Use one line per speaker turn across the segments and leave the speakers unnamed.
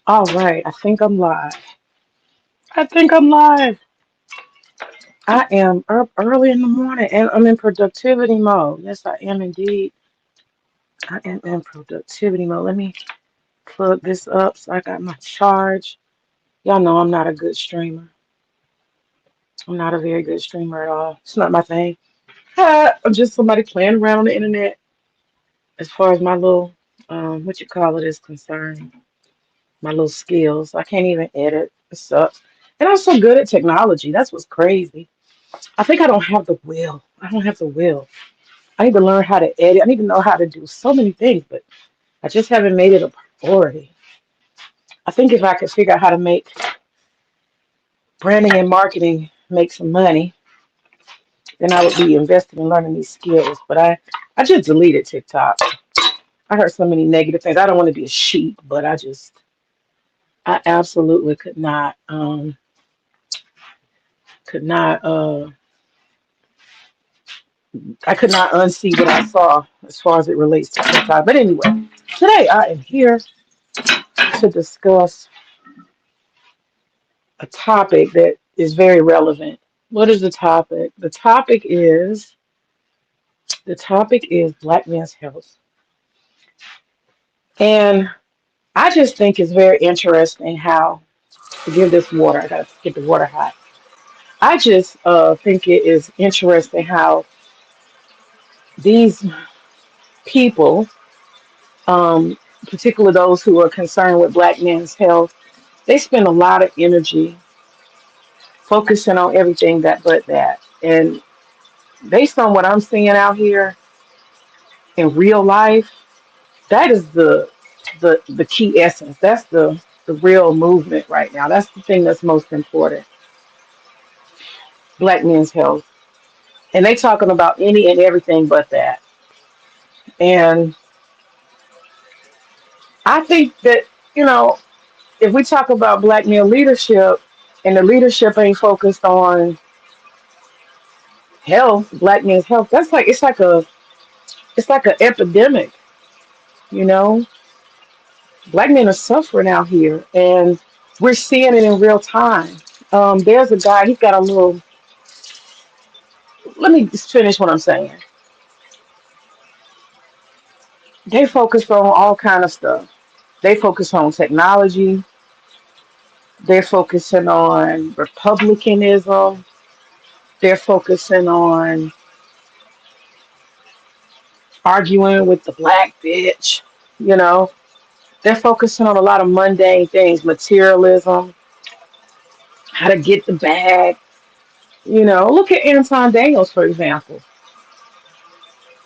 All right, I think I'm live. I think I'm live. I am up early in the morning and I'm in productivity mode. Yes, I am indeed. I am in productivity mode. Let me plug this up so I got my charge. Y'all know I'm not a good streamer. I'm not a very good streamer at all. It's not my thing. I'm just somebody playing around on the internet as far as my little, what you call it is concerned. My little skills. I can't even edit. It sucks. And I'm so good at technology. That's what's crazy. I think I don't have the will. I don't have the will. I need to learn how to edit. I need to know how to do so many things, but I just haven't made it a priority. I think if I could figure out how to make branding and marketing make some money, then I would be invested in learning these skills. But I just deleted TikTok. I heard so many negative things. I don't want to be a sheep, but I absolutely could not, I could not unsee what I saw as far as it relates to TikTok. But anyway, today I am here to discuss a topic that is very relevant. What is the topic? The topic is Black men's health. And I just think it's very interesting how to give this water. I gotta get the water hot. I just think it is interesting how these people, particularly those who are concerned with Black men's health, they spend a lot of energy focusing on everything that but that. And based on what I'm seeing out here in real life, that is the key essence. That's the real movement right now. That's the thing that's most important. Black men's health. And they talking about any and everything but that. And I think that, you know, if we talk about black male leadership and the leadership ain't focused on health, black men's health, that's like it's like an epidemic, you know. Black men are suffering out here and we're seeing it in real time. There's a guy, he's got a little, let me just finish what I'm saying. They focus on all kind of stuff. They focus on technology. They're focusing on republicanism. They're focusing on arguing with the black bitch. You know, they're focusing on a lot of mundane things, materialism, how to get the bag. You know, look at Anton Daniels, for example.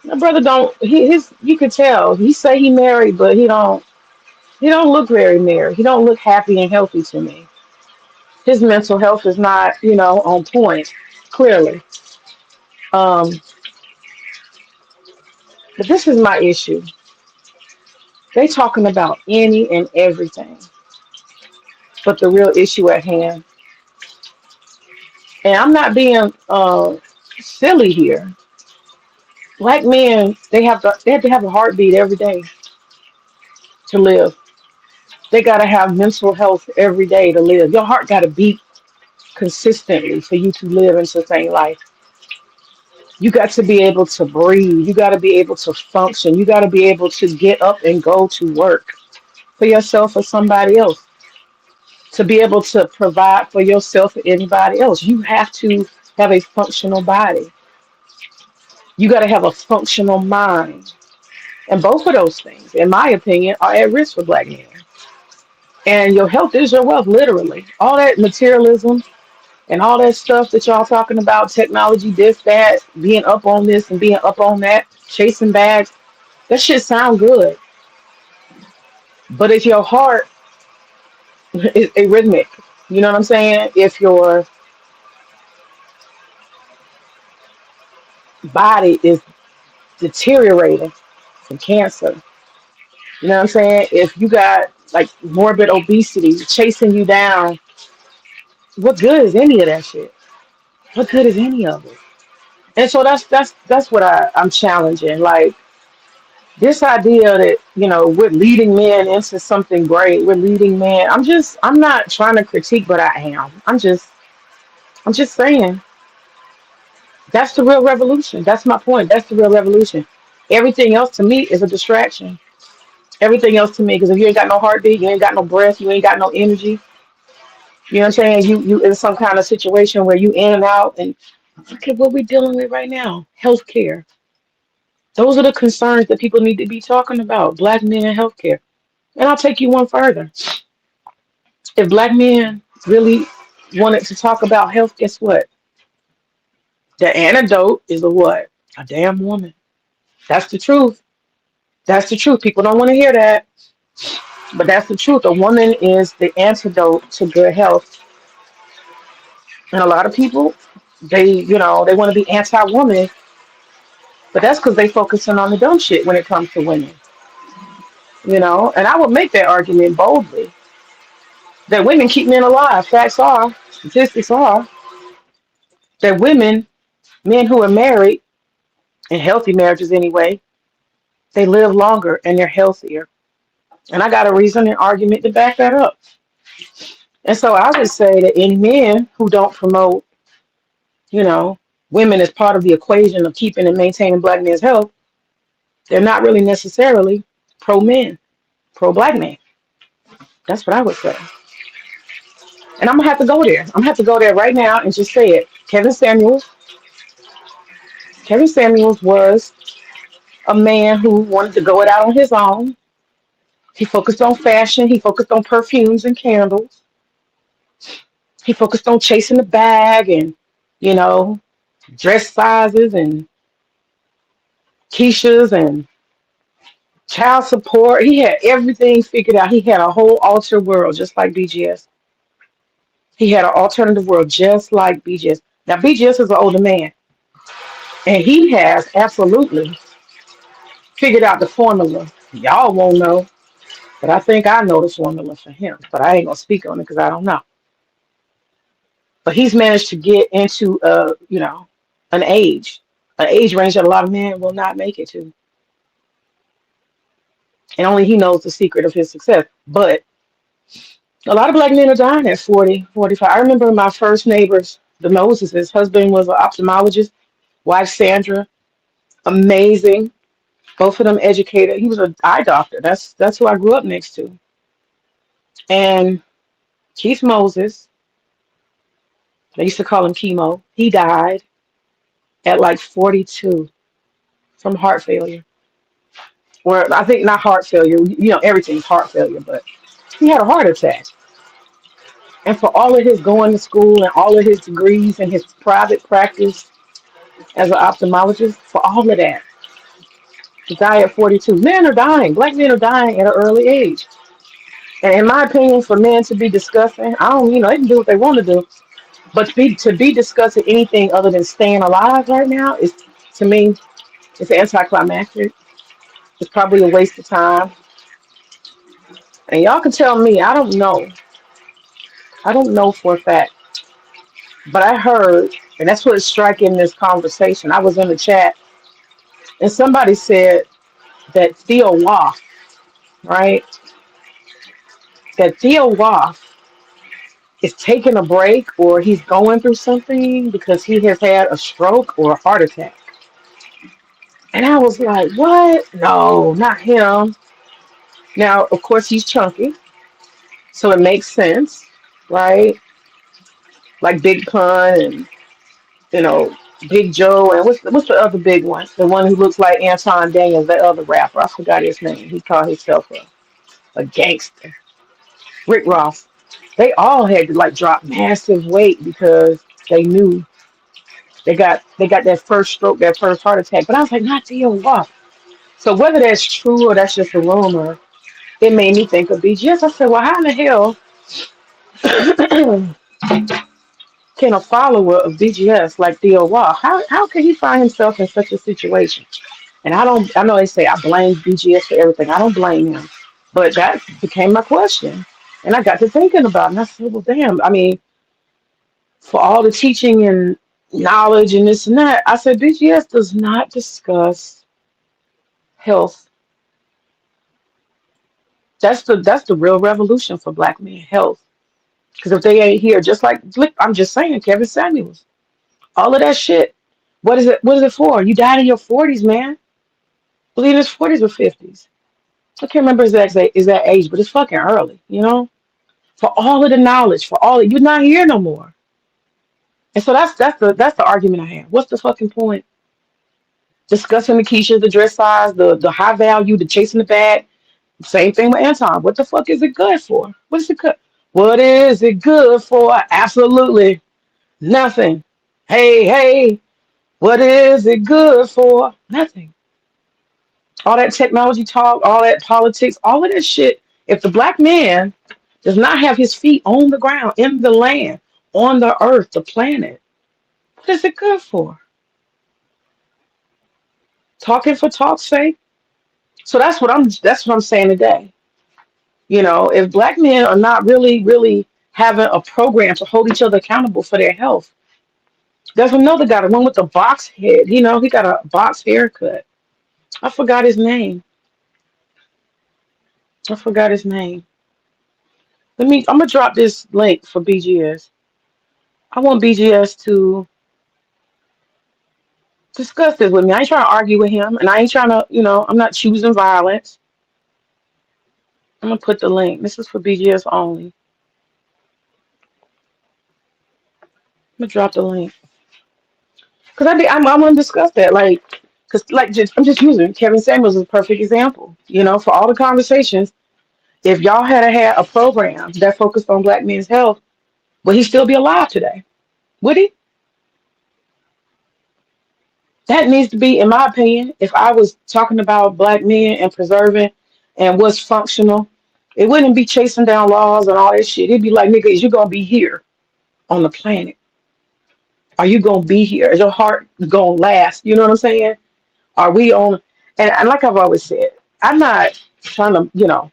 My brother don't his you could tell he say he married, but he don't look very married. He don't look happy and healthy to me. His mental health is not, on point, clearly. Um, but this is my issue. They talking about any and everything, but the real issue at hand. And I'm not being silly here. Black men, they have to have a heartbeat every day to live. They gotta have mental health every day to live. Your heart gotta beat consistently for you to live and sustain life. You got to be able to breathe. You got to be able to function. You got to be able to get up and go to work for yourself or somebody else. To be able to provide for yourself or anybody else, you have to have a functional body. You got to have a functional mind. And both of those things, in my opinion, are at risk for black men. And your health is your wealth, literally. All that materialism and all that stuff that y'all talking about, technology, this, that, being up on this and being up on that, chasing bags, that shit sound good. But if your heart is arrhythmic, you know what I'm saying? If your body is deteriorating from cancer, you know what I'm saying? If you got like morbid obesity chasing you down, what good is any of that shit? What good is any of it? And so that's what I'm challenging. Like This idea that, we're leading men into something great. We're leading men. I'm not trying to critique, but I am. I'm just saying that's the real revolution. That's my point. That's the real revolution. Everything else to me is a distraction. Everything else to me, because if you ain't got no heartbeat, you ain't got no breath, you ain't got no energy. You know what I'm saying? You in some kind of situation where you in and out, and look at what we're dealing with right now. Healthcare. Those are the concerns that people need to be talking about. Black men and healthcare. And I'll take you one further. If black men really wanted to talk about health, guess what? The antidote is a what? A damn woman. That's the truth. That's the truth. People don't want to hear that, but that's the truth. A woman is the antidote to good health. And a lot of people, they want to be anti-woman, but that's because they focusing on the dumb shit when it comes to women. And I would make that argument boldly that women keep men alive. Facts are, statistics are that men who are married, in healthy marriages anyway, they live longer and they're healthier. And I got a reason and argument to back that up. And so I would say that in men who don't promote, you know, women as part of the equation of keeping and maintaining black men's health, they're not really necessarily pro men, pro black men. That's what I would say. And I'm gonna have to go there. I'm gonna have to go there right now and just say it. Kevin Samuels was a man who wanted to go it out on his own. He focused on fashion. He focused on perfumes and candles. He focused on chasing the bag and, you know, dress sizes and quiches and child support. He had everything figured out. He had a whole altered world, just like BGS. He had an alternative world, just like BGS. Now, BGS is an older man, and he has absolutely figured out the formula. Y'all won't know, but I think I know the formula for him. But I ain't gonna speak on it because I don't know. But he's managed to get into an age range that a lot of men will not make it to, and only he knows the secret of his success. But a lot of black men are dying at 40, 45. I remember my first neighbors, the Moses. His husband was an ophthalmologist, wife Sandra, amazing. Both of them educated. He was an eye doctor. That's who I grew up next to. And Keith Moses, they used to call him Chemo. He died at like 42 from heart failure. Or I think not heart failure. Everything's heart failure, but he had a heart attack. And for all of his going to school and all of his degrees and his private practice as an ophthalmologist, for all of that, he died at 42. Men are dying. Black men are dying at an early age. And in my opinion, for men to be discussing, I don't, they can do what they want to do. But to be discussing anything other than staying alive right now is, to me, it's anticlimactic. It's probably a waste of time. And y'all can tell me, I don't know. I don't know for a fact. But I heard, and that's what's striking this conversation. I was in the chat, and somebody said that Theo Woff, right? That Theo Woff is taking a break or he's going through something because he has had a stroke or a heart attack. And I was like, what? No, not him. Now, of course, he's chunky, so it makes sense, right? Like Big Pun and, you know, Big Joe, and what's the other big one? The one who looks like Anton Daniels, that other rapper. I forgot his name. He called himself a gangster. Rick Ross. They all had to like drop massive weight because they knew they got that first stroke, that first heart attack. But I was like, not Theo Walk. So whether that's true or that's just a rumor, it made me think of BGS. I said, well, how in the hell can a follower of BGS like Theo Walk, how can he find himself in such a situation? And I know they say I blame BGS for everything. I don't blame him. But that became my question. And I got to thinking about it. And I said, well, damn. I mean, for all the teaching and knowledge and this and that, I said, BGS does not discuss health That's the real revolution for black men health. Because if they ain't here, just like look, I'm just saying, Kevin Samuels, all of that shit. What is it? What is it for? You died in your 40s, man. Believe in his 40s or 50s. I can't remember his that age, but it's fucking early, you know. For all of the knowledge, for all you're not here no more. And so that's the argument I have. What's the fucking point? Discussing the Keisha, the dress size, the high value, the chasing the bag. Same thing with Anton. What the fuck is it good for? What is it good? What is it good for? Absolutely nothing. Hey, hey, what is it good for? Nothing. All that technology talk, all that politics, all of that shit. If the black man does not have his feet on the ground, in the land, on the earth, the planet, what is it good for? Talking for talk's sake. So that's what I'm saying today. You know, if black men are not really, really having a program to hold each other accountable for their health, there's another guy, the one with the box head. You know, he got a box haircut. I forgot his name. I forgot his name. I'm gonna drop this link for BGS. I want BGS to discuss this with me. I ain't trying to argue with him, and I ain't trying to, I'm not choosing violence. I'm gonna put the link. This is for BGS only. I'm gonna drop the link because I'm gonna discuss that, like, because I'm just using Kevin Samuels as a perfect example. For all the conversations, if y'all had a program that focused on black men's health, would he still be alive today? Would he? That needs to be, in my opinion, if I was talking about black men and preserving and what's functional, it wouldn't be chasing down laws and all that shit. It'd be like, nigga, is you gonna be here on the planet? Are you gonna be here? Is your heart gonna last? You know what I'm saying? Are we on? And like I've always said, I'm not trying to,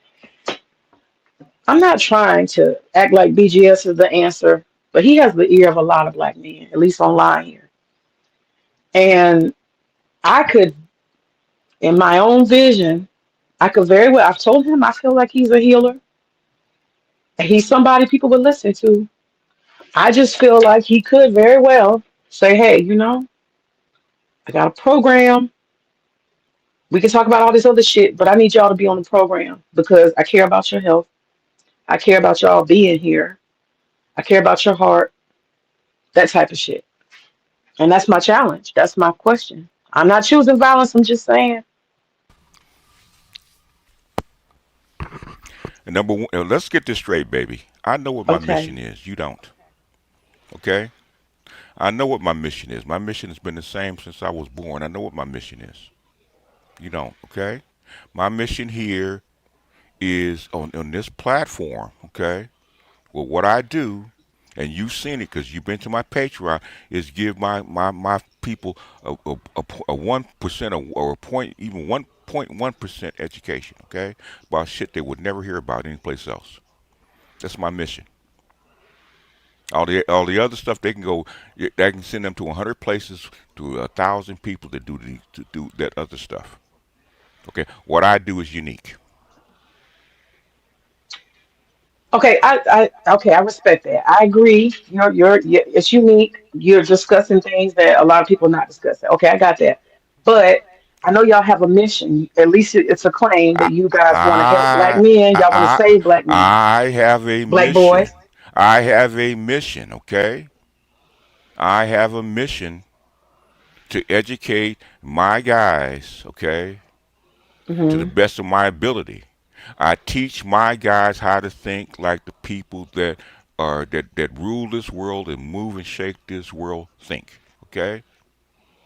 I'm not trying to act like BGS is the answer, but he has the ear of a lot of black men, at least online here. And I could, in my own vision, I could very well. I've told him I feel like he's a healer, and he's somebody people would listen to. I just feel like he could very well say, "Hey, I got a program. We can talk about all this other shit, but I need y'all to be on the program because I care about your health. I care about y'all being here. I care about your heart, that type of shit." And that's my challenge. That's my question. I'm not choosing violence. I'm just saying.
And number one, let's get this straight, baby. I know what my
Okay.
mission is. You don't. Okay? I know what my mission is. My mission has been the same since I was born. I know what my mission is. You don't. Okay? My mission here is on this platform. Okay? Well, what I do, and you've seen it because you've been to my Patreon, is give my people a 1% or a point, even 1.1% education. Okay? About shit they would never hear about anyplace else. That's my mission. All the other stuff they can go, they can send them to 100 places to 1,000 people to do that other stuff. Okay, what I do is unique.
Okay. I respect that. I agree. It's unique. You're discussing things that a lot of people not discussing. Okay, I got that. But I know y'all have a mission. At least it's a claim
I
that you guys want to help black
I
men. Y'all want to
I
save black men,
I have a
black
mission.
boys.
I have a mission. Okay, I have a mission to educate my guys. Okay, to the
Hmm.
best of my ability. I teach my guys how to think like the people that rule this world and move and shake this world think. Okay?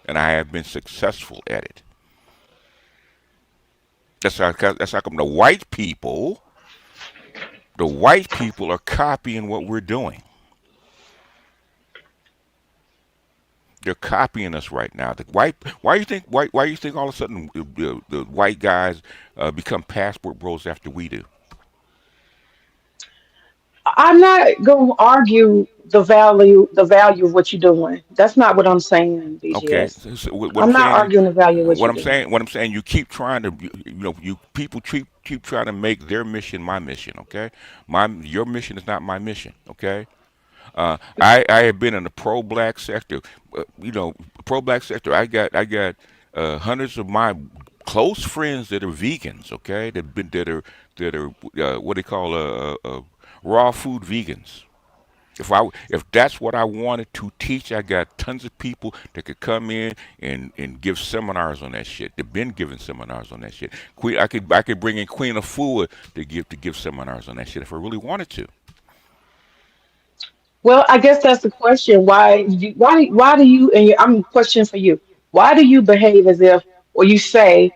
And I have been successful at it. That's how come the white people are copying what we're doing. They're copying us right now. The white, why you think all of a sudden the white guys become passport bros after we do?
I'm not going to argue the value of what you're doing. That's not what I'm saying,
Okay,
BGS.
so what I'm
I'm not
saying,
arguing the value of what
what
you're
I'm
doing.
saying, what I'm saying, you keep trying to, you people keep trying to make their mission my mission. Okay, your mission is not my mission. Okay. I have been in the pro black sector. Pro black sector. I got hundreds of my close friends that are vegans. Okay, that are what they call raw food vegans. If that's what I wanted to teach, I got tons of people that could come in and give seminars on that shit. They've been giving seminars on that shit. I could bring in Queen Afua to give seminars on that shit if I really wanted to.
Well, I guess that's the question. Why do you, and I'm questioning for you. Why do you behave as if, or you say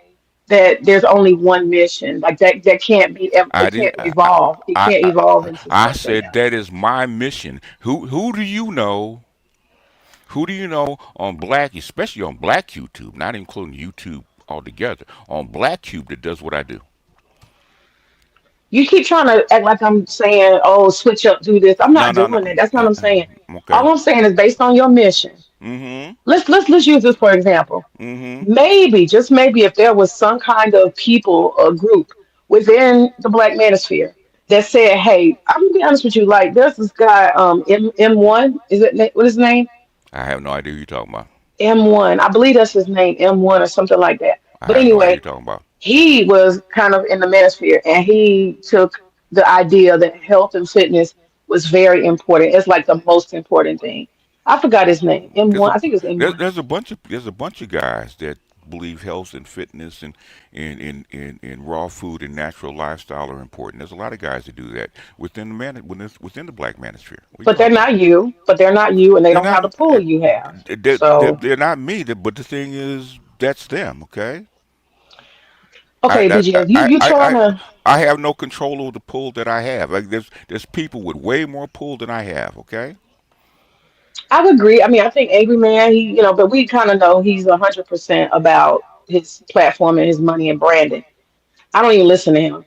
that there's only one mission, like that can't be,
I
it
didn't.
can't evolve. It
I,
can't
I,
evolve into
I
something
said
else.
that is my mission. Who do you know? Who do you know on Black, especially on Black YouTube, not including YouTube altogether, on Black Cube that does what I do?
You keep trying to act like I'm saying, oh, switch up, do this. I'm
No,
not
no, no.
doing it. That's not what I'm saying.
Okay.
All I'm saying is based on your mission.
Mm-hmm.
Let's use this for example.
Mm-hmm.
Maybe, just maybe, if there was some kind of people or group within the Black Manosphere that said, "Hey, I'm gonna be honest with you. Like, there's this guy, M1. Is it what is his name?
I have no idea who you're talking about.
M1. I believe that's his name, M1 or something like that.
I
But
have no idea
anyway,
who you're talking about.
he was kind of in the Manosphere, and he took the idea that health and fitness was very important. It's like the most important thing. I forgot his name.
There's
M1.
a
I think it's M1.
there's a bunch of guys that believe health and fitness and raw food and natural lifestyle are important. There's a lot of guys that do that within the Black manosphere. What are you
But they're
talking about?
not you. But they're not you, and they
They're
don't
not.
have the pull you have.
They're,
So,
they're not me. But the thing is, that's them. Okay. I
okay,
I
BGS,
I
you
I
trying
I,
to?
I have no control over the pull that I have. Like there's people with way more pull than I have. Okay.
I would agree. I mean, I think Angry Man, but we kind of know he's 100% about his platform and his money and branding. I don't even listen to him.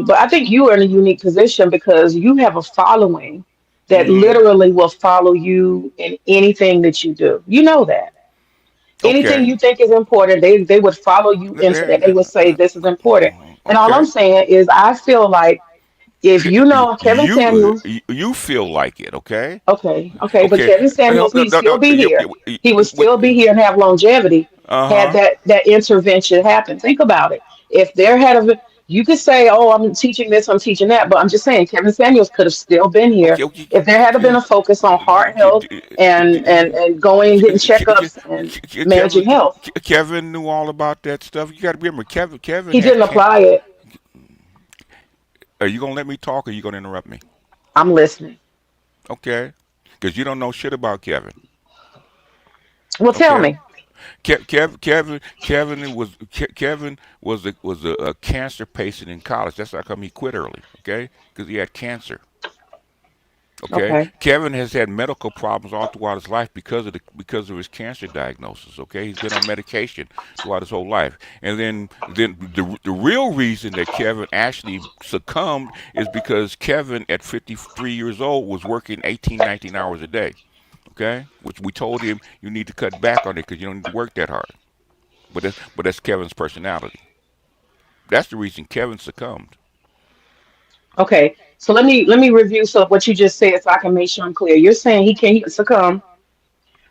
But I think you are in a unique position because you have a following that
Mm-hmm.
literally will follow you in anything that you do. You know that. Anything
Okay.
you think is important, they would follow you into that. They would say this is important. And all I'm
Okay.
saying is I feel like if
You
you know Kevin Samuels,
you feel like it, okay?
okay, but
Okay.
Kevin Samuels,
No,
he'd
no,
still
no,
be here. He would
what?
still be here and have longevity had
Uh-huh.
that intervention happened. Think about it. If there had a, you could say, "Oh, I'm teaching this, I'm teaching that," but I'm just saying Kevin Samuels could have still been here
Okay, okay.
if there had been a focus on heart health and going and getting checkups and
Kevin
managing health.
Kevin knew all about that stuff. You got to remember, Kevin
He
had
didn't
can.
apply it.
Are you gonna let me talk, or are you gonna interrupt me?
I'm listening.
Okay, because you don't know shit about Kevin.
Well, tell
Okay,
me.
Kevin was a cancer patient in college. That's how come he quit early. Okay, because he had cancer. Okay,
Okay.
Kevin has had medical problems all throughout his life because of his cancer diagnosis. Okay, he's been on medication throughout his whole life, and then the real reason that Kevin actually succumbed is because Kevin at 53 years old was working 18, 19 hours a day. Okay, which we told him you need to cut back on it because you don't need to work that hard. But that's Kevin's personality. That's the reason Kevin succumbed.
Okay. So let me review so what you just said so I can make sure I'm clear. You're saying he can't succumb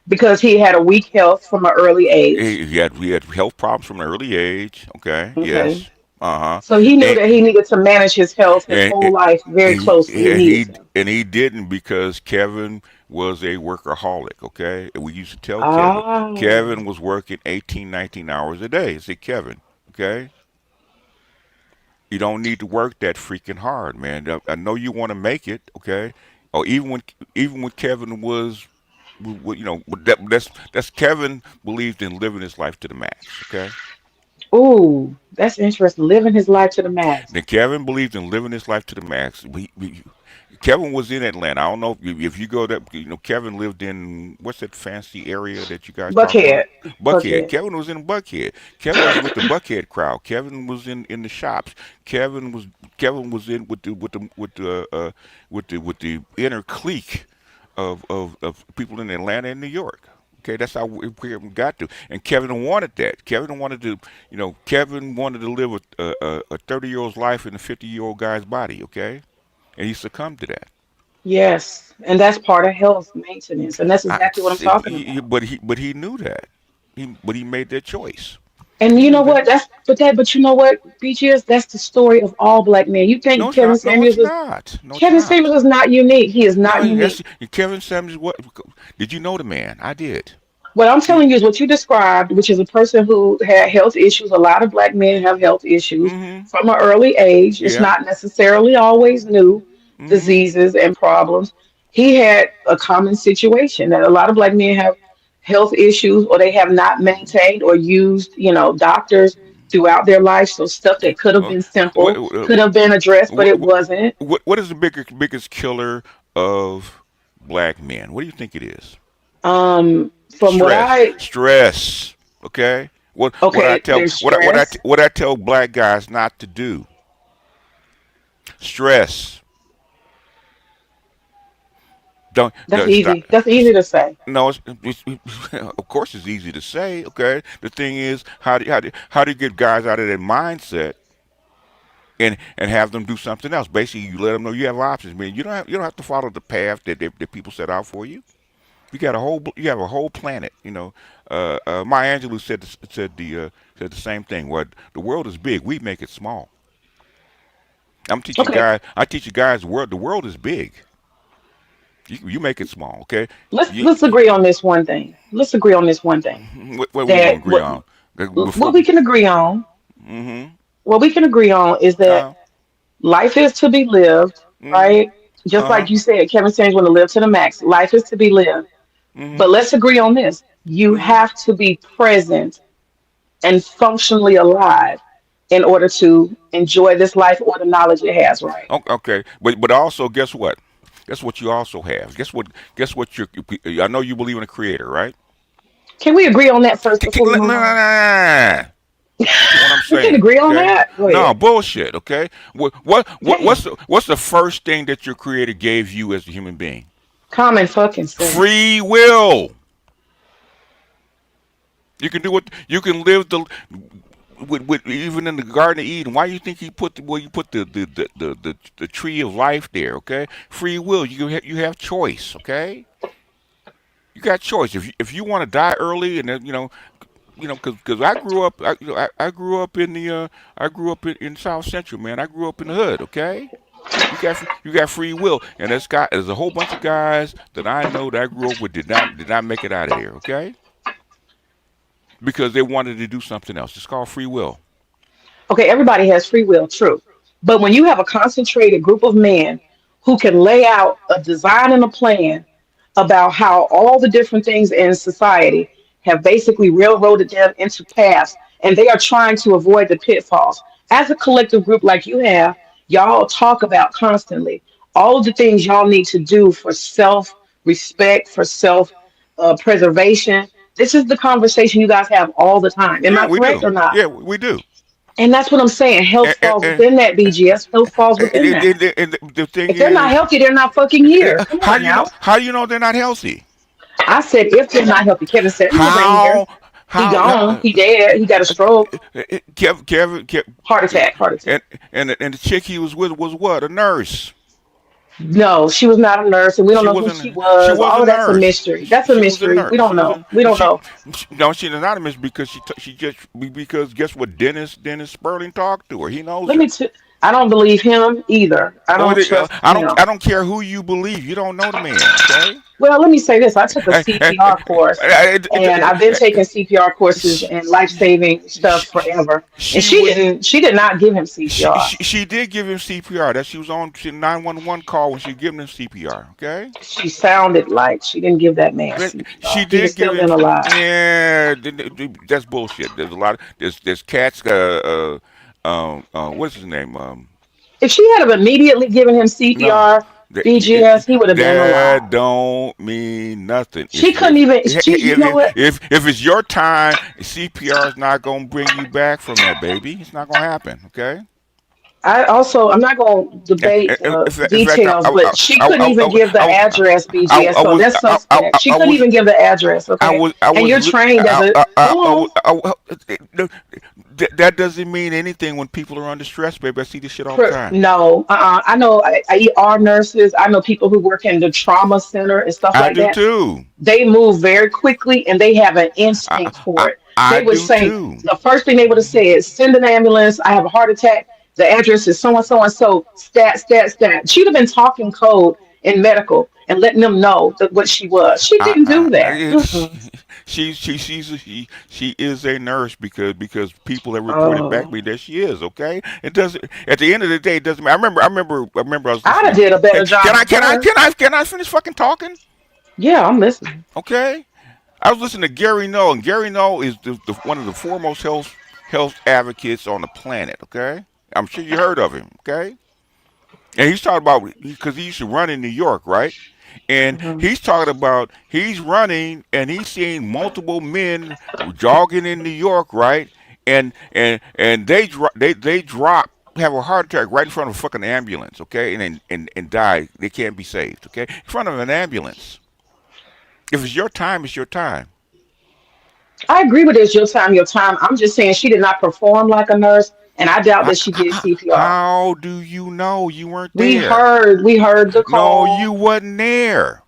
because he had a weak health from an early age.
He had health problems from an early age. Okay,
Okay.
yes, uh huh,
So he knew
and
that he needed to manage his health his
and,
whole life very closely. He needed to.
and he didn't because Kevin was a workaholic. Okay, and we used to tell
Ah,
Kevin was working 18, 19 hours a day. I said, Kevin, okay, you don't need to work that freaking hard, man. I know you want to make it, okay, or even when Kevin was. That's Kevin believed in living his life to the max. Okay,
ooh, that's interesting. Living his life to the max.
then Kevin believed in living his life to the max. Kevin was in Atlanta. I don't know if you go there. Kevin lived in what's that fancy area that you guys talk about?
Buckhead.
Buckhead.
Buckhead.
Kevin was in Buckhead. Kevin was with the Buckhead crowd. Kevin was in the shops. Kevin was Kevin was in with the inner clique of people in Atlanta and New York. Okay, that's how we got to. And Kevin wanted that. Kevin wanted to, Kevin wanted to live a 30-year-old's life in a 50-year-old guy's body. Okay, and he succumbed to that.
Yes, and that's part of health maintenance, and that's exactly what I'm talking about.
But he knew that. But he made that choice.
And
He
you
knew
know
that.
what? But you know what, BGS, that's the story of all black men. You
No,
think
it's
Kevin
not. No, it's
Samuels is
not. No, it's
Kevin
not.
Samuels is not unique. He is
No,
not
that's
unique.
Kevin Samuels. What did you know the man? I did.
What I'm
He.
telling you is what you described, which is a person who had health issues. A lot of black men have health issues
Mm-hmm.
from an early age. It's
Yeah.
not necessarily always new
Mm-hmm.
diseases and problems. He had a common situation that a lot of black men have health issues or they have not maintained or used, doctors throughout their life. So stuff that could have
Uh,
been
what,
simple,
uh,
could have been addressed, but it
what,
wasn't.
what is the biggest killer of black men? What do you think it is?
From what
Stress.
I
Stress. Okay. What I
okay,
tell
there's stress.
what I tell black guys not to do. Stress. Don't,
That's
stop.
easy. That's easy to say.
No, of course it's easy to say. Okay. The thing is, how do you get guys out of that mindset and have them do something else? Basically, you let them know you have options. Man, you don't have to follow the path that people set out for you. You have a whole planet. Maya Angelou said the same thing. What the world is big, we make it small. I'm teaching
Okay,
guys. I teach you guys the world is big. You make it small. Okay.
let's
You,
let's agree on this one thing. Let's agree on this one thing.
what we gonna
That
agree on before?
what we can agree on,
Mm-hmm.
what we can agree on is that
Uh.
life is to be lived,
Mm-hmm.
right? Just
Uh huh.
like you said, Kevin Samuels want to live to the max. Life is to be lived. But
Mm-hmm.
let's agree on this. You
Mm-hmm.
have to be present and functionally alive in order to enjoy this life or the knowledge it has, right?
Okay. But also, guess what? Guess what you also have. Guess what I know you believe in a creator, right?
Can we agree on that first before we
Nah,
move
nah,
on?
nah. Listen to what I'm
We can
saying,
agree on
okay?
that. Go
No
ahead.
bullshit, okay? What's
Damn.
the first thing that your creator gave you as a human being?
Common fucking sense.
Free will. You can do what you can live even in the Garden of Eden. Why do you think he put you put the tree of life there? Okay, free will. You have choice. Okay, you got choice. If you want to die early, and then, because I grew up in I grew up in South Central, man. I grew up in the hood. Okay, you got free will, and there's a whole bunch of guys that I know that I grew up with did not make it out of there. Okay, because they wanted to do something else. It's called free will.
Okay, everybody has free will, true. But when you have a concentrated group of men who can lay out a design and a plan about how all the different things in society have basically railroaded them into paths, and they are trying to avoid the pitfalls. As a collective group like you have, y'all talk about constantly all of the things y'all need to do for self respect, for self preservation. This is the conversation you guys have all the time. Am
Yeah,
I
we
correct
do.
or not?
Yeah, we do.
And that's what I'm saying. Health
And, and,
falls
and,
within that, BGS. Health falls within that.
and the thing
If they're not
is,
healthy, they're not fucking here. Come
how
on
do you know?
now.
How do you know they're not healthy?
I said if they're not healthy. Kevin Samuels ain't here.
How?
He
How?
gone. He dead. He got a stroke.
Kevin,
Heart attack. Heart attack.
and the chick he was with was what? A nurse.
No, she was not a nurse, and we don't
She
know who she
wasn't. She
was.
was
All
a
of that's a
nurse.
mystery. That's a
She was a
mystery.
nurse.
We don't
She was
know.
a.
We don't know.
No, she's anonymous because she just because guess what? Dennis Sperling talked to her. He knows
Let me.
her.
I don't believe him either. I
No,
don't trust.
I don't care who you believe. You don't know the man. Okay.
Well, let me say this. I took a
Eh, eh,
CPR course,
eh,
and I've been taking CPR courses
sh-
and life-saving stuff
sh-
forever. And
she would.
she did not give him CPR.
She did give him CPR. That she was on 911 call when she was giving him CPR. Okay.
She sounded like she didn't give that man
She
CPR. He was
did give
still
him.
in alive.
Yeah, that's bullshit. There's a lot of there's cats. What's his name?
If she had have immediately given him
No,
CPR,
that,
BGS, he would have been
that
alive.
don't mean nothing.
She
If you
couldn't even. You know
if
what?
if it's your time, CPR is not gonna bring you back from that, baby. It's not gonna happen. Okay.
I'm not going to debate the
In fact,
details, but she couldn't even give the
I,
address, BGS.
I
So
was
that's suspect. She
I
couldn't
was
even give the address, okay?
I
And
was
you're trained as a, hold on.
that doesn't mean anything when people are under stress, baby. I see this shit all the time.
No, I know ER nurses. I know people who work in the trauma center and stuff
I
like
do
that.
too.
They move very quickly and they have an
I
instinct
I,
for it.
I
They would
do
say
too.
the first thing they would have said is send an ambulance. I have a heart attack. The address is so and so and so. Stat, stat, stat. She'd have been talking code in medical and letting them know that what she was. She didn't do that.
It's,
Mm-mm.
she is a nurse because people have reported back to
Oh,
me that she is okay. It doesn't. At the end of the day, it doesn't matter. I remember I was
I'd have
listening.
did a
Can,
better job than her.
can I finish fucking talking?
Yeah, I'm listening.
Okay. I was listening to Gary Noll, and Gary Noll is one of the foremost health advocates on the planet. Okay. I'm sure you heard of him. Okay. And he's talking about because he used to run in New York, right? And
Mhm.
he's talking about he's running and he's seeing multiple men jogging in New York, right? And they drop have a heart attack right in front of a fucking ambulance, okay? And die. They can't be saved, okay? In front of an ambulance. If it's your time, it's your time.
I agree with this. Your time, your time. I'm just saying she did not perform like a nurse, and I doubt that she did CPR.
How do you know you weren't
We
there?
heard, we heard the
No, you
call.
wasn't there.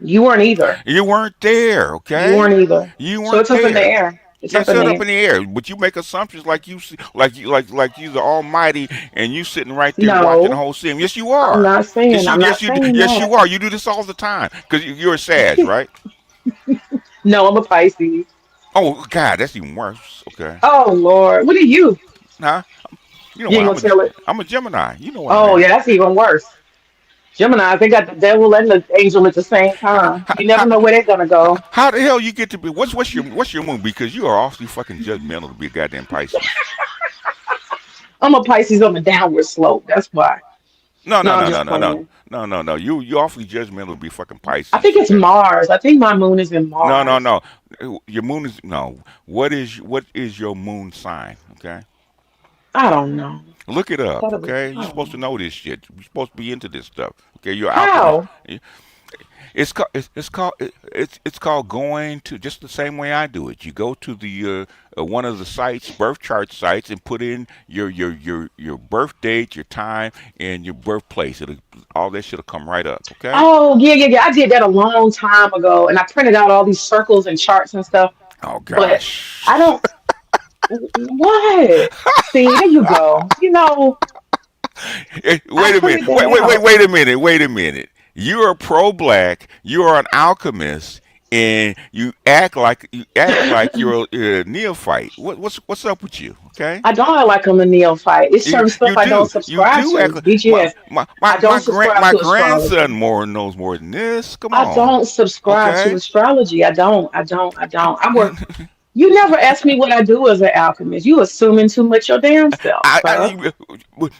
You weren't either.
You weren't there,
You
okay?
weren't either.
You
So
weren't
it's up in the
there.
air. It's
Yeah,
up in
set
the
up
air.
in the air, but you make assumptions like like you the Almighty, and you sitting right there watching the
No,
whole scene. Yes, you
I'm
are.
not saying. I'm not saying
Yes,
that.
you are. You do this all the time because you're a Sag, right?
No, I'm a Pisces.
Oh God, that's even worse. Okay,
Oh Lord, what are you?
huh? You know
You
what?
ain't gonna tell it.
I'm a Gemini. You know what I
Oh
am.
yeah, that's even worse. Gemini, they got the devil and the angel at the same time.
How,
You never
how,
know where they're gonna go.
how the hell you get to be? What's your moon? Because you are awfully fucking judgmental to be a goddamn Pisces.
I'm a Pisces on the downward slope. That's why.
No,
No,
no,
I'm
no, no,
just
no, no,
playing.
no. You awfully judgmental to be fucking
I
Pisces.
think it's
Okay.
Mars. I think my moon is in
No, no,
Mars.
no. Your moon is no. What is your moon sign? Okay,
I don't know.
look it up.
Thought it was,
Okay, you're
I don't
supposed to
know.
know this shit. You're supposed to be into this stuff. Okay, you're an alchemist.
How?
It's called going to just the same way I do it. You go to the one of the sites, birth chart sites, and put in your birth date, your time, and your birthplace. All that shit'll come right up. Okay.
Oh, yeah, yeah, yeah. I did that a long time ago, and I printed out all these circles and charts and stuff.
Oh
But I
gosh.
don't. What? See, there you go. I
Wait a minute.
printed that out.
Wait a minute. Wait a minute. You're a pro-black. You're an alchemist, and you act like you're a neophyte. What's up with you? Okay.
I don't act like I'm a neophyte. It's certain stuff I don't
You
subscribe
do
to.
act like
BGS. I don't subscribe
my
to astrology.
grandson more knows more than this. Come
I
on.
don't subscribe to
Okay.
astrology. I don't. I don't. I don't. I work. You never asked me what I do as an alchemist. You assuming too much your damn self, bruh.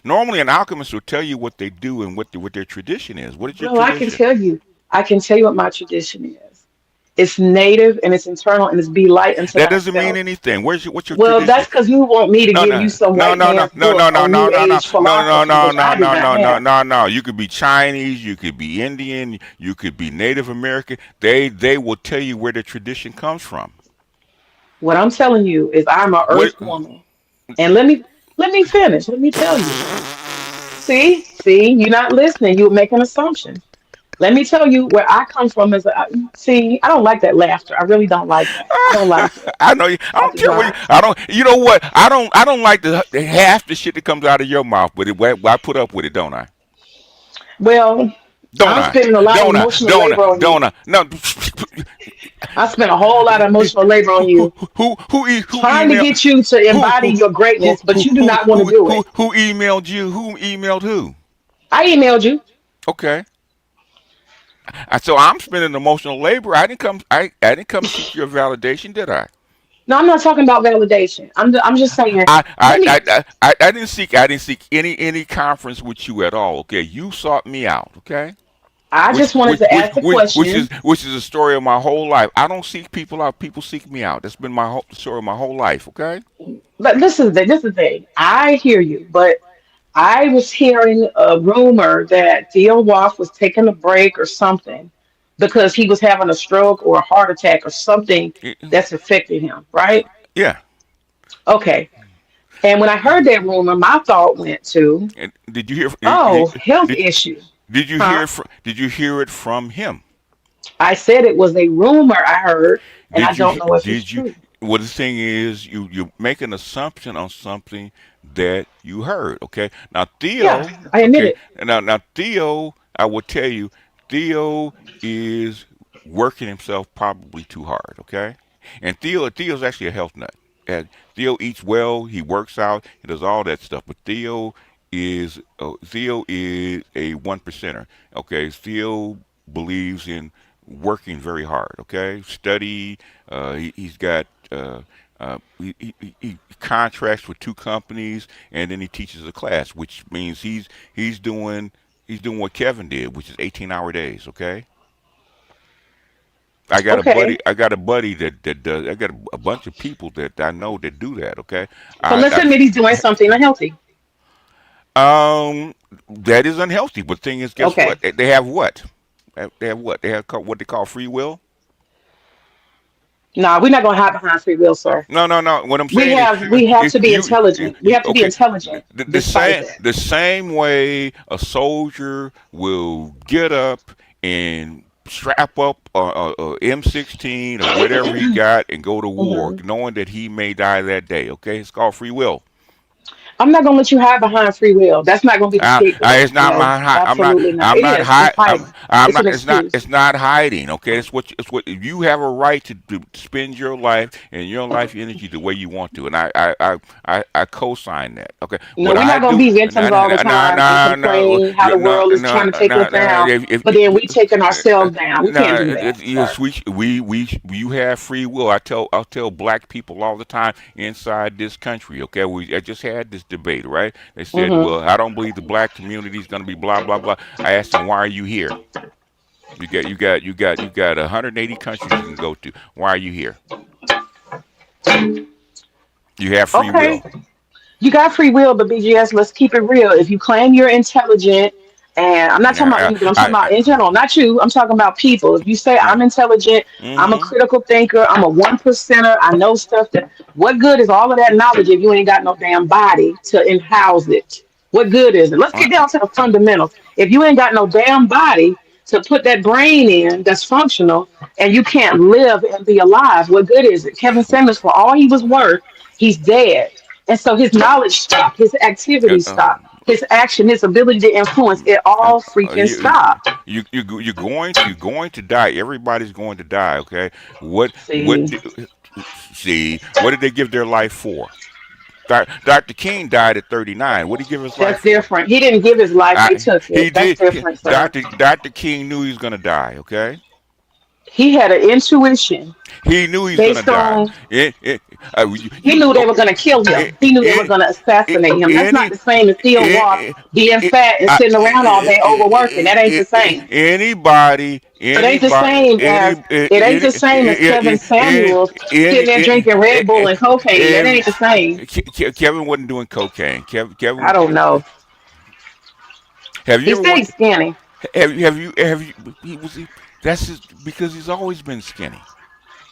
Normally an alchemist will tell you what they do and what their tradition is. What is your
Well, I can
tradition?
tell you. I can tell you what my tradition is. It's native and it's internal and it's be light unto
That doesn't mean
thyself.
anything. What's your
Well, that's
tradition?
because you want me to
No,
give you
no,
some
no,
white
no, no,
man's
no,
book
no, no,
on
no,
New
no, no,
Age
no, no,
philosophy,
no,
which
no,
I do
no,
not
no, no,
have.
no, no. You could be Chinese, you could be Indian, you could be Native American. They will tell you where the tradition comes from.
What I'm telling you is I'm a
What?
earth woman. And let me finish. Let me tell you. See, you're not listening. You're making assumptions. Let me tell you where I come from is see, I don't like that laughter. I really don't like that. I don't like it.
I know you. I don't care what you.
Apologize.
I don't. You know what? I don't like the half the shit that comes out of your mouth, but I put up with it, don't I?
Well,
Don't
I'm
I?
spending a lot of emotional labor on you.
Don't I? No.
I spent a whole lot of emotional labor on you,
Who
trying to
emailed
get you to embody your greatness, but you do not want to do it.
who emailed you? Who emailed who?
I emailed you.
Okay. So I'm spending emotional labor. I didn't come seek your validation, did I?
No, I'm not talking about validation. I'm just saying. Let me.
I didn't seek any conference with you at all. Okay, you sought me out. Okay,
I
which
just wanted
which
to
which
ask the
which which
question.
is which is a story of my whole life. I don't seek people out. People seek me out. That's been my whole story of my whole life. Okay.
But this is the thing. I hear you, but I was hearing a rumor that Theo Walsh was taking a break or something because he was having a stroke or a heart attack or something that's affecting him, right?
Yeah.
Okay. And when I heard that rumor, my thought went to,
And did you hear?
oh, health
Did,
issue.
did you
Huh?
hear? Did you hear it from him?
I said it was a rumor I heard, and I
Did you?
don't know if it's
Did you?
true.
Well, the thing is, you make an assumption on something that you heard. Okay. Now
Yeah,
Theo.
I admit
Okay.
it.
Now Theo. I will tell you, Theo is working himself probably too hard. Okay. And Theo's actually a health nut. And Theo eats well. He works out. He does all that stuff. But Theo is a one percenter. Okay. Theo believes in working very hard. Okay, study. He's got he contracts with two companies, and then he teaches a class, which means he's doing he's doing what Kevin did, which is 18-hour days. Okay.
Okay.
I got a buddy that does. I got a bunch of people that I know that do that. Okay.
So let's
I
admit he's doing something unhealthy.
that is unhealthy. But the thing is, guess
Okay.
what? They have what? They have what? They have what they call free will.
No, we're not going to hide behind free will, sir.
No, no, no. What I'm saying is,
We have
if
to be intelligent. We have to be
okay,
intelligent despite that.
the same way a soldier will get up and strap up a M16 or whatever he got and go to war,
Mhm.
knowing that he may die that day. Okay, it's called free will.
I'm not going to let you hide behind free will. That's not going to be the scapegoat.
It's not
No,
my hide.
absolutely not.
I'm
It
not
is. It's
hide.
hiding.
I'm
It's
not.
an excuse.
It's not hiding. Okay, it's what you have a right to spend your life and your life energy the way you want to, and I co-sign that. Okay,
No,
what
we're
I
not going to
do?
be
No,
victims all the
no,
time and
no, no,
complain how the
no,
world is
no,
trying to take us
no.
down, but then we taking ourselves down. We can't
No,
do that,
yes,
sir.
you have free will. I'll tell black people all the time inside this country. Okay, I just had this debate, right? They said,
Hmm.
well, I don't believe the black community is going to be blah blah blah. I asked them, why are you here? You got 180 countries you can go to. Why are you here? You have free
Okay.
will.
You got free will, but BGS, let's keep it real. If you claim you're intelligent, and I'm not talking about
Yeah,
you, but I'm talking about in general, not you, I'm talking about people. If you say
yeah.
I'm intelligent, I'm a
Mm-hmm.
critical thinker, I'm a one percenter, I know stuff that what good is all of that knowledge if you ain't got no damn body to house it? What good is it? Let's get down to the fundamentals. If you ain't got no damn body to put that brain in that's functional and you can't live and be alive, what good is it? Kevin Samuels, for all he was worth, he's dead. And so his knowledge stopped, his
Uh,
activity
uh,
stopped, his action, his ability to influence, it
uh,
all freaking stopped.
you're going to die. Everybody's going to die. Okay. What
See,
see? What did they give their life for? Dr. King died at 39. What did he give his life
that's
for?
different. He didn't give his life, they took
He
it. That's
did.
different, sir.
Dr. King knew he was going to die. Okay.
He had an intuition
He knew he was going to
based
die.
on he
You
knew they were
okay?
going to kill him.
It,
He knew they were
it,
going to assassinate him. That's not
any
the same as Theo Walk
it,
being fat and
I,
sitting around all day overworking. That ain't the same.
anybody,
It ain't the
anybody,
same as it ain't the same as Kevin Samuels sitting there drinking Red Bull and cocaine. That ain't the same.
Kevin wasn't doing cocaine.
I don't know.
Have you
He
ever
stayed skinny.
have you he was he, that's just because he's always been skinny.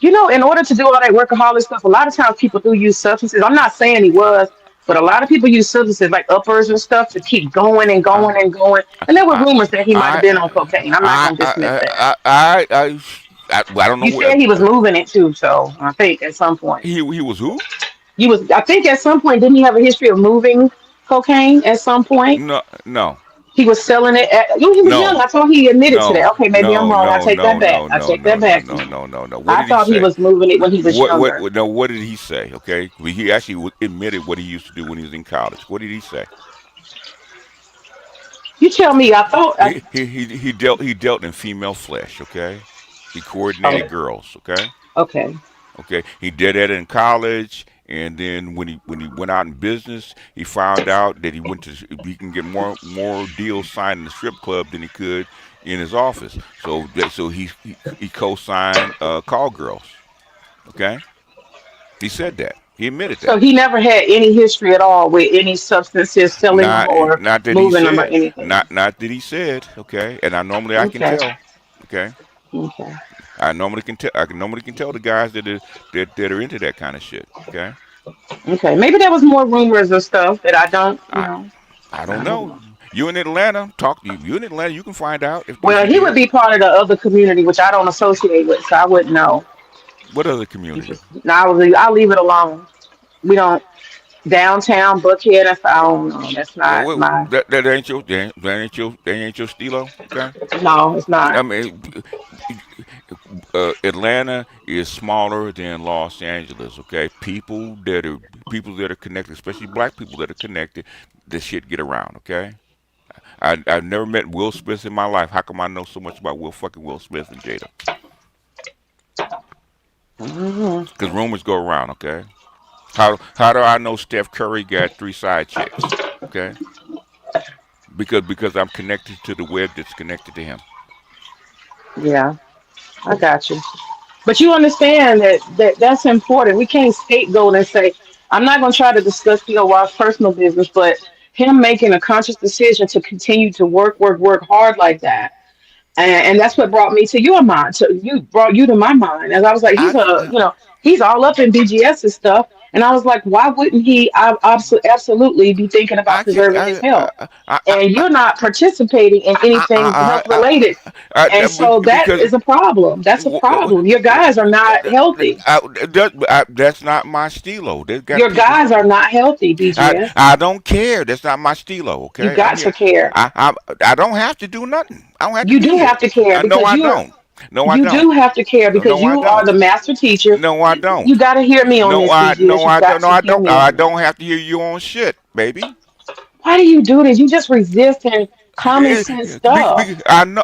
You know, in order to do all that workaholic stuff, a lot of times people do use substances. I'm not saying he was, but a lot of people use substances like uppers and stuff to keep going and
I,
going and going. And there were
I,
rumors that he might have
I,
been on cocaine. I'm not going to dismiss that.
well, I don't know
You
what
said he was moving it too, so I think at some point
he was who?
he was. I think at some point didn't he have a history of moving cocaine? At some point
No, no,
he was selling it. You know, he was young.
no,
I thought he admitted to
no,
that. Okay, maybe I'm
no,
wrong. I
no,
take that
no,
back.
no,
I
no,
take
no,
that
no,
back.
no, no, no, no. What
I
did he
thought he
say?
was moving it when he was younger.
No, what did he say? Okay, well, he actually admitted what he used to do when he was in college. What did he say?
You tell me. I thought.
He dealt in female flesh. Okay, he
Oh,
coordinated girls. Okay,
okay.
okay. He did that in college, and then when he went out in business, he found out that he can get more deals signed in the strip club than he could in his office. So he co-signed call girls. Okay, he said that. He admitted
So
that.
he never had any history at all with any substances, selling them
Not
or
not that he
moving them or
said.
anything.
Not that he said. Okay, and I normally I can
Okay.
tell. Okay,
Okay.
I normally can tell. I can normally can tell the guys that are into that kind of shit. Okay,
Okay. Maybe there was more rumors and stuff that I don't,
I I don't
I don't
know.
know.
You in Atlanta? Talk to you. You in Atlanta? You can find out if
Well,
he
he would
did.
be part of the other community, which I don't associate with, so I wouldn't know.
What other
You
community?
just, I'll leave it alone. We don't downtown Buckhead. I don't know. That's not my.
That ain't your that ain't your stilo. Okay.
No, it's
I
not.
mean, Atlanta is smaller than Los Angeles. Okay, people that are connected, especially black people that are connected, this shit get around. Okay, I've never met Will Smith in my life. How come I know so much about Will Smith and Jada?
Hmm.
Because rumors go around. Okay, how do I know Steph Curry got three side chicks? Okay, because I'm connected to the web that's connected to him.
Yeah, I got you. But you understand that's important. We can't scapegoat and say, I'm not going to try to discuss Wild's personal business, but him making a conscious decision to continue to work hard like that. And that's what brought me to your mind. So you brought you to my mind. As I was like,
I
he's all up in BGS and stuff. And I was like, why wouldn't he absolutely be thinking about
I can't.
preserving his health?
I, I,
And you're not participating in anything
I,
health related. And so that
because
is a problem. That's a problem. Your guys are not healthy.
that's not my stilo. They've got
Your
people.
guys are not healthy, BGS.
I don't care. That's not my stilo.
You
Okay, I'm
got to
here.
care.
I don't have to do nothing. I don't have to
You
be
do
here.
have to care
I know
because
I don't. No, I
you
don't.
do have to care because
No, I
you are
don't.
the master teacher.
No, I
You
don't.
got to hear me on this, BGS.
No,
You
I
got
don't. No,
to
I
hear
don't.
me
I
on this.
don't have to hear you on shit, baby.
Why do you do this? You just resist and common sense stuff.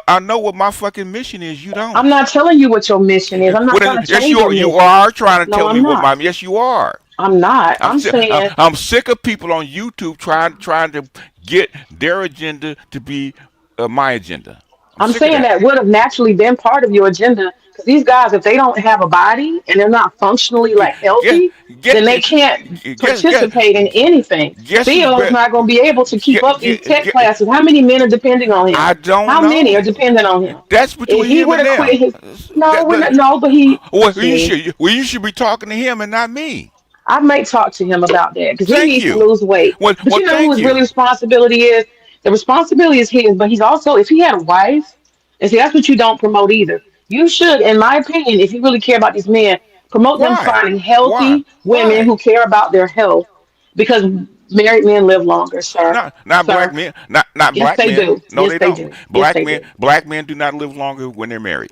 I know what my fucking mission is. You don't.
I'm not telling you what your mission is. I'm not
What
trying
is,
to
yes,
change your
you
mission.
are trying to
No,
tell me
I'm
what
not.
my. Yes, you are.
I'm not. I'm saying
I'm sick of people on YouTube trying to get their agenda to be my agenda. I'm
I'm
sick of
saying
that.
that would have naturally been part of your agenda because these guys, if they don't have a body and they're not functionally
Get
like healthy,
get
then they can't
get
participate in anything.
guess who's
Theo is
better?
not going to be able to keep up these tech classes. How many men are depending on him?
I don't
How many are
know.
dependent on him?
That's
If
between
he
him
were
and
to quit
them.
his, no,
That,
we're not.
that,
No, but he see.
well, you should be talking to him and not me.
I might talk to him about that because he
Thank
needs to
you.
lose weight. But
Well,
you know
thank
whose really
you.
responsibility is? The responsibility is his, but he's also, if he had a wife, and see, that's what you don't promote either. You should, in my opinion, if you really care about these men, promote them
Why?
finding
Why?
healthy women
Why?
who care about their health because married men live longer, sir.
Not black
Sir,
men. Not
yes,
black
they
men.
do.
No,
Yes,
they
they
don't.
do. Yes, they do.
Black men do not live longer when they're married.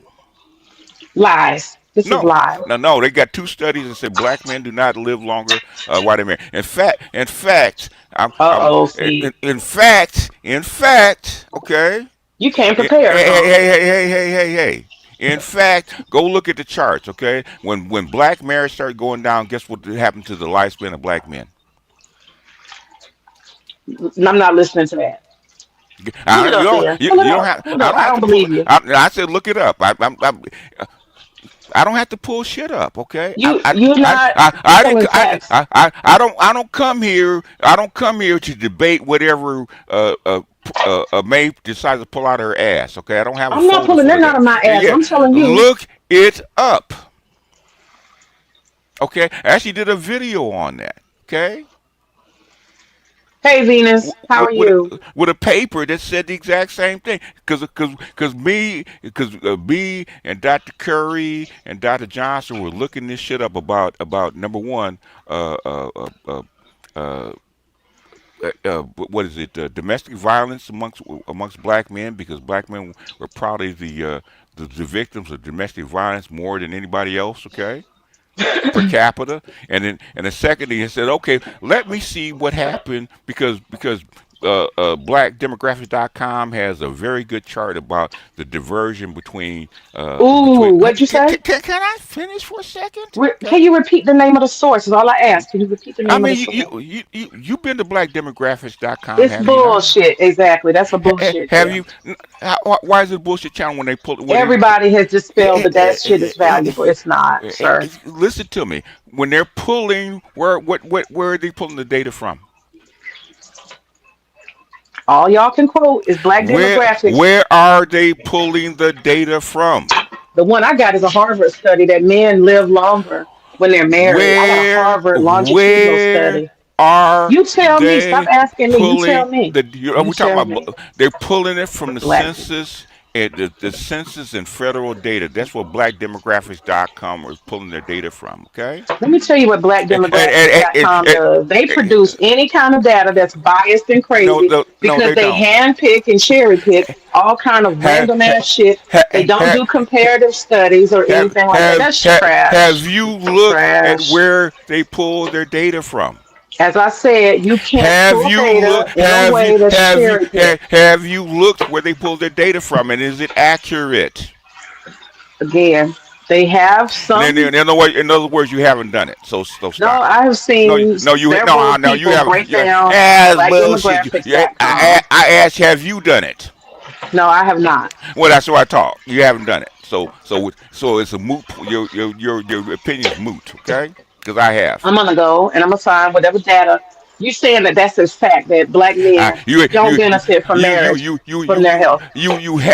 Lies. This is
No,
lies.
no. They got two studies that say black men do not live longer while they're married. In fact,
Uh oh, see.
in fact, okay.
You came
Hey,
prepared, huh?
hey. In fact, go look at the charts, okay? When black marriage started going down, guess what happened to the lifespan of black men?
I'm not listening to that. Pull it up then. Pull it
You don't
up.
have.
Pull it
I
up.
don't
I
have
don't
to pull.
believe you.
I said look it up. I don't have to pull shit up, okay?
You're not pulling facts.
I don't come here. I don't come here to debate whatever May decides to pull out her ass. Okay, I don't have a
I'm not
folder
pulling
full of
nothing out
that.
of my ass.
Yeah,
I'm telling you.
look it up. Okay, I actually did a video on that. Okay,
Hey Venus, how are you?
with a paper that said the exact same thing. Because me and Dr. Curry and Dr. Johnson were looking this shit up about number one, uh, uh, uh, uh, uh, what is it? Domestic violence amongst black men because black men were probably the victims of domestic violence more than anybody else. Okay, per capita, and then and the second he said, okay, let me see what happened because blackdemographics.com has a very good chart about the diversion between.
Ooh, what'd you say?
Can I finish for a second?
Can
Okay.
you repeat the name of the source? Is all I ask. Can you repeat the
I
name of the
mean,
source?
you've been to blackdemographics.com,
It's
have you not?
bullshit. Exactly. That's a bullshit
Have
channel.
you? Why is it a bullshit channel when they pull? When they,
Everybody has dispelled
eh,
that
eh,
that shit
eh,
is
eh,
valuable. It's not, sir.
listen to me. When they're pulling, where are they pulling the data from?
All y'all can quote is Black Demographics.
Where are they pulling the data from?
The one I got is a Harvard study that men live longer when they're married. I got a Harvard longitudinal
Where
study.
are
You tell me. Stop
they
asking me. You
pulling
tell me.
are
You
we talking
tell
about
me.
they're pulling it from the
Black.
census and the census and federal data. That's what blackdemographics.com is pulling their data from, okay?
Let me tell you what blackdemographics.com does. They produce any kind of data that's biased and
no,
crazy
no, no,
because
they
they
don't.
hand pick and cherry pick all kind of
Have
random ass shit. They don't
have
do comparative studies or anything like that. That's
have
trash.
you looked at
Trash.
where they pull their data from?
As I said, you can't
Have
pull
you
data
look
in a way that's cherry picked.
have you looked where they pull their data from, and is it accurate?
Again, they have
And then
some.
in other words, you haven't done it. So
No,
stop.
I have
No,
seen several
no, you
people
haven't.
break down
Bullshit.
blackdemographics.com.
I asked, have you done it?
No, I have not.
Well, that's what I talk. You haven't done it. So it's a moot. Your opinion's moot. Okay? Because I have.
I'm gonna go and I'm gonna find whatever data you saying that that's a fact that black
Uh,
men
you
don't benefit from marriage from their health.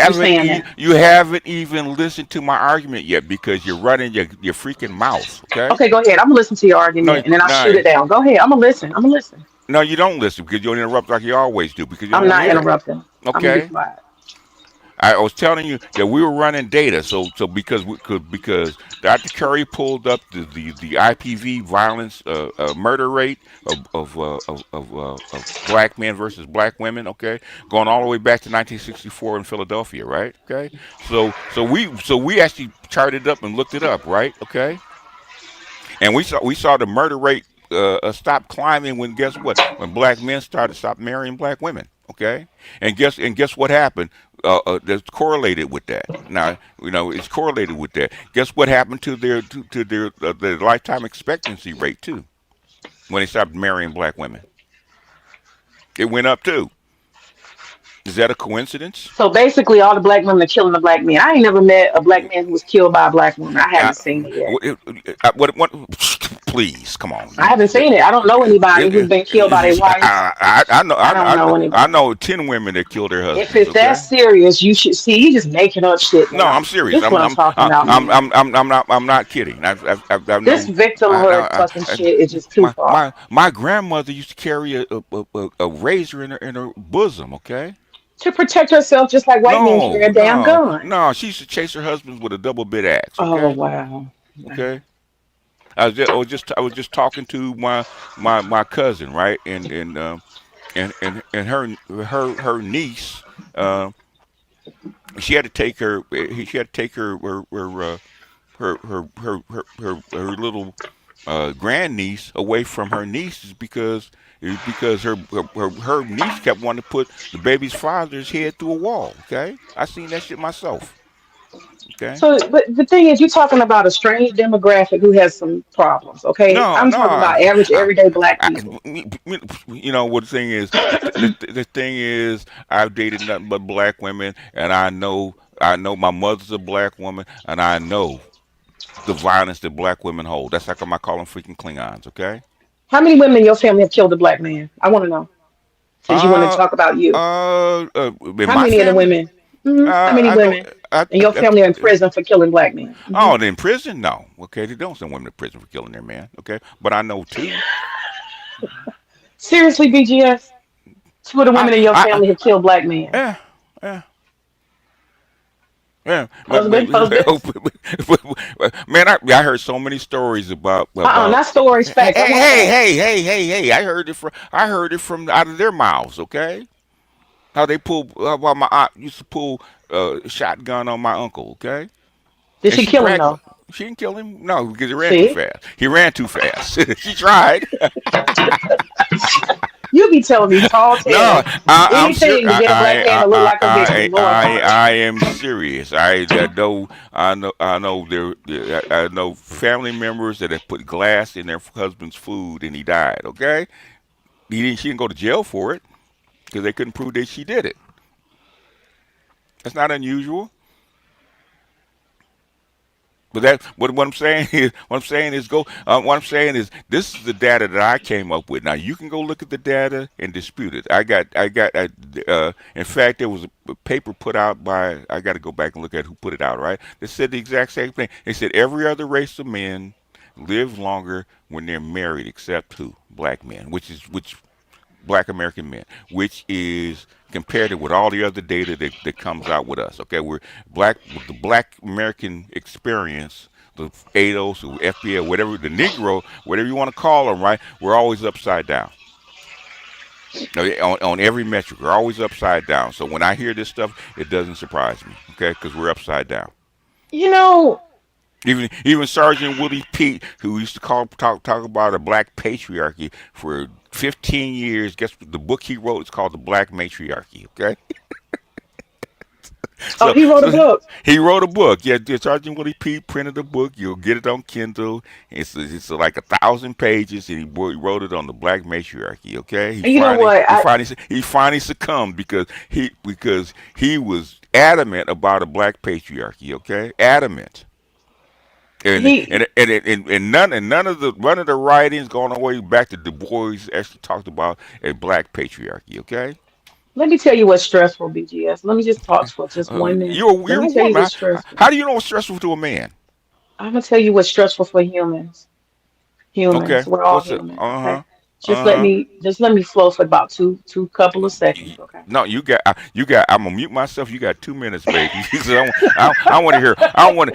You saying that?
you haven't even listened to my argument yet because you're running your freaking mouth. Okay?
Okay, go ahead. I'm gonna listen to your
No,
argument and then I'll shoot
no,
it down. Go ahead. I'm gonna listen. I'm gonna listen.
no. You don't listen because you interrupt like you always do because you don't
I'm
want to
not
hear it.
interrupting. I'm gonna be
Okay?
quiet.
I was telling you that we were running data, because Dr. Curry pulled up the IPV violence murder rate of black men versus black women. Okay, going all the way back to 1964 in Philadelphia, right? Okay, so we actually charted up and looked it up, right? Okay, and we saw the murder rate stop climbing when guess what? When black men started stop marrying black women. Okay, and guess what happened? That's correlated with that. Now it's correlated with that. Guess what happened to their lifetime expectancy rate too when they stopped marrying black women? It went up too. Is that a coincidence?
So basically, all the black women are killing the black men. I ain't never met a black man who was killed by a black woman. I
Uh,
haven't seen it yet.
what? Please, come on.
I haven't seen it. I don't know anybody who's been killed by their wife.
I know
I don't know
I
anybody.
know 10 women that killed their
If
husbands.
it's that
Okay.
serious, you should see. You just making up shit
No, I'm
now.
serious.
This is what I'm talking about, man.
I'm not kidding. I
This
know.
victimhood fucking
I
shit is just too
my
far.
my grandmother used to carry a razor in her bosom. Okay.
To protect herself, just like white men carry
No,
a damn
no,
gun.
no. She used to chase her husbands with a double bit axe.
Oh
Okay.
wow. Wow.
Okay. I was just talking to my cousin, right, and her niece. She had to take her. She had to take her little grandniece away from her nieces because her niece kept wanting to put the baby's father's head through a wall. Okay, I seen that shit myself. Okay.
So, but the thing is, you're talking about a strange demographic who has some problems. Okay,
No,
I'm
no.
talking about average,
I,
everyday black
I,
people.
what the thing is, the thing is, I've dated nothing but black women, and I know my mother's a black woman, and I know the violence that black women hold. That's like I call them freaking Klingons. Okay.
How many women in your family have killed a black man? I want to know. Since you want to
Uh,
talk about you,
in
how
my
many of the
family,
women? How many
I know.
women in your family are in prison for killing black men?
Oh, in prison? No. Okay, they don't send women to prison for killing their man. Okay, but I know two.
Seriously, BGS? Two of the
I,
women in your
I,
family have killed black men.
yeah, yeah. Yeah,
Husband, husbands.
man, I heard so many stories about.
Not stories,
Hey,
facts. I
hey,
want
hey,
facts.
hey, hey, hey, hey! I heard it from out of their mouths. Okay, how they pull. How my aunt used to pull a shotgun on my uncle. Okay,
Did
and
she
she
kill him
bragged
though?
about. She didn't kill him. No, because he ran too
See?
fast. He ran too fast. She tried.
You You be telling me tall
No,
tales,
I'm serious.
anything to get a black man to look like a bitch. But Lord have mercy.
I am serious. I know I know family members that have put glass in their husband's food and he died. Okay, she didn't go to jail for it because they couldn't prove that she did it. That's not unusual. But what I'm saying is what I'm saying is this is the data that I came up with. Now you can go look at the data and dispute it. In fact, there was a paper put out by, I got to go back and look at who put it out. Right, they said the exact same thing. They said every other race of men live longer when they're married, except who? Black men, which black American men, which is compared to with all the other data that comes out with us. Okay, we're black with the black American experience, the ADOS, the FBA, whatever, the Negro, whatever you want to call them, right? We're always upside down. Okay, on every metric, we're always upside down. So when I hear this stuff, it doesn't surprise me, okay? Because we're upside down.
You know,
Even Sergeant Willie Pete, who used to talk about a black patriarchy for 15 years. Guess what? The book he wrote is called The Black Matriarchy. Okay,
oh,
so
he wrote a
so
book.
he wrote a book. Yeah, Sergeant Willie Pete printed a book. You'll get it on Kindle. It's like 1,000 pages, and he wrote it on the Black Matriarchy. Okay,
And you know what?
he finally succumbed because he was adamant about a black patriarchy. Okay, adamant. And
He
none of the writings going all the way back to Du Bois actually talked about a black patriarchy. Okay,
Let me tell you what's stressful, BGS. Let me just talk for just 1 minute. Let
you're
me
a
tell you
woman.
what's stressful.
How do you know what's stressful to a man?
I'm gonna tell you what's stressful for humans.
Okay,
Humans, we're all
what's it?
humans,
Uh
okay?
huh. Uh huh.
Just let me flow for about two couple of seconds, okay?
No, you got. I'm gonna mute myself. You got 2 minutes, baby. 'Cause I want to hear. I want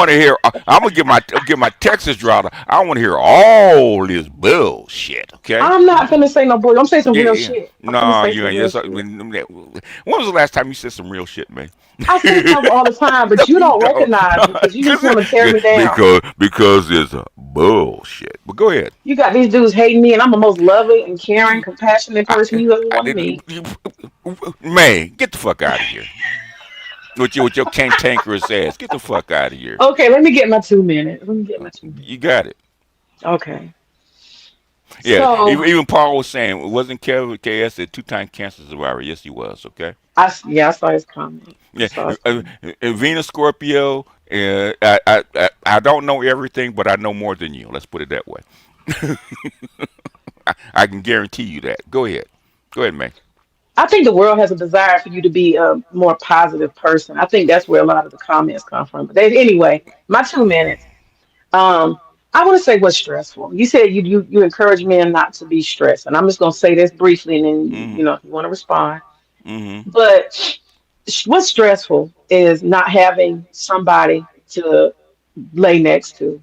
to hear. I'm gonna get my Texas drought. I want to hear all this bullshit. Okay.
I'm not gonna say no bull. I'm saying some
Yeah,
real
yeah.
shit. I'm gonna
No,
say
you
some
ain't.
real
That's,
shit.
when was the last time you said some real shit, man?
I say stuff all the time, but
No,
you
you
don't
don't.
recognize it because you just want to tear me down.
Because it's a bullshit. But go ahead.
You got these dudes hating me, and I'm the most loving and caring, compassionate person
I,
you ever
I
want to
did,
meet.
man, get the fuck out of here with your cantankerous ass. Get the fuck out of here.
Okay, let me get my 2 minutes. Let me get my 2 minutes.
You got it.
Okay.
Yeah.
So
Even Paul was saying it wasn't Kevin KS a two-time cancer survivor. Yes, he was. Okay.
yeah, I saw his comment. I
Yeah.
saw his comment.
Venus Scorpio. I don't know everything, but I know more than you. Let's put it that way. I can guarantee you that. Go ahead. Go ahead, man.
I think the world has a desire for you to be a more positive person. I think that's where a lot of the comments come from. But anyway, my 2 minutes. Um, I want to say what's stressful. You said you encourage men not to be stressed, and I'm just gonna say this briefly, and then
Mm-hmm.
if you want to respond.
Mm-hmm.
But what's stressful is not having somebody to lay next to.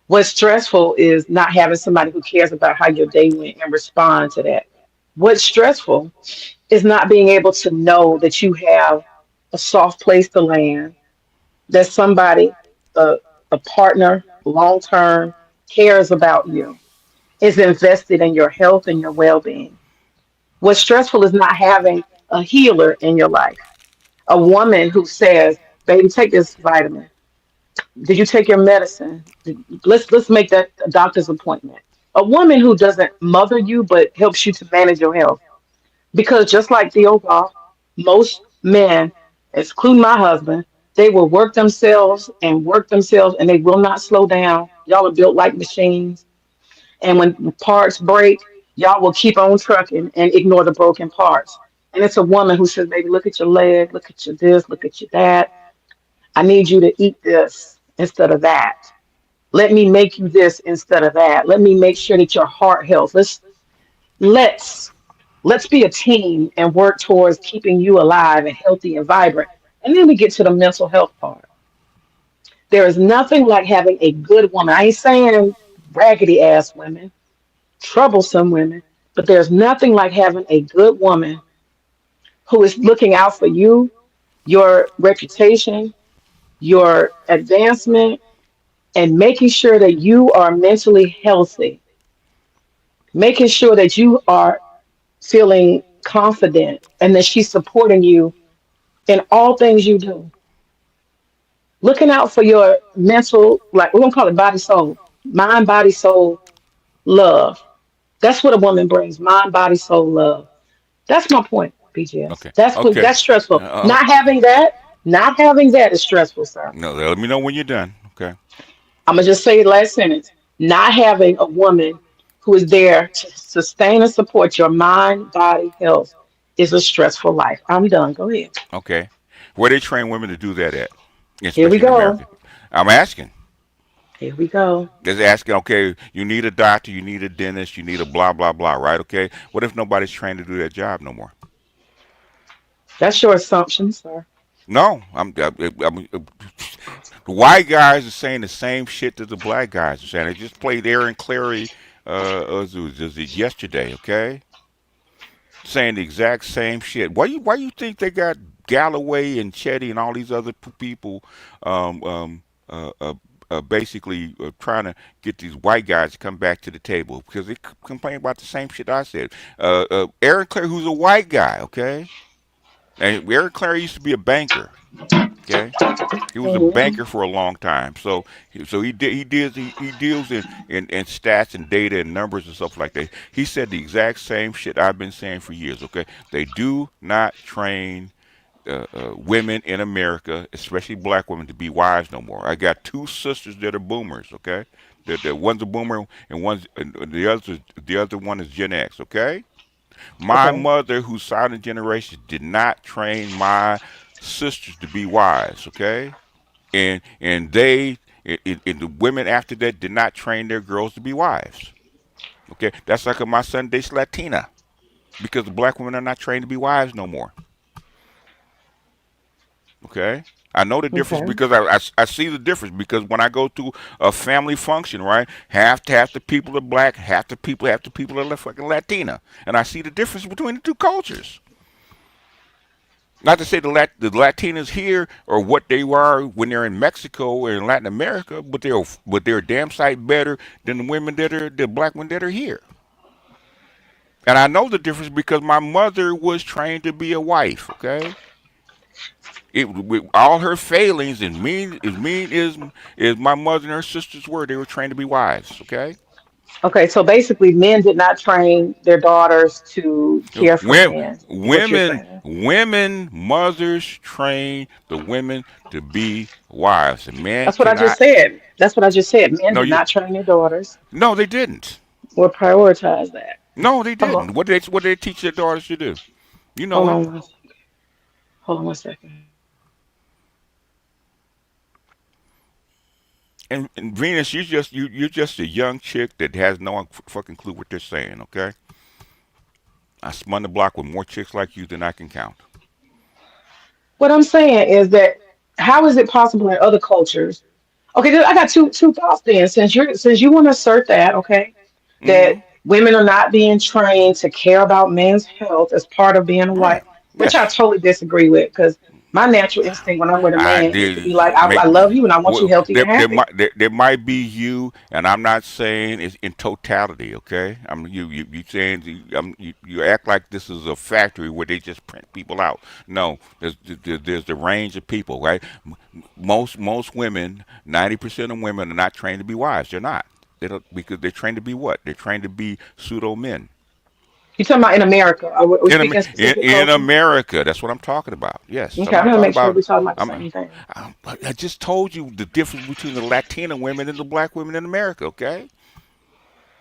What's stressful is not having somebody who cares about how your day went and respond to that. What's stressful is not being able to know that you have a soft place to land, that somebody, a, a partner, long term, cares about you, is invested in your health and your well being. What's stressful is not having a healer in your life, a woman who says, "Baby, take this vitamin. Did you take your medicine? Let's make that a doctor's appointment." A woman who doesn't mother you but helps you to manage your health. Because just like Theo Goff, most men, including my husband, they will work themselves and they will not slow down. Y'all are built like machines. And when parts break, y'all will keep on trucking and ignore the broken parts. And it's a woman who says, "Baby, look at your leg, look at your this, look at your that. I need you to eat this instead of that. Let me make you this instead of that. Let me make sure that your heart health. Let's let's be a team and work towards keeping you alive and healthy and vibrant." And then we get to the mental health part. There is nothing like having a good woman. I ain't saying raggedy ass women, troublesome women, but there's nothing like having a good woman who is looking out for you, your reputation, your advancement, and making sure that you are mentally healthy, making sure that you are feeling confident, and that she's supporting you in all things you do. Looking out for your mental, like we're gonna call it body, soul, mind, body, soul, love. That's what a woman brings: mind, body, soul, love. That's my point, BGS.
Okay.
That's what
Okay.
that's stressful.
Uh,
Not having that is stressful, sir.
no, let me know when you're done. Okay.
I'm gonna just say the last sentence. Not having a woman who is there to sustain and support your mind, body, health is a stressful life. I'm done. Go ahead.
Okay. Where they train women to do that at,
Here we
especially in
go.
America. I'm asking.
Here we go.
Just asking. Okay. You need a doctor. You need a dentist. You need a blah blah blah. Right. Okay. What if nobody's trained to do that job no more?
That's your assumption, sir.
No. The white guys are saying the same shit that the black guys are saying. They just played Aaron Clary. Was it yesterday? Okay. Saying the exact same shit. Why you think they got Galloway and Chetty and all these other people um, um, uh, uh, basically trying to get these white guys to come back to the table because they complain about the same shit I said. Aaron Clare, who's a white guy, okay, and Aaron Clare used to be a banker, okay. He was a
Mhm.
banker for a long time, so he deals in stats and data and numbers and stuff like that. He said the exact same shit I've been saying for years. Okay, they do not train women in America, especially black women, to be wives no more. I got two sisters that are boomers. Okay, that one's a boomer and the other one is Gen X. Okay, my
Okay.
mother, who's silent generation, did not train my sisters to be wives. Okay, and the women after that did not train their girls to be wives. Okay, that's like my son dates Latina because the black women are not trained to be wives no more. Okay, I know the difference
Okay.
because I see the difference because when I go to a family function, right, half the people are black, half the people are fucking Latina, and I see the difference between the two cultures. Not to say the Latinos here or what they were when they're in Mexico or in Latin America, but they're damn sight better than the black women that are here. And I know the difference because my mother was trained to be a wife. Okay, with all her failings and mean as my mother and her sisters were, they were trained to be wives. Okay,
Okay. So basically, men did not train their daughters to care for
Women,
men. Is what you're
women,
saying?
women, mothers train the women to be wives. A man
That's what I just
cannot.
said. That's what I just said. Men
No,
did
you.
not train their daughters
No, they didn't.
or prioritize that.
No, they
Hold on.
didn't. What did they teach their daughters to do? You
Hold
know it.
on. Hold on one second.
And Venus, you're just a young chick that has no fucking clue what they're saying. Okay, I spun the block with more chicks like you than I can count.
What I'm saying is that how is it possible in other cultures? Okay, I got two thoughts then. Since you want to assert that, okay, that
Mm-hmm.
women are not being trained to care about men's health as part of being a wife,
Right.
which I
Yes.
totally disagree with, because my natural instinct when I'm with a
I
man is to be
did
like, I
make
love you and I want you
well,
healthy and happy.
there might be you, and I'm not saying it's in totality. Okay, I'm you saying you act like this is a factory where they just print people out. No, there's the range of people, right? Most women, 90% of women are not trained to be wives. They're not. They don't because they're trained to be what? They're trained to be pseudo men.
You talking about in America? Are we speaking specific
In
culture?
America, that's what I'm talking about. Yes, I'm
Okay, I'm
not
gonna
talking
make sure
about.
we're talking about the
I'm.
same thing.
I just told you the difference between the Latina women and the black women in America. Okay,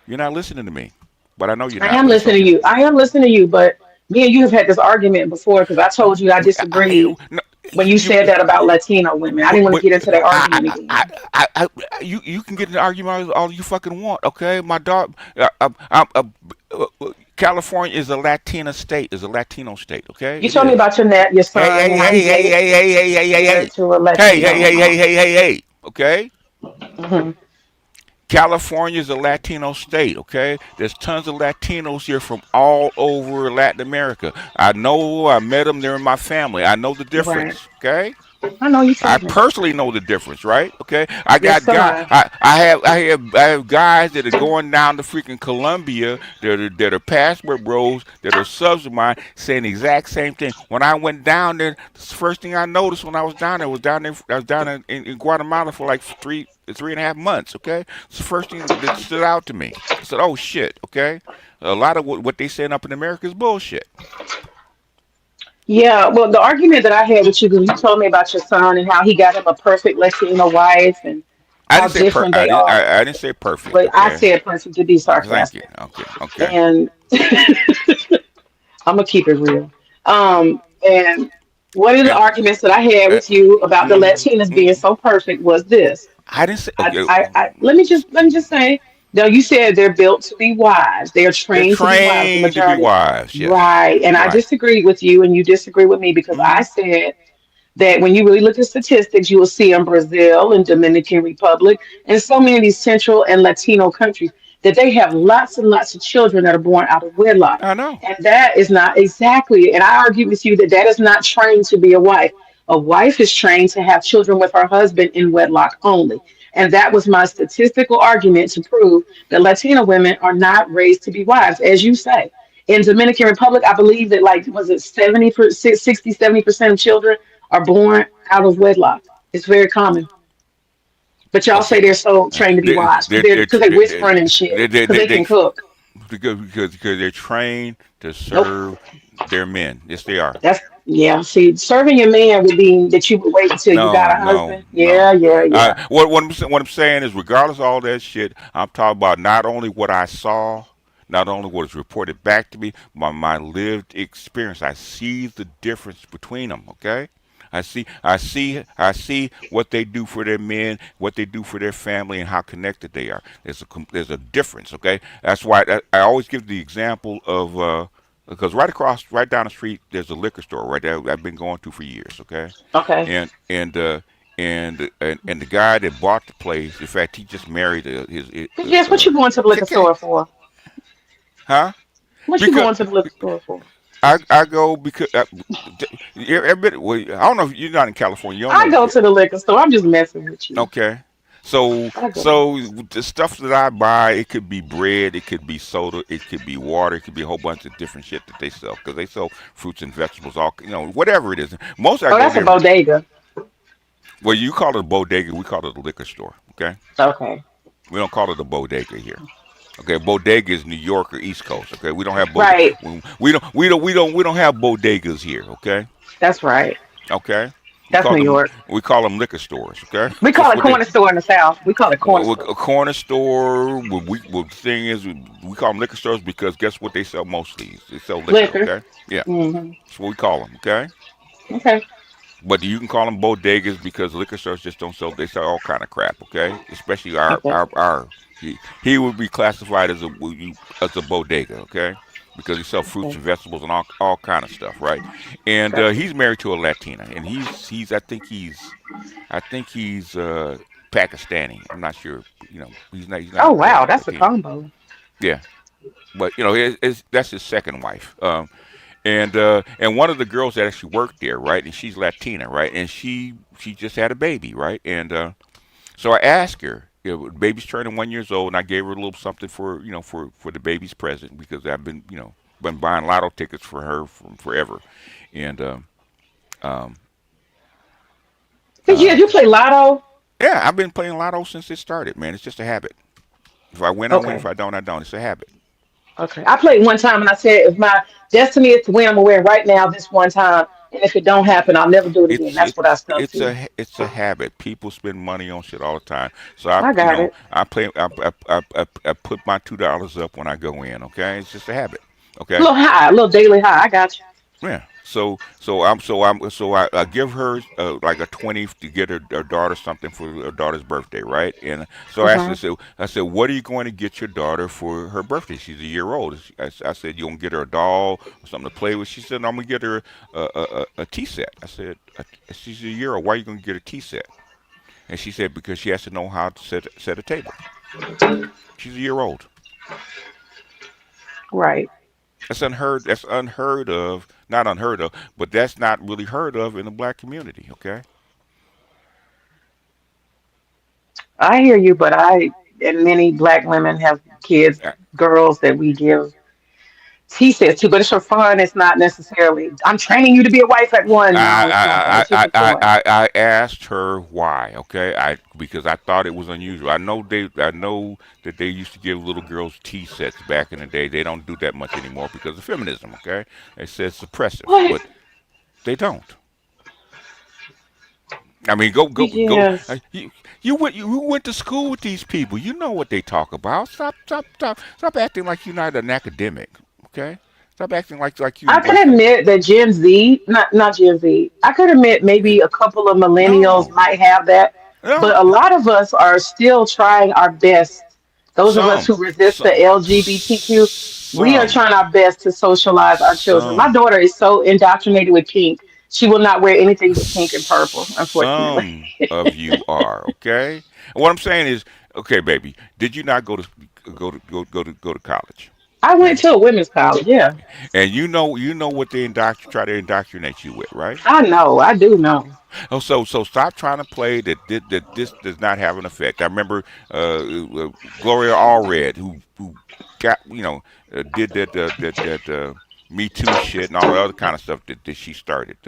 you're not listening to me, but I know you're
I
not.
am
But it's
listening to
okay.
you. I am listening to you, but me and you have had this argument before because I told you I disagreed
No,
when you said that about Latino women. I didn't want to
but
get into that argument
I, I,
again.
you can get in an argument all you fucking want. Okay, my dog. California is a Latina state. Is a Latino state. Okay,
You
it
told me
is.
about your
Hey,
son,
hey,
and I'm
hey, hey,
gay,
hey, hey, hey, hey, hey,
married
hey.
to a
Hey, hey,
Latino.
hey, hey, hey, hey, hey. Okay?
Hmm.
California is a Latino state, okay? There's tons of Latinos here from all over Latin America. I know I met them, they're in my family. I know the
Right.
difference, okay?
I know you
I
told me.
personally know the difference, right? Okay, I
Yes,
got
so
guys.
I.
I have guys that are going down to freaking Colombia that are passport bros that are subs of mine saying the exact same thing. When I went down there, the first thing I noticed when I was down there was down there. I was down in Guatemala for like 3.5 months. Okay, it's the first thing that stood out to me. I said, "Oh shit." Okay, a lot of what they saying up in America is bullshit.
Yeah, well, the argument that I had with you, because you told me about your son and how he got him a perfect Latino wife and
I
how
didn't say
different they are.
I didn't say perfect.
But I
Okay,
said perfect to be
thank you.
sarcastic.
Okay, okay.
And I'm gonna keep it real. And one of the
And
arguments that I had
uh,
with you about the
mm,
Latinas being
mm,
so perfect was this.
I didn't say okay.
Let me just say, no, you said they're built to be wives. They are
They're
trained to be wives. The
trained to be
majority,
wives. Yes,
right? And I
right.
disagreed with you, and you disagreed with me because I
Hmm.
said that when you really look at statistics, you will see in Brazil and Dominican Republic and so many of these Central and Latino countries that they have lots and lots of children that are born out of wedlock.
I know.
And that is not exactly, and I argue with you that that is not trained to be a wife. A wife is trained to have children with her husband in wedlock only. And that was my statistical argument to prove that Latina women are not raised to be wives, as you say. In Dominican Republic, I believe that like was it 70% of children are born out of wedlock. It's very common. But y'all
Okay.
say they're so trained to be
They
wives
they they
because they whispering and shit because they
they
can cook.
because they're trained to
Nope.
serve their men. Yes, they are.
That's yeah. See, serving your man would mean that you would wait until you got
No,
a
no,
husband.
no.
Yeah, yeah, yeah.
What I'm saying is, regardless of all that shit, I'm talking about not only what I saw, not only what is reported back to me, my lived experience. I see the difference between them. Okay. I see what they do for their men, what they do for their family, and how connected they are. There's a difference. Okay, that's why I always give the example of because right down the street, there's a liquor store right there I've been going to for years. Okay,
Okay.
and and uh, and the guy that bought the place, in fact, he just married his
Yes. What you going to the liquor
okay,
store for?
huh?
What you
Because
going to the liquor store for?
I go because well, I don't know if you're not in California, you don't
I
know.
go to the liquor store. I'm just messing with you.
Okay. So
I go.
so the stuff that I buy, it could be bread, it could be soda, it could be water, it could be a whole bunch of different shit that they sell because they sell fruits and vegetables, all whatever it is. Most I
Oh,
go
that's a
there.
bodega.
Well, you call it a bodega, we call it a liquor store. Okay,
Okay.
we don't call it a bodega here. Okay, bodega is New York or East Coast. Okay, we don't have
Right.
we don't have bodegas here. Okay,
That's right.
okay,
That's New York.
we call them liquor stores. Okay,
We call
that's
it
what they.
corner store in the South. We call it corner
A
store.
corner store. The thing is, we call them liquor stores because guess what they sell mostly? They sell liquor.
Liquor.
Okay, yeah,
Hmm.
that's what we call them. Okay,
Okay.
but you can call them bodegas because liquor stores just don't sell. They sell all kind of crap. Okay, especially
Okay.
our he would be classified as a bodega. Okay, because he sells fruits
Okay.
and vegetables and all kind of stuff. Right, and
Gotcha.
he's married to a Latina, and he's I think he's Pakistani. I'm not sure. He's
Oh
not
wow, that's a
Latino.
combo.
Yeah, but that's his second wife. And one of the girls that actually worked there, right? And she's Latina, right? And she just had a baby, right? And so I asked her. The baby's turning 1 year old, and I gave her a little something for for the baby's present because I've been buying lotto tickets for her from forever, and um,
Did
uh,
you play Lotto?
yeah, I've been playing lotto since it started, man. It's just a habit. If I win, I win. If
Okay.
I don't, I don't. It's a habit.
Okay. I played one time and I said if my destiny is to win, I'm gonna win right now this one time. And if it don't happen, I'll never do it again.
It's
That's
it,
what I stuck
it's
to.
a habit. People spend money on shit all the time. So
I got it.
I play I put my $2 up when I go in. Okay, it's just a habit.
A
Okay.
little high, a little daily high. I got you.
Yeah. So I give her like a 20 to get her daughter something for her daughter's birthday, right? And so
Hmm.
I said, what are you going to get your daughter for her birthday? She's a year old. I said, you gonna get her a doll or something to play with? She said, I'm gonna get her a tea set. I said, she's a year old. Why are you gonna get a tea set? And she said, because she has to know how to set a table. She's a year old.
Right.
That's unheard. That's unheard of. Not unheard of, but that's not really heard of in the black community. Okay.
I hear you, but I and many black women have kids,
I,
girls that we give T says to, but it's for fun. It's not necessarily. I'm training you to be a wife at one. No, it's not that.
I,
It's just
I,
a
I,
toy.
I, I asked her why. Okay, I because I thought it was unusual. I know that they used to give little girls tea sets back in the day. They don't do that much anymore because of feminism. Okay, they said it's suppressive,
What?
but they don't. I mean, go.
BGS.
You went to school with these people. You know what they talk about. Stop acting like you're not an academic. Okay, stop acting like
I
you
could admit that Gen Z, not Gen Z, I could admit maybe a couple of millennials
no,
might have that, but
no.
a lot of us are still trying our best. Those of us
Some,
who resist the
some,
LGBTQ, we are
some,
trying our best to socialize our children. My
some,
daughter is so indoctrinated with pink, she will not wear anything but pink and purple, unfortunately.
some of you are okay. And what I'm saying is, okay, baby, did you not go to college?
I went
Okay,
to a women's college, yeah.
and you know what they try to indoctrinate you with, right?
I know, I do know.
Oh, so stop trying to play that this does not have an effect. I remember Gloria Allred who got did that Me Too shit and all the other kind of stuff that she started.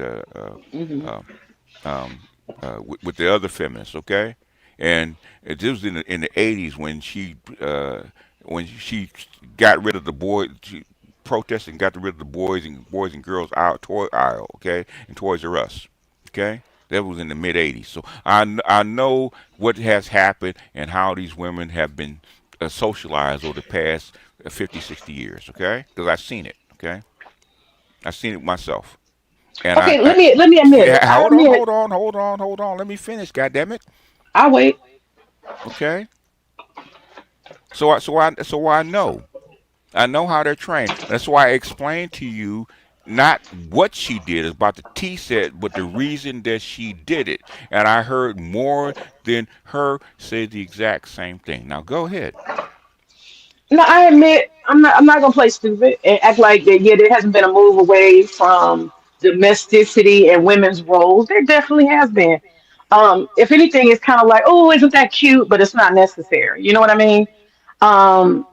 Hmm.
Uh, um, with the other feminists, okay? And it was in the '80s when she got rid of the boy, she protested and got rid of the boys and girls out toy aisle, okay, and Toys R Us, okay. That was in the mid '80s, so I know what has happened and how these women have been socialized over the past 50, 60 years, okay? Because I've seen it, okay? I've seen it myself. And
Okay, let me admit it.
yeah,
I admit
hold on. Let me finish. God damn it.
I wait.
Okay. So I know. I know how they're trained. That's why I explained to you not what she did is about the T set, but the reason that she did it. And I heard more than her say the exact same thing. Now go ahead.
No, I admit I'm not gonna play stupid and act like that. Yeah, there hasn't been a move away from domesticity and women's roles. There definitely has been. If anything, it's kind of like, oh, isn't that cute? But it's not necessary. You know what I mean? Um,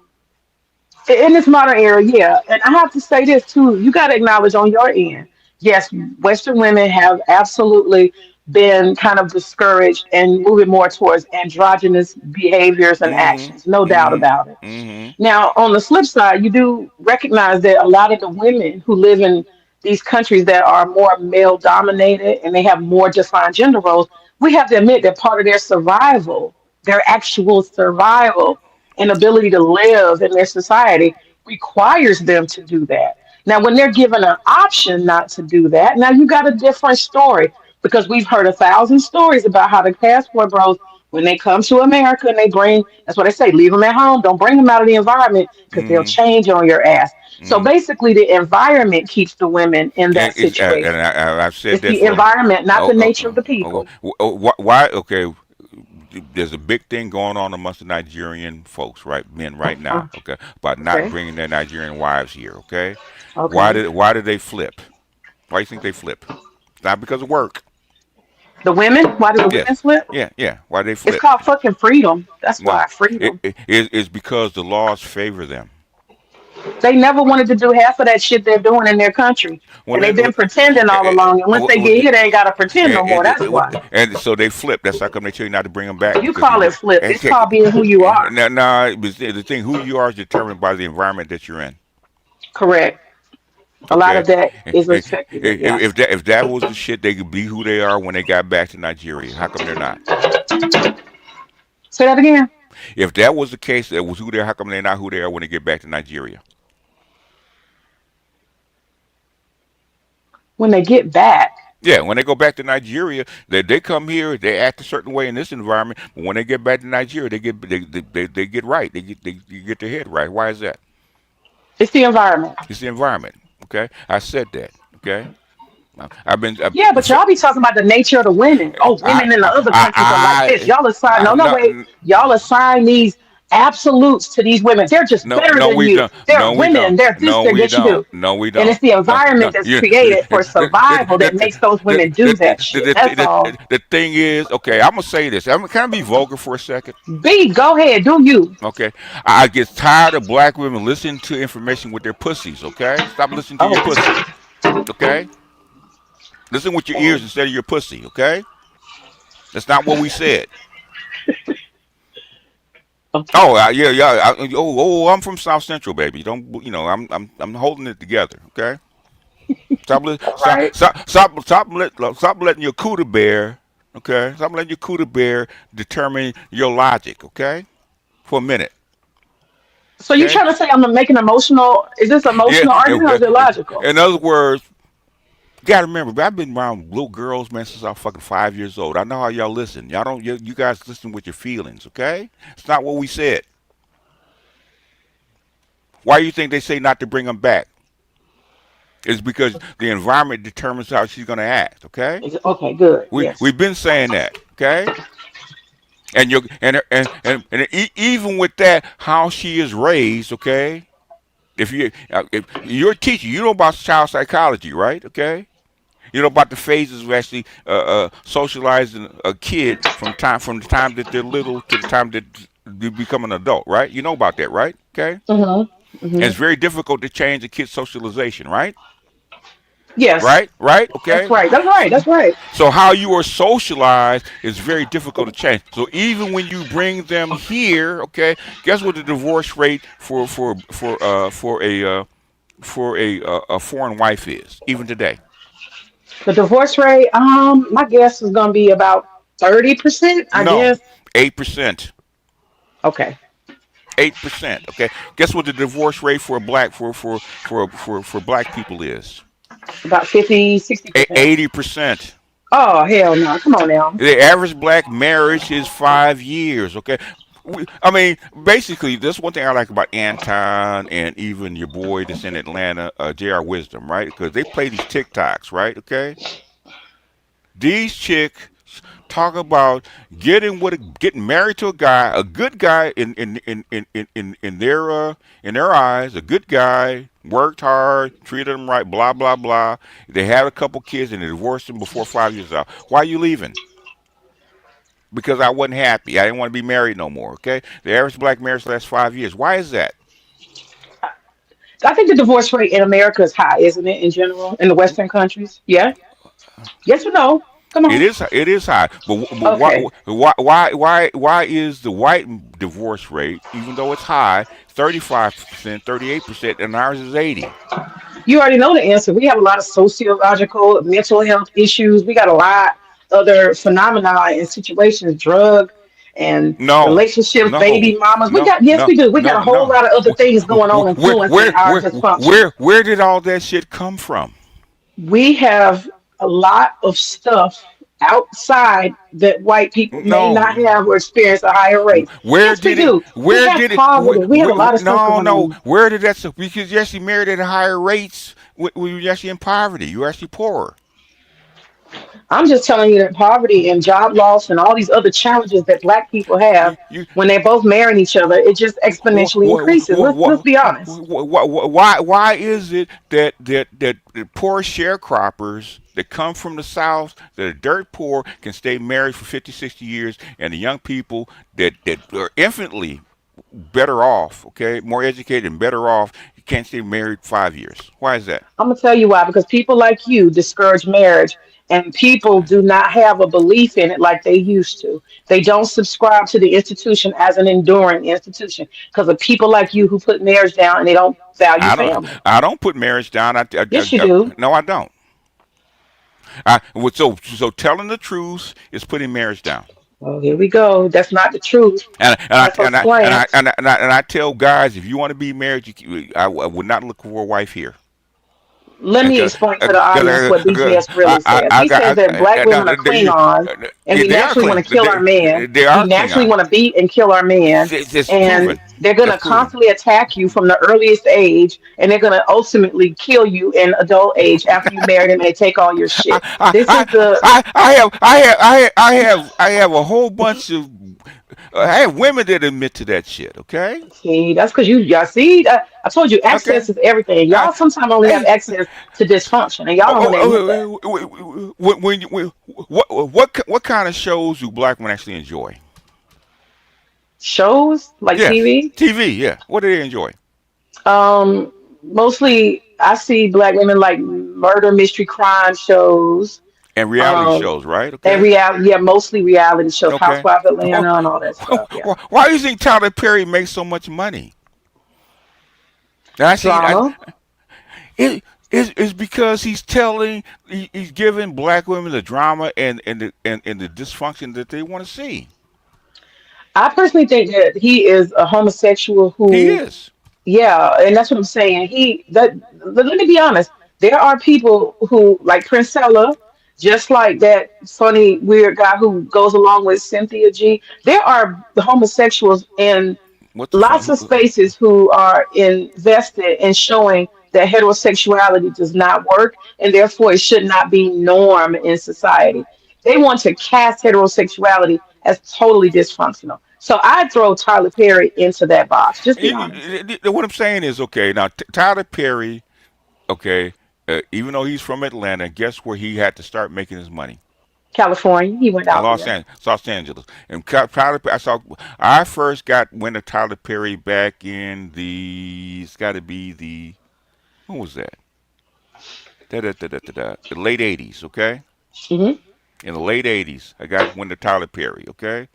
in this modern era, yeah. And I have to say this too. You got to acknowledge on your end. Yes, Western women have absolutely been kind of discouraged and moving more towards androgynous behaviors and actions. No
Mm-hmm.
doubt about it.
Mm-hmm. Mm-hmm.
Now, on the flip side, you do recognize that a lot of the women who live in these countries that are more male dominated and they have more defined gender roles, we have to admit that part of their survival, their actual survival and ability to live in their society requires them to do that. Now, when they're given an option not to do that, now you got a different story because we've heard 1,000 stories about how the passport bros, when they come to America and they bring, that's what they say, leave them at home, don't bring them out of the environment because they'll
Mm-hmm.
change on your ass. So
Mm-hmm.
basically, the environment keeps the women in that
And
situation.
I've said
It's
that
the
for
environment, not
oh,
the nature of the people.
why okay, there's a big thing going on amongst the Nigerian folks, right, men right
Uh,
now, okay, about not
okay,
bringing their Nigerian wives here, okay?
okay.
Why did they flip? Why do you think they flip? It's not because of work.
The women, why do the women
Yes,
flip?
yeah. Why they
It's
flip?
called fucking freedom. That's
No,
why freedom.
it's because the laws favor them.
They never wanted to do half of that shit they're doing in their country.
When
And
they
they've been pretending all along. And once they get here, they ain't got to pretend no more. That's why.
and so they flip. That's how come they tell you not to bring them back
You
because
call it flip. It's
okay,
called being who you are.
now the thing who you are is determined by the environment that you're in.
Correct. A lot
Okay,
of that is
if,
affected it, yeah.
if that was the shit, they could be who they are when they got back to Nigeria. How come they're not?
Say that again.
If that was the case, that was who they are. How come they're not who they are when they get back to Nigeria?
When they get back,
Yeah, when they go back to Nigeria, they come here, they act a certain way in this environment, but when they get back to Nigeria, they get right. They get their head right. Why is that?
it's the environment.
It's the environment. Okay, I said that. Okay, I've been
Yeah, but y'all be talking about the nature of the women. Oh, women in the other countries are like this. Y'all assign, no, no,
no,
wait. Y'all assign these absolutes to these women. They're just
No,
better
no,
than
we
you.
don't.
They're
No, we
women.
don't.
They're this.
No,
They're
we
this. You
don't.
do.
No, we
And it's
don't.
the
No, no.
environment that's
You,
created for survival that makes those women do that shit. That's all.
the thing is, okay, I'm gonna say this. Can I be vulgar for a second?
B, go ahead, do you?
Okay, I get tired of black women listening to information with their pussies. Okay, stop listening to your
Oh,
pussy. Okay, listen with your ears
oh,
instead of your pussy. Okay, that's not what we said.
okay.
Oh, yeah, yeah. I'm from South Central, baby. Don't I'm holding it together. Okay,
All right.
stop letting your cooter bear. Okay, stop letting your cooter bear determine your logic. Okay, for a minute.
So you
Okay,
trying to say I'm making emotional? Is this
yeah.
emotional argument or is it logical?
In other words, you gotta remember, I've been around little girls, man, since I was fucking 5 years old. I know how y'all listen. Y'all don't. You guys listen with your feelings. Okay, it's not what we said. Why do you think they say not to bring them back? It's because the environment determines how she's going to act. Okay,
Okay, good.
we've
Yes.
been saying that. Okay, and you even with that, how she is raised. Okay, if you're a teacher, you know about child psychology, right? Okay, you know about the phases of actually socializing a kid from the time that they're little to the time that they become an adult, right? You know about that, right? Okay,
Mhm.
and
Mhm.
it's very difficult to change a kid's socialization, right?
Yes.
Right,
That's
okay.
right. That's
So,
right. That's right.
so how you are socialized is very difficult to change. So even when you bring them here, okay, guess what the divorce rate for a foreign wife is even today?
The divorce rate, my guess is gonna be about 30%, I
No,
guess.
8%.
Okay.
8%. Okay. Guess what the divorce rate for a black for black people is?
About 50, 60%.
80%.
Oh hell no. Come on now.
The average black marriage is 5 years. Okay, I mean, basically, that's one thing I like about Anton and even your boy that's in Atlanta, J.R. Wisdom, right? Because they play these TikToks, right? Okay, these chicks talk about getting married to a guy, a good guy in their eyes, a good guy, worked hard, treated them right, blah blah blah. They had a couple kids and they divorced them before 5 years out. Why are you leaving? Because I wasn't happy. I didn't want to be married no more. Okay, the average black marriage lasts 5 years. Why is that?
I think the divorce rate in America is high, isn't it, in general, in the Western countries? Yeah? Yes or no? Come on.
It is high, but
Okay.
why is the white divorce rate, even though it's high, 35%, 38%, and ours is 80?
You already know the answer. We have a lot of sociological, mental health issues. We got a lot other phenomena and situations, drug and
No,
relationships,
no,
baby mamas. We
no,
got yes,
no,
we do. We got
no,
a whole
no.
lot of other things going on influencing our dysfunction.
Where did all that shit come from?
We have a lot of stuff outside that white people may
No,
not have or experience at higher rates.
where
Yes, we
did it?
do. We
Where
have
did it?
poverty. We have a lot of stuff
No,
going
no.
on.
Where did that? Because you're actually married at higher rates. When you're actually in poverty, you're actually poorer.
I'm just telling you that poverty and job loss and all these other challenges that black people have
You
when they're both marrying each other, it just exponentially increases. Let's be honest.
why is it that poor sharecroppers that come from the south that are dirt poor can stay married for 50, 60 years, and the young people that are infinitely better off, okay, more educated and better off, can't stay married 5 years? Why is that?
I'm gonna tell you why, because people like you discourage marriage and people do not have a belief in it like they used to. They don't subscribe to the institution as an enduring institution because of people like you who put marriage down and they don't value family.
I don't put marriage down.
Yes, you do.
No, I don't. So telling the truth is putting marriage down.
Oh, here we go. That's not the truth. That's a slant.
And I tell guys, if you want to be married, I would not look for a wife here.
Let me
Because
explain to the audience what BGS really says. He says that black women are Klingons and we
they are
naturally want
clean.
to kill our man.
They
We
are
naturally
Klingon.
want to beat and kill our man.
It's
And
proven.
they're going to
That's proven.
constantly attack you from the earliest age. And they're going to ultimately kill you in adult age after you marry them and they take all your
I,
shit.
I,
This is the,
I have a whole bunch of I have women that admit to that shit. Okay.
See, that's because y'all see. I told you,
Okay.
access is everything.
I,
Y'all sometimes only have
hey.
access to dysfunction, and y'all don't want to admit that.
What kind of shows do black men actually enjoy?
Shows like
Yes,
TV.
TV. Yeah, what do they enjoy?
Mostly I see black women like murder mystery crime shows.
And reality
Um,
shows, right?
and
Okay,
reality, yeah, mostly reality shows,
okay.
Housewives of Atlanta and all that stuff. Yeah,
Why do you think Tyler Perry makes so much money? And I see.
drama.
It is because he's giving black women the drama and the dysfunction that they want to see.
I personally think that he is a homosexual
He
who,
is.
yeah, and that's what I'm saying. Let me be honest. There are people who like Prince Ella, just like that funny weird guy who goes along with Cynthia G. There are homosexuals in
What's the
lots
fun?
of spaces who are invested in showing that heterosexuality does not work and therefore it should not be norm in society. They want to cast heterosexuality as totally dysfunctional. So I throw Tyler Perry into that box. Just be honest.
What I'm saying is, okay, now Tyler Perry, okay, even though he's from Atlanta, guess where he had to start making his money?
California, he went
In
out there.
Los Angeles. And Tyler, I first got went to Tyler Perry back in it's got to be when was that? The late '80s, okay.
Hmm.
In the late '80s, I got went to Tyler Perry, okay.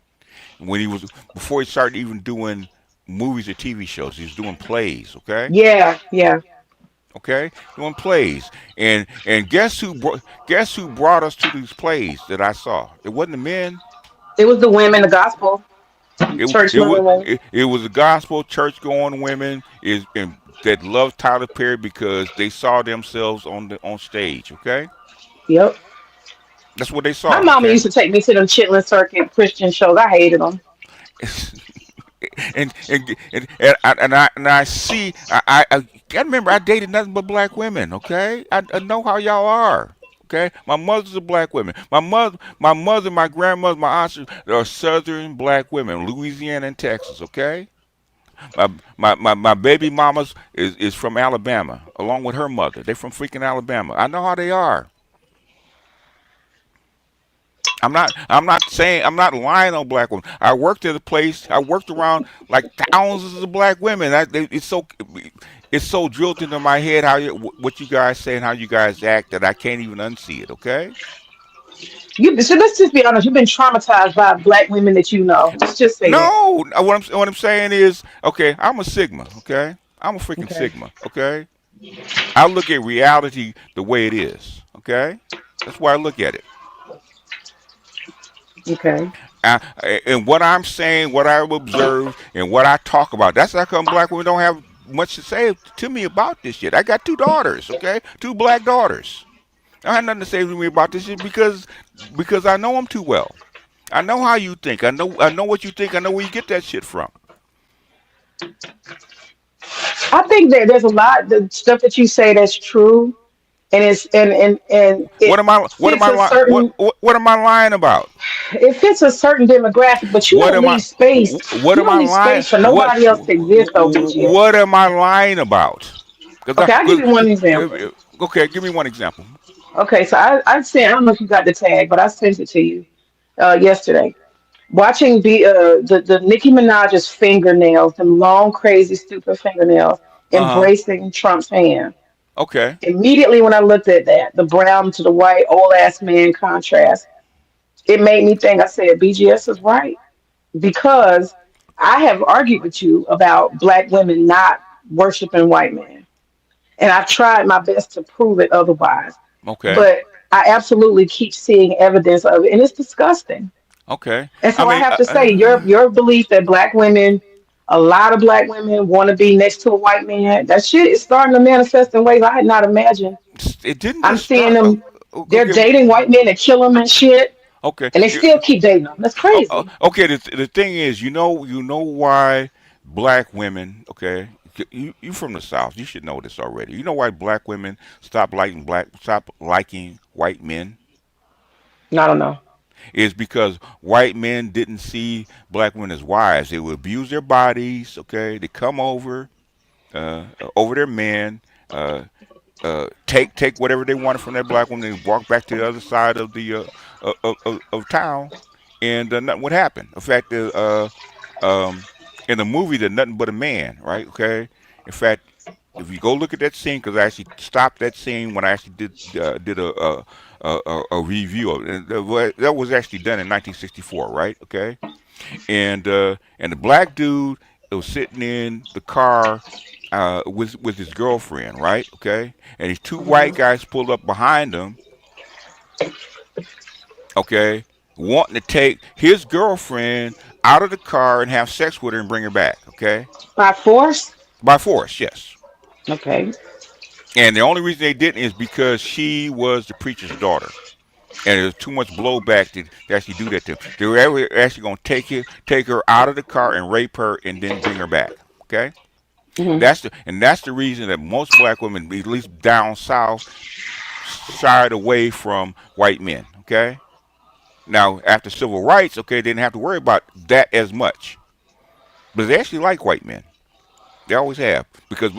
When he was before he started even doing movies or TV shows, he was doing plays, okay.
Yeah, yeah.
Okay, doing plays, and guess who brought us to these plays that I saw? It wasn't the men.
It was the women, the gospel,
It
church
it was
loving women.
it was the gospel church going women that loved Tyler Perry because they saw themselves on stage. Okay,
Yep.
that's what they
My
saw.
mama
Okay,
used to take me to them chitlin circuit Christian shows. I hated them.
and I see I remember I dated nothing but black women. Okay, I know how y'all are. Okay, my mother's a black woman. My mother, my grandmother, my aunts are Southern black women, Louisiana and Texas. Okay, my baby mamas is from Alabama, along with her mother. They're from freaking Alabama. I know how they are. I'm not saying I'm not lying on black women. I worked at a place. I worked around like thousands of black women. It's so drilled into my head what you guys say and how you guys act that I can't even unsee it. Okay.
So let's just be honest. You've been traumatized by black women that you know. Let's just say that.
No, what I'm saying is, okay, I'm a Sigma. Okay, I'm a freaking
Okay.
Sigma. Okay, I look at reality the way it is. Okay, that's why I look at it.
Okay.
I, and what I'm saying, what I've observed, and what I talk about. That's how come black women don't have much to say to me about this shit. I got two daughters, okay, two black daughters. I had nothing to say to me about this shit because I know them too well. I know how you think. I know what you think. I know where you get that shit from.
I think that there's a lot the stuff that you say that's true, and
What
it
am I? What am
fits
I?
a certain
What am I lying about?
it fits a certain demographic, but you
What
don't
am I?
leave space.
What
You
am
don't
I
leave
lying?
space for
What?
nobody else to exist over BGS.
What am I lying about?
Okay, I'll give you one example.
Okay, give me one example.
Okay, so I sent, I don't know if you got the tag, but I sent it to you yesterday. Watching the Nicki Minaj's fingernails, the long, crazy, stupid fingernails,
Uh huh.
embracing Trump's hand.
Okay.
Immediately when I looked at that, the brown to the white old ass man contrast, it made me think. I said, BGS is right because I have argued with you about black women not worshiping white men, and I've tried my best to prove it otherwise.
Okay.
But I absolutely keep seeing evidence of it, and it's disgusting.
Okay.
And
I
so I
mean,
have to say, your belief that black women, a lot of black women want to be next to a white man, that shit is starting to manifest in ways I had not imagined.
it didn't
I'm
just
seeing
start.
them, they're
Okay.
dating white men and kill them and shit,
Okay.
and they still keep dating them. That's crazy.
Okay. The thing is, you know why black women. Okay. You from the South. You should know this already. You know why black women stop liking white men?
I don't know.
is because white men didn't see black women as wives. They would abuse their bodies. Okay, they come over their men. Uh, take whatever they wanted from that black woman and walk back to the other side of the of town, and nothing would happen. In fact, um, in the movie, "They're Nothing But a Man," right? Okay. In fact, if you go look at that scene, because I actually stopped that scene when I actually did a review of it. And that was actually done in 1964, right? Okay, and the black dude was sitting in the car with his girlfriend, right? Okay, and these two white
Mhm.
guys pulled up behind him, okay, wanting to take his girlfriend out of the car and have sex with her and bring her back, okay,
By force?
by force, yes.
Okay.
And the only reason they didn't is because she was the preacher's daughter. And there's too much blowback to actually do that to him. They were actually going to take her out of the car and rape her and then bring her back. Okay,
Hmm.
that's the reason that most black women, at least down south, shied away from white men. Okay, now after civil rights, okay, they didn't have to worry about that as much, but they actually like white men. They always have because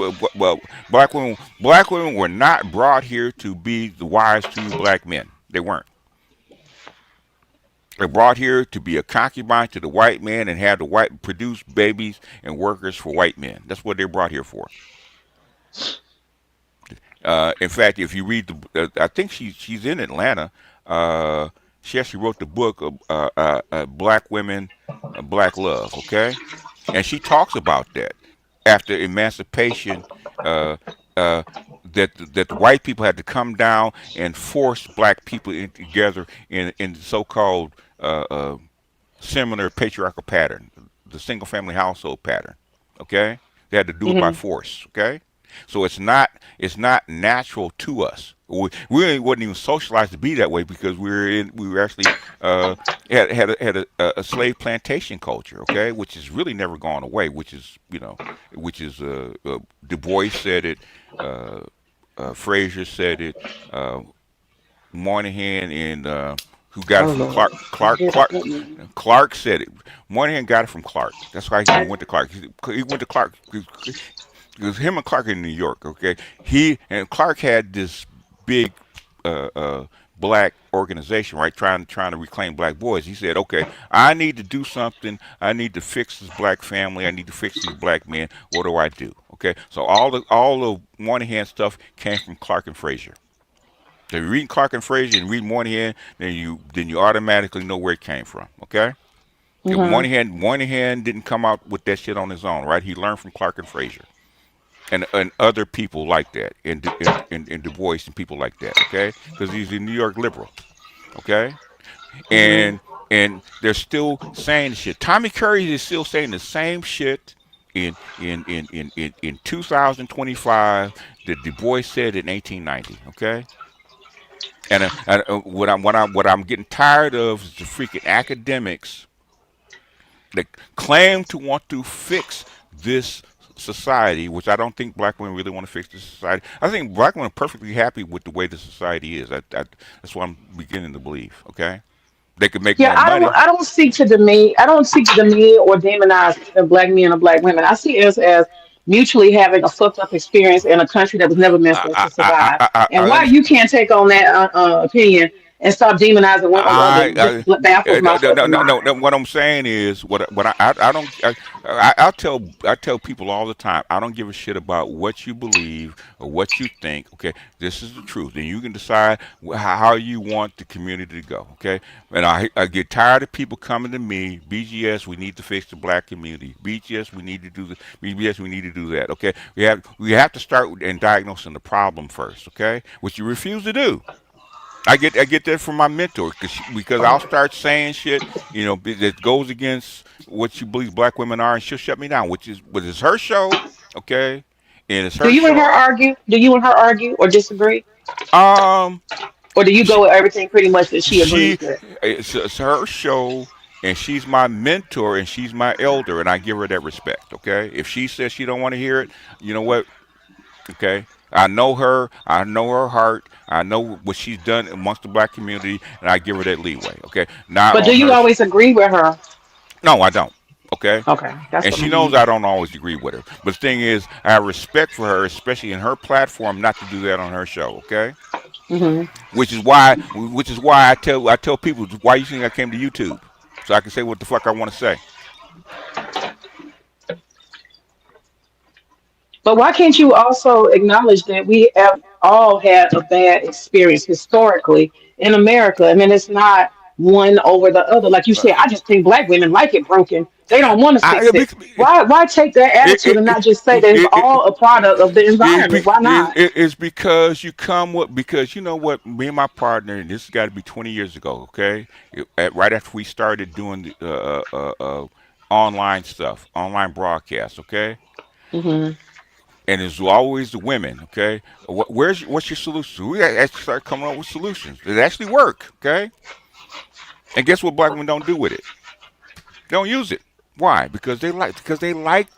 black women were not brought here to be the wives to black men. They weren't. They're brought here to be a concubine to the white man and have the white produce babies and workers for white men. That's what they're brought here for. In fact, if you read I think she's in Atlanta. Uh, she actually wrote the book of Black Women, Black Love. Okay, and she talks about that after emancipation. Uh, uh, that the white people had to come down and force black people together in the so-called similar patriarchal pattern, the single family household pattern. Okay, they had to do it by
Hmm.
force. Okay, so it's not natural to us. We really wasn't even socialized to be that way because we were actually uh, had a slave plantation culture. Okay, which has really never gone away. Which is Du Bois said it. Uh, Frazier said it. Uh, Moynihan and who got it
Oh
from
Lord.
Clark.
I
Clark
hear that
Clark
good man.
Clark said it. Moynihan got it from Clark. That's why he even went to Clark. He went to Clark because him and Clark in New York. Okay, he and Clark had this big uh, uh, black organization, right? Trying to reclaim black boys. He said, okay, I need to do something. I need to fix this black family. I need to fix these black men. What do I do? Okay, so all the Moynihan stuff came from Clark and Frazier. So if you read Clark and Frazier and read Moynihan, then you automatically know where it came from. Okay? Because
Hmm.
Moynihan didn't come out with that shit on his own, right? He learned from Clark and Frazier and other people like that, in Du Bois and people like that. Okay? Because he's a New York liberal. Okay?
Hmm.
And and they're still saying the shit. Tommy Curry is still saying the same shit in 2025 that Du Bois said in 1890. Okay? And what I'm getting tired of is the freaking academics that claim to want to fix this society, which I don't think black women really want to fix this society. I think black women are perfectly happy with the way the society is. That's what I'm beginning to believe. Okay, they could make
Yeah,
more
I don't.
money.
I don't seek to demean. I don't seek to demean or demonize either black men or black women. I see us as mutually having a fucked up experience in a country that was never meant for us
I
to survive. And
I
why
understand.
you can't take on that opinion and stop demonizing one or the other just baffles my
No,
fucking
no, no, no.
mind.
What I'm saying is, I don't. I tell people all the time. I don't give a shit about what you believe or what you think. Okay, this is the truth, and you can decide how you want the community to go. Okay, and I get tired of people coming to me. BGS, we need to fix the black community. BGS, we need to do the BGS, we need to do that. Okay, we have to start and diagnosing the problem first. Okay, which you refuse to do. I get that from my mentor because I'll start saying shit, that goes against what she believes black women are, and she'll shut me down, which is her show, okay, and it's
Do
her
you and her
show.
argue? Do you and her argue or disagree?
Um,
Or do you go
she,
with everything pretty much that she
she
agrees with?
it's her show, and she's my mentor, and she's my elder, and I give her that respect, okay. If she says she don't want to hear it, you know what, okay. I know her. I know her heart. I know what she's done amongst the black community, and I give her that leeway. Okay, not
But
on
do you
her.
always agree with her?
No, I don't. Okay,
Okay, that's
and
what I
she knows
mean.
I don't always agree with her. But the thing is, I have respect for her, especially in her platform, not to do that on her show. Okay,
Hmm.
which is why I tell people why you think I came to YouTube, so I can say what the fuck I want to say.
But why can't you also acknowledge that we have all had a bad experience historically in America? I mean, it's not one over the other. Like you said, I just think black women like it broken. They don't want to
I,
fix
it,
it. Why take that
it,
attitude
it,
and
it,
not just say that it's
it, it,
all a product of the
it's,
environment? Why not?
it's because you come with because you know what me and my partner and this has got to be 20 years ago. Okay, right after we started doing the online stuff, online broadcasts. Okay,
Hmm.
and it's always the women. Okay, what's your solution? We actually start coming up with solutions that actually work. Okay, and guess what? Black women don't do with it. They don't use it. Why? Because they like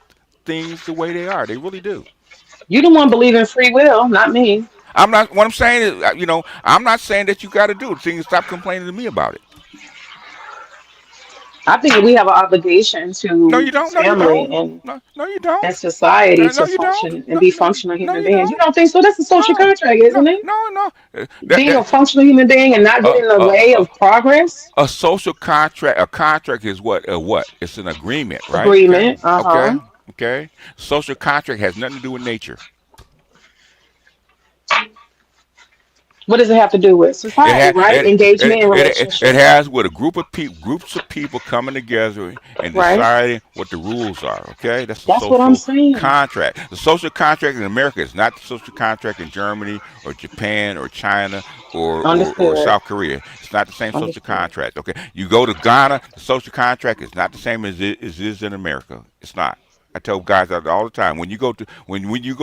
things the way they are. They really do.
You the one believe in free will, not me.
I'm not. What I'm saying is, I'm not saying that you got to do it. Thing is, stop complaining to me about it.
I think we have an obligation
No,
to
you don't. No, you
family
don't.
and
No, you don't.
society
No,
to
you don't.
function and
No,
be
no,
functional
no,
human
you
beings. You
don't.
don't think so? That's a social
No,
contract,
no,
isn't it?
no, no. That
Being a
that
functional human being and not
uh,
getting in the
uh,
way
uh,
of progress.
a social contract. A contract is what? What? It's an agreement, right? Okay.
Agreement.
Okay.
Uh-huh.
Okay. Social contract has nothing to do with nature.
What does it have to do with
It
society,
has
right? Engagement and
it
relationship,
has with a groups of people coming together and
right?
deciding what the rules are. Okay, that's a
That's what I'm
social
saying.
contract. The social contract in America is not the social contract in Germany or Japan or China or
Understood.
South Korea. It's not the same social
Understood.
contract. Okay, you go to Ghana, the social contract is not the same as it is in America. It's not. I tell guys that all the time. When you go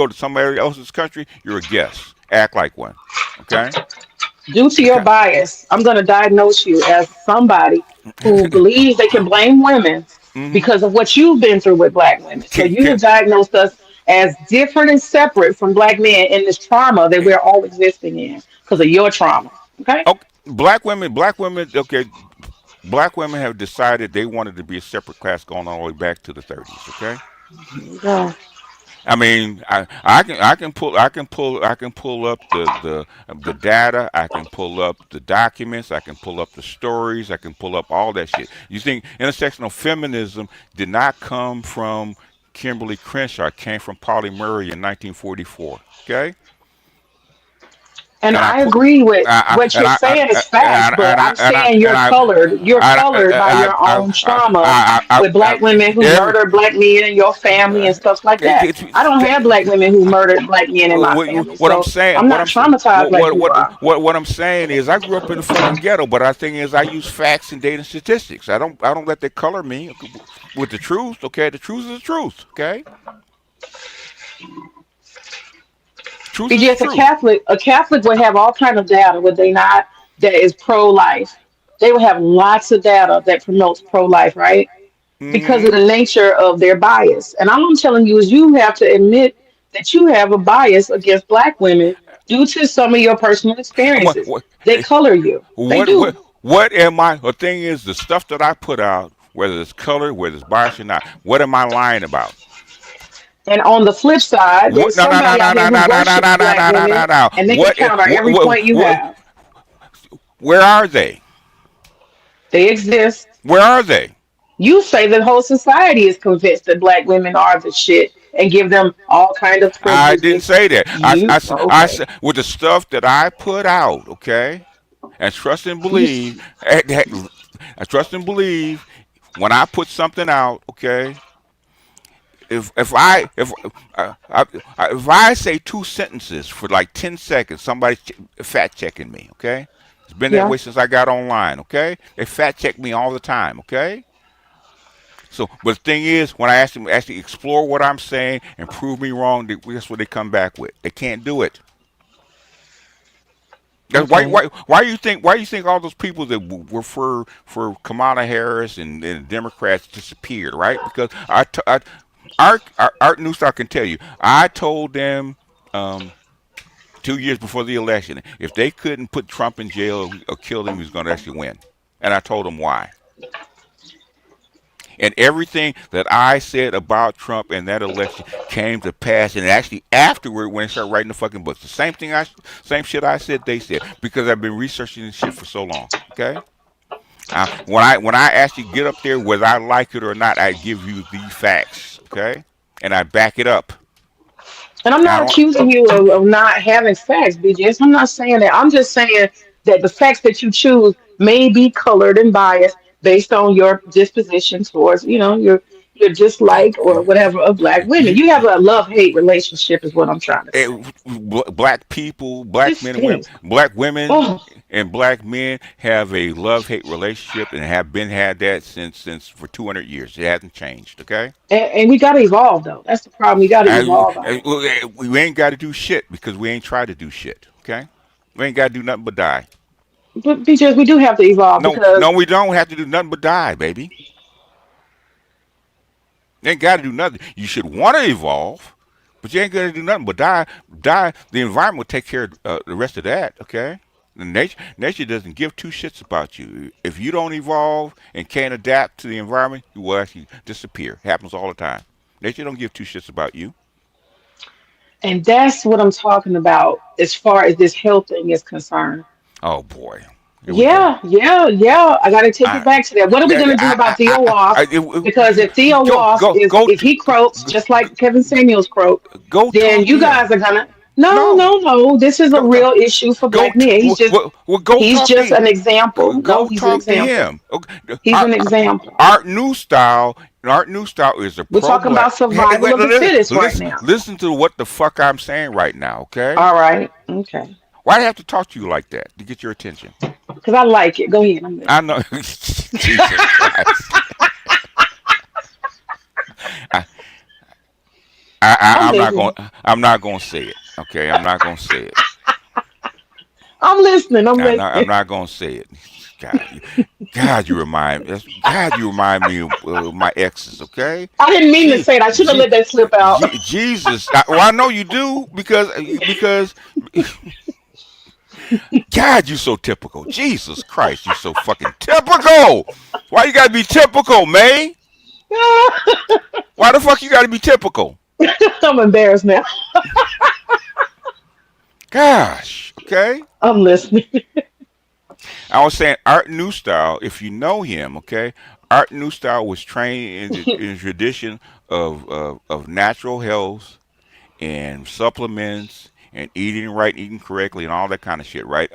to somebody else's country, you're a guest. Act like one. Okay.
Due to your
Okay.
bias, I'm going to diagnose you as somebody who believes they can blame women
hmm
because of what you've been through with black women. So you
Can,
have diagnosed us as different and separate from black men in this trauma that we're all existing in because of your trauma. Okay?
okay, black women. Okay, black women have decided they wanted to be a separate class going all the way back to the 30s. Okay,
Yeah.
I mean, I can pull up the data. I can pull up the documents. I can pull up the stories. I can pull up all that shit. You think intersectional feminism did not come from Kimberly Crenshaw? It came from Polly Murray in 1944. Okay,
And
and I
I
put.
agree with
I,
what you're
and I
saying is facts,
and
but
I
I'm
and I
saying
and
you're
I
colored. You're colored by
I
your own trauma
I I
with black women who
every
murder black men in your family and stuff like that. I don't have black women who murdered black men in my family,
what I'm
so
saying,
I'm not traumatized like you are.
what I'm saying is, I grew up in the fucking ghetto, but I think is I use facts and data and statistics. I don't let that color me with the truth. Okay, the truth is the truth. Okay, truth is the
BGS,
truth.
A Catholic would have all kind of data, would they not? That is pro-life. They would have lots of data that promotes pro-life, right? Because of
Mm-hmm.
the nature of their bias. And all I'm telling you is you have to admit that you have a bias against black women due to some of your personal
What
experiences.
what
They color you. They
what
do.
what what am I? The thing is, the stuff that I put out, whether it's color, whether it's bias or not, what am I lying about?
And on the flip side,
What?
there's
No, no, no,
somebody
no,
out there
no,
who
no, no, no,
worships
no, no,
black
no, no, no,
women
no.
and they can counter every point you have.
Where are they?
They exist.
Where are they?
You say the whole society is convinced that black women are the shit and give them all kind of
I didn't
privileges.
say that.
You
I
okay?
said with the stuff that I put out, okay, and trust and
You
believe. I trust and believe when I put something out, okay. If I say two sentences for like 10 seconds, somebody's fact checking me. Okay, it's been that
yeah.
way since I got online. Okay, they fact check me all the time. Okay, so but the thing is, when I ask them actually explore what I'm saying and prove me wrong, that's what they come back with. They can't do it. That's
Okay.
why you think all those people that were for Kamala Harris and Democrats disappeared, right? Because Art Newstar can tell you. I told them. 2 years before the election. If they couldn't put Trump in jail or kill him, he was going to actually win. And I told them why. And everything that I said about Trump and that election came to pass. And actually, afterward, when they started writing the fucking books, the same shit I said, they said, because I've been researching this shit for so long. Okay. When I actually get up there, whether I like it or not, I give you the facts. Okay. And I back it up.
And I'm
I
not
don't.
accusing you of not having facts, BGS. I'm not saying that. I'm just saying that the facts that you choose may be colored and biased based on your disposition towards, your dislike or whatever of black women.
You,
You have a love hate relationship, is what I'm trying to
eh,
say.
black people, black
This
men and women,
stinks.
black women
Oh,
and black men have a love hate relationship and have been had that since for 200 years. It hasn't changed. Okay.
and we got to evolve though. That's the problem. We got to evolve out of it.
We ain't got to do shit because we ain't tried to do shit. Okay. We ain't got to do nothing but die.
But BGS, we do have to evolve
No,
because
no, we don't have to do nothing but die, baby. You ain't got to do nothing. You should want to evolve, but you ain't got to do nothing but die. Die. The environment will take care of the rest of that. Okay. The nature doesn't give two shits about you. If you don't evolve and can't adapt to the environment, you will actually disappear. It happens all the time. Nature don't give two shits about you.
and that's what I'm talking about as far as this health thing is concerned.
Oh boy, here we go.
Yeah, yeah, yeah. I got to take it
I,
back to that. What are we going to do about Theo Walsh? Because if Theo Walsh
go
is,
go
if he croaks
go
just like Kevin Samuels croaked,
go
then
talk to
you
him.
guys are gonna. No,
No,
no, no. This is a
go go
real issue for
go
black men.
go
He's
talk to
just
him.
an example. No,
Go
he's an
talk to
example.
him. Okay.
He's an example.
Art New Style. Art New Style is a
We're
pro
talking
black.
about
Hey,
survival
wait,
of the fittest right now.
listen to what the fuck I'm saying right now. Okay.
All right, okay.
Why do I have to talk to you like that to get your attention?
Because I like it. Go ahead. I'm
I
listening.
know. Jesus Christ. I,
I'm
I'm not going.
listening.
I'm not going to say it. Okay. I'm not going to say it.
I'm listening. I'm
I'm
listening.
not gonna say it. God, God, you remind me of my exes. Okay,
I didn't mean to
Gee,
say it. I should have
gee,
let that slip out.
Jesus. Well, I know you do because God, you so typical. Jesus Christ, you so fucking typical. Why you gotta be typical, man? Why the fuck you gotta be typical?
I'm embarrassed now.
Gosh, okay.
I'm listening.
I was saying Art New Style. If you know him, okay, Art New Style was trained in the tradition of natural health and supplements and eating right, eating correctly, and all that kind of shit, right?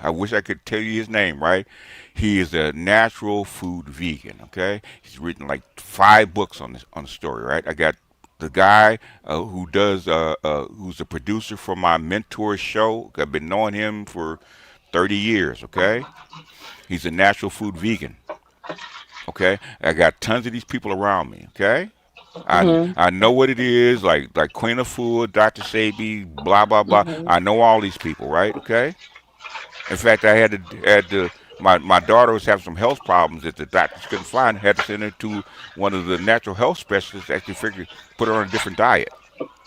I wish I could tell you his name, right? He is a natural food vegan, okay? He's written like 5 books on the story, right? I got the guy who's a producer for my mentor show. I've been knowing him for 30 years, okay? He's a natural food vegan, okay? I got tons of these people around me, okay?
Hmm.
I know what it is, like Queen of Food, Dr. Sabi, blah blah blah.
Hmm.
I know all these people, right? Okay. In fact, I had to my daughter was having some health problems that the doctors couldn't find. Had to send her to one of the natural health specialists. To actually figure put her on a different diet.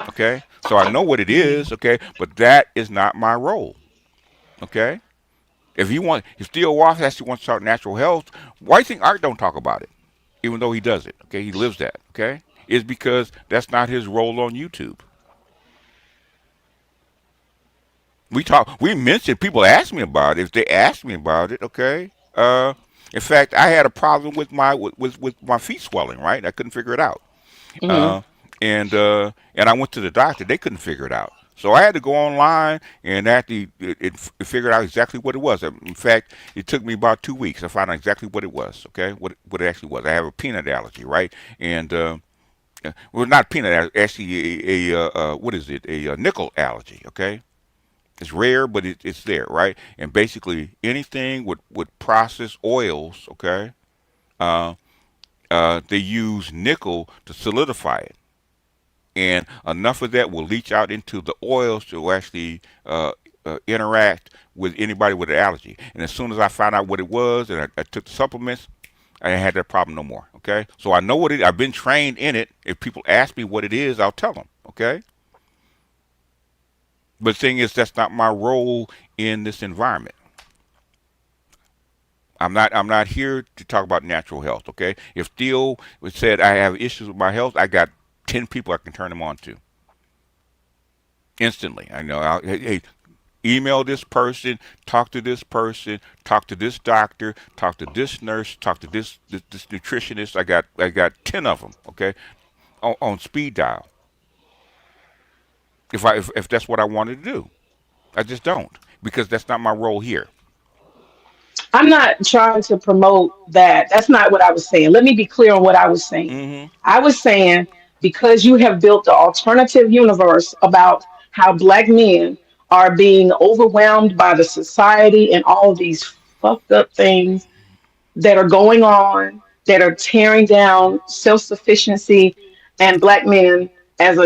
Okay. So I know what it is. Okay. But that is not my role. Okay. If Theo Walsh actually wants to talk natural health, why do you think Art don't talk about it? Even though he does it. Okay. He lives that. Okay. Is because that's not his role on YouTube. We mentioned people ask me about it. If they ask me about it, okay. In fact, I had a problem with with my feet swelling. Right, I couldn't figure it out.
Hmm.
Uh, and I went to the doctor. They couldn't figure it out. So I had to go online and actually it figured out exactly what it was. In fact, it took me about 2 weeks. I found out exactly what it was. Okay, what it actually was. I have a peanut allergy, right? And well, not peanut allergy. Actually, what is it? A nickel allergy. Okay, it's rare, but it's there, right? And basically anything with processed oils, okay, uh, they use nickel to solidify it, and enough of that will leach out into the oils to actually interact with anybody with an allergy. And as soon as I found out what it was, and I took the supplements, I didn't have that problem no more. Okay, so I know what it. I've been trained in it. If people ask me what it is, I'll tell them. Okay, But the thing is, that's not my role in this environment. I'm not here to talk about natural health. Okay, if Theo said I have issues with my health, I got 10 people I can turn them on to instantly. I know. Hey, email this person, talk to this person, talk to this doctor, talk to this nurse, talk to this nutritionist. I got 10 of them. Okay, on speed dial. If that's what I wanted to do, I just don't because that's not my role here.
I'm not trying to promote that. That's not what I was saying. Let me be clear on what I was saying.
Hmm.
I was saying because you have built the alternative universe about how black men are being overwhelmed by the society and all of these fucked up things that are going on that are tearing down self-sufficiency and black men as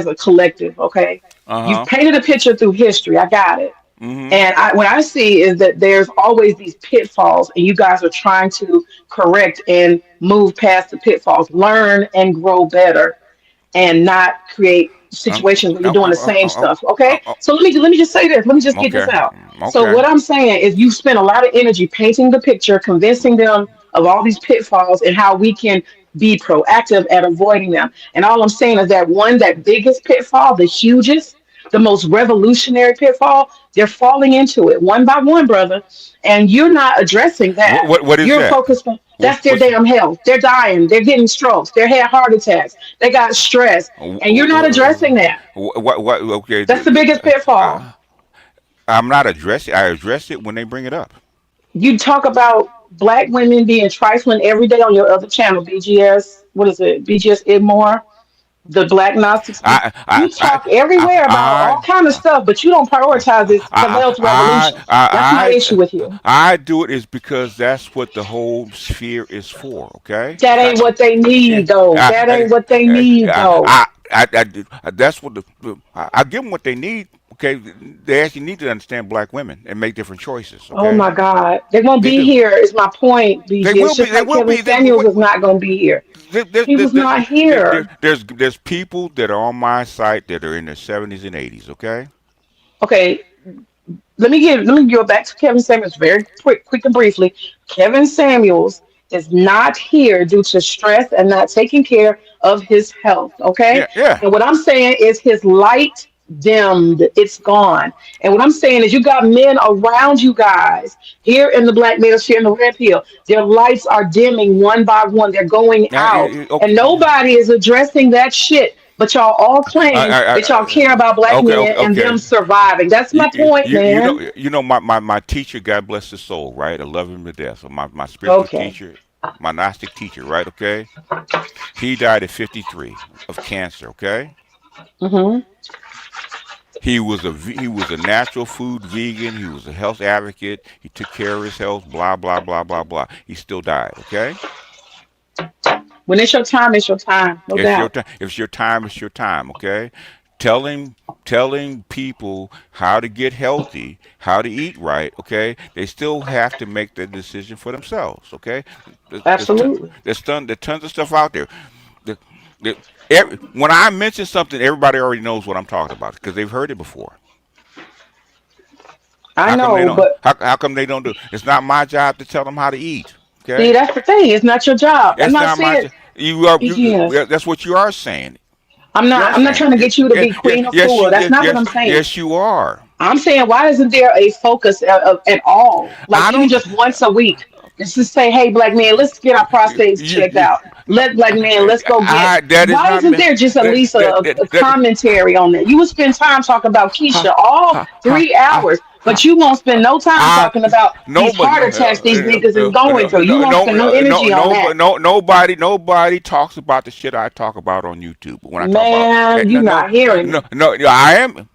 a collective, okay?
Uh
You've
huh.
painted a picture through history. I got it.
Hmm.
And what I see is that there's always these pitfalls, and you guys are trying to correct and move past the pitfalls, learn and grow better, and not create
Um,
situations where you're
um,
doing
um,
the
um,
same
um,
stuff. Okay,
um,
so let me just say this. Let me just get this
okay.
out. So
Okay.
what I'm saying is, you spend a lot of energy painting the picture, convincing them of all these pitfalls and how we can be proactive at avoiding them. And all I'm saying is that that biggest pitfall, the hugest, the most revolutionary pitfall, they're falling into it one by one, brother. And you're not addressing
What
that.
what is
You're
that?
focused on that's their
What's
damn health. They're dying. They're getting strokes. They're had heart attacks. They got stress. And you're not addressing that.
what? Okay.
That's the biggest pitfall.
Uh, I'm not addressing. I address it when they bring it up.
You talk about black women being trifling every day on your other channel, BGS. What is it? BGS Idmore, the Black Gnostics.
I I
You
I
talk everywhere about all
I
kind of stuff, but you don't prioritize this health revolution. That's my issue with you.
I do it is because that's what the whole sphere is for. Okay,
That
it's not.
ain't what they
Yeah,
need, though. That ain't what they need, though.
that's what I give them what they need. Okay, they actually need to understand black women and make different choices.
Oh
Okay,
my God. They won't
they
be
do.
here, is my point,
They
BG. It's
will be.
just
They
like
will
Kevin
be.
Samuels is not going to be here.
There, there,
He
there,
was
there,
not here.
there's people that are on my site that are in their 70s and 80s. Okay.
Okay, let me go back to Kevin Samuels very quick and briefly. Kevin Samuels is not here due to stress and not taking care of his health. Okay,
Yeah. Yeah.
and what I'm saying is his light dimmed, it's gone. And what I'm saying is you got men around you guys here in the Black Manosphere in the Red Pill. Their lights are dimming one by one. They're going out, and
Okay.
nobody is addressing that shit. But y'all all claim that y'all care about black
Okay.
men
Okay.
and them
Okay.
surviving. That's my point, man.
My teacher, God bless his soul, right? I love him to death. So my spiritual
Okay.
teacher, my Gnostic teacher, right? Okay. He died at 53 of cancer. Okay.
Hmm.
He was a natural food vegan. He was a health advocate. He took care of his health. Blah blah blah blah blah. He still died. Okay.
When it's your time, it's your time, no
It's your
doubt.
time. If it's your time, it's your time. Okay. Telling people how to get healthy, how to eat right. Okay. They still have to make that decision for themselves. Okay.
Absolutely.
There's tons of stuff out there. The, when I mention something, everybody already knows what I'm talking about because they've heard it before.
I
How come they
know,
don't?
but
How come they don't do? It's not my job to tell them how to eat.
see,
Okay.
that's the thing. It's not your job. I'm
It's
not
not my.
saying
You are.
BGS.
That's what you are saying.
I'm
You are
not. I'm not
saying.
trying to
Yeah,
get you to
yeah,
be
yeah,
queen or
yes,
fool.
you,
That's
yes,
not what
yes,
I'm saying.
yes, you are.
I'm saying, why isn't there a focus at all? Like
I
even
don't.
just once a week, just to say, "Hey, black man, let's get our prostates checked
You
out.
no,
Let black man, let's go get."
that is
Why
not
isn't
me.
there just at
That
least
that
a
that, that
commentary on that? You would spend time talking about
ha,
Keisha all
ha, ha,
3 hours, but you won't spend no time
I
talking about these
no, but
heart attacks these niggas is going through. You won't spend no energy on that.
nobody talks about the shit I talk about on YouTube. When I talk about
Man, you
no
not hearing me.
I am.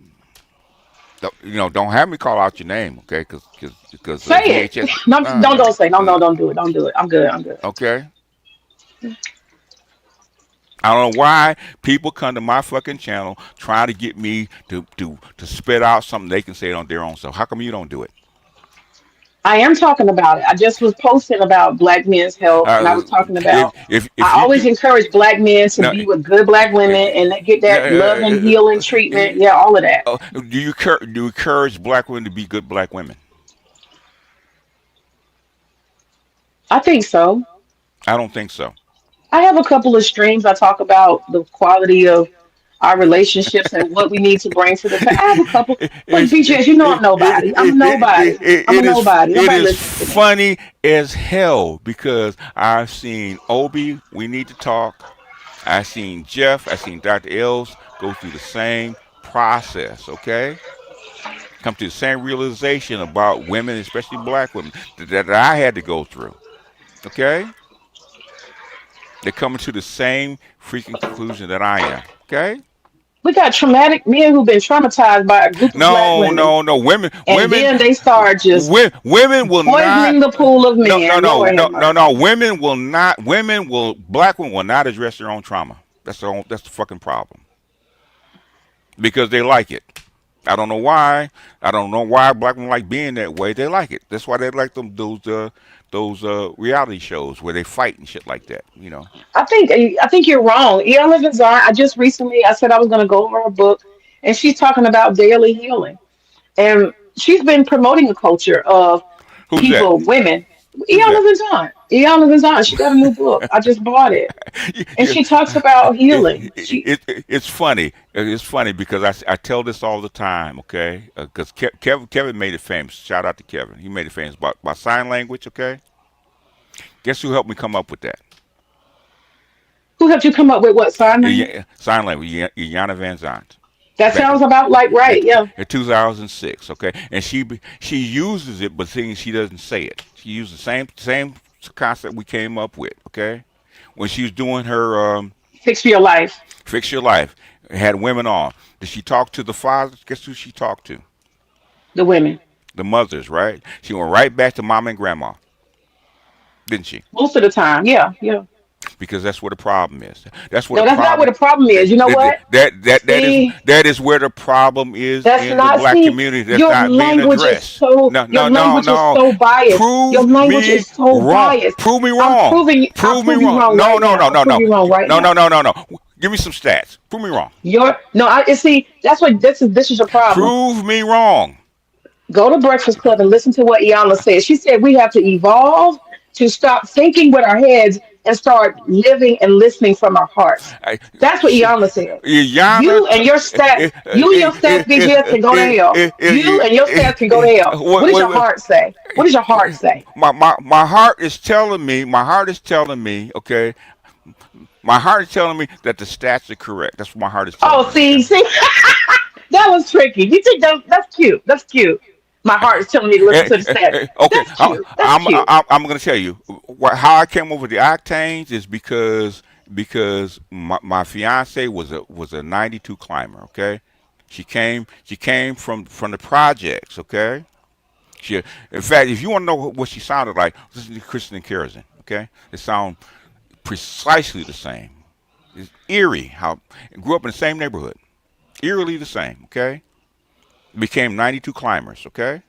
Don't have me call out your name, okay? Because
Say it.
VHS.
No,
No,
don't say no,
no,
no, don't do it. Don't do it. I'm good. I'm good.
okay. I don't know why people come to my fucking channel trying to get me to spit out something they can say it on their own self. How come you don't do it?
I am talking about it. I just was posting about black men's health, and I
Uh,
was talking
if
about.
if
I
you
always
do
encourage black men to
no,
be with good black women and they get that love and healing treatment. Yeah, all of that.
do you encourage black women to be good black women?
I think so.
I don't think so.
I have a couple of streams. I talk about the quality of our relationships and what we need to bring to the table. I have a couple, but BGS, you know I'm nobody. I'm a nobody. I'm a nobody.
It
Nobody
is
listens to me.
funny as hell because I've seen Obi. We need to talk. I've seen Jeff. I've seen Dr. Els go through the same process. Okay, come to the same realization about women, especially black women, that I had to go through. Okay, they're coming to the same freaking conclusion that I am. Okay.
We got traumatic men who've been traumatized by a group of black
No,
women,
no, no.
and then they start just
Women will not.
poisoning the pool of
No, no,
men.
no,
Lord have
no, no, no.
mercy.
Women will not. Women will. Black women will not address their own trauma. That's the fucking problem. Because they like it. I don't know why. I don't know why black women like being that way. They like it. That's why they like them those reality shows where they fight and shit like that. You know.
I think you're wrong. E.L. Vizar, I just recently I said I was going to go over her book, and she's talking about daily healing, and she's been promoting a culture of
Who's that?
people, women.
Who's
E.L.
that?
Vizar, E.L. Vizar, she got a new book. I just bought it, and
You-
she talks about healing. She
it's funny. It's funny because I tell this all the time, okay? Because Kevin made it famous. Shout out to Kevin. He made it famous by sign language, okay? Guess who helped me come up with that?
who helped you come up with what sign language?
Sign language. Iana Van Zant.
That
Back
sounds about like right. Yeah,
in 2006, okay? And she uses it, but things she doesn't say it. She used the same concept we came up with, okay? When she was doing her
fix for your life.
Fix Your Life. Had women on. Did she talk to the fathers? Guess who she talked to?
The women.
The mothers, right? She went right back to mama and grandma, didn't she?
Most of the time, yeah, yeah.
Because that's where the problem is. That's where
No,
the
that's not what
problem.
the problem
That
is. You know what? See,
that is where the problem is
that's
in the
not.
black
See,
community. That's
your
not being
language is
addressed.
so.
No,
Your
no, no,
language is
no.
so biased. Your
Prove
language
me
is so
wrong.
biased.
Prove me
I'm
wrong.
proving. I'll
Prove me
prove you
wrong.
wrong
No,
right
no,
now.
no,
I'll
no,
prove
no,
you wrong right
no, no,
now.
no, no, no. Give me some stats. Prove me wrong.
Your no. I see. That's what this is your problem.
Prove me wrong.
Go to Breakfast Club and listen to what Iana said. She said we have to evolve to stop thinking with our heads and start living and listening from our hearts.
I,
That's what
she,
Iana said.
Yana,
You and your stats, you and your stats, BGS can go to hell. You and your stats can go to hell. What does your
what,
heart say? What does your heart say?
my heart is telling me, okay, my heart is telling me that the stats are correct. That's what my heart is telling
Oh,
me, okay.
see, that was tricky. You think that's cute? That's cute. My heart is telling me to listen to the stats.
Okay,
That's cute. That's
I'm
cute.
I'm going to tell you how I came over the octanes is because my fiance was a 92 climber. Okay, she came from the projects. Okay, she in fact, if you want to know what she sounded like, listen to Kristen and Kerosene. Okay, they sound precisely the same. It's eerie how grew up in the same neighborhood, eerily the same. Okay, became 92 climbers. Okay,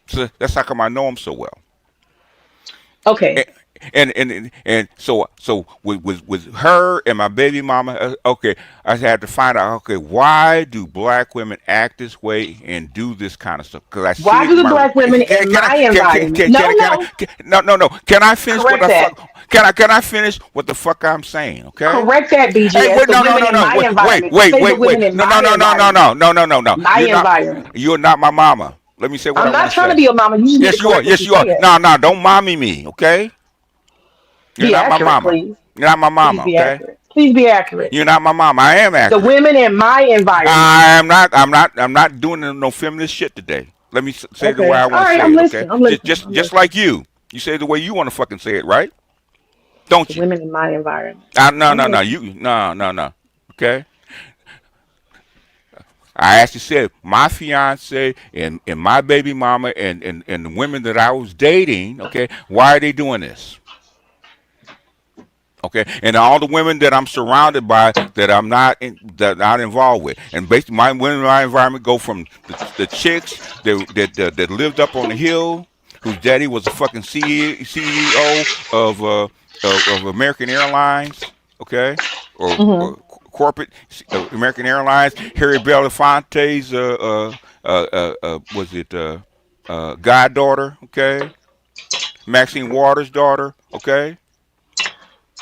so that's how come I know them so well.
Okay.
And so with her and my baby mama, okay, I had to find out, okay, why do black women act this way and do this kind of stuff? Because I see
Why
it
do
in
the
my
black women in my environment? No, no.
no, no, no. Can I finish what
Correct
the fuck?
that.
Can I finish what the fuck I'm saying? Okay.
Correct that,
Hey,
BGS.
wait,
The
no, no,
women
no,
in
no.
my environment. Say the
Wait.
women in
No, no,
my
no, no, no,
environment.
no, no, no, no, no.
My environment.
You're not my mama. Let me say what I
I'm
want
not
to
trying to
say.
be your mama. You just need to
Yes, you are.
correct what
Yes,
you're
you are.
saying.
No, no, don't mommy me, okay? You're
Be
not my
accurate,
mama.
please.
You're not my
Please
mama,
be
okay?
accurate. Please be accurate.
You're not my mama. I am
The
accurate.
women in my environment.
I'm not doing no feminist shit today. Let me say it the way
Okay.
I
All
want to
right.
say
I'm
it, okay?
listening. I'm
Just
listening.
just
I'm
just
listening.
like you. You say it the way you want to fucking say it, right?
The
Don't you?
women in my environment.
No,
I'm
no, no.
listening.
No. Okay? I actually said my fiance and my baby mama and the women that I was dating, okay, why are they doing this? Okay, and all the women that I'm surrounded by that I'm not involved with, and basically my women in my environment go from the chicks that lived up on the hill, whose daddy was a fucking CEO of of American Airlines, okay,
Hmm.
or corporate American Airlines, Harry Belafonte's was it goddaughter, okay, Maxine Waters' daughter, okay.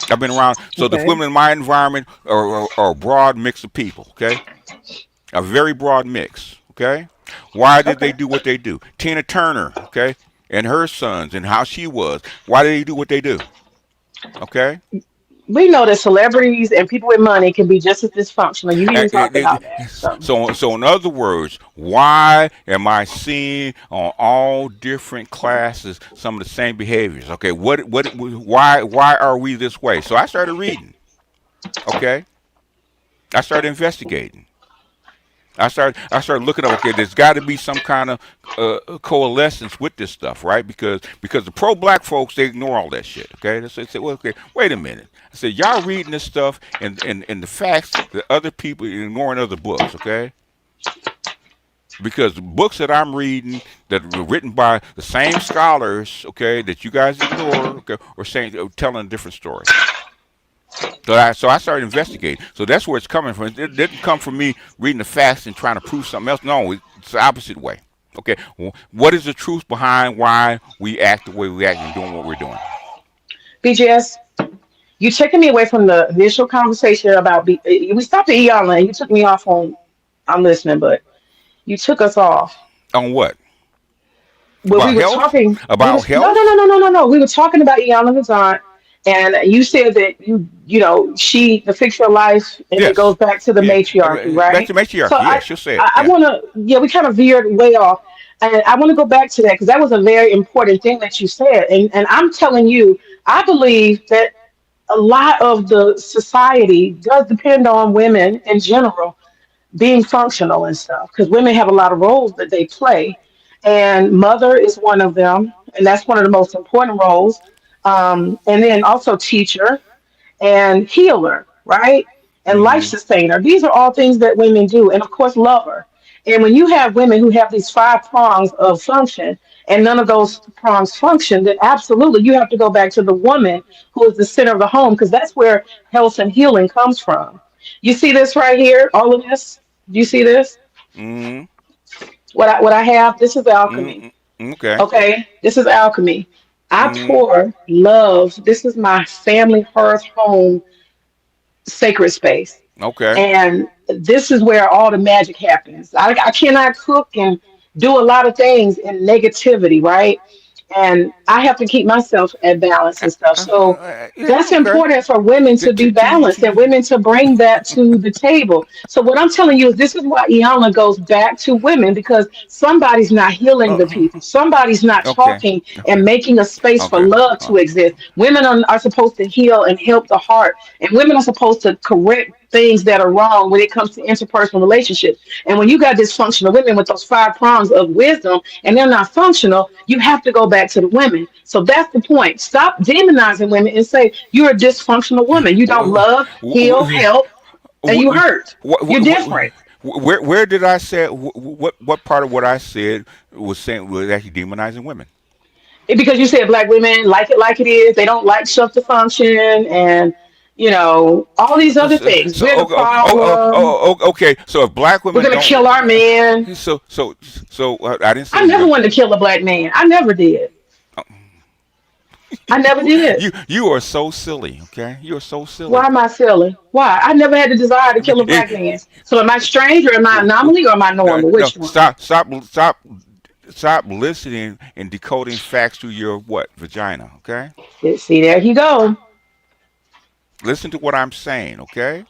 I've been around. So the
Okay.
women in my environment are a broad mix of people. Okay, a very broad mix. Okay, why did they
Okay.
do what they do? Tina Turner. Okay, and her sons and how she was. Why did they do what they do? Okay,
We know that celebrities and people with money can be just as dysfunctional. You even talked about that. So
so in other words, why am I seeing on all different classes some of the same behaviors? Okay, why are we this way? So I started reading. Okay, I started investigating. I started looking up. Okay, there's got to be some kind of coalescence with this stuff, right? Because the pro black folks they ignore all that shit. Okay, they say, well, okay, wait a minute. I said, y'all reading this stuff and the facts that other people are ignoring other books. Okay, because the books that I'm reading that were written by the same scholars, okay, that you guys ignore, okay, or saying telling a different story. So I started investigating. So that's where it's coming from. It didn't come from me reading the facts and trying to prove something else. No, it's the opposite way. Okay, what is the truth behind why we act the way we act and doing what we're doing?
BGS, you taking me away from the initial conversation about we stopped at Eon Lane. You took me off on. I'm listening, but you took us off.
On what?
Well, we
About
were
health?
talking. We
About
was no, no,
health?
no, no, no, no, no. We were talking about Iana Hazan, and you said that you know, she the fix your life, and it goes
Yes.
back to the
Yeah.
matriarchy,
Back
right?
to
So
matriarchy. Yeah, she'll say it.
I
Yeah.
want to, yeah, we kind of veered way off, and I want to go back to that because that was a very important thing that you said, and I'm telling you, I believe that a lot of the society does depend on women in general being functional and stuff because women have a lot of roles that they play, and mother is one of them, and that's one of the most important roles. And then also teacher and healer, right? And life
Mm-hmm.
sustainer. These are all things that women do, and of course, lover. And when you have women who have these five prongs of function, and none of those prongs function, then absolutely you have to go back to the woman who is the center of the home, because that's where health and healing comes from. You see this right here, all of this. Do you see this?
Mm-hmm.
What I have. This is alchemy.
Mm-hmm. Okay.
Okay, this is alchemy. I
Mm-hmm.
pour love. This is my family hearth home sacred space.
Okay.
And this is where all the magic happens. I cannot cook and do a lot of things in negativity, right? And I have to keep myself at balance and stuff. So
Yeah.
that's
Okay.
important for women
To,
to
to,
be
to,
balanced and
to,
women to bring that to the table. So what I'm telling you is this is why Iana goes back to women, because somebody's not healing the
uh,
people. Somebody's not
okay.
talking and
Okay.
making a space for
Okay.
love
Uh,
to exist. Women are supposed to heal and help the heart, and women are supposed to correct things that are wrong when it comes to interpersonal relationships. And when you got dysfunctional women with those five prongs of wisdom and they're not functional, you have to go back to the women. So that's the point. Stop demonizing women and say you're a dysfunctional woman. You don't love, heal, help, and you hurt. You're different.
where did I say what part of what I said was actually demonizing women?
Because you said black women like it like it is. They don't like stuff to function, and all these other things.
So
We're the problem.
okay. So if black
We're
women
gonna
don't,
kill our men.
I didn't say
I
we're
never
gonna.
wanted to kill a black man. I never did. I never did.
You are so silly. Okay, you are so
Why
silly.
am I silly? Why? I never had the desire to kill a black man. So am I strange or am I anomaly or am I normal?
No,
Which one?
stop listening and decoding facts through your what vagina. Okay,
See, there you go.
listen to what I'm saying. Okay,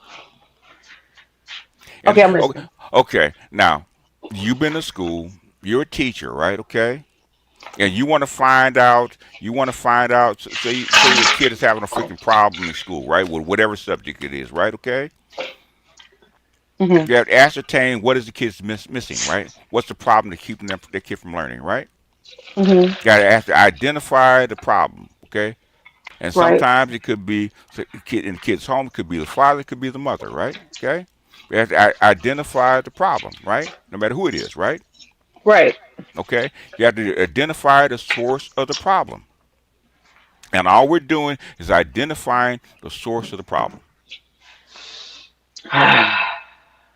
and
Okay, I'm
okay,
listening.
okay. Now you've been to school. You're a teacher, right? Okay, and you want to find out. You want to find out. Say a kid is having a freaking problem in school, right? With whatever subject it is, right? Okay.
Hmm.
You have to ascertain what is the kid's missing, right? What's the problem to keeping their kid from learning, right?
Hmm.
Got to have to identify the problem, okay? And
Right.
sometimes it could be in the kid's home. It could be the father. It could be the mother. Right? Okay. We have to identify the problem. Right? No matter who it is. Right?
Right.
Okay. You have to identify the source of the problem. And all we're doing is identifying the source of the problem.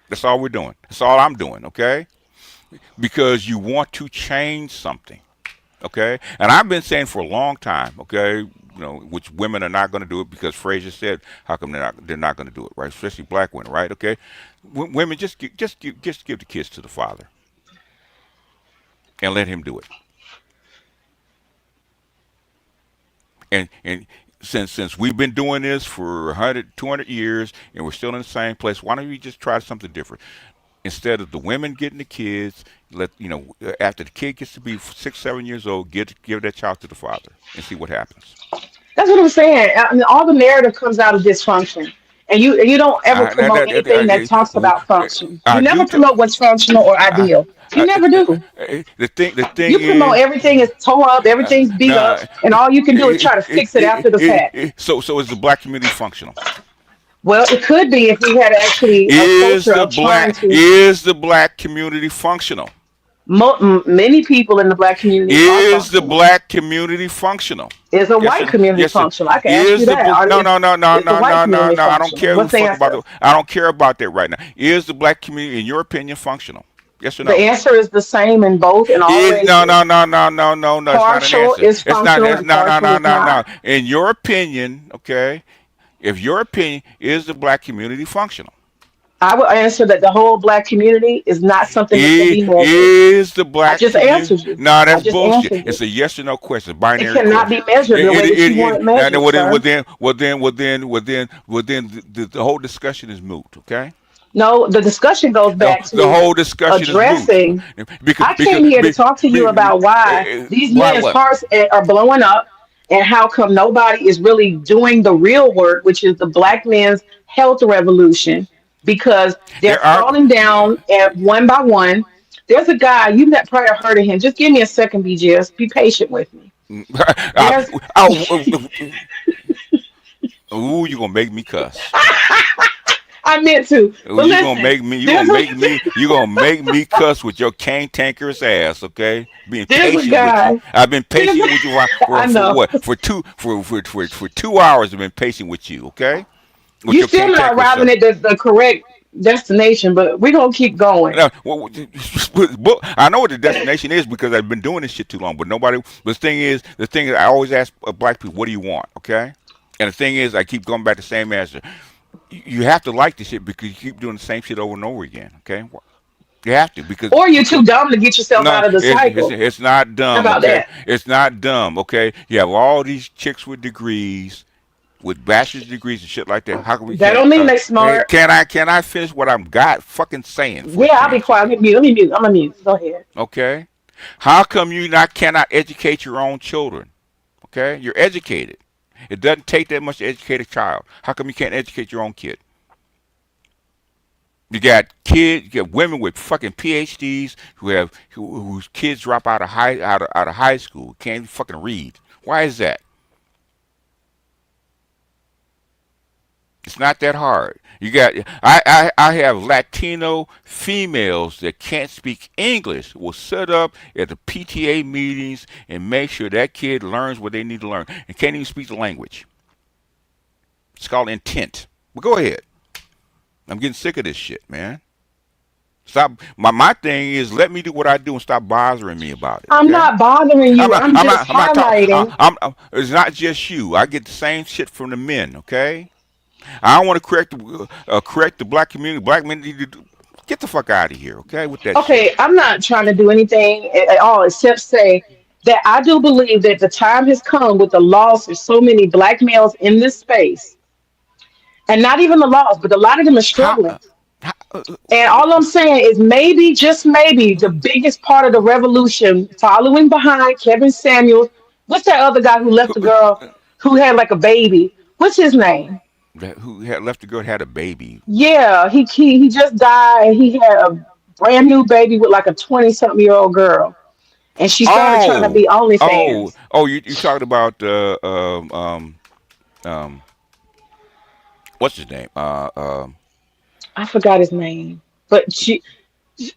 That's all we're doing. That's all I'm doing. Okay. Because you want to change something. Okay, and I've been saying for a long time, okay, which women are not going to do it because Frazier said, how come they're not going to do it, right? Especially black women, right? Okay, women just give the kids to the father and let him do it. And since we've been doing this for 100, 200 years and we're still in the same place, why don't we just try something different? Instead of the women getting the kids, after the kid gets to be 6, 7 years old, give that child to the father and see what happens.
That's what I'm saying. I mean, all the narrative comes out of dysfunction, and you don't ever
I, that,
promote
that,
anything that talks about function. You
I do.
never promote what's functional or
I,
ideal. You never do.
the thing
You promote
is,
everything is tore up, everything's beat up,
no.
and all you can do is try to fix it after the fact.
So is the black community functional?
Well, it could be if we had actually a culture of trying to.
Is the black community functional?
Many people in the black community are
Is the
functional.
black community functional?
Is the
Yes
white
or
community
yes.
functional? I can ask you
Is the
that.
no no no no
Is the
no
white
no no
community
no. I don't
functional?
care who
What's the
fuck about
answer?
it. I don't care about that right now. Is the black community, in your opinion, functional? Yes or
The
no?
answer is the same in both and all
Is no no
races.
no no no no no. It's not an
Partial
answer.
is
It's not.
functional
It's
and
no no
partial
no
is
no no.
not.
In your opinion, okay. If your opinion is the black community functional,
I would answer that the whole black community is not something that can be measured.
is the
I
black
just
community?
answered you.
No,
I
that's
just
bullshit.
answered you.
It's a yes or no question,
It
binary
cannot
question.
be measured the way that you want it
Now,
measured, sir.
the whole discussion is moot. Okay.
No, the discussion goes back
The
to
whole discussion is moot
addressing.
because
I came here to talk to you
be,
about why these
why
men's
what?
hearts are blowing up and how come nobody is really doing the real work, which is the black men's health revolution, because they're
There are.
falling down at one by one. There's a guy, you've not probably heard of him. Just give me a second, BGS. Be patient with me.
I,
There's
ooh, you gonna make me cuss.
I meant to.
Ooh,
But listen, there's a
you gonna make me cuss with your cantankerous ass, okay? Being
there's a
patient with you.
guy.
I've been
There's
patient with you
I
for
know.
what? For 2 hours I've been patient with you, okay? With
You
your
still not
cantankerous
arriving
self.
at the correct destination, but we're gonna keep going.
Now, I know what the destination is because I've been doing this shit too long. But nobody. But the thing is, I always ask black people, "What do you want?" Okay. And the thing is, I keep going back to the same answer. You have to like this shit because you keep doing the same shit over and over again. Okay. You have to
Or you're
because
too dumb to get yourself
no,
out of the
it's
cycle.
it's not
How
dumb.
about
Okay.
that?
It's not dumb. Okay. You have all these chicks with degrees, with bachelor's degrees and shit like that. How come we
That
can't?
don't mean they smart.
Can I finish what I'm got fucking saying for a
Yeah, I'll be
change?
quiet.
Okay.
Let me mute. Let me mute. I'm gonna mute. Go ahead.
Okay. How come you not cannot educate your own children? Okay. You're educated. It doesn't take that much to educate a child. How come you can't educate your own kid? You got women with fucking PhDs whose kids drop out of high school, can't fucking read. Why is that? It's not that hard. I have Latino females that can't speak English will sit up at the PTA meetings and make sure that kid learns what they need to learn and can't even speak the language. It's called intent. But go ahead. I'm getting sick of this shit, man. Stop. My thing is let me do what I do and stop bothering me about it.
I'm
Okay.
not bothering you. I'm just
I'm not talking.
highlighting.
It's not just you. I get the same shit from the men. Okay. I don't want to correct the black community. Black men need to get the fuck out of here. Okay, with that shit.
Okay, I'm not trying to do anything at all except say that I do believe that the time has come with the loss of so many black males in this space, and not even the loss, but a lot of them are
How?
struggling.
How
And all I'm saying is maybe, just maybe, the biggest part of the revolution following behind Kevin Samuels. What's that other guy who left the girl who had like a baby? What's his name?
who had left the girl had a baby?
Yeah, he just died. He had a brand new baby with like a 20 something year old girl. And she started trying to
Oh,
be OnlyFans.
oh. You talked about. um, what's his name?
I forgot his name, but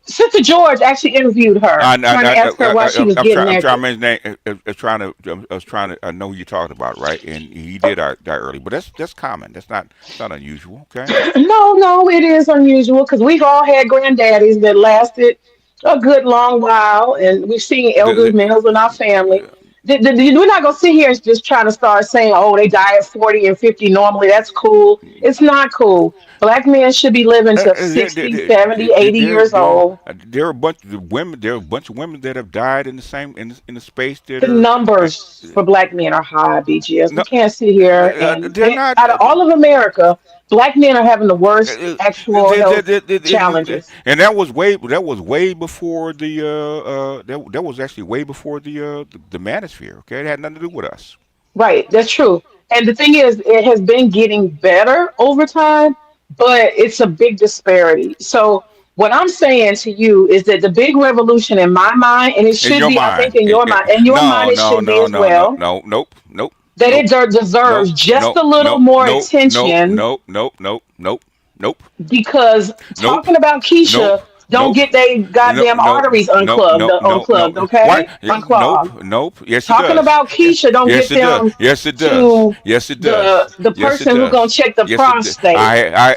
Sister George actually interviewed her, trying to ask her why she was
I'm
getting
trying. I'm trying
naked.
to remember his name. I'm trying to. I was trying to. I know who you're talking about, right? And he did die early, but that's common. That's not. It's not unusual. Okay.
No, no, it is unusual because we've all had granddaddies that lasted a good long while, and we've seen elder
The,
males in our family. We're not gonna sit here and just trying to start saying, "Oh, they die at 40 and 50 normally." That's cool. It's not cool. Black men should be living to 60, 70, 80 years old.
there are a bunch of women. There are a bunch of women that have died in the same in the space that
The
are. Uh,
numbers for black men are high, BGS. We
no,
can't sit here and
they're not.
out of all of America, black men are having the worst actual health challenges.
And that was way before that was actually way before the manosphere. Okay, it had nothing to do with us.
Right, that's true. And the thing is, it has been getting better over time, but it's a big disparity. So, what I'm saying to you is that the big revolution in my mind, and it
In
should
your
be, I think,
mind,
in your mind, in your mind,
no,
it
no,
should be
no,
as
no, no,
well,
no, nope, nope,
that
nope,
it deserves
nope,
just
nope,
a little
nope,
more
nope, nope,
attention
nope, nope, nope, nope, nope,
because
nope,
talking about
nope,
Keisha don't
nope.
get they
No,
goddamn
no,
arteries
no,
unclogged,
no, no,
unclogged,
no. Why?
okay?
Nope,
Unclogged.
nope. Yes, it
Talking
does.
about Keisha don't
Yes,
get
it does.
them
Yes, it does.
to
Yes, it does.
the
Yes, it
person who's gonna
does.
check the
Yes, it does.
prostate.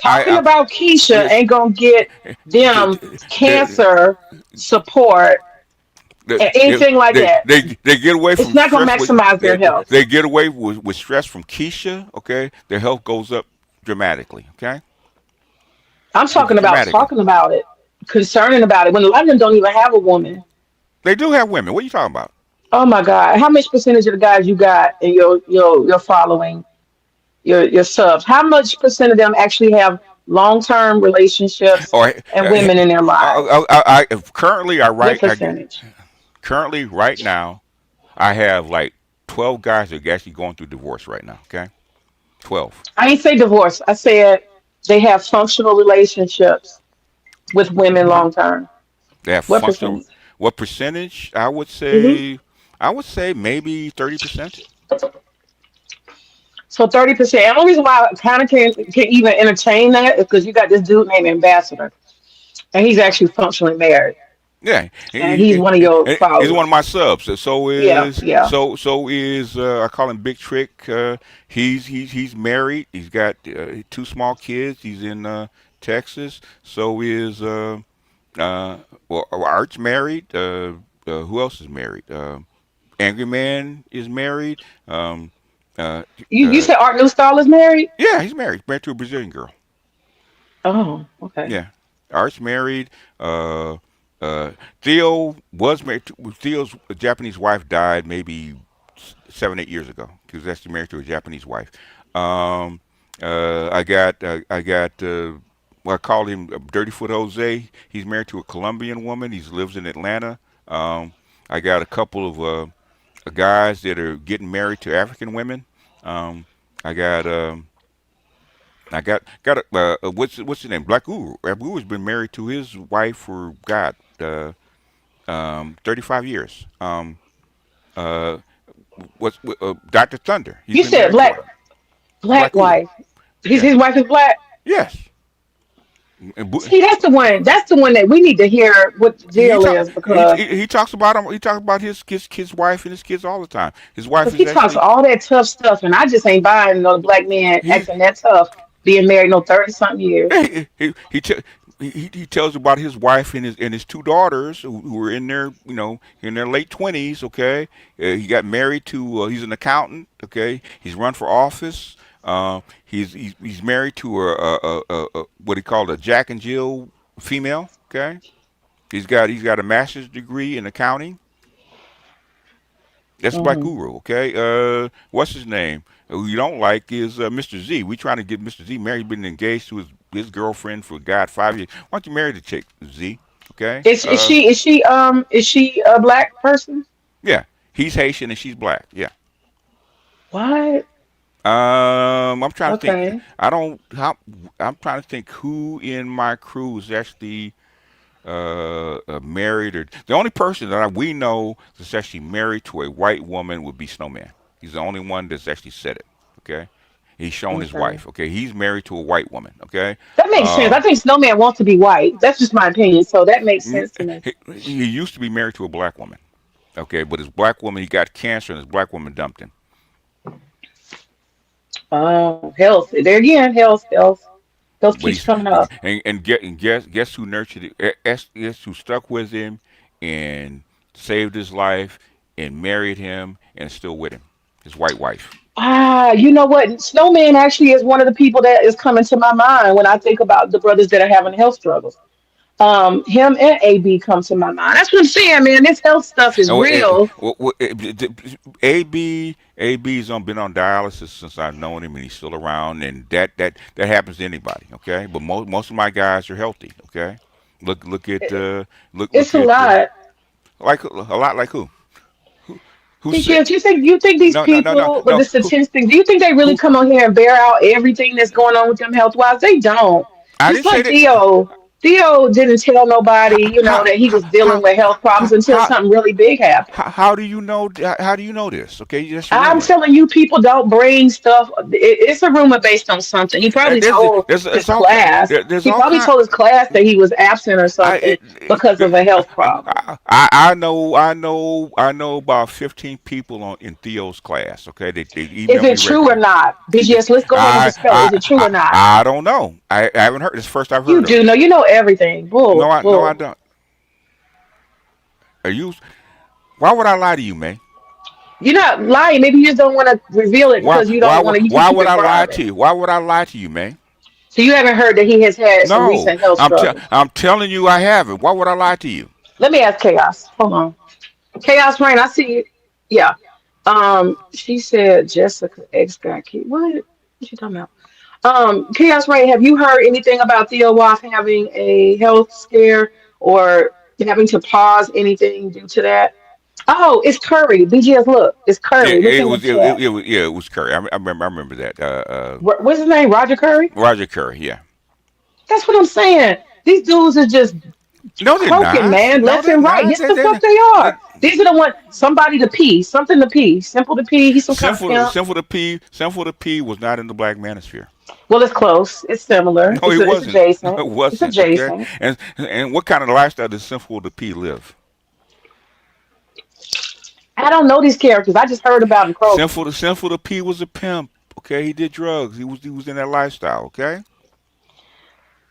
Talking about Keisha ain't gonna get them
The,
cancer support and
they,
anything like that.
they get away
It's
from
not gonna
stress with
maximize their health.
they get away with stress from Keisha. Okay, their health goes up dramatically. Okay,
I'm talking about
dramatically.
talking about it, concerning about it. When a lot of them don't even have a woman.
They do have women. What are you talking about?
Oh my God. How much percentage of the guys you got in your following, your subs, how much percent of them actually have long term relationships
All right.
and women in their lives?
Currently I
What
write.
percentage?
Currently right now I have like 12 guys that are actually going through divorce right now. Okay, 12.
I ain't say divorce. I said they have functional relationships with women long term.
They have
What
functional.
percentage?
What percentage? I would
Hmm.
say. I would say maybe 30%.
So 30%. And the only reason why I kind of can even entertain that is because you got this dude named Ambassador, and he's actually functionally married,
Yeah,
and he's one of your
he's one of
followers.
my subs. So
Yeah, yeah.
is I call him Big Trick. He's married. He's got two small kids. He's in Texas. So is uh, Art's married. Who else is married? Angry Man is married. Um, uh,
You
uh,
said Art Newstall is married?
yeah, he's married. Married to a Brazilian girl.
Oh, okay.
Yeah, Art's married. Uh, Theo was married. Theo's Japanese wife died maybe 7 8 years ago. He was actually married to a Japanese wife. Um, I got. Well, I call him Dirty Foot Jose. He's married to a Colombian woman. He lives in Atlanta. I got a couple of guys that are getting married to African women. Um, I got. I got what's his name? Black Guru. Black Guru's been married to his wife for God, 35 years. Uh, what's Dr. Thunder? He's
You
been
said
married to
black
her.
black
Black Guru.
wife.
Yeah.
His wife is black.
Yes. And
See, that's the one. That's the one that we need to hear what the
he
deal
talk,
is because
he talks about him. He talks about his kid's wife and his kids all the time. His wife is
he talks
actually
all that tough stuff, and I just ain't buying no black man
he's
acting that tough, being married no 30 something years.
he tells about his wife and his two daughters who are in their in their late 20s. Okay, he got married to he's an accountant. Okay, he's run for office. He's married to a what he called a Jack and Jill female. Okay, he's got a master's degree in accounting. That's Black
Hmm.
Guru. Okay, what's his name? Who you don't like is Mr. Z. We trying to get Mr. Z married. He's been engaged to his girlfriend for God 5 years. Why don't you marry the chick Z? Okay.
Is she a black person?
Yeah. He's Haitian and she's black. Yeah.
What?
I'm trying to think.
Okay.
I don't. How, I'm trying to think who in my crew is actually married or the only person that we know that's actually married to a white woman would be Snowman. He's the only one that's actually said it. Okay. He's shown his
Okay.
wife. Okay, he's married to a white woman. Okay,
That makes sense.
uh,
I think Snowman wants to be white. That's just my opinion. So that makes sense to me.
he used to be married to a black woman. Okay, but his black woman, he got cancer, and his black woman dumped him.
Health. There again, health. Health
But
keeps
he's
coming up.
and guess who nurtured it? Guess who stuck with him and saved his life and married him and is still with him? His white wife.
You know what? Snowman actually is one of the people that is coming to my mind when I think about the brothers that are having health struggles. Him and AB come to my mind. That's what I'm saying, man. This health stuff is
Oh,
real.
AB's on been on dialysis since I've known him, and he's still around, and that happens to anybody. Okay, but most of my guys are healthy. Okay, look at
It's
look
a
at
lot.
like a lot like who who's sick?
BGS, you think these people with
No.
the statistics, do you think they really
Who
come on here and bear out everything that's going on with them health wise? They don't.
I
Just
didn't say
like
that.
Theo. Theo didn't tell nobody,
How
that he was dealing
how
with health problems until
how
something really big happened.
how do you know? How do you know this? Okay, just
I'm
remember.
telling you, people don't bring stuff. It's a rumor based on something. He probably told his
There's all
class.
there's
He
all
probably
kind.
told his class that he was absent or
I
something because of
it,
a health problem.
I know about 15 people in Theo's class. Okay, they
Is
email me
it true or
regularly.
not? BGS, let's go ahead and dispel it. Is it true or not?
I don't know. I haven't heard. This is the first I've
You
heard of
do
it.
know. You know everything. Bull,
No, I
bull.
don't. Are you? Why would I lie to you, man?
You're not lying. Maybe you just don't want to reveal it because you don't want to. You can
why
keep
would
it
I lie
private.
to you? Why would I lie to you, man?
So you haven't heard that he has had some
No,
recent health struggles.
I'm telling you, I haven't. Why would I lie to you?
Let me ask Chaos. Hold on. Chaos Rain, I see you. Yeah. She said Jessica X got killed. What? What you talking about? Chaos Rain, have you heard anything about Theo Waff having a health scare or having to pause anything due to that? Oh, it's Curry. BGS, look, it's Curry. Look in the chat.
It was Curry. I remember that.
What's his name? Roger Curry?
Roger Curry. Yeah.
That's what I'm saying. These dudes are just
No, they're
croaking,
not.
man,
No,
left
they're
and right.
not.
Yes, the fuck they
They
are. These are the one. Somebody to pee, something to pee, simple to pee. He's some kind of pimp.
Sinful to P was not in the black manosphere.
Well, it's close. It's similar.
No, it
It's
wasn't. No,
adjacent.
it
It's
wasn't. Okay.
adjacent.
And what kind of lifestyle does Sinful to P live?
I don't know these characters. I just heard about them croaking.
Sinful to P was a pimp. Okay, he did drugs. He was in that lifestyle. Okay.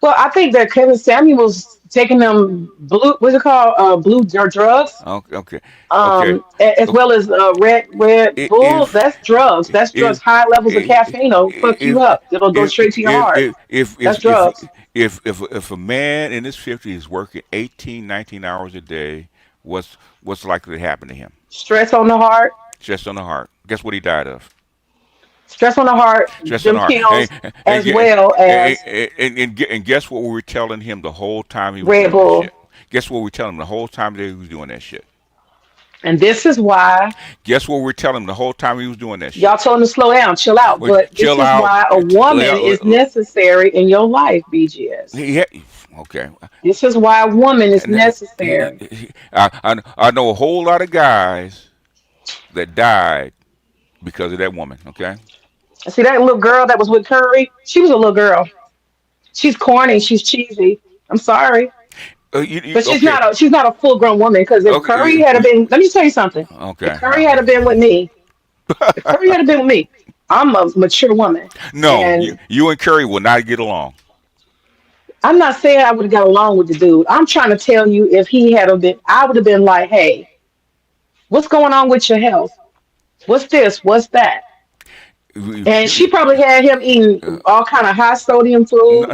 Well, I think that Kevin Samuels taking them blue. What's it called? Blue drugs.
Okay. Okay.
As well as Red Bull.
If
That's drugs. That's drugs.
if
High levels of caffeine will fuck you up. It'll go straight to your heart. That's drugs.
If a man in his 50s is working 18, 19 hours a day, what's likely to happen to him?
Stress on the heart.
Just on the heart. Guess what he died of?
Stress on the heart.
Just on
Them
the heart.
pills, as well as
And guess what we were telling him the whole time he was
Red
doing that
Bull.
shit? Guess what we were telling him the whole time that he was doing that shit?
And this is why
Guess what we were telling him the whole time he was doing that
y'all
shit?
told him to slow down, chill out.
Well,
But this
chill
is
out.
why a woman is necessary in your life, BGS.
He had, okay.
This is why a woman is
And
necessary.
I know a whole lot of guys that died because of that woman. Okay.
See that little girl that was with Curry? She was a little girl. She's corny. She's cheesy. I'm sorry, but
Okay.
she's not a full grown woman. Because if Curry
Okay.
had been, let me tell you something. If
Okay.
Curry had been with me, if Curry had been with me, I'm a mature woman,
No,
and
you and Curry will not get along.
I'm not saying I would have got along with the dude. I'm trying to tell you, if he had have been, I would have been like, hey, what's going on with your health? What's this? What's that? And she probably had him eating all kind of high sodium food.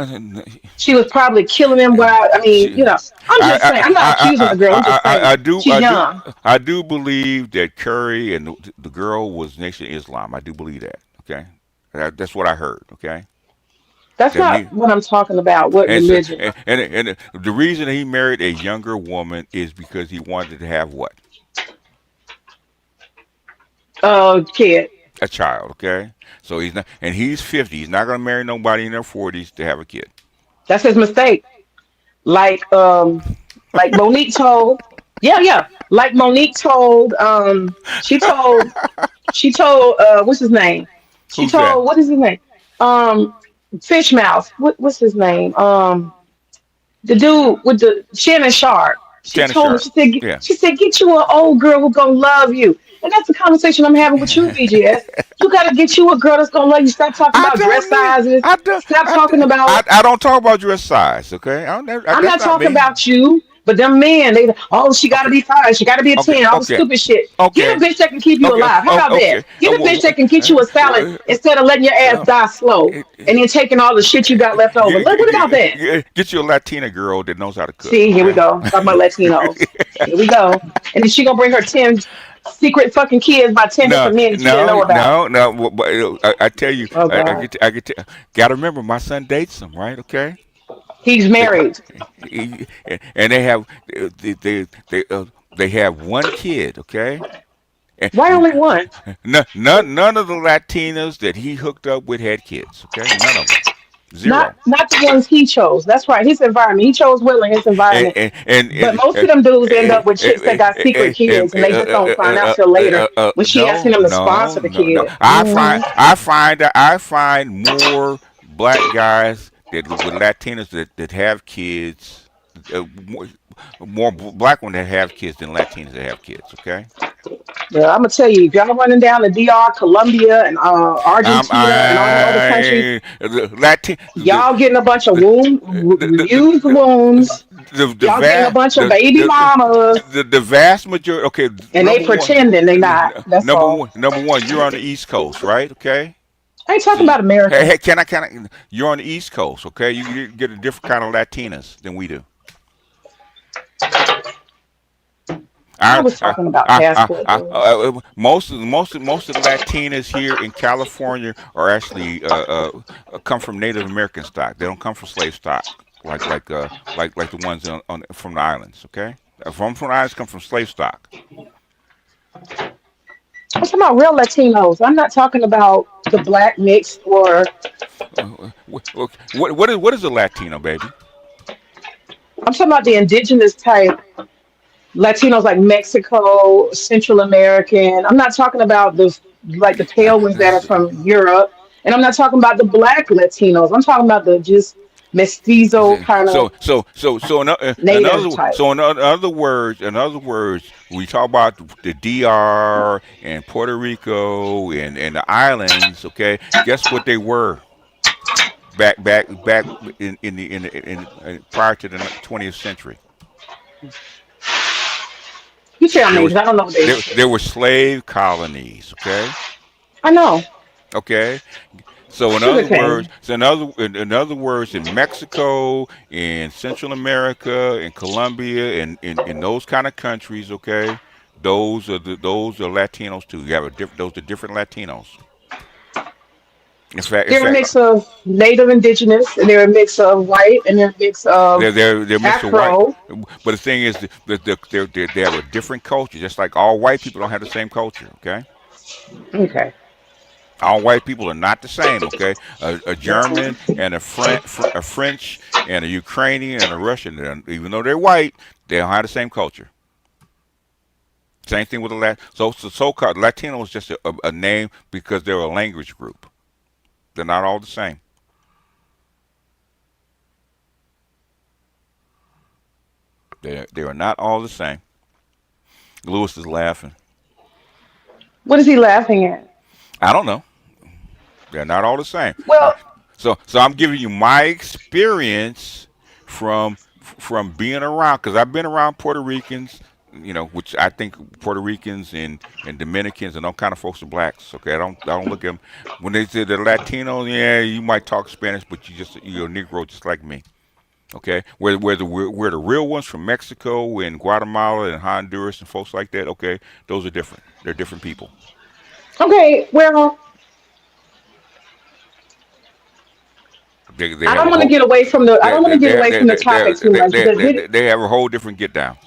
She was probably killing him while, I mean,
She,
I'm just saying, I'm not accusing the girl. I'm just saying she's young.
I do believe that Curry and the girl was Nation of Islam. I do believe that. Okay, that's what I heard. Okay,
That's
that
not
me
what I'm talking about. What
and so,
religion?
and the reason he married a younger woman is because he wanted to have what?
Kid.
A child. Okay, so he's not, and he's 50. He's not going to marry nobody in their 40s to have a kid.
That's his mistake. Like, like Monique told. Yeah, yeah. Like Monique told. She told. What's his name? She
Who's that?
told. What is his name? um Fish Mouth. What's his name? The dude with the Shannon Sharp. She
Shannon
told him,
Sharp.
she said,
Yeah.
she said, get you an old girl who gonna love you. And that's the conversation I'm having with you, BGS. You gotta get you a girl that's gonna love you. Stop talking
I
about dress
don't need.
sizes.
I don't.
Stop talking about.
I don't talk about dress size. Okay. I don't,
I'm
that's
not
not
talking
me.
about you, but them men, they she gotta
Okay.
be 5, she gotta be a
Okay.
10, all the
Okay.
stupid shit. Get a
Okay.
bitch that can keep you
Okay.
alive. How
Oh,
about that?
okay.
Get a bitch that can get you a salad instead of letting your ass
Uh,
die slow and then taking all the shit you got left over. Look, what about that?
get you a Latina girl that knows how to cook.
See, here we
Okay.
go. Talking about Latinos. Here we go. And then she gonna bring her 10 secret fucking kids by 10
No,
different men that you didn't
no,
know about.
no, no. But, I tell you,
Oh God.
I get, gotta remember, my son dates them, right? Okay.
He's
They,
married.
and they have, they have one kid. Okay. And
Why only one?
none of the Latinas that he hooked up with had kids. Okay. None of them. Zero.
Not the ones he chose. That's right. His environment. He chose well in his
and
environment.
and and,
But
and,
most
uh,
of them dudes end
uh,
up with chicks that got secret kids, and they just don't find out till later when she asking
no,
them to sponsor the
no.
kid. Hmm.
I find more black guys that with Latinas that have kids, more black ones that have kids than Latinas that have kids. Okay.
Yeah, I'm gonna tell you, if y'all running down the DR, Colombia, and
Um,
Argentina, and all them other countries,
the Latin
y'all getting a bunch of used
the,
wounds.
the
Y'all getting a
vast
bunch of baby mamas,
the vast majority. Okay,
and they pretending they not. That's all.
number one, you're on the East Coast, right? Okay.
I ain't
So
talking
you,
about America.
hey, can I? You're on the East Coast, okay? You get a different kind of Latinas than we do.
I
Our,
was talking about passport girls.
most of the Latinas here in California are actually come from Native American stock. They don't come from slave stock like the ones on from the islands. Okay, from the islands come from slave stock.
I'm talking about real Latinos. I'm not talking about the black mix or
What is a Latino, baby?
I'm talking about the indigenous type Latinos like Mexico, Central American. I'm not talking about the like the pale ones that are from Europe. And I'm not talking about the black Latinos. I'm talking about the just mestizo kind of native type.
In other words, we talk about the DR and Puerto Rico and the islands. Okay, guess what they were back in prior to the 20th century.
You tell
There
me, because
was
I don't know what they were.
there were slave colonies. Okay,
I know.
okay. So
Sugar cane.
in other words, in Mexico, in Central America, in Colombia, in those kind of countries, okay, those are Latinos too. You have those are different Latinos. In
They're a
fact,
mix of native indigenous, and they're a mix of white, and they're a mix of
they're mixed with white.
Afro.
But the thing is that they have a different culture. Just like all white people don't have the same culture. Okay.
Okay.
All white people are not the same, okay? A
Yeah.
German and a French and a Ukrainian and a Russian, even though they're white, they don't have the same culture. Same thing with the so-called Latino is just a name because they're a language group. They're not all the same. They are not all the same. Lewis is laughing.
What is he laughing at?
I don't know. They're not all the same.
Well,
So I'm giving you my experience from being around because I've been around Puerto Ricans, which I think Puerto Ricans and Dominicans and all kind of folks are blacks. Okay, I don't look at them when they say they're Latinos. Yeah, you might talk Spanish, but you're a Negro just like me. Okay, where the real ones from Mexico and Guatemala and Honduras and folks like that. Okay, those are different. They're different people.
okay. Well,
They
I
have
don't
a
want to
whole
get away from the. I don't want to get away from the topic too much because
they have a whole different get down.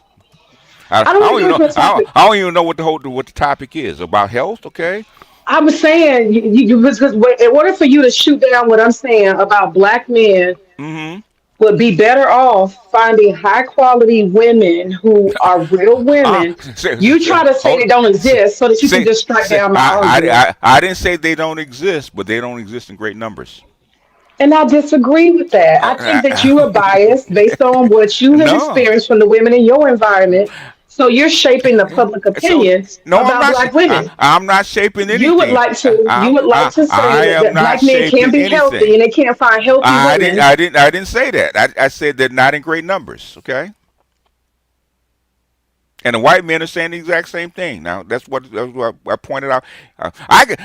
I don't
I
want to
don't
get
even
away
know.
from the topic.
I don't even know what the topic is about health. Okay.
I was saying because in order for you to shoot down what I'm saying about black men
Mm-hmm.
would be better off finding high quality women who are real women. You try to say
Hold
they
on.
don't exist so that you can just strike down my argument.
I didn't say they don't exist, but they don't exist in great numbers.
And I disagree with that. I think that you are biased based on what you have
No.
experienced from the women in your environment. So you're shaping the public
So
opinion
no, I'm
about
not.
black women.
I'm not shaping
You would
anything.
like to you would like to say
I
that,
am
that
not
black men can
shaping
be healthy
anything.
and they can't find healthy women.
I didn't say that. I said they're not in great numbers. Okay. And the white men are saying the exact same thing. Now that's what I pointed out. I'm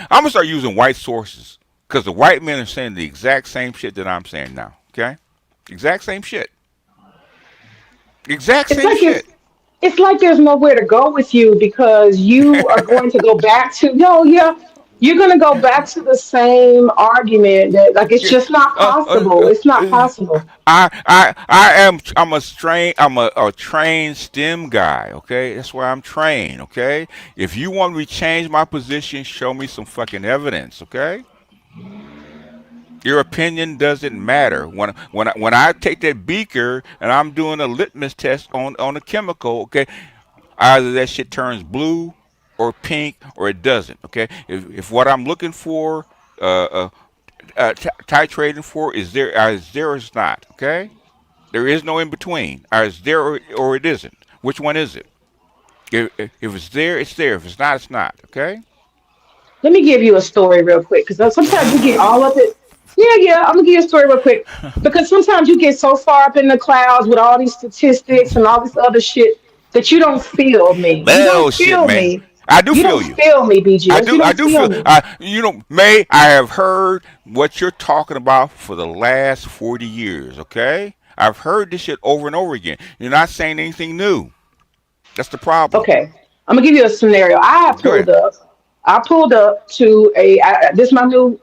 gonna start using white sources because the white men are saying the exact same shit that I'm saying now. Okay. Exact same shit. Exact
It's
same
like
shit.
it's like there's nowhere to go with you because you are going to go back to no, yeah, you're going to go back to the same argument that like it's
Yeah,
just not
uh, uh,
possible.
uh,
It's not
uh,
possible.
I'm a trained STEM guy. Okay, that's why I'm trained. Okay, if you want me to change my position, show me some fucking evidence. Okay, your opinion doesn't matter. When I take that beaker and I'm doing a litmus test on a chemical. Okay, either that shit turns blue or pink or it doesn't. Okay, if what I'm looking for, uh, uh, titrating for is there or it's not. Okay, there is no in between. It's there or it isn't. Which one is it? If it's there, it's there. If it's not, it's not. Okay.
Let me give you a story real quick because sometimes you get all up it. Yeah, yeah, I'm gonna give you a story real quick because sometimes you get so far up in the clouds with all these statistics and all this other shit that you don't feel me. You don't
Bullshit,
feel
man.
me.
I do
You
feel
don't
you.
feel me, BGS. You
I
don't
do
feel
feel.
me.
May I have heard what you're talking about for the last 40 years. Okay. I've heard this shit over and over again. You're not saying anything new. That's the problem.
Okay, I'm gonna give you a scenario.
Go ahead.
I pulled up to this is my new,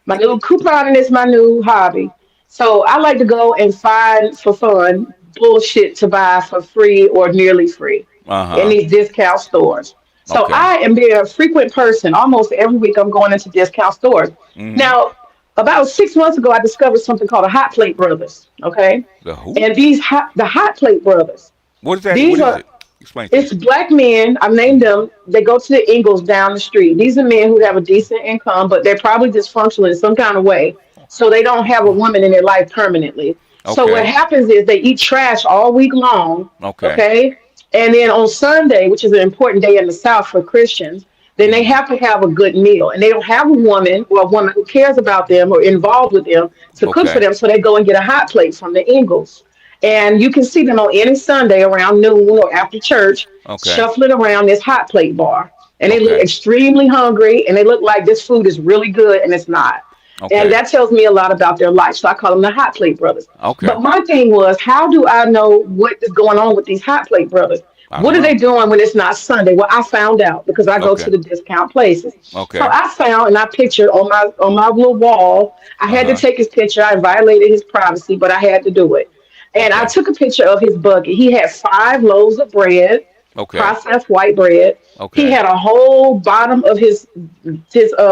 my new coupon and it's my new hobby. So I like to go and find for fun bullshit to buy for free or nearly free
Uh
in
huh.
these discount stores. So
Okay.
I am being a frequent person. Almost every week I'm going into discount stores.
Mm-hmm.
Now, about 6 months ago, I discovered something called a Hot Plate Brothers. Okay,
The who?
and the Hot Plate Brothers.
What is that? What
These
is
are
it? Explain to me.
it's black men. I've named them. They go to the Ingles down the street. These are men who have a decent income, but they're probably dysfunctional in some kind of way. So they don't have a woman in their life permanently. So what
Okay.
happens is they eat trash all week long.
Okay.
Okay. And then on Sunday, which is an important day in the South for Christians, then they
Mm-hmm.
have to have a good meal. And they don't have a woman or a woman who cares about them or involved with them to cook for
Okay.
them. So they go and get a hot plate from the Ingles. And you can see them on any Sunday around noon or after church
Okay.
shuffling around this hot plate bar. And they look
Okay.
extremely hungry and they look like this food is really good and it's not. And
Okay.
that tells me a lot about their life. So I call them the hot plate brothers.
Okay.
But my thing was, how do I know what is going on with these hot plate brothers?
I don't
What are they
know.
doing when it's not Sunday? Well, I found out because I go to
Okay.
the discount places. So
Okay.
I found and I pictured on my little wall. I
Uh
had to
huh.
take his picture. I violated his privacy, but I had to do it. And I
Okay.
took a picture of his buggy. He had 5 loaves of bread,
Okay.
processed white bread. He
Okay.
had a whole bottom of his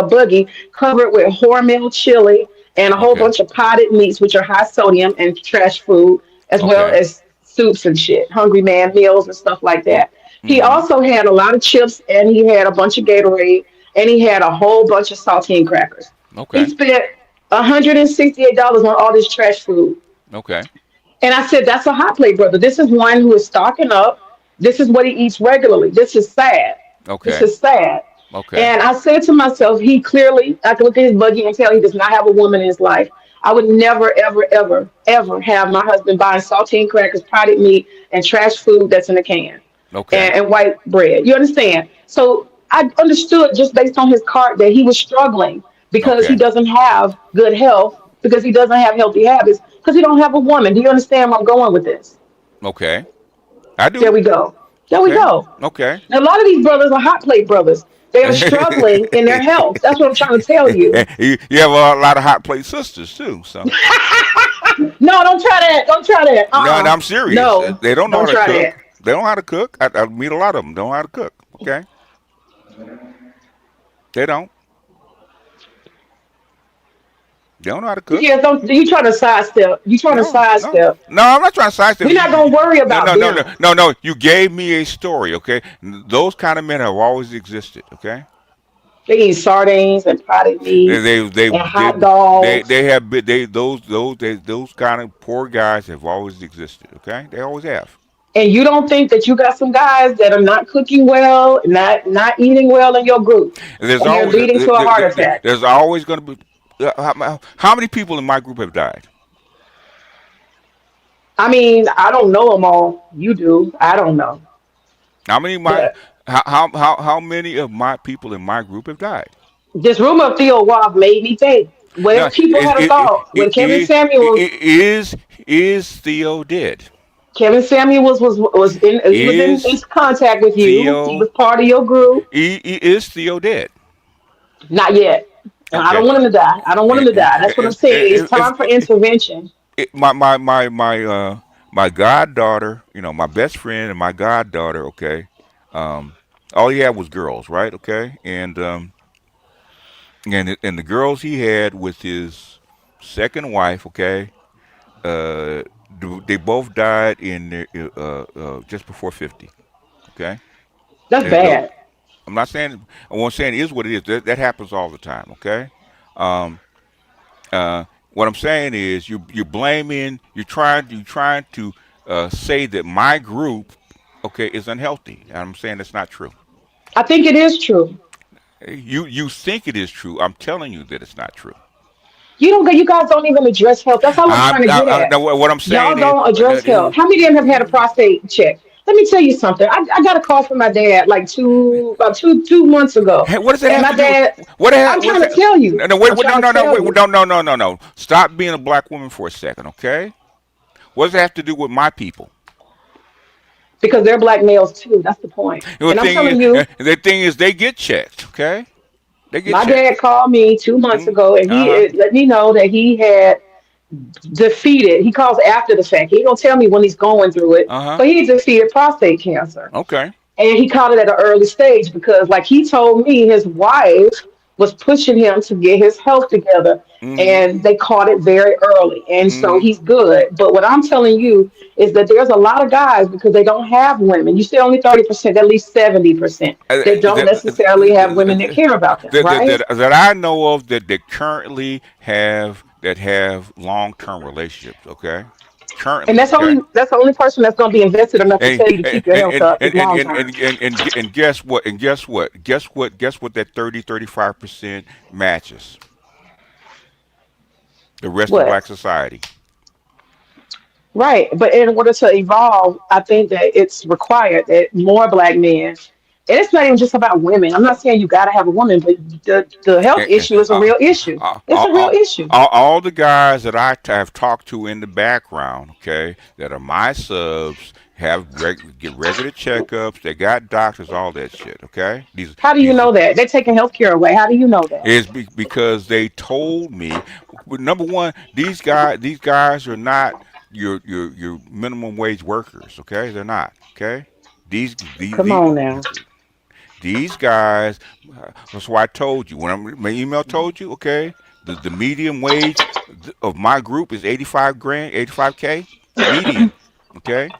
buggy covered with Hormel chili and a whole
Okay.
bunch of potted meats, which are high sodium and trash food, as well
Okay.
as soups and shit, Hungry Man meals and stuff like
Mm.
that. He
Mm-hmm.
also had a lot of chips and he had a bunch of Gatorade and he had a whole bunch of saltine crackers. He
Okay.
spent $168 on all this trash food.
Okay.
And I said, that's a hot plate, brother. This is one who is stocking up. This is what he eats regularly. This is sad. This
Okay.
is sad.
Okay.
And I said to myself, he clearly, I can look at his buggy and tell he does not have a woman in his life. I would never, ever, ever, ever have my husband buying saltine crackers, potted meat, and trash food that's in a can
Okay.
and white bread. You understand? So I understood just based on his cart that he was struggling because he
Okay.
doesn't have good health, because he doesn't have healthy habits, because he don't have a woman. Do you understand where I'm going with this?
Okay. I
There
do.
we go. There we
Okay.
go.
Okay.
Now, a lot of these brothers are hot plate brothers. They are struggling in their health. That's what I'm trying to tell you.
You have a lot of hot plate sisters too, so.
No, don't try that. Don't try that.
No, and
Uh-uh.
I'm serious.
No,
They don't know how
don't
to
try that.
cook. They don't know how to cook. I meet a lot of them. Don't know how to cook. Okay, they don't. They don't know how to cook.
Yeah, don't you trying to sidestep? You trying to
No, no,
sidestep?
no. I'm not trying to sidestep.
We're not gonna worry
No,
about
no, no, no,
them.
no, no. You gave me a story, okay? Those kind of men have always existed, okay?
They eat sardines and potted
They,
meat
they, they,
and
they,
hot dogs.
they have been, those kind of poor guys have always existed, okay? They always have.
And you don't think that you got some guys that are not cooking well, not eating well in your group,
And there's
and they're
always,
leading to a heart attack.
there's always going to be. How many people in my group have died?
I mean, I don't know them all. You do. I don't know.
How many of my,
But
how many of my people in my group have died?
this rumor of Theo Wald made me think. What
No,
if people had a thought when
is Theo dead?
Kevin Samuels was in
Is
contact with you. He
Theo
was part of your group.
is Theo dead?
Not yet. And I
Okay.
don't want him to die. I don't want him to die. That's what I'm saying. It's
If,
time for intervention.
my goddaughter, my best friend and my goddaughter, okay, um, all he had was girls, right? Okay, and the girls he had with his second wife, okay, uh, they both died in just before 50. Okay,
That's
and
bad.
I'm not saying what I'm saying is what it is. That happens all the time. Okay, um, what I'm saying is you're blaming, you're trying to say that my group, okay, is unhealthy. And I'm saying that's not true.
I think it is true.
You think it is true. I'm telling you that it's not true.
You guys don't even address health. That's all I'm trying to get at.
Now what I'm saying
Y'all
is,
don't address health. How many of them have had a prostate check? Let me tell you something. I got a call from my dad like about two months ago.
hey, what does that
And
have
my
to do with
dad,
what
I'm
does
trying to
that?
tell you.
No, no, wait,
I'm
wait,
trying
no,
to
no, no,
tell
wait,
you.
no, no, no, no, no. Stop being a black woman for a second, okay? What does that have to do with my people?
Because they're black males too. That's the point.
The
And I'm
thing is,
telling you,
they get checked, okay? They get
my
checked.
dad called me 2 months
Mm,
ago and
uh
he
huh.
let me know that he had defeated. He calls after the fact. He ain't gonna tell me when he's going through it,
Uh huh.
but he defeated prostate cancer.
Okay.
And he caught it at an early stage because, like he told me, his wife was pushing him to get his health together,
Mm
and they caught it very early, and
hmm.
so
Mm
he's good. But what I'm telling you is that there's a lot of guys because they don't have women. You said only 30%, at least 70%
hmm.
that don't necessarily have women that care about them, right?
That I know of that currently have long term relationships. Okay.
And
Currently,
that's
okay.
only that's the only person that's going to be invested enough to
And
tell you to keep your health up is long term.
guess what? Guess what that 35% matches the rest of
What?
black society.
Right. But in order to evolve, I think that it's required that more black men, and it's not even just about women. I'm not saying you got to have a woman, but the health
Eh, eh,
issue is a
Uh,
real issue.
uh,
It's a real issue.
all the guys that have talked to in the background, okay, that are my subs, get regular checkups. They got doctors, all that shit. Okay,
How do you
these
know that? They're taking health care away. How do you know that?
because they told me. Number one, these guys are not your minimum wage workers. Okay, they're not. Okay,
Come on now.
these guys. That's why I told you when my email told you. Okay, the median wage of my group is 85 grand, 85K median. Okay.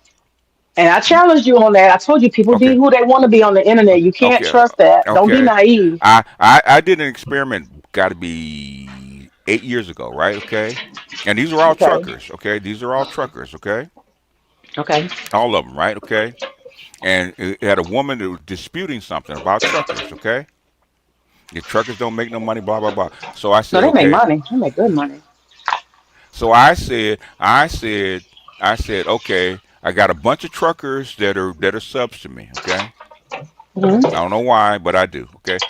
And I challenged you on that. I told you people be
Okay.
who they want to be on the internet. You can't
Okay.
trust that. Don't be
Okay.
naive.
I did an experiment. Got to be 8 years ago, right? Okay. And these are all
Okay.
truckers. Okay. These are all truckers. Okay.
Okay.
All of them, right? Okay. And it had a woman that was disputing something about truckers. Okay. The truckers don't make no money. Blah blah blah. So I
No,
said,
they make
okay.
money. They make good money.
So I said, okay. I got a bunch of truckers that are subs to me. Okay. I
Hmm.
don't know why, but I do. Okay.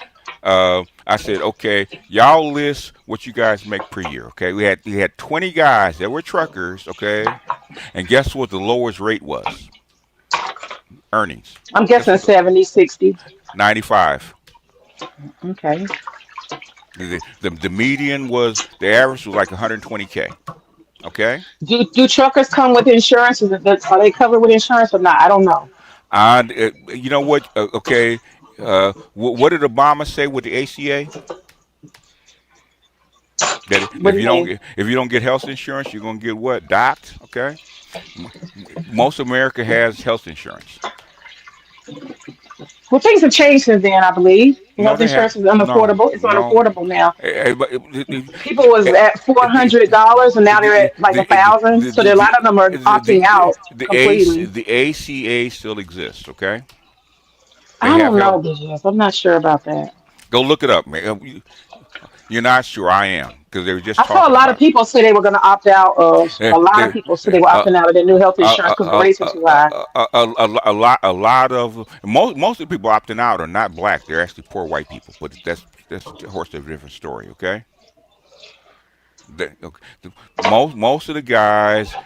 I said, okay, y'all list what you guys make per year. Okay. We had 20 guys that were truckers. Okay. And guess what the lowest rate was? Earnings.
I'm
Guess
guessing
what?
70, 60.
95.
Okay.
The median was the average was like 120K. Okay.
Do truckers come with insurance? Are they covered with insurance or not? I don't know.
And you know what? Okay. What did Obama say with the ACA? That
What do you mean?
if you don't get health insurance, you're gonna get what? Docked. Okay. Most America has health insurance.
Well, things have changed since then, I believe.
No,
Health
they have
insurance is
no,
unaffordable. It's
no.
unaffordable now.
But
People was at $400 and now they're
the
at like 1,000. So there, a lot of them are opting out completely.
the ACA still exists. Okay, they
I
have
don't
health.
know, BGS. I'm not sure about that.
Go look it up, man. You're not sure. I am because they were just
I saw a
talking
lot of
about
people say they were going to opt out of.
it.
A lot of people said they were
Uh,
opting out of their new health
a,
insurance
a,
because the
a,
rates are
a,
too high.
a lot of most of the people opting out are not black. They're actually poor white people. But that's a horse of a different story. Okay. Okay. Most of the guys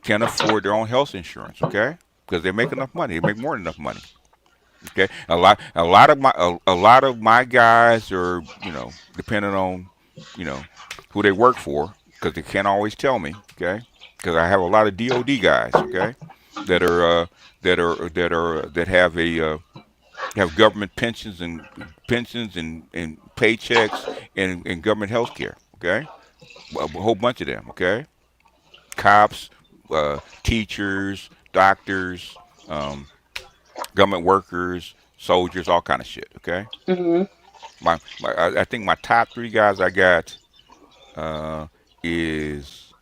can afford their own health insurance. Okay, because they make enough money. They make more than enough money. Okay, a lot of my guys are depending on who they work for because they can't always tell me. Okay, because I have a lot of DoD guys. Okay, that are that have government pensions and paychecks and government health care. Okay, a whole bunch of them. Okay, cops, teachers, doctors. Government workers, soldiers, all kind of shit. Okay,
Hmm.
I think my top three guys I got uh, is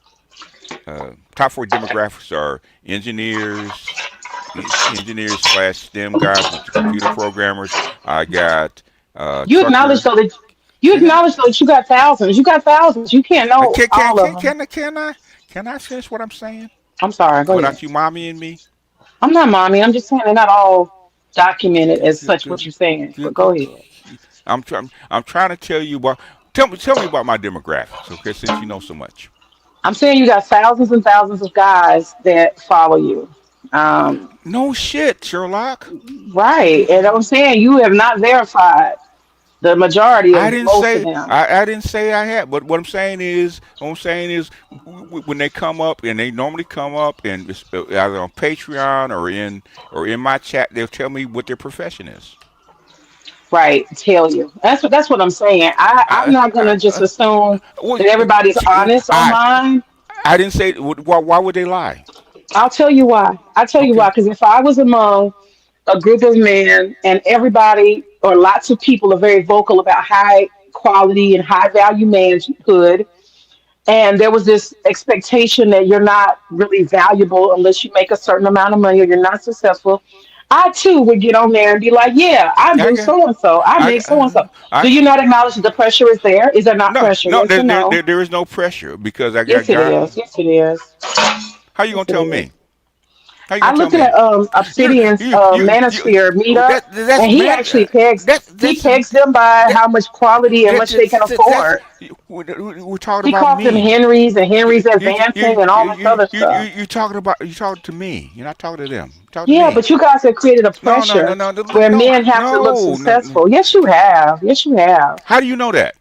top four demographics are engineers slash STEM guys, which are computer programmers. I got
You acknowledge
trucker.
though that you
Say that.
acknowledge though that you got thousands. You got thousands. You can't know all of them.
Can I finish what I'm saying
I'm sorry. Go ahead.
without you mommy and me?
I'm not mommy. I'm just saying they're not all documented as such. What you're saying, but go ahead.
I'm trying to tell you about. Tell me about my demographics, okay? Since you know so much.
I'm saying you got thousands and thousands of guys that follow you. Um,
No shit, Sherlock.
right. And I'm saying you have not verified the majority
I
of
didn't
most of
say
them.
I didn't say I had, but what I'm saying is when they come up and they normally come up and it's either on Patreon or in my chat, they'll tell me what their profession is.
Right. Tell you. That's what I'm saying. I'm
I
not
I,
gonna just assume
well,
that everybody's honest
I
online.
I didn't say why would they lie?
I'll tell you why. I'll tell you why.
Okay.
Because if I was among a group of men and everybody or lots of people are very vocal about high quality and high value manhood, and there was this expectation that you're not really valuable unless you make a certain amount of money or you're not successful, I too would get on there and be like, yeah, I
I
do
got
so and so. I
I
make so and so. Do
I
you not acknowledge that the pressure is there? Is there not
no
pressure?
no
Yes or no?
there is no pressure because I got
Yes, it
guys.
is. Yes, it is.
How you gonna
Yes, it
tell
is.
me? How you
I
gonna tell
looked at
me?
Obsidian's
You
Manosphere meetup,
that's
and he
man.
actually pegs he
That's
pegs them by
that
how much quality and much they can
that's
afford.
we're talking
He
about
calls them
me.
Henrys and Henrys
You
advancing and all this other stuff.
you talking about you talking to me. You're not talking to them. You're talking to
Yeah,
me.
but you guys have created a
No
pressure
no
where
no
men have to look
no no.
successful. Yes, you have. Yes, you have.
How do you know that?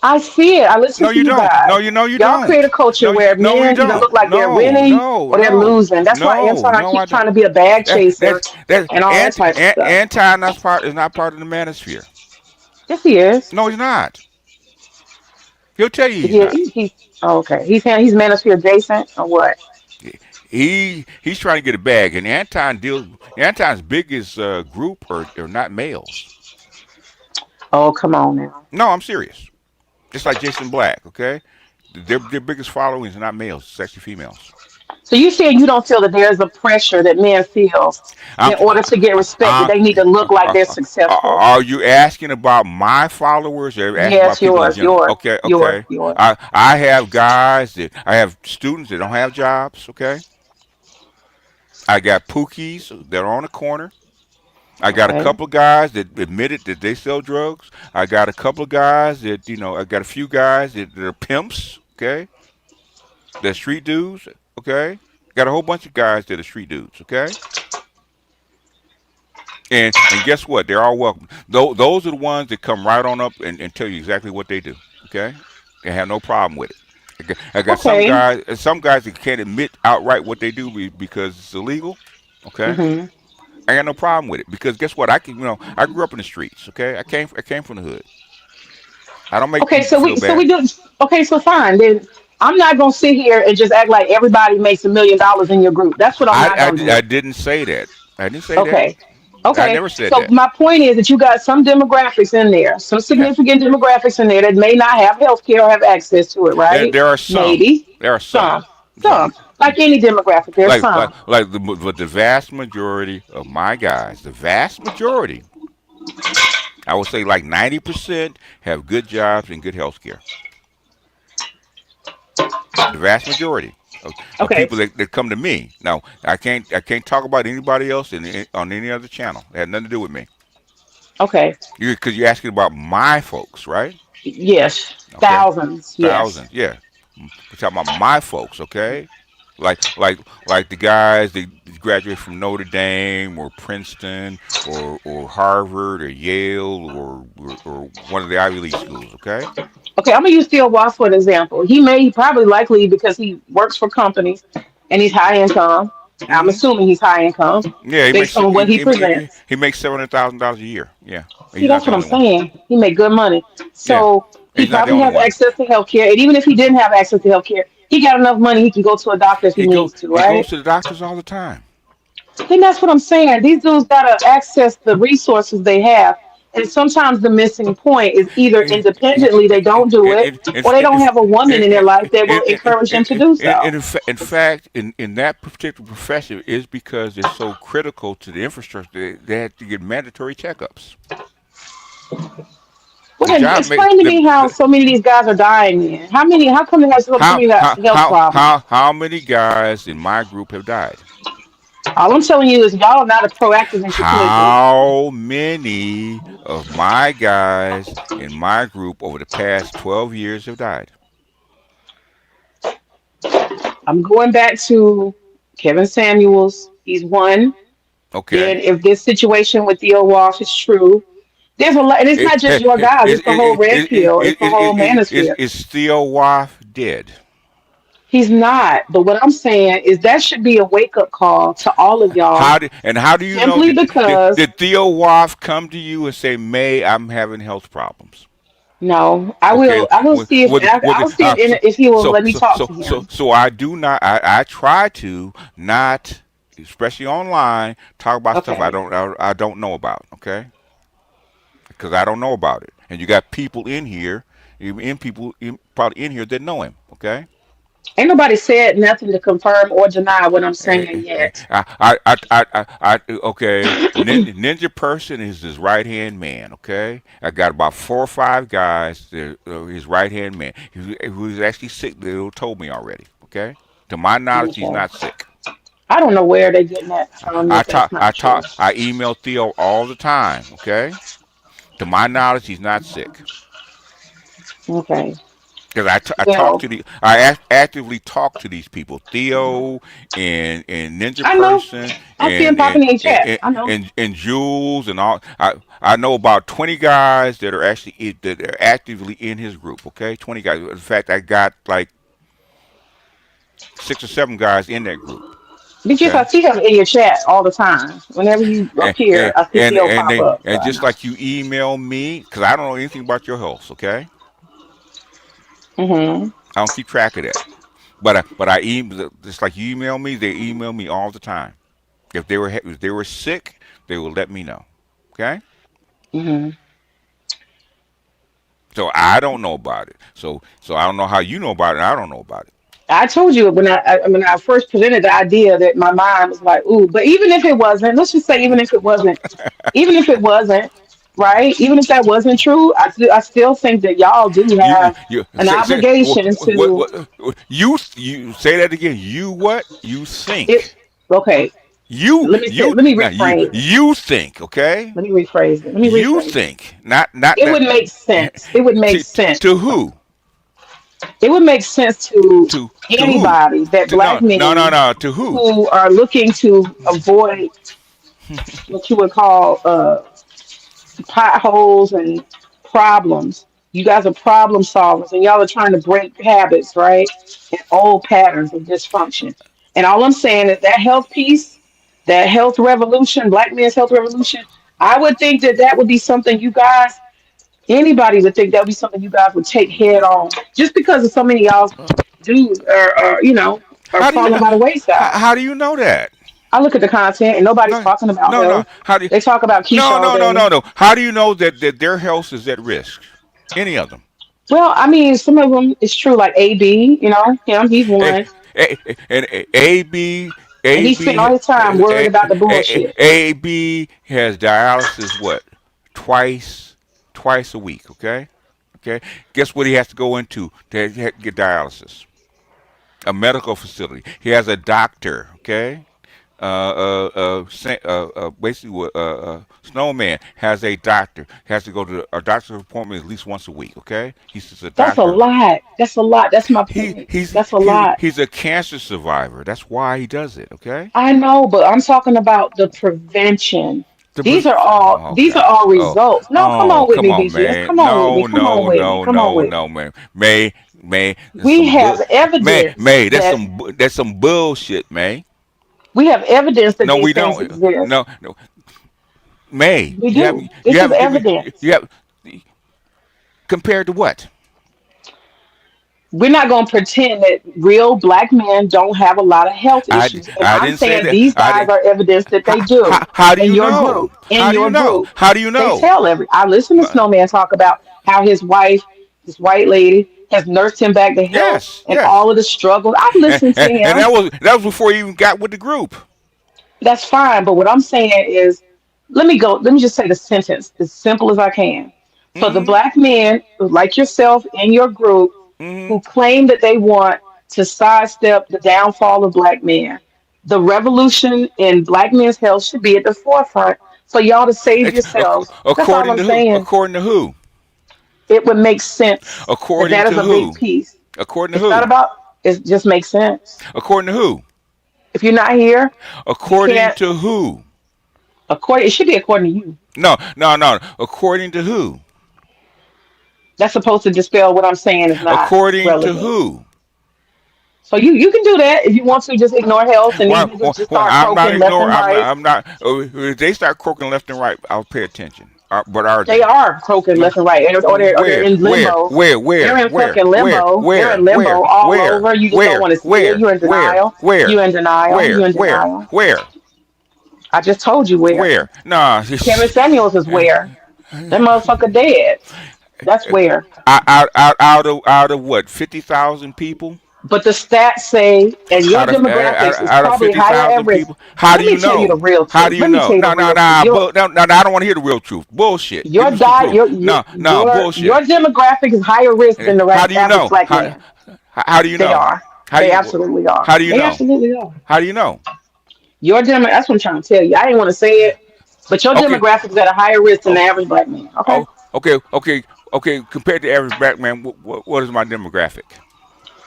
I see it. I listen
No,
to
you
you
don't.
guys.
No, you
Y'all create a
don't.
culture where
No, you
men either look
don't.
like they're
No,
winning
no,
or they're
no,
losing. That's why Anton
no, I
keeps trying
don't.
to be a bag chaser
That
and all that type of stuff.
anti is not part of the manosphere.
Yes, he is.
No, he's not. He'll tell you he's
He,
not.
he, he's oh, okay. He's manosphere adjacent or what?
He's trying to get a bag, and Anton's biggest group are not males.
Oh, come on now.
No, I'm serious. Just like Jason Black, okay? Their biggest following is not males, it's actually females.
So you saying you don't feel that there's a pressure that men feel
I'm,
in order to get respect that
uh,
they need to look like they're successful?
are you asking about my followers or asking about
Yes,
people in
yours,
general?
yours,
Okay,
yours,
okay.
yours.
I have I have students that don't have jobs, okay? I got pookies that are on the corner. I got a
Okay.
couple of guys that admitted that they sell drugs. I got a couple of guys that, I got a few guys that are pimps, okay? They're street dudes, okay? Got a whole bunch of guys that are street dudes, okay? And guess what? They're all welcome. Those are the ones that come right on up and tell you exactly what they do. Okay, they have no problem with it. I got
Okay.
some guys that can't admit outright what they do because it's illegal. Okay,
Hmm.
I got no problem with it because guess what? I grew up in the streets. Okay, I came from the hood. I don't make
Okay.
people
So
feel
we
bad.
do. Okay, so fine. Then I'm not gonna sit here and just act like everybody makes $1 million in your group. That's what I'm not gonna
I
do.
didn't say that. I didn't say that.
Okay.
I
Okay.
never said
So
that.
my point is that you got some demographics in there, some
Yeah.
significant demographics in there that may not have health care or have access to it, right?
There are some.
Maybe.
There are some.
Some.
Some.
Some. Like any demographic, there's some.
But the vast majority of my guys, the vast majority, I would say like 90% have good jobs and good health care. The vast majority of
Okay.
people that come to me. Now, I can't talk about anybody else on any other channel. It had nothing to do with me.
Okay.
Because you're asking about my folks, right?
Yes.
Okay,
Thousands. Yes.
thousands. Yeah, we're talking about my folks. Okay, like the guys that graduate from Notre Dame or Princeton or Harvard or Yale or one of the Ivy League schools. Okay.
Okay, I'm gonna use Steel Woss for an example. He probably likely because he works for companies and he's high income. I'm
Hmm.
assuming he's high income
Yeah,
based on what he presents.
he makes $700,000 a year. Yeah,
See,
he's not
that's
the
what I'm
only one.
saying. He make good money.
Yeah,
So he
he's not the
probably
only
has
one.
access to healthcare. And even if he didn't have access to healthcare, he got enough money he can go to a doctor if he needs to,
He
right?
goes to the doctors all the time.
And that's what I'm saying. These dudes gotta access the resources they have. And sometimes the missing point is either
In
independently they don't do it or they don't have a woman in their life that will encourage them to do so.
in fact, in that particular profession, is because they're so critical to the infrastructure. They have to get mandatory checkups.
Well,
The
then
job make
explain to me how so many of these guys are dying then. How come they have so many health problems?
how many guys in my group have died?
All I'm telling you is y'all are not as proactive as you could be.
How many of my guys in my group over the past 12 years have died?
I'm going back to Kevin Samuels. He's one. Then,
Okay.
if this situation with Theo Walsh is true, there's a lot, and it's not just your guys. It's the whole red pill. It's the whole manosphere.
Is Theo Waff dead?
He's not. But what I'm saying is that should be a wake up call to all of y'all,
How do you know?
simply because
Did Theo Waff come to you and say, "May, I'm having health problems"?
no, I
Okay.
will. I will see if I'll see if he will let me talk to him.
So I do not. I try to not, especially online, talk about stuff
Okay.
I don't know about. Okay, because I don't know about it, and you got people in here, probably in here that know him. Okay.
Ain't nobody said nothing to confirm or deny what I'm saying yet.
Okay. Ninja person is his right hand man. Okay, I got about 4 or 5 guys that his right hand man who's actually sick. They told me already. Okay, to my knowledge, he's
Okay.
not sick.
I don't know where they're getting that from if that's not true.
I email Theo all the time. Okay, to my knowledge, he's not sick.
Okay.
Because I talk
Well,
to actively talk to these people, Theo and Ninja
I know.
Person
I see him popping in chat. I know.
and Jules and all. I know about 20 guys that are that are actively in his group. Okay, 20 guys. In fact, I got like 6 or 7 guys in that group.
Because I
Okay,
see him in your chat all the time. Whenever you appear, I see Theo pop up. So
and
I
just
know.
like you email me, because I don't know anything about your health. Okay,
Hmm.
I don't keep track of that. But I email just like you email me, they email me all the time. If they were sick, they will let me know. Okay,
Hmm.
so I don't know about it. So I don't know how you know about it. And I don't know about it.
I told you when I first presented the idea that my mind was like, ooh. But even if it wasn't, let's just say even if it wasn't, right? Even if that wasn't true, I still think that y'all do
You
have
you
an obligation to
you say that again. You what you
it.
think?
Okay, let me rephrase it.
You think, okay?
Let me rephrase it. Let me
You
rephrase it.
think, not
It would
that
make sense. It would make
to
sense.
who?
It would make sense to
To who?
anybody that black men
No, to who?
who are looking to avoid what you would call potholes and problems. You guys are problem solvers and y'all are trying to break habits, right? And old patterns of dysfunction. And all I'm saying is that health piece, that health revolution, black men's health revolution, I would think that that would be something you guys Anybody would think that would be something you guys would take head on, just because of so many of y'all's dudes are are
How do you
falling
know?
by the wayside.
How do you know that?
I look at the content and nobody's
No,
talking about
no.
health.
How do you?
They talk about Keisha
No,
all
no, no,
day.
no, no. How do you know that their health is at risk? Any of them?
Well, I mean, some of them it's true, like AB, him, he's
A,
one,
and AB,
and he spent all his time worried about the bullshit.
AB has dialysis what? Twice, twice a week. Okay, okay. Guess what he has to go into to get dialysis? A medical facility. He has a doctor. Okay. Basically, what Snowman has a doctor. Has to go to a doctor's appointment at least once a week. Okay, he's just a
That's a
doctor.
lot. That's a lot. That's my
He
point.
he's
That's a
he's
lot.
he's a cancer survivor. That's why he does it. Okay.
I know, but I'm talking about the prevention.
The
These
pres-
are all
oh
these are
God.
all
Oh
results. No, come
oh
on with
come
me,
on,
BGS.
man.
Come on with me.
No
Come on
no
with me.
no
Come on
no
with
no
me.
man. May that's
We
some
have evidence
May
that
that's some bullshit, May.
we have evidence that
No,
these
we
things
don't.
exist.
No, May.
We do. This is evidence.
You have compared to what?
We're not going to pretend that real black men don't have a lot of health issues. And
I
I'm
didn't say
saying
that.
these
I
guys
didn't.
are evidence that they do
How do
in
you
your
know?
group. In
How do you
your
know?
group.
How do you
They
know?
tell I listen to Snowman talk about how his wife, this white lady, has nursed him back to health
Yes,
and
yes.
all of the struggles. I've listened to
And
him.
that was before you even got with the group.
That's fine. But what I'm saying is, let me just say the sentence as simple as I can. For the
Mm-hmm.
black men like yourself in your group
Mm-hmm.
who claim that they want to sidestep the downfall of black men, the revolution in black men's health should be at the forefront for y'all to save yourselves. That's all
According
I'm
to who?
saying.
According to who?
It would make sense that
According
that is
to
a big
who?
piece.
According to
It's not
who?
about, it just makes sense.
According to who?
If you're not here, you
According
can't,
to who?
it should be according to you.
No, no, no. According to who?
That's supposed to dispel what I'm saying is not
According to
relevant.
who?
So you can do that if you want to just ignore health and these
Why?
niggas just
Why
start
I'm not
croaking left
ignoring.
and right.
I'm not. If they start croaking left and right, I'll pay attention. But are
They
they?
are croaking
No.
left and right, or they're
Where?
in
Where?
limbo.
Where?
They're
Where?
in
Where?
fucking
Where?
limbo. They're
Where?
in limbo
Where?
all
Where?
over. You just don't
Where?
want to see it.
Where?
You're in
Where?
denial.
Where?
You're in denial.
Where?
You're in
Where?
denial.
Where?
I just told you where.
Where? Nah.
Kevin Samuels is where. That motherfucker dead. That's where.
Out of what? 50,000 people?
But the stats say, and your demographics is
Out of
probably higher at
50,000
risk.
people? How do
Let
you
me tell you the
know?
real
How do
truth.
you
Let me
know?
tell you the
No, no,
real truth.
no, no, no, I don't want to hear the real truth. Bullshit. Give
Your
me some
diet,
proof.
your
No, no,
your
bullshit.
demographic is higher risk than the
How do you
average
know?
black man.
How do you
They
know?
are.
How do
They
you
absolutely are.
how do you
They
know?
absolutely are.
How do you know?
Your demo. That's what I'm trying to tell you. I didn't want to say it, but your
Okay.
demographic is at a higher risk than
Oh,
the average black man. Okay.
oh, okay. Compared to the average black man, what is my demographic?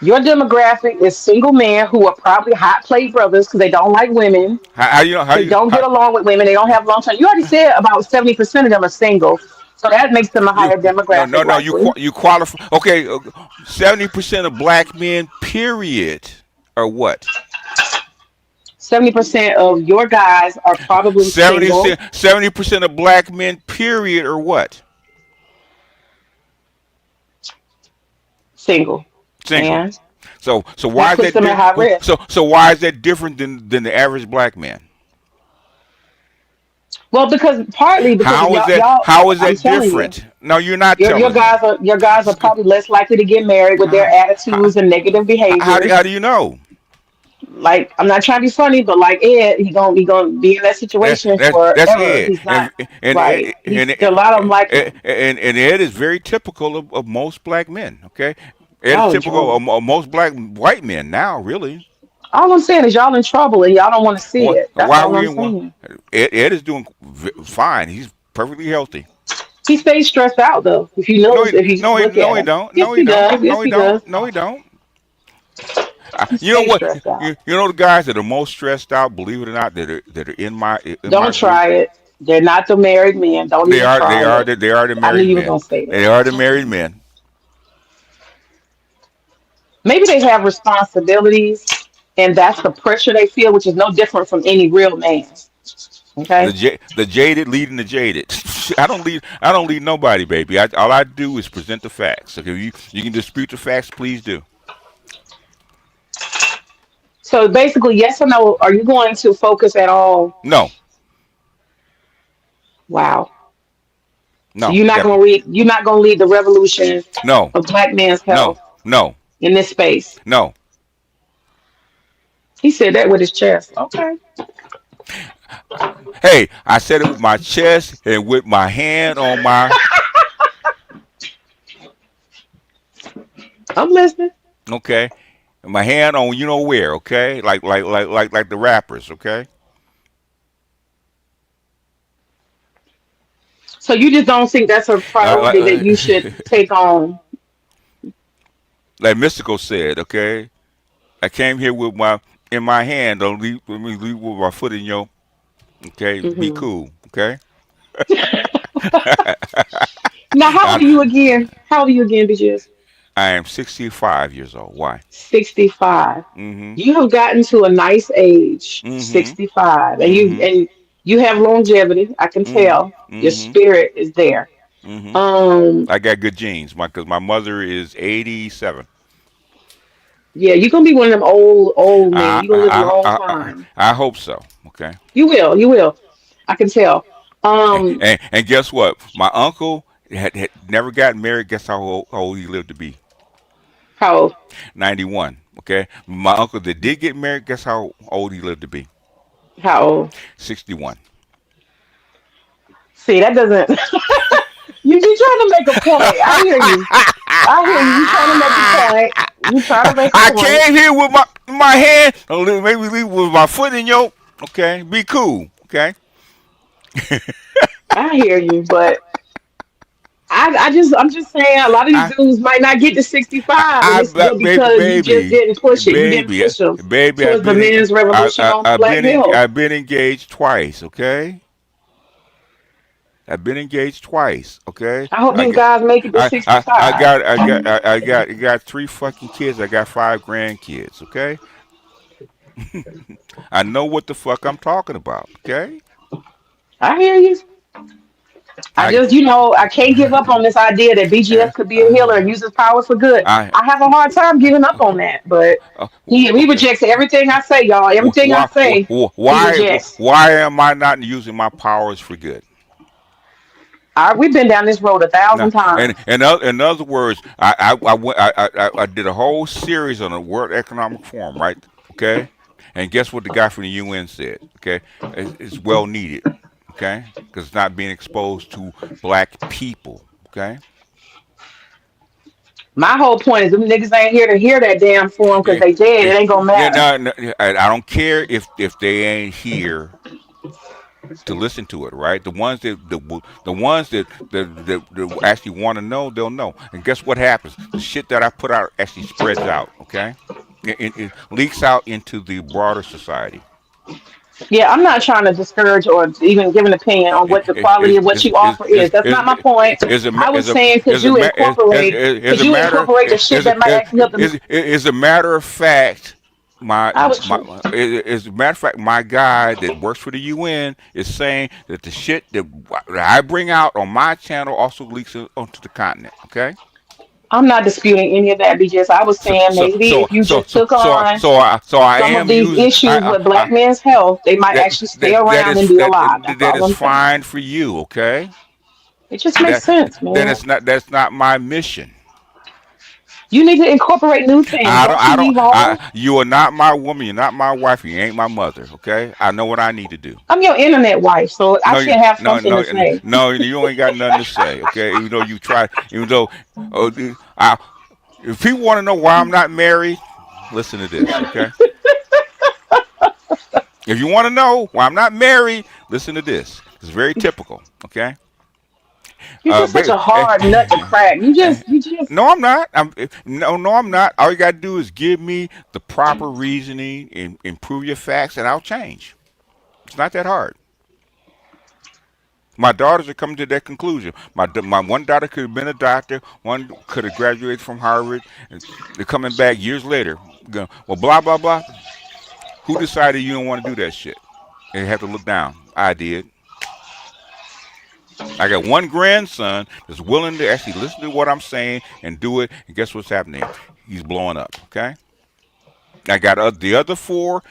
Your demographic is single men who are probably hot plate brothers because they don't like women.
How do you know? How do
They
you?
don't get along with women. They don't have long term. You already said about 70% of them are single, so that makes them a
You
higher
no no
demographic
no
likely.
you qualify. Okay, 70% of black men, period, or what?
70% of your guys are probably
70
single.
70% of black men, period, or what?
Single,
Single.
and
So
that
why is
puts
that
them at high risk.
so why is that different than the average black man?
Well, because partly because of
How is that?
y'all.
How is
I'm
that
telling you,
different? No, you're not
your
telling me.
guys are probably less likely to get married with their
How, how,
attitudes and negative
how
behaviors.
do you know?
Like I'm not trying to be funny, but like Ed, he gonna be in that situation
That's
forever.
Ed,
He's not right. He's
and
there are a lot of them like him.
Ed is very typical of most black men. Okay, Ed is
Y'all in
typical
trouble.
of most black white men now. Really,
All I'm saying is y'all in trouble and y'all don't want to see it. That's
why are
all
we
I'm
in one?
saying.
Ed is doing fine. He's perfectly healthy.
He stays stressed out though. If you
No,
notice, if you just look
no,
at
he
him,
don't.
yes
No, he
he
don't.
does. Yes
No, he
he
don't.
does.
No, he don't.
He
You know
stays
what?
stressed out.
You know the guys that are most stressed out. Believe it or not, that are in my
Don't
group.
try it. They're not the married men. Don't even try it.
They are the
I knew
married
you were
men.
gonna say
They
that.
are the married men.
Maybe they have responsibilities, and that's the pressure they feel, which is no different from any real man. Okay.
The jaded leading the jaded. I don't lead nobody, baby. All I do is present the facts. Okay, you can dispute the facts, please do.
So basically, yes or no, are you going to focus at all?
No,
Wow. So
no, that
you're not gonna lead the revolution
no,
of black man's
no,
health
no,
in this space.
no.
He said that with his chest. Okay.
Hey, I said it with my chest and with my hand on my
I'm listening.
okay, my hand on you know where. Okay, like the rappers. Okay,
So you just don't think that's a
uh, like,
priority that you should
uh,
take on.
like Mystical said. Okay, I came here with my in my hand. Don't leave, let me leave with my foot in your. Okay, be
Hmm.
cool. Okay,
Now, how old
I,
are you again? How old are you again, BGS?
I am 65 years old. Why?
65.
Mm-hmm.
You have gotten to a nice age,
Mm-hmm.
65, and you
Mm-hmm.
and you have longevity. I can
Mm-hmm.
tell your
Mm-hmm.
spirit is there.
Mm-hmm.
Um,
I got good genes. Because my mother is 87.
yeah, you're gonna be one of them old men.
I
You're gonna live a
I
long
I I,
time.
I hope so. Okay.
You will, you will. I can tell. Um,
And guess what? My uncle had never got married. Guess how old he lived to be?
how old?
91. Okay. My uncle that did get married. Guess how old he lived to be?
How old?
61.
See, that doesn't. You trying to make a point. I hear you. I hear you. You trying to make a point. You trying to make a
I
point.
came here with my hand. Maybe leave with my foot in your. Okay. Be cool. Okay.
I hear you, but I'm just saying a lot of these
I
dudes might not get to 65, and it's
baby,
because you just didn't push it. You didn't
baby,
push them
baby.
towards the men's revolution on black health.
I've been engaged twice. Okay, I've been engaged twice. Okay,
I hope these guys make it to 65.
I got three fucking kids. I got five grandkids. Okay, I know what the fuck I'm talking about. Okay,
I hear you. I
I
just, I can't give up on this idea that BGS could be a healer and use his power for good.
I
I have a hard time giving up on that, but he
okay.
rejects everything I say, y'all. Everything I say, he rejects.
Why am I not using my powers for good?
We've been down this road a
No,
thousand times.
in other words, I did a whole series on the World Economic Forum, right? Okay, and guess what the guy from the UN said? Okay, it's well needed. Okay, because it's not being exposed to black people. Okay,
My whole point is them niggas ain't here to hear that damn forum because
yeah,
they dead.
yeah,
It ain't gonna
yeah.
matter.
No, no, I don't care if they ain't here to listen to it, right? The ones that actually want to know, they'll know. And guess what happens? The shit that I put out actually spreads out. Okay, it leaks out into the broader society.
Yeah, I'm not trying to discourage or even give an opinion on what the quality of what you offer is. That's not my point. I was saying could you incorporate the shit that might actually help them.
is a matter of fact.
I was
As a matter of fact, my guy that works for the UN is saying that the shit that I bring out on my channel also leaks onto the continent. Okay,
I'm not disputing any of that, BJ. I was saying maybe if you just took on
so I
some of
am
these
using
issues with black
I
men's health, they might
that
actually stay around and be alive. That's
that
all
is
I'm saying.
fine for you. Okay,
It just makes sense,
then
man.
it's not that's not my mission.
You need to incorporate new things. Don't you evolve?
You are not my woman. You're not my wife. You ain't my mother. Okay, I know what I need to do.
I'm your internet wife, so I
No,
should have something
no,
to say.
no. You ain't got nothing to say. Okay, even though you try, even though, uh, I, if people want to know why I'm not married, listen to this. Okay, if you want to know why I'm not married, listen to this. It's very typical. Okay,
You're just such
baby,
a hard nut to crack. You just.
no, I'm not. No, I'm not. All you gotta do is give me the proper reasoning and improve your facts, and I'll change. It's not that hard. My daughters are coming to that conclusion. My one daughter could have been a doctor. One could have graduated from Harvard. And they're coming back years later. Going, well, blah blah blah. Who decided you don't want to do that shit? and you have to look down. I did. I got one grandson that's willing to actually listen to what I'm saying and do it. And guess what's happening? He's blowing up. Okay. I got the other four.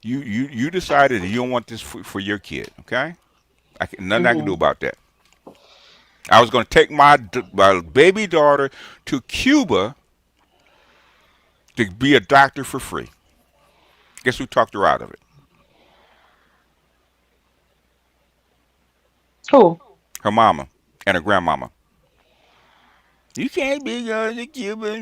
You decided that you don't want this for your kid. Okay. Nothing I can do
Hmm.
about that. I was going to take my baby daughter to Cuba to be a doctor for free. Guess who talked her out of it?
Cool.
Her mama and her grandmama. You can't be going to Cuba.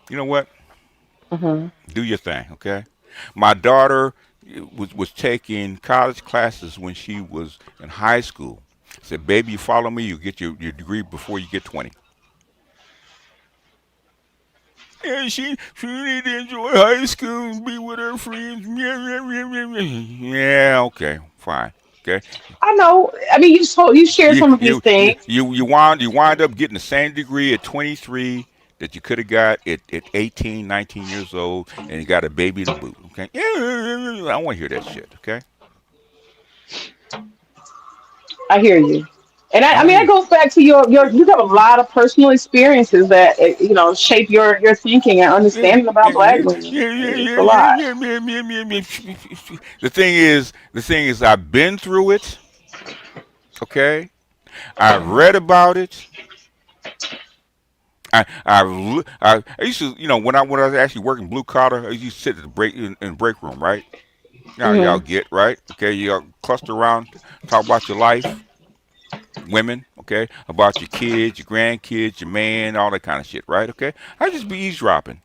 You know what?
Hmm.
Do your thing, okay? My daughter was taking college classes when she was in high school. Said, "Baby, you follow me, you get your degree before you get 20." And she need to enjoy high school and be with her friends. Yeah, okay, fine, okay.
I know. I mean, you shared
You
some of these
you you
things.
you you wind up getting the same degree at 23 that you could have got at 18, 19 years old, and you got a baby to boot. Okay, yeah, I don't want to hear that shit. Okay,
I hear you. And
I
I
don't
mean,
hear
that
it.
goes back to your. You have a lot of personal experiences that shape your thinking and
Yeah,
understanding about
yeah,
black
yeah,
women.
yeah, yeah,
It's
yeah,
a
yeah,
lot.
yeah, yeah, yeah, yeah, yeah. The thing is, I've been through it. Okay, I read about it. I used to, when I was actually working blue collar, I used to sit at the break in the break room, right? Now y'all
Hmm.
get right, okay? Y'all cluster around, talk about your life, women, okay? About your kids, your grandkids, your man, all that kind of shit, right? Okay? I just be eavesdropping,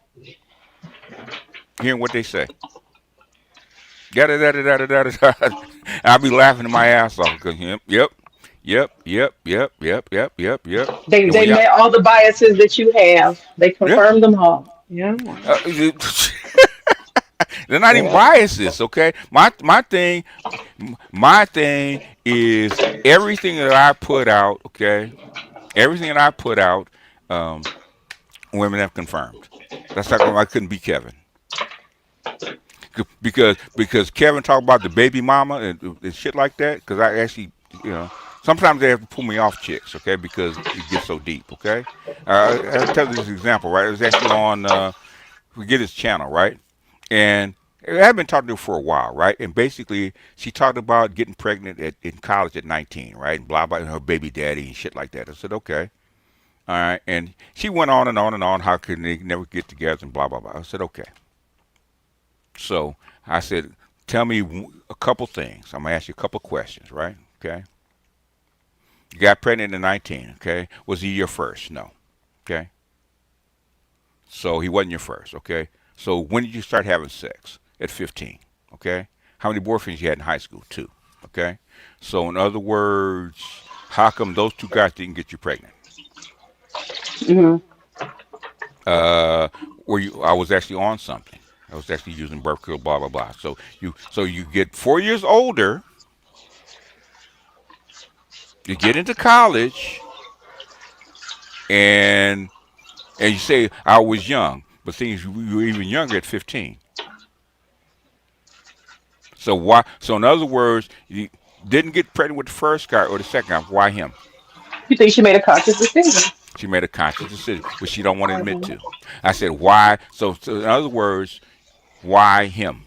hearing what they say. Yada yada yada yada yada. I'll be laughing my ass off because yep. And
They
when y'all,
met all the biases that you have. They
yeah.
confirmed them all. Yeah.
Uh, they're not even
Yeah.
biases, okay? My thing is everything that I put out, okay? Everything that I put out, um, women have confirmed. That's how come I couldn't be Kevin. Because Kevin talked about the baby mama and shit like that. Because I actually, sometimes they have to pull me off chicks, okay? Because it gets so deep, okay? I'll tell you this example, right? It was actually on forget his channel, right? And I've been talking to her for a while, right? And basically, she talked about getting pregnant in college at 19, right? And blah blah, and her baby daddy and shit like that. I said, okay, all right. And she went on and on and on. How could they never get together and blah blah blah. I said, okay. So I said, tell me a couple things. I'm gonna ask you a couple questions, right? Okay. You got pregnant at 19. Okay. Was he your first? No. Okay. So he wasn't your first. Okay. So when did you start having sex? At 15. Okay. How many boyfriends you had in high school? Two. Okay. So in other words, how come those two guys didn't get you pregnant?
Hmm.
Uh, were you? I was actually on something. I was actually using birth control, blah blah blah. So you get 4 years older, you get into college, and and you say I was young, but things you were even younger at 15. So why? So in other words, you didn't get pregnant with the first guy or the second guy. Why him?
You think she made a conscious decision?
She made a conscious decision, which she don't want to admit
Hmm.
to. I said, why? So in other words, why him?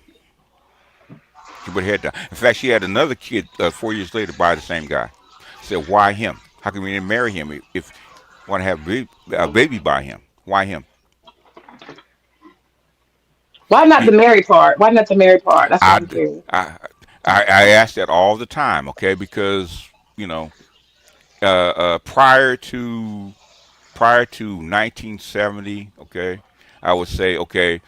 She put her head down. In fact, she had another kid 4 years later by the same guy. I said, why him? How come you didn't marry him if you want to have a baby by him? Why him?
Why not
He,
the married part? Why not the married part? That's what
I,
I'm curious.
I, I ask that all the time, okay? Because you know, prior to 1970, okay, I would say, okay,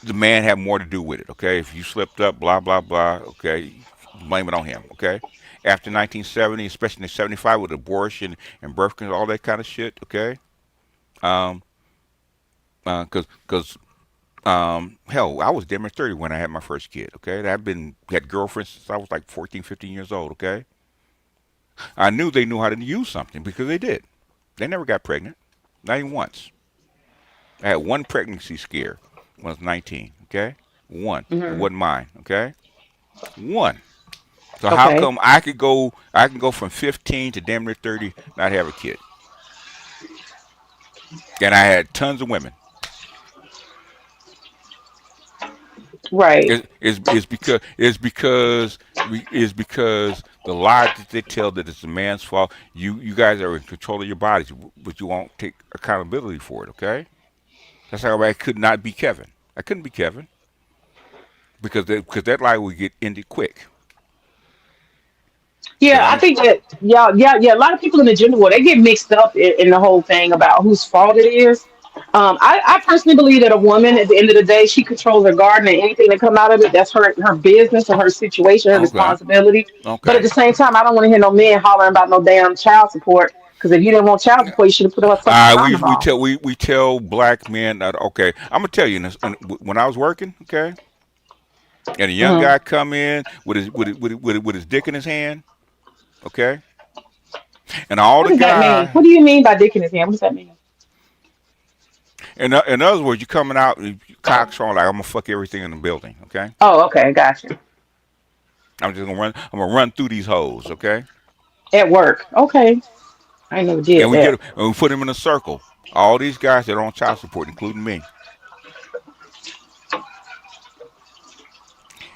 the man had more to do with it. Okay, if you slipped up, blah blah blah. Okay, blame it on him. Okay, after 1970, especially in '75 with abortion and birth control, all that kind of shit. Okay, um, because hell, I was damn near 30 when I had my first kid. Okay, I've been had girlfriends since I was like 14, 15 years old. Okay, I knew they knew how to use something because they did. They never got pregnant, not even once. I had one pregnancy scare when I was 19. Okay, one. It
Hmm.
wasn't mine. Okay, one. So how
Okay.
come I could go? I can go from 15 to damn near 30, not have a kid, and I had tons of women.
Right.
It's because the lie that they tell that it's the man's fault. You guys are in control of your bodies, but you won't take accountability for it. Okay, that's how I could not be Kevin. I couldn't be Kevin because that lie would get ended quick.
Yeah,
Okay,
I think that yeah. A lot of people in the gender war they get mixed up in the whole thing about whose fault it is. I personally believe that a woman at the end of the day she controls her garden and anything that come out of it that's her business or her situation, her
okay,
responsibility. But at
okay.
the same time, I don't want to hear no men hollering about no damn child support because if you didn't want child support, you should have put a fucking condom
We
on.
tell black men that okay. I'm gonna tell you this. When I was working, okay, and a young
Hmm.
guy come in with his dick in his hand, okay, and all
What
the
does that mean?
guy,
What do you mean by dick in his hand? What does that mean?
in other words, you coming out cock strong like I'm gonna fuck everything in the building, okay.
Oh, okay, gotcha.
I'm just gonna run. I'm gonna run through these hoes, okay,
At work, okay. I never
and
did that.
we put them in a circle. All these guys that are on child support, including me.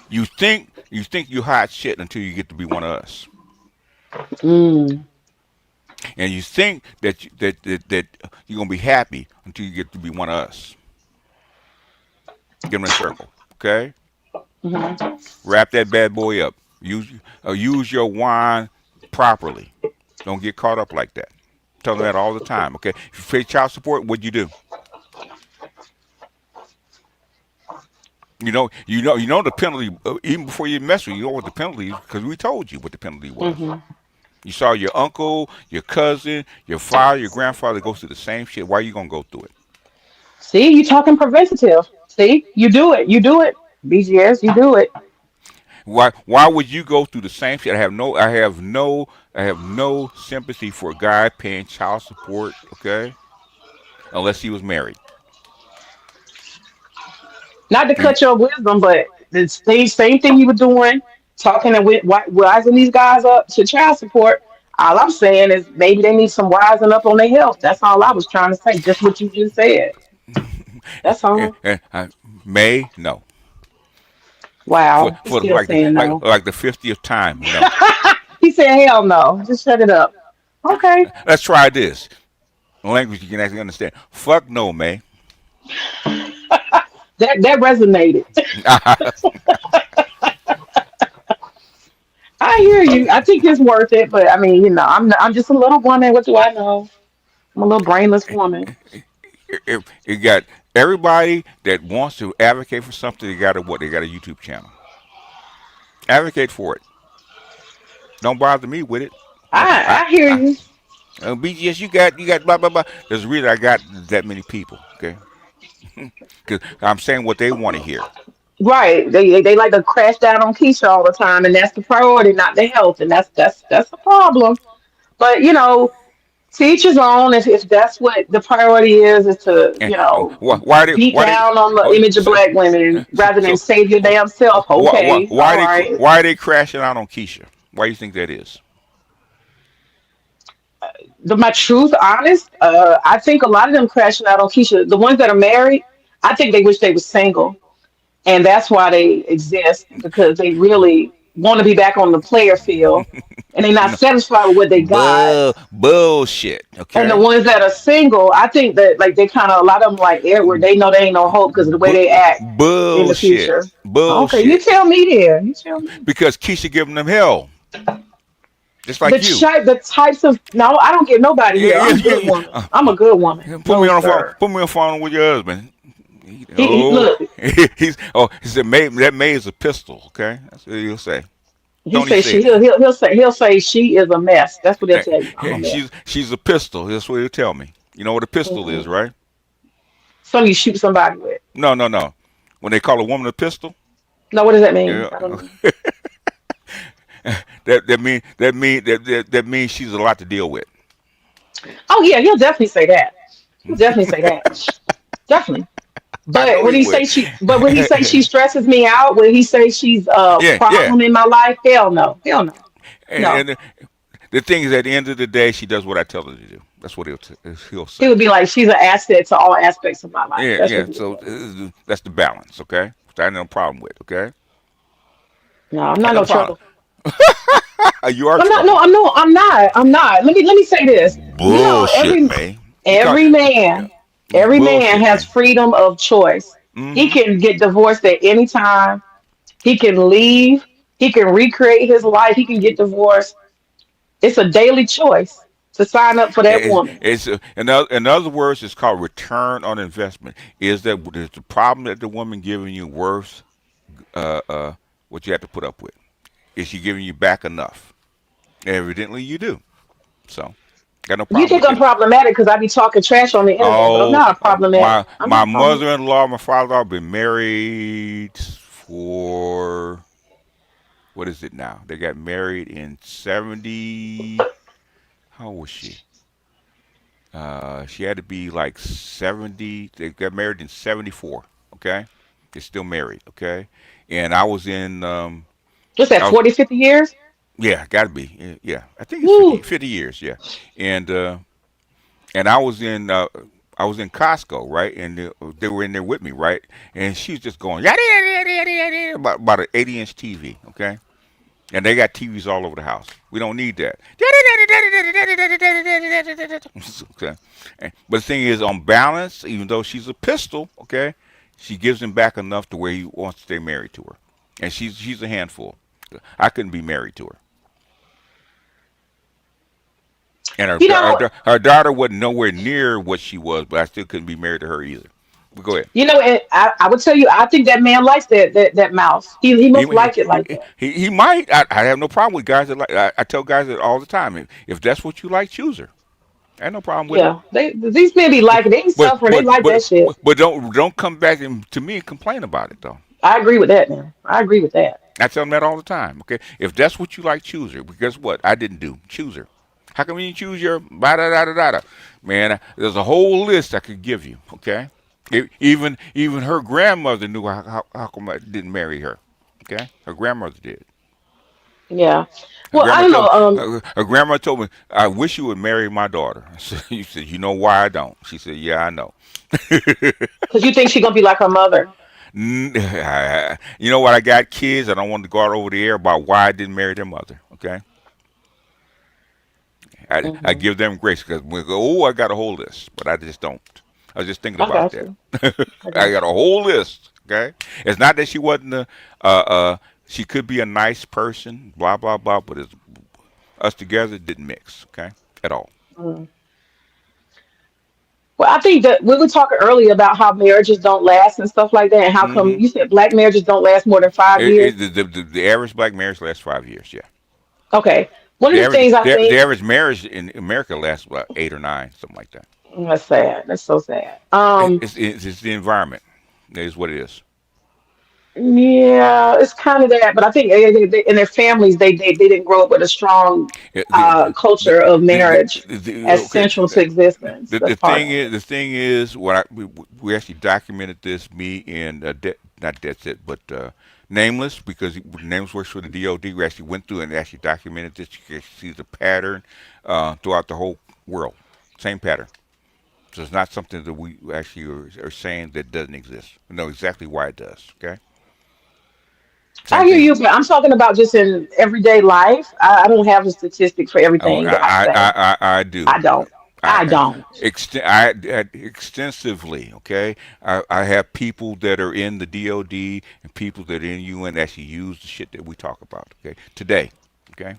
You think you hot shit until you get to be one of us.
Mm.
And you think that you're gonna be happy until you get to be one of us. Get them in a circle, okay?
Hmm.
Wrap that bad boy up. Use your wine properly. Don't get caught up like that. Tell them that all the time, okay? If you pay child support, what'd you do? You know the penalty. Even before you mess with, you know what the penalty is because we told you what the penalty was.
Hmm.
You saw your uncle, your cousin, your father, your grandfather go through the same shit. Why are you gonna go through it?
See, you talking preventative. See, you do it. You do it. BGS, you do it.
Why would you go through the same shit? I have no sympathy for a guy paying child support, okay? Unless he was married.
Not to
You-
cut your wisdom, but the same thing you were doing, talking and wising these guys up to child support. All I'm saying is maybe they need some wising up on their health. That's all I was trying to say. Just what you just said. That's
eh,
all.
eh, eh, May no. For
Wow. He's
for
still
like the
saying no.
like the 50th time, no.
He said, hell no. Just shut it up. Okay.
Let's try this. Language you can actually understand. Fuck no, May.
That resonated. I hear you. I think it's worth it, but I mean, I'm just a little woman. What do I know? I'm a little brainless woman.
It got everybody that wants to advocate for something. They got a what? They got a YouTube channel. Advocate for it. Don't bother me with it. I,
I hear
I
you.
BGS, you got blah blah blah. There's a reason I got that many people. Okay, because I'm saying what they want to hear.
Right. They like to crash down on Keisha all the time, and that's the priority, not the health, and that's the problem. But teach his own. If that's what the priority is to
And why
beat
why they
down on the
oh,
image of black women rather than
so
save your damn self. Okay, all right.
why they crashing out on Keisha? Why do you think that is?
My truth, honest, I think a lot of them crashing out on Keisha. The ones that are married, I think they wish they were single, and that's why they exist because they really want to be back on the player field, and they're not
No,
satisfied with what they got.
bullshit.
And the
Okay,
ones that are single, I think that like they kind of a lot of them like Edward, they know they ain't no hope because of the way they act in the
bullshit,
future. Okay, you
bullshit.
tell me then. You tell me.
Because Keisha giving them hell, just like you.
The types of no, I don't give nobody here. I'm a good woman. I'm a good woman.
Put
No,
me on the phone.
sir.
Put me on the phone with your husband.
He look.
He said May, that May is a pistol. Okay, that's what he'll say.
He
Don't he
say
say
she
that?
he'll say she is a mess. That's what he'll tell you. I'm a mess.
She's a pistol. That's what he'll tell me. You know what a pistol is,
Mm-mm.
right?
Something you shoot somebody with.
No, no, no. When they call a woman a pistol,
No, what does that mean?
yeah,
I don't know.
that means she's a lot to deal with.
Oh yeah, he'll definitely say that. He'll definitely say that. definitely.
I
But
know
when
he
he
would.
say she stresses me out, when he say she's a
Yeah, yeah.
problem in my life, hell no, hell no, no.
And the thing is, at the end of the day, she does what I tell her to do. That's what he'll
He
say.
would be like, she's an asset to all aspects of my life.
Yeah,
That's what
yeah.
he would
So
say.
that's the balance, okay? Which I have no problem with, okay?
No, I'm
I
not
got
no
no problem.
trouble.
You are
I'm not. No,
trouble.
I'm no. I'm not. I'm not. Let me say this. You know,
Bullshit, man. You call
every man, every man
bullshit,
has
man.
freedom of choice. He
Mm-hmm.
can get divorced at any time. He can leave. He can recreate his life. He can get divorced. It's a daily choice to sign up for that woman.
In other words, it's called return on investment. Is the problem that the woman giving you worth uh, uh, what you have to put up with? Is she giving you back enough? Evidently, you do. So, got no
You
problem
think
with
I'm
that.
problematic because I be talking trash on the internet, but I'm
Oh,
not a problematic. I'm
my
not problematic.
mother-in-law, my father-in-law been married for what is it now? They got married in 70. How old was she? She had to be like 70. They got married in 74. Okay, they're still married. Okay, and I was in.
What's that?
I was
40, 50 years?
yeah, got to be yeah. I think it's
Woo.
50 years. Yeah, and and I was in. I was in Costco, right, and they were in there with me, right, and she was just going yada yada yada yada yada about an 80-inch TV, okay, and they got TVs all over the house. We don't need that. Okay. But the thing is, on balance, even though she's a pistol, okay, she gives him back enough to where he wants to stay married to her, and she's a handful. I couldn't be married to her, and
You know,
her daughter wasn't nowhere near what she was, but I still couldn't be married to her either. But go ahead.
and I would tell you, I think that man likes that mouse. He
He
must like it like that.
he might. I have no problem with guys that like. I tell guys that all the time. If that's what you like, choose her. I have no problem with it.
Yeah, these men be liking. They ain't
But
suffering. They
but
like
but
that shit.
but don't come back to me and complain about it though.
I agree with that. Now, I agree with that.
I tell them that all the time. Okay, if that's what you like, choose her. Because what I didn't do, choose her. How come you choose your da da da da da? Man, there's a whole list I could give you. Okay, even her grandmother knew how come I didn't marry her. Okay, her grandmother did.
Yeah.
Her
Well, I
grandma
don't know.
told her grandma told me, "I wish you would marry my daughter." I said, "You said you know why I don't?" She said, "Yeah, I know."
Because you think she gonna be like her mother.
You know what? I got kids. I don't want to go out over the air about why I didn't marry their mother. Okay, I
Hmm.
give them grace because we go, oh, I got a whole list, but I just don't. I was just thinking
I
about
got
that.
you. I
I
got
got a whole list. Okay, it's not that she wasn't she could be a nice person, blah blah blah, but it's, us together didn't mix. Okay, at all.
you. Well, I think that we were talking earlier about how marriages don't last and stuff like that, and how come
Mm-hmm.
you said black marriages don't last more than 5 years.
The average black marriage lasts 5 years. Yeah.
Okay, one of the things I
The
think
average marriage in America lasts about 8 or 9, something like that.
that's sad. That's so sad.
It's the environment. It is what it is.
Yeah, it's kind of that, but I think in their families they didn't grow up with a strong
It- the, the,
culture of marriage as
okay.
central to existence. That's part of it.
The thing is, we actually documented this. Me and not Dead Set, but Nameless, because Nameless works for the DOD. We actually went through and actually documented this. You can see the pattern throughout the whole world. Same pattern. So it's not something that we actually are saying that doesn't exist. We know exactly why it does. Okay.
I
Same
hear
thing.
you, but I'm talking about just in everyday life. I don't have a statistic for
Oh,
everything that I say.
I do.
I don't. I
I,
don't.
I extensively. Okay, I have people that are in the DOD and people that are in UN actually use the shit that we talk about. Okay, today. Okay.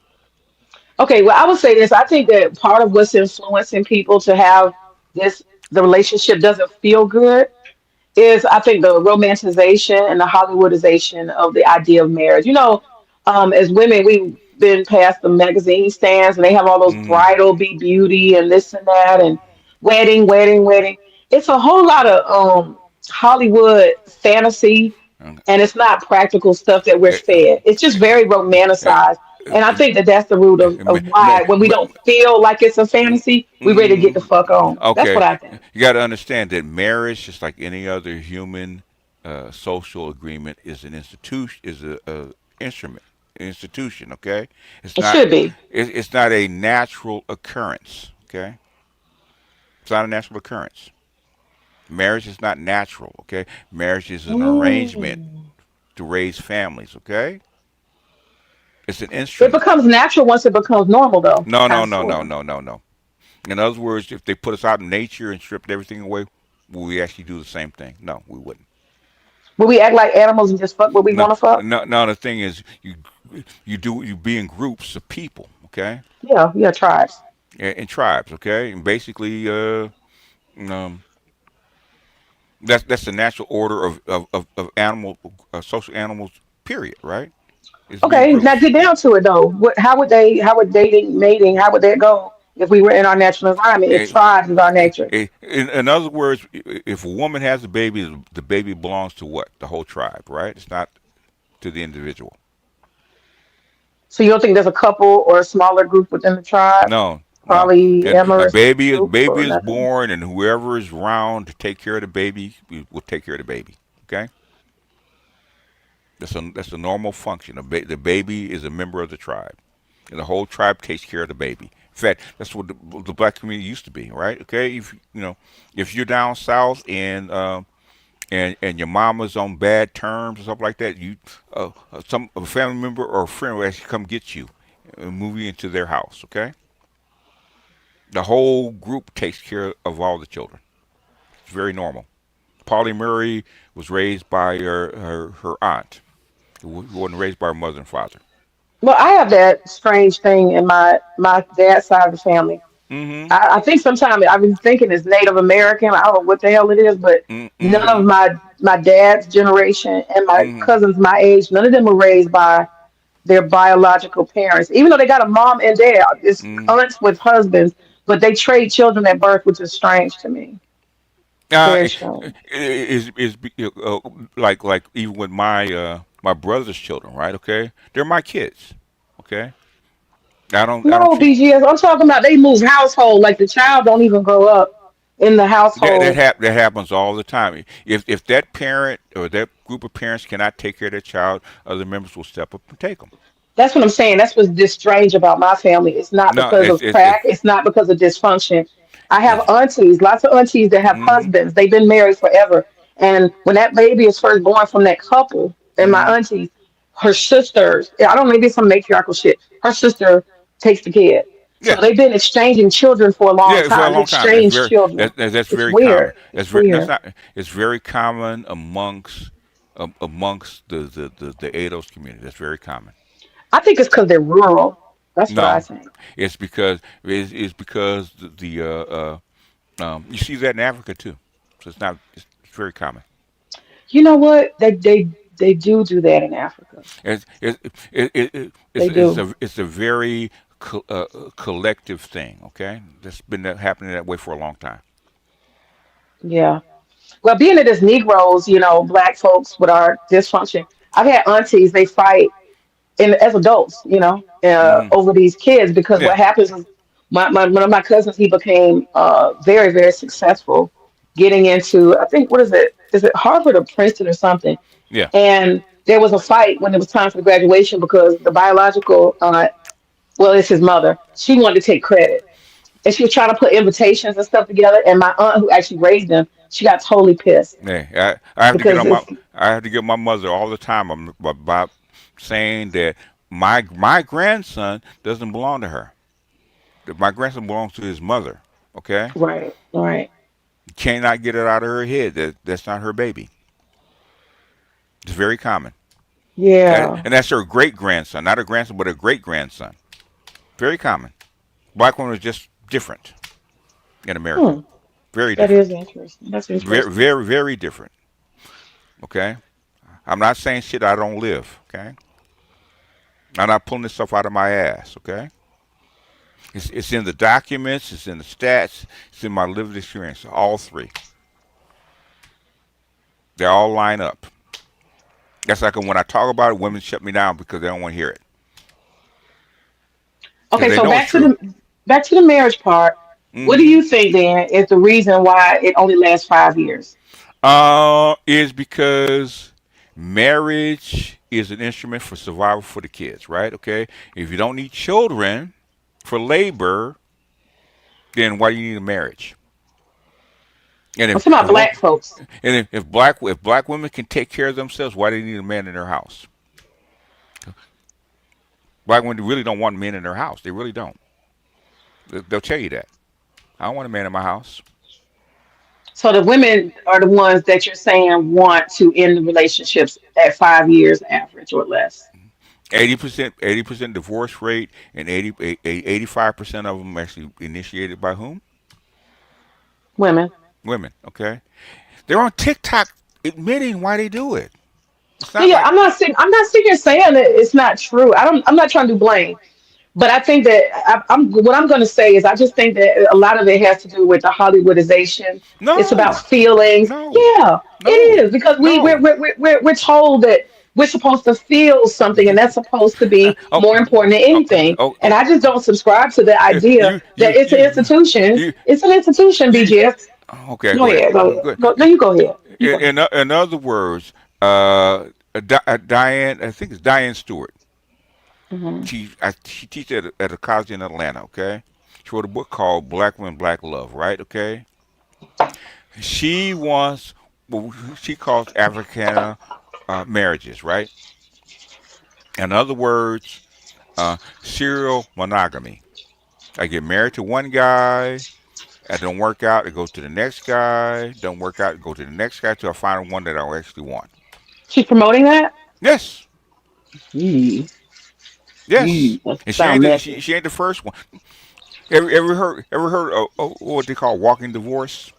Okay, well, I would say this. I think that part of what's influencing people to have this, the relationship doesn't feel good, is I think the romanticization and the Hollywoodization of the idea of marriage. As women, we've been past the magazine stands and they have all those
Mm-hmm.
bridal be beauty and this and that and wedding, wedding, wedding. It's a whole lot of Hollywood fantasy,
Uh,
and it's not practical stuff that we're
uh,
fed. It's just very
uh,
romanticized. And I think that that's the root
Ma-
of
ma-
why when we
ma-
don't feel like it's a fantasy, we ready to get the fuck on. That's
okay,
what I think.
you got to understand that marriage, just like any other human social agreement, is an institution, is a instrument, institution. Okay, it's
It
not,
should be.
it's not a natural occurrence. Okay, it's not a natural occurrence. Marriage is not natural. Okay, marriage is an arrangement
Mm.
to raise families. Okay, it's an
It
instrument.
becomes natural once it becomes normal, though.
No,
Kind
no,
of,
no,
sort
no,
of.
no, no, no. In other words, if they put us out in nature and stripped everything away, will we actually do the same thing? No, we wouldn't.
Will we act like animals and just fuck what we
No,
want to fuck?
no, no. The thing is, you be in groups of people, okay,
Yeah, yeah, tribes.
in tribes, okay, and basically, um, that's the natural order of animal, social animals. Period. Right? Is to be in
Okay, now
groups.
get down to it though. How would dating, mating, how would that go if we were in our natural environment? If
Eh,
tribes is our nature.
in other words, if a woman has a baby, the baby belongs to what? The whole tribe, right? It's not to the individual.
So you don't think there's a couple or a smaller group within the tribe,
No, no. And
polyamorous group
baby
or
is
nothing?
born, and whoever is around to take care of the baby will take care of the baby. Okay, that's a normal function. The baby is a member of the tribe, and the whole tribe takes care of the baby. In fact, that's what the black community used to be, right? Okay, if you know, if you're down south and your mama's on bad terms or something like that, you some a family member or a friend will actually come get you and move you into their house. Okay, the whole group takes care of all the children. It's very normal. Polly Murray was raised by her aunt, who wasn't raised by her mother and father.
Well, I have that strange thing in my dad's side of the family.
Mm-hmm.
I think sometimes I've been thinking it's Native American. I don't know what the hell it is, but none of
Mm-hmm.
my dad's generation and my
Mm-hmm.
cousins my age, none of them were raised by their biological parents. Even though they got a mom and dad, it's
Mm-hmm.
aunts with husbands, but they trade children at birth, which is strange to me. Very
It,
strange.
is like even with my brother's children, right? Okay, they're my kids. Okay, I don't
No,
treat
BGS. I'm talking about they move household. Like the child don't even grow up in the household.
that happens all the time. If that parent or that group of parents cannot take care of their child, other members will step up and take them.
That's what I'm saying. That's what's just strange about my family. It's not
No,
because of crack. It's not because of dysfunction. I have
it's
aunties, lots of aunties that have
mm-hmm,
husbands. They've been married forever. And when that baby is first born from that couple, and my
mm-hmm.
aunties, her sisters, I don't know, maybe some matriarchal shit. Her sister takes the kid. So
Yeah,
they've been exchanging children for a long
yeah, for a
time. They
long time. That's
exchange
very
children.
that's
It's
very common.
weird. It's
That's
weird.
not. It's very common amongst the ADOS community. That's very common.
I think it's because they're rural. That's what I
No,
think.
it's because you see that in Africa too. So it's not. It's very common.
You know what? They do that in Africa.
It's it, it, it, it,
They do.
it's a very collective thing. Okay, that's been happening that way for a long time.
Yeah. Well, being that it's Negroes, black folks with our dysfunction, I've had aunties, they fight as adults,
Hmm.
over these kids because
Yeah,
what happens is one of my cousins, he became very, very successful getting into, I think, what is it? Is it Harvard or Princeton or something?
yeah,
And there was a fight when it was time for graduation because the biological well, it's his mother. She wanted to take credit. And she was trying to put invitations and stuff together. And my aunt, who actually raised them, she got totally pissed
yeah. I have to get
because
on my.
it's
I have to get my mother all the time about saying that my grandson doesn't belong to her. That my grandson belongs to his mother. Okay,
right, right.
cannot get it out of her head that that's not her baby. It's very common,
Yeah.
and that's her great grandson, not her grandson, but her great grandson. Very common. Black women are just different in America.
Hmm.
Very
That is
different.
interesting. That's
Very,
interesting.
very, very different. Okay. I'm not saying shit I don't live. Okay. I'm not pulling this stuff out of my ass. Okay. It's in the documents. It's in the stats. It's in my lived experience. All three. They all line up. That's like when I talk about it, women shut me down because they don't want to hear it. because
Okay,
they
so
know it's true.
back to the marriage part. What do
Hmm
you think then is the reason why it only lasts 5 years?
Is because marriage is an instrument for survival for the kids, right? Okay. If you don't need children for labor, then why do you need a marriage? And
I'm talking about black folks.
if black women can take care of themselves, why do they need a man in their house? Black women really don't want men in their house. They really don't. They'll tell you that. I don't want a man in my house.
So the women are the ones that you're saying want to end the relationships at 5 years average or less.
80% divorce rate, and 85% of them actually initiated by whom?
Women.
Women. Okay. They're on TikTok admitting why they do it. It's
Yeah,
not
yeah.
like
I'm not sitting here saying that it's not true. I'm not trying to blame. But I think that what I'm going to say is I just think that a lot of it has to do with the Hollywoodization. It's about
no,
feelings.
no,
Yeah, it
no,
is because
no.
we're told that we're supposed to feel something, and that's supposed to be
Oh,
more important than
oh,
anything.
oh,
And I just don't subscribe to the idea
you,
that
you,
it's an
you,
institution.
you,
It's an institution,
you.
BGS.
Okay,
Go
go ahead.
ahead, go ahead.
Good.
Go, no, you go ahead. You go ahead.
In other words, Diane, I think it's Diane Stewart.
Hmm.
She teaches at a college in Atlanta. Okay, she wrote a book called Black Women, Black Love. Right. Okay. She wants what she calls Africana marriages. Right. In other words, serial monogamy. I get married to one guy. It don't work out. It goes to the next guy. Don't work out. It goes to the next guy till I find one that I actually want.
She's promoting that.
Yes.
Mm,
Yes.
that
And
sound messy.
she ain't the first one. Ever heard of what they call walking divorce?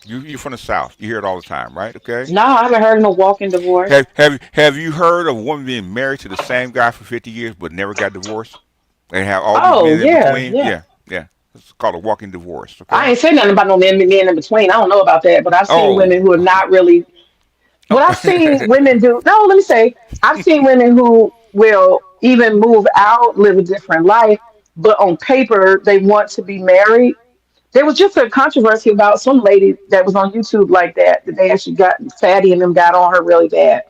You from the South. You hear it all the time, right? Okay.
No, I haven't heard of no walking divorce.
Have you heard of a woman being married to the same guy for 50 years but never got divorced? And have all these
Oh
men in
yeah,
between?
yeah.
Yeah, yeah. It's called a walking divorce.
I
Okay.
ain't say nothing about no men in between. I don't know about that, but I've seen women
Oh.
who are not really. What I've seen women do. No, let me say, I've seen women who will even move out, live a different life, but on paper they want to be married. There was just a controversy about some lady that was on YouTube like that. That they actually got Fatty and them got on her really bad.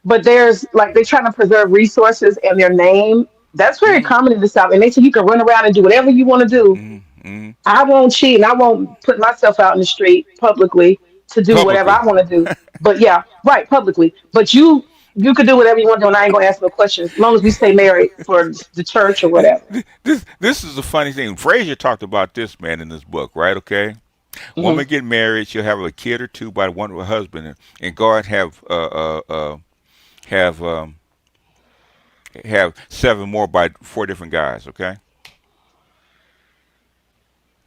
But there's like they're trying to preserve resources and their name. That's very
mm,
common in the South. And they say you can run around and do whatever you want to do.
mm.
I won't cheat and I won't put myself out in the street publicly to do whatever
Publicly.
I want to do. But yeah, right, publicly. But you could do whatever you want to do and I ain't gonna ask no questions as long as we stay married for the church or whatever.
This is the funny thing. Frazier talked about this man in this book, right? Okay.
Hmm.
Woman get married, she'll have a kid or two by one of her husband, and go and have have seven more by four different guys. Okay,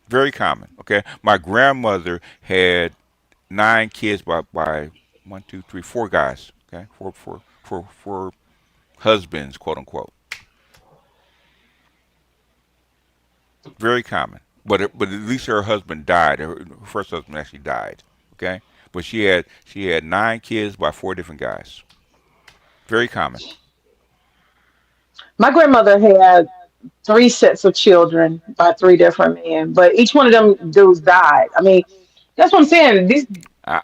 very common. Okay, my grandmother had nine kids by one, two, three, four guys. Okay, four husbands, quote unquote. Very common. But at least her husband died. Her first husband actually died. Okay, but she had nine kids by four different guys. Very common.
My grandmother had three sets of children by three different men, but each one of them dudes died. I mean, that's what I'm saying. These
I,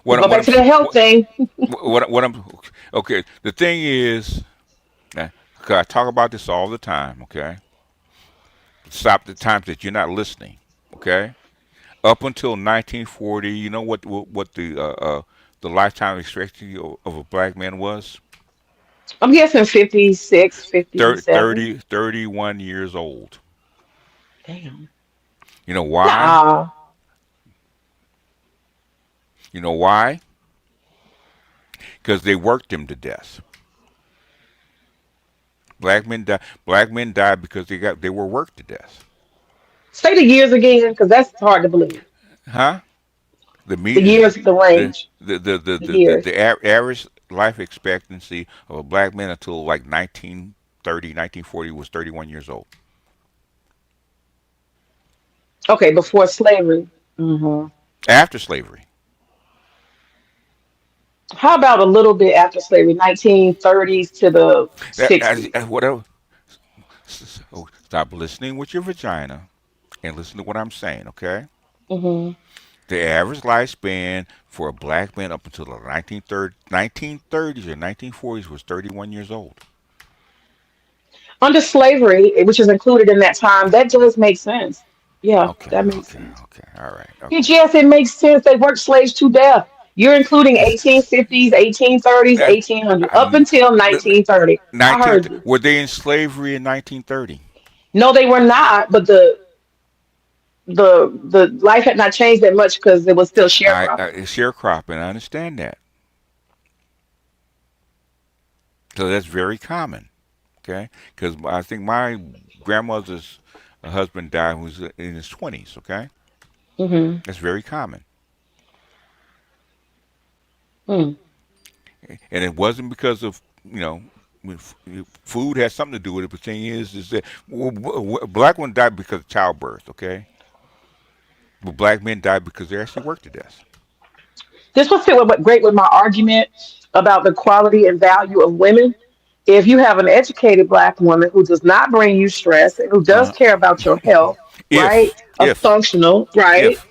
we go
what
back
I'm
to the health thing.
what I'm okay. The thing is, uh, 'cause I talk about this all the time. Okay, stop the times that you're not listening. Okay, up until 1940, you know what the lifetime expectancy of a black man was?
I'm guessing 56, 57.
31 years old.
Damn.
You know why?
Nah.
You know why? Because they worked him to death. Black men died because they were worked to death.
Say the years again, because that's hard to believe.
Huh? The
The
me
years, the range, the years.
average life expectancy of a black man until like 1930, 1940 was 31 years old.
Okay, before slavery. Hmm.
After slavery.
How about a little bit after slavery, 1930s to the
That,
60s?
whatever. So stop listening with your vagina and listen to what I'm saying, okay?
Hmm.
The average lifespan for a black man up until the 1930s or 1940s was 31 years old.
Under slavery, which is included in that time, that does make sense. Yeah,
Okay,
that makes
okay,
sense.
okay. All right, okay.
Yes, it makes sense. They worked slaves to death. You're including 1850s, 1830s,
Uh,
1800s, up
um,
until
the-
1930. I
19
heard you.
were they in slavery in 1930?
No, they were not, but the life had not changed that much because it was still sharecropping.
Sharecropping. I understand that. So that's very common. Okay, because I think my grandmother's husband died who was in his 20s. Okay,
Hmm.
that's very common,
Hmm.
and it wasn't because of food has something to do with it. But the thing is that black women died because of childbirth. Okay, but black men died because they actually worked to death.
This would fit great with my argument about the quality and value of women. If you have an educated black woman who does not bring you stress and who does
Uh,
care about your health, right?
if
A
if
functional, right?
if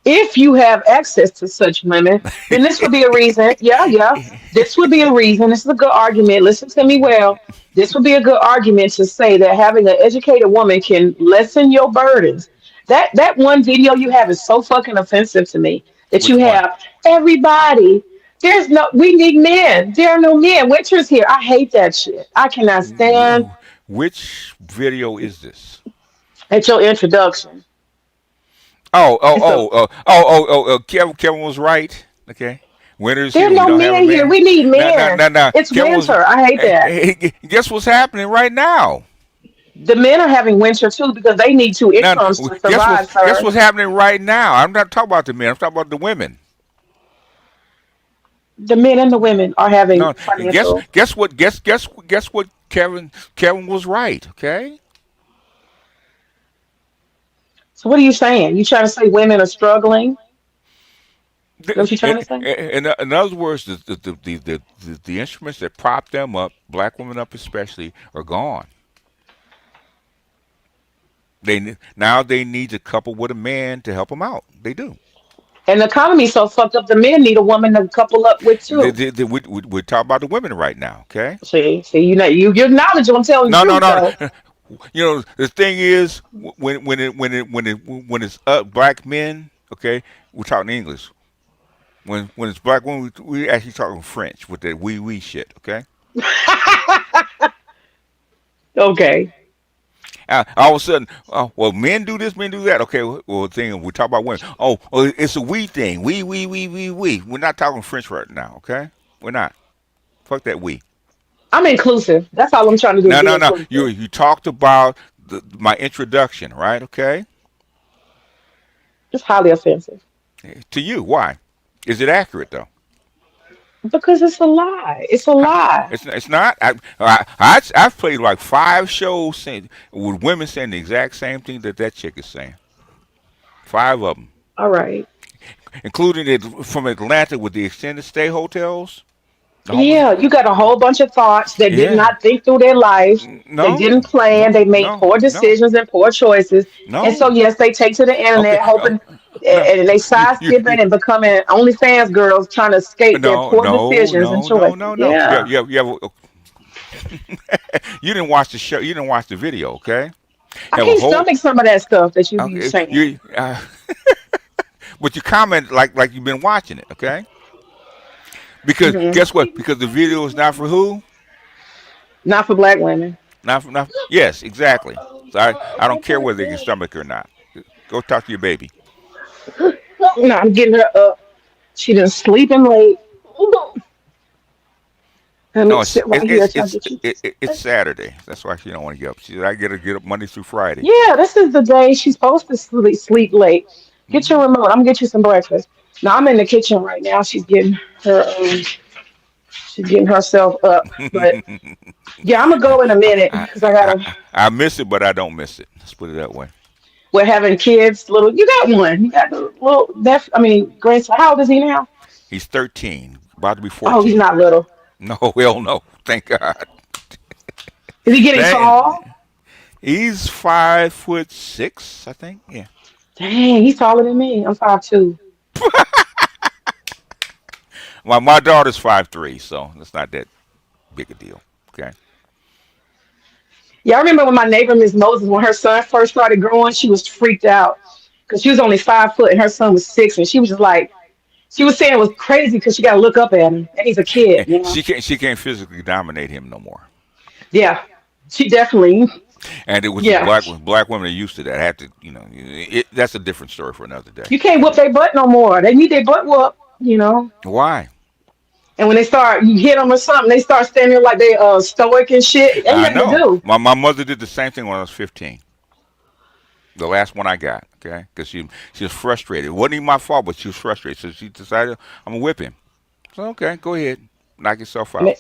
If you have access to such women, then this would be a reason. Yeah, yeah. This would be a reason. This is a good argument. Listen to me well. This would be a good argument to say that having an educated woman can lessen your burdens. That one video you have is so fucking offensive to me. That you
which one?
have everybody. There's no. We need men. There are no men. Winter's here. I hate that shit. I cannot stand
Which video is this?
at your introduction.
Oh, oh,
It's a.
oh, Kevin was right. Okay. Winter's
There
here.
are
We
no
don't have a
men here.
man.
We need
No,
men.
no, no.
It's
Kevin was.
winter. I hate
Hey,
that.
hey, guess what's happening right now?
The men are having winter too because they need two
Now,
incomes to survive,
guess
sir.
what's happening right now? I'm not talking about the men. I'm talking about the women.
The men and the women are having
No,
financial.
guess what? Kevin was right. Okay.
So what are you saying? You trying to say women are struggling? Is that what you trying to say?
In other words, the instruments that prop them up, black women up especially, are gone. Now they need to couple with a man to help them out. They do.
And the economy's so fucked up. The men need a woman to couple up with too.
We're talking about the women right now. Okay.
See, you know, you acknowledge I'm telling the
No, no,
truth
no.
though.
The thing is when it's black men. Okay, we're talking English. When it's black women, we actually talking French with that we shit. Okay.
Okay.
All of a sudden, oh, well, men do this, men do that. Okay, well, thing we talk about women. Oh, it's a we thing. We. We're not talking French right now. Okay, we're not. Fuck that we.
I'm inclusive. That's all I'm trying to do is
No,
be
no, no. You
inclusive.
you talked about my introduction, right? Okay,
It's highly offensive.
to you. Why? Is it accurate though?
Because it's a lie. It's a lie.
It's not. I've played like 5 shows with women saying the exact same thing that chick is saying. 5 of them,
All right.
including it from Atlanta with the extended stay hotels. The homeless.
Yeah, you got a whole bunch of thoughts that did
Yeah.
not think through their life. They
No.
didn't plan.
No.
They made
No.
poor
No.
decisions and poor choices. And so,
No.
yes, they take to the
Okay.
internet hoping
No.
and they
You
sidestepping and becoming OnlyFans girls trying to escape their
no.
poor
No.
decisions and
No. No.
choices.
No. No. Yeah.
Yeah.
Yeah. Yeah. You didn't watch the show. You didn't watch the video. Okay.
I
Have a
can't
whole.
stomach some of that stuff that you be
Okay.
saying.
But you comment like you've been watching it. Okay. Because
Hmm.
guess what? Because the video is not for who?
Not for black women.
Not. Yes. Exactly. So I don't care whether they can stomach or not. Go talk to your baby.
No, I'm getting her up. She done sleeping late. Let me
No,
sit right here till I get you.
it's Saturday. That's why she don't want to get up. She said I get to get up Monday through Friday.
Yeah, this is the day she's supposed to sleep late. Get
Hmm.
your remote. I'm gonna get you some breakfast. Now I'm in the kitchen right now. Her she's getting herself up. But yeah, I'm gonna go in a minute
I,
because I
I
gotta.
I miss it, but I don't miss it. Let's put it that way.
We're having kids. Little, you got one. You got the little. I mean, grandson. How old is he now?
He's 13, about to be
Oh, he's
14.
not little.
No, hell no. Thank God.
Is he getting
Thank.
tall?
He's 5'6", I think. Yeah.
Dang, he's taller than me. I'm 5'2".
My daughter's 5'3", so it's not that big a deal. Okay.
Yeah, I remember when my neighbor Miss Moses, when her son first started growing, she was freaked out because she was only 5 foot and her son was 6, and she was just like, she was saying it was crazy because she got to look up at him, and he's a kid,
And
you know.
she can't physically dominate him no more.
Yeah, she definitely.
And it was the
Yeah,
black women are used to that. Had to, that's a different story for another day.
you can't whoop
Okay.
their butt no more. They need their butt whooped, you know.
Why?
And when they start, you hit them or something, they start standing there like they stoic and shit. Ain't
I
nothing to
know.
do.
My mother did the same thing when I was 15. The last one I got, okay, because she was frustrated. It wasn't even my fault, but she was frustrated, so she decided I'm gonna whip him. So okay, go ahead, knock yourself
And
out.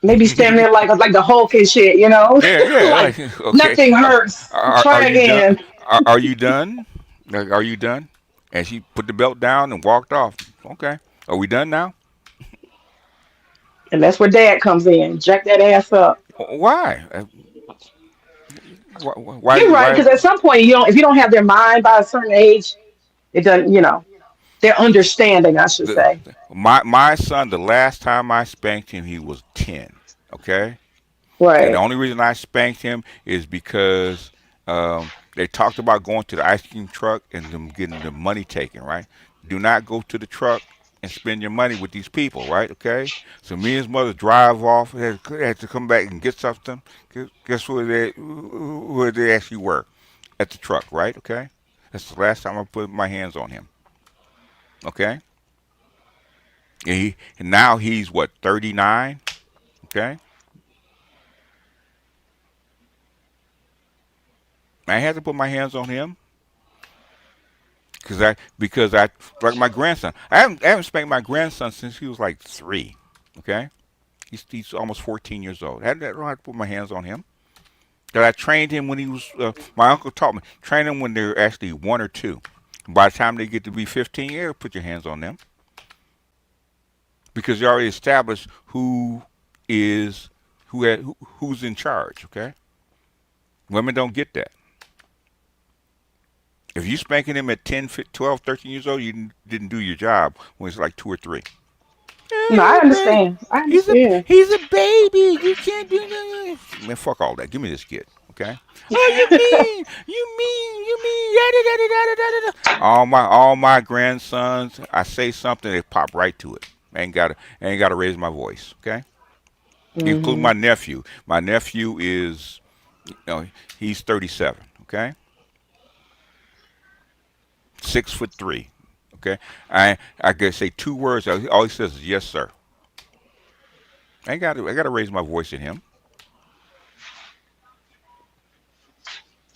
maybe standing there like the Hulk and shit, you know.
Yeah, yeah.
Like
Like, okay,
nothing hurts.
are
Try
you done?
again.
Are you done? Like, are you done? And she put the belt down and walked off. Okay, are we done now?
And that's where Dad comes in. Jack that ass up.
Why? Why?
You're right,
Why?
because at some point you don't. If you don't have their mind by a certain age, it doesn't. You know, their understanding, I should
The,
say.
my son, the last time I spanked him, he was 10. Okay, and the
Right.
only reason I spanked him is because they talked about going to the ice cream truck and them getting the money taken. Right? Do not go to the truck and spend your money with these people. Right? Okay. So me and his mother drive off. Had to come back and get something. Guess where they actually were? At the truck. Right? Okay. That's the last time I put my hands on him. Okay. And now he's what, 39. Okay. I had to put my hands on him because I like my grandson. I haven't spanked my grandson since he was like 3. Okay, he's almost 14 years old. I don't have to put my hands on him. Cause I trained him when he was. My uncle taught me train them when they're actually 1 or 2. By the time they get to be 15, yeah, put your hands on them because you already established is who's in charge. Okay, women don't get that. If you spanking him at 10, 12, 13 years old, you didn't do your job when it's like 2 or 3.
No,
He's
I
a baby.
understand. I understand.
He's a baby. You can't do that. Man, fuck all that. Give me this kid, okay? Oh, you mean, yada yada yada yada. Yada. All my grandsons, I say something, they pop right to it. I ain't gotta raise my voice, okay? Including
Hmm.
my nephew. My nephew is, he's 37, okay? 6'3". Okay, I could say 2 words. All he says is yes, sir. I got to raise my voice at him.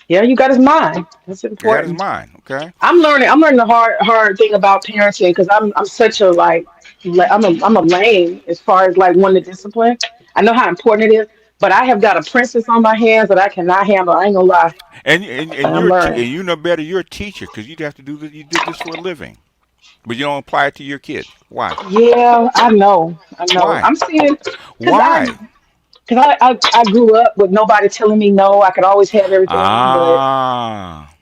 Yeah, you got his mind. That's
I got his
important.
mind. Okay.
I'm learning. I'm learning the hard thing about parenting because I'm such a like I'm a lame as far as like wanting to discipline. I know how important it is, but I have got a princess on my hands that I cannot handle. I ain't gonna lie.
And
I'm
and
learning.
you know better. You're a teacher because you'd have to do this. You did this for a living, but you don't apply it to your kid. Why?
Yeah, I know. I know.
Why?
I'm seeing because
Why?
I grew up with nobody telling me no. I could always have everything, but
Ah.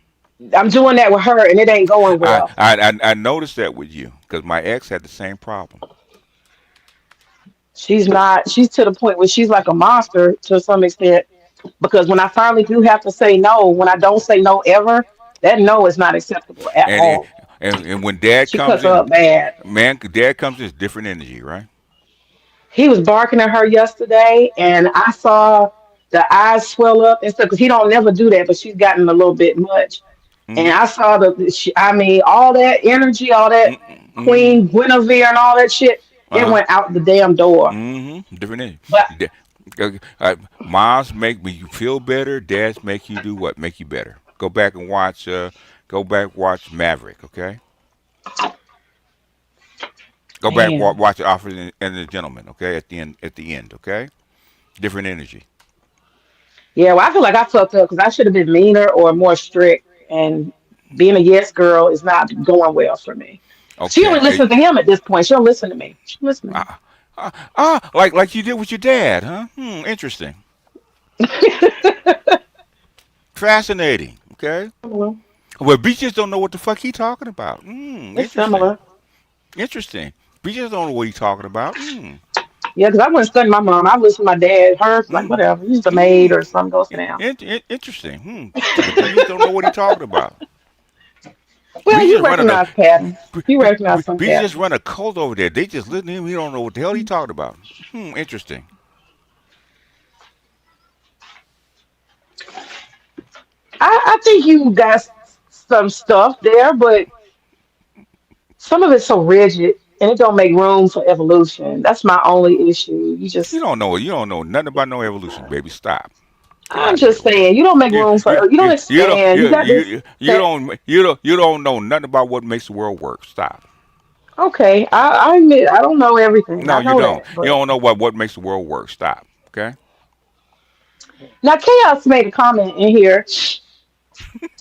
I'm doing that with her, and it ain't going well.
I noticed that with you because my ex had the same problem.
She's not. She's to the point where she's like a monster to some extent. Because when I finally do have to say no, when I don't say no ever, that no is not acceptable at
And
all.
and when dad
She
comes
cuts her
in,
up bad.
man, dad comes in, it's different energy, right?
He was barking at her yesterday, and I saw the eyes swell up and stuff because he don't never do that, but she's gotten a little bit much. And
Mm-hmm.
I saw I mean, all that energy, all that
Mm-hmm.
Queen Guinevere and all that shit, it
Uh-huh.
went out the damn door.
Different energy.
But
Moms make me you feel better. Dads make you do what? Make you better. Go back and watch. Go back watch Maverick. Okay. Go back
man,
watch the Officer and the Gentleman. Okay. At the end. At the end. Okay. Different energy.
yeah, well, I feel like I fucked up because I should have been meaner or more strict. And being a yes girl is not going well for me. She only
Okay.
listens to him at this point. She don't listen to me. She listen to me.
Like you did with your dad, huh? Interesting. Fascinating. Okay.
Similar.
Well, B just don't know what the fuck he talking about.
It's
Interesting.
similar.
Interesting. B just don't know what he talking about.
Yeah, because I wouldn't study my mom. I listen to my dad, her, like
Mm.
whatever. He's the maid
Mm.
or something. Go sit down.
Interesting. But B just don't know what he talking about.
Well,
B
you
just running a
recognize patterns. You recognize some
B just
patterns.
run a cult over there. They just listen to him. He don't know what the hell he talking about. Interesting.
I think you got some stuff there, but some of it's so rigid and it don't make room for evolution. That's my only issue. You just,
You don't know nothing about no evolution, baby. Stop. Get
I'm
out of here
just
with that.
saying, you don't make room for, you don't
You don't
expand. You got this.
you don't know nothing about what makes the world work. Stop.
Okay, I admit I don't know everything.
No,
I
you
know
don't.
that,
You
but
don't know what makes the world work. Stop. Okay.
now Chaos made a comment in here,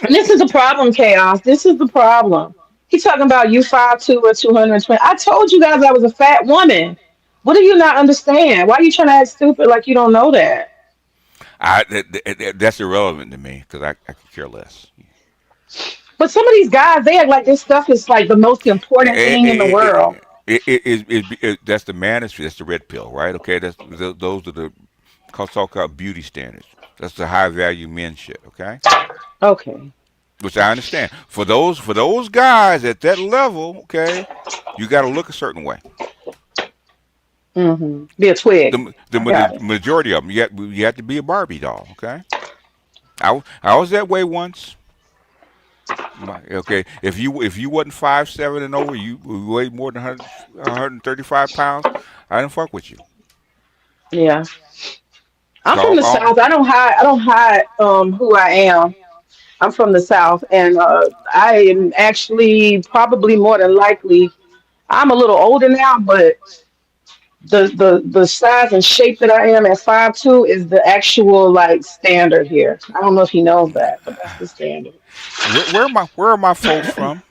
and this is the problem, Chaos. This is the problem. He's talking about you 5'2" or 220. I told you guys I was a fat woman. What do you not understand? Why are you trying to act stupid like you don't know that?
That's irrelevant to me because I could care less.
But some of these guys, they act like this stuff is like the most important
It,
thing in the world.
that's the manosphere. That's the red pill, right? Okay. Those are the so-called beauty standards. That's the high value men shit. Okay.
Okay.
Which I understand. For those guys at that level, okay, you got to look a certain way.
Be a twig.
The
I got it.
majority of them, you have to be a Barbie doll. Okay, I was that way once. Okay, if you wasn't 5'7" and over, you weighed more than 135 pounds. I didn't fuck with you.
Yeah. I'm from
So
the South. I don't hide who I am. I'm from the South, and I am actually probably more than likely. I'm a little older now, but the size and shape that I am at 5'2" is the actual like standard here. I don't know if he knows that, but that's the standard.
where are my folks from?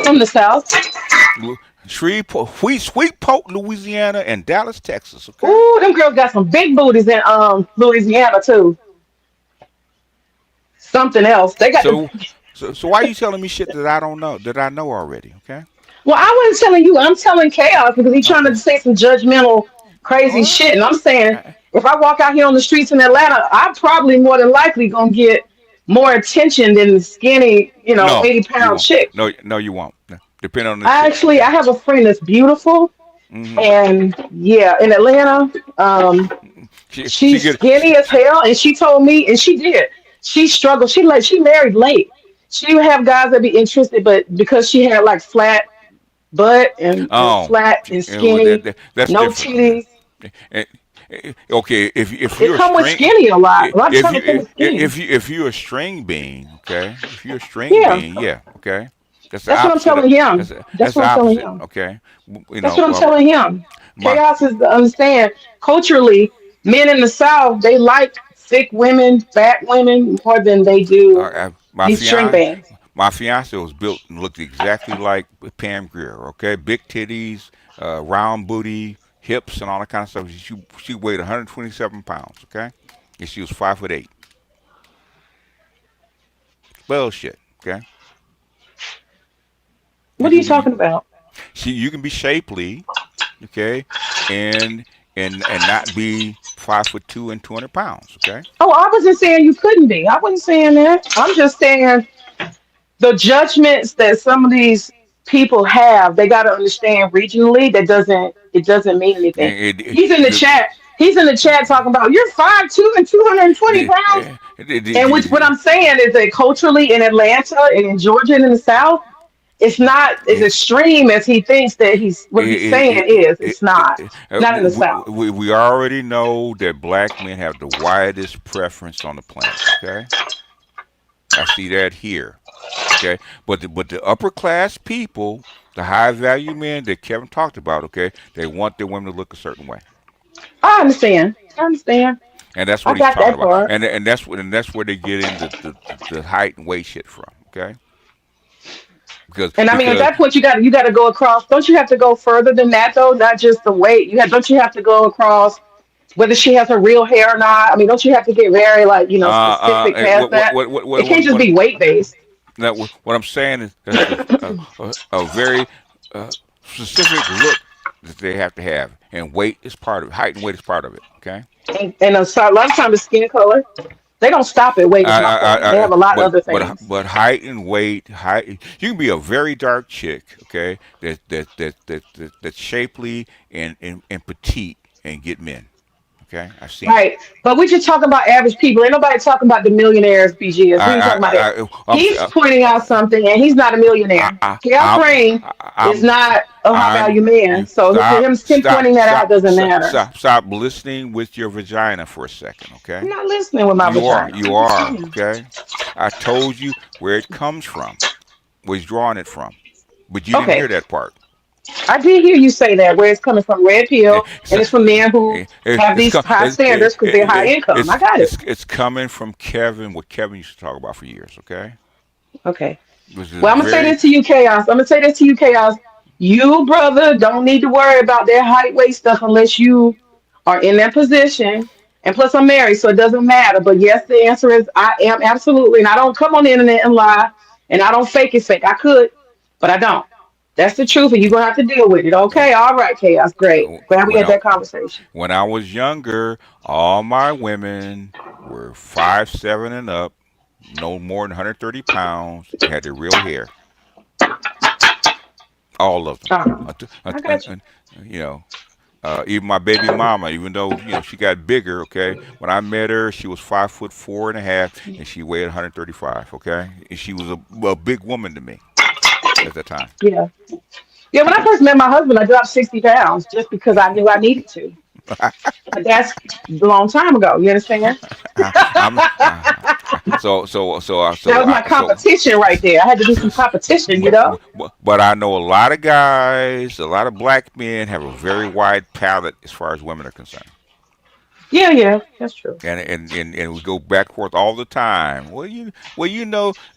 From the South.
Shreveport, Sweet Poke, Louisiana, and Dallas, Texas. Okay.
Ooh, them girls got some big booties in Louisiana too. Something else. They got the.
So, so why are you telling me shit that I don't know that I know already? Okay.
Well, I wasn't telling you. I'm telling Chaos because he's trying to
Okay.
say some judgmental, crazy
All
shit. And I'm saying,
right.
if I walk out here on the streets in Atlanta, I'm probably more than likely gonna get more attention than the skinny,
No,
80
you
pound
won't.
chick.
No, you won't. No. Depend on the
I
chick.
actually,
Okay.
I have a friend that's beautiful,
Hmm.
and yeah, in Atlanta,
She
she's
get.
skinny as hell, and she told me, and she did. She struggled. She married late. She would have guys that be interested, but because she had like flat butt and
Oh,
flat and skinny,
that's
no
different. Okay.
titties.
Eh, Okay, if
It
you're a
come with
string,
skinny a lot. A lot of
if
times it come
you
with skinny.
if you're a string bean, okay, if you're a string
Yeah,
bean, yeah, okay, that's the
that's what I'm
opposite.
telling him.
That's
That's
the
what I'm telling
opposite.
him.
Okay,
That's what I'm telling him.
my
Chaos is to understand culturally, men in the South, they like thick women, fat women more than they do
my
these string
fiance
bands.
my fiance was built and looked exactly like Pam Grier. Okay, big titties, round booty, hips, and all that kind of stuff. She weighed 127 pounds. Okay, and she was 5'8". Bullshit. Okay, you
What are you
can be
talking about?
you can be shapely. Okay, and and not be 5'2" and 200 pounds. Okay.
Oh, I wasn't saying you couldn't be. I wasn't saying that. I'm just saying the judgments that some of these people have, they got to understand regionally. It doesn't mean anything.
And
He's in the
the,
chat. He's in the chat talking about you're 5'2" and 220 pounds. And which what I'm saying is that culturally in Atlanta and in Georgia and in the South, it's not as extreme as he thinks that what he's saying is. It's not. Not in the South.
we already know that black men have the widest preference on the planet. Okay, I see that here. Okay, but the upper class people, the high value men that Kevin talked about, okay, they want their women to look a certain way,
I understand. I understand.
and that's
I
what he's
got
talking
that
about,
part.
and that's where they get in the height and weight shit from. Okay, because
And I mean, at
because
that point, you got to go across. Don't you have to go further than that though? Not just the weight. Don't you have to go across? whether she has her real hair or not. I mean, don't you have to get very like specific past that? It can't just
What
be weight based.
now, what I'm saying is that's a very specific look that they have to have, and weight is part of it. Height and weight is part of it. Okay.
And so a lot of times the skin color, they don't stop at weight. Is my point. They have a lot of other things.
But height and weight, height. You can be a very dark chick, okay, that's shapely and petite and get men. Okay, I've seen it.
Right. But we're just talking about average people. Ain't nobody talking about the millionaires, BGS. We ain't talking about that. He's pointing out something and he's not a
I,
millionaire.
I,
Chaos
I'm,
Green is
I'm,
not a high
I'm.
value man.
You
So for
stop,
him pointing that out doesn't matter.
stop listening with your vagina for a second,
I'm
okay?
not listening with my vagina.
You
I'm just
are,
saying.
okay? I told you where it comes from, where he's drawing it from, but you didn't
Okay.
hear that part.
I did hear you say that where it's coming from red
Eh,
pill
It's
and it's from men who have
it's
these high standards because they're high income. I got it.
it's coming from Kevin. What Kevin used to talk about for years, okay?
Okay.
Which is
Well, I'm gonna say
very
this to you, Chaos. I'm gonna say this to you, Chaos. You, brother, don't need to worry about that height, weight stuff unless you are in that position. And plus, I'm married, so it doesn't matter. But yes, the answer is I am absolutely. And I don't come on the internet and lie, and I don't fake it. Fake. I could, but I don't. That's the truth, and you're gonna have to deal with it. Okay. All right, Chaos. Great. Glad we
when
had
I
that conversation.
when I was younger, all my women were 5'7" and up, no more than 130 pounds, and had their real hair. All of them.
Uh-huh.
Until,
I got you.
you know, even my baby mama, even though she got bigger. Okay, when I met her, she was 5'4" and a half, and she weighed 135. Okay, and she was a big woman to me at that time.
Yeah. Yeah. When I first met my husband, I dropped 60 pounds just because I knew I needed to. But that's a long time ago. You understand?
I'm
That was my competition right there. I had to do some competition, you know?
but I know a lot of guys, a lot of black men have a very wide palate as far as women are concerned.
Yeah, yeah, that's true.
And we go back and forth all the time.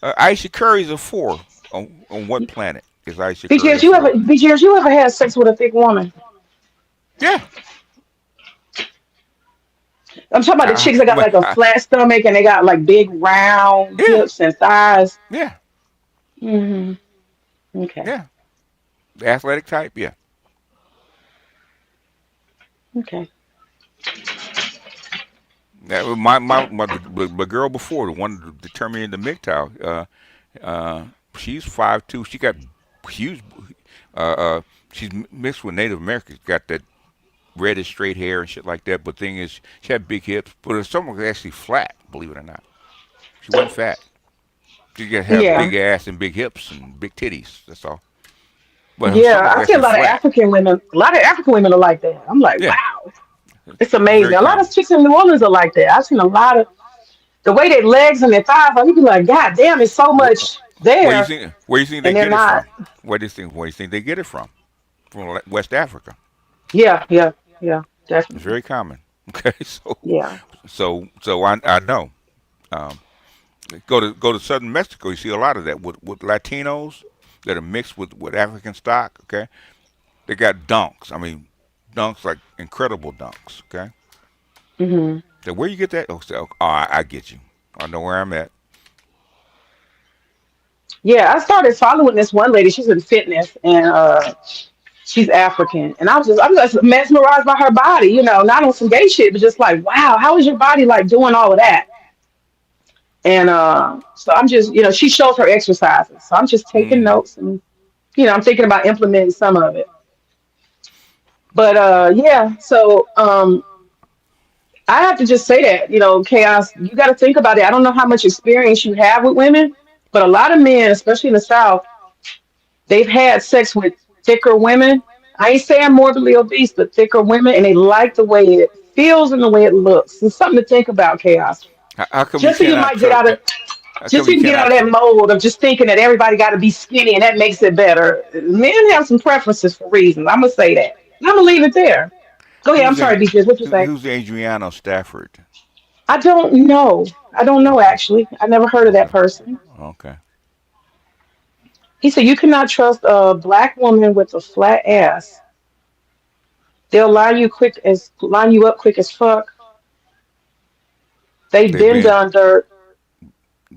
Aisha Curry's a four. On what planet is Aisha Curry a four?
BGS, you ever had sex with a thick woman?
Yeah.
I'm talking about the chicks that got like a
I,
flat stomach and they got like big round
yeah.
hips and thighs.
Yeah.
Hmm. Okay.
Yeah. The athletic type. Yeah.
Okay.
That was the girl before, the one that determined the MGTOW. She's 5'2". She got huge. Uh, uh, she's mixed with Native Americans. Got that reddish straight hair and shit like that. But thing is, she had big hips. But if someone was actually flat, believe it or not, she wasn't fat. She got to have
Yeah.
big ass and big hips and big titties. That's all. But her stomach
Yeah.
was
I see a
actually
lot of
flat.
African women. A lot of African women are like that. I'm like,
Yeah,
wow. It's
it's
amazing.
very
A lot
common.
of chicks in New Orleans are like that. I've seen a lot of the way their legs and their thighs are. You be like, God damn, it's so
Where,
much
where you
there,
think? Where you think they
and they're
get it
not.
from? Where do you think they get it from? From West Africa.
Yeah, yeah, yeah,
It's
definitely.
very common. Okay,
Yeah,
I know. Um, go to southern Mexico. You see a lot of that with Latinos that are mixed with African stock. Okay, they got dunks. I mean, dunks like incredible dunks. Okay,
hmm,
so where you get that? I get you. I know where I'm at.
yeah. I started following this one lady. She's in fitness, and she's African, and I'm just mesmerized by her body. You know, not on some gay shit, but just like, wow, how is your body like doing all of that? And so I'm just, she shows her exercises, so I'm just taking
Hmm.
notes, and I'm thinking about implementing some of it. But yeah, so I have to just say that, chaos. You got to think about it. I don't know how much experience you have with women, but a lot of men, especially in the South, they've had sex with thicker women. I ain't saying morbidly obese, but thicker women, and they like the way it feels and the way it looks. It's something to think about, chaos.
How come you
Just so you
cannot
might get
trust?
out of,
How
just
come
so
you
you can get out of
cannot?
that mold of just thinking that everybody got to be skinny and that makes it better. Men have some preferences for reasons. I'm gonna say that. And I'm gonna leave it there. Go ahead. I'm
Who's
sorry,
a,
Beatrice. What you say?
who's Adriano Stafford?
I don't know. I don't know
Okay.
actually. I never heard of that
Okay.
person.
Okay.
He said you cannot trust a black woman with a flat ass. They'll line you up quick as fuck. They've
They've
been
been
done dirt.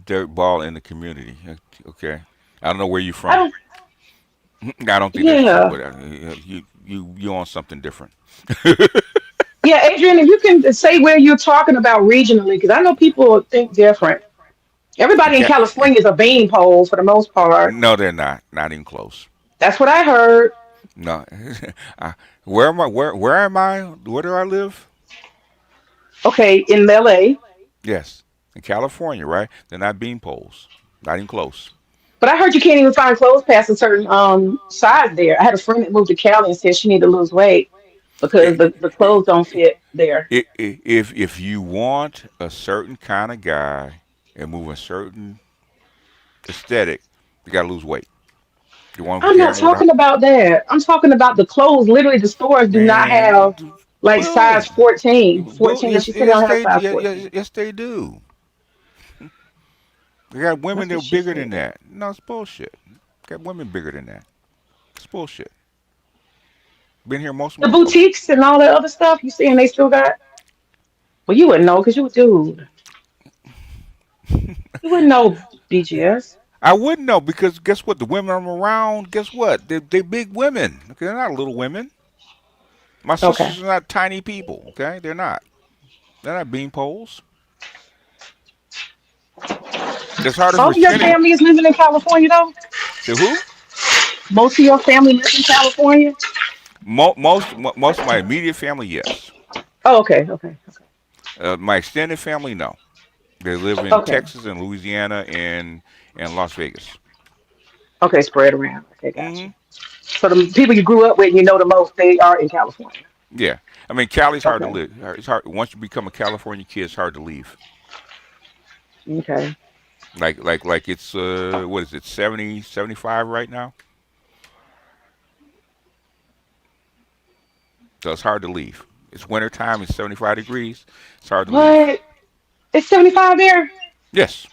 dirt ball in the community. Okay, I don't know where you
I
from.
don't.
I don't think that's true,
Yeah,
but you on something different.
yeah, Adrian. If you can say where you're talking about regionally, because I know people think different. Everybody in
Ca-
California is a beanpole for the most part.
no, they're not. Not even close.
That's what I heard.
No. Where am I? Where am I? Where do I live?
Okay, in LA.
Yes, in California, right? They're not bean poles. Not even close.
But I heard you can't even find clothes past a certain size there. I had a friend that moved to Cali and said she needed to lose weight because the clothes don't fit there.
If you want a certain kind of guy and move a certain aesthetic, you gotta lose weight. You want to
I'm not
carry with a
talking about that. I'm talking about the clothes. Literally, the stores do not
man.
have like size
Well,
14.
well,
14.
yes,
She said they don't have size
yes,
14.
yes, they do. They got women
That's
that
what
are
she
bigger than
said.
that. No, it's bullshit. Got women bigger than that. It's bullshit. Been here most of
The
my life.
boutiques and all that other stuff, you saying they still got? Well, you wouldn't know because you a dude. You wouldn't know BGS.
I wouldn't know because guess what? The women I'm around, guess what? They're big women. Okay, they're not little women. My
Okay.
sisters are not tiny people. Okay, they're not. They're not bean poles. As hard as
All
we're
of your
skinny,
family is living in California, though?
say who?
Most of your family lives in California?
Most of my immediate family, yes.
Oh, okay, okay,
My extended family, no. They live in
okay.
Texas and Louisiana and Las Vegas.
Okay, spread around. Okay, gotcha.
Hmm.
So the people you grew up with, you know the most, they are in California.
Yeah, I mean Cali's hard to
Okay,
live. It's hard once you become a California kid. It's hard to leave.
okay.
Like it's what is it 70, 75 right now? So it's hard to leave. It's winter time. It's 75 degrees. It's hard to leave.
What? It's 75 there?
Yes,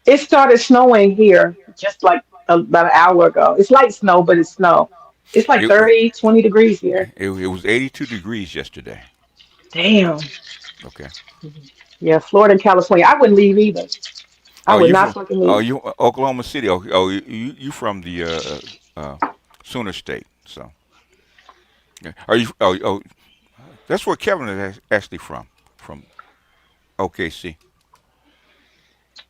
It started snowing here just like about an hour ago. It's light snow, but it's snow. It's like
it
30, 20 degrees here.
it was 82 degrees yesterday.
Damn.
Okay.
Yeah, Florida and California. I wouldn't leave either. I
Oh,
would
you
not
from?
fucking
Oh,
leave.
you Oklahoma City? Oh, you from the Sooner State? So, yeah. Are you? Oh, that's where Kevin is actually from. From OKC.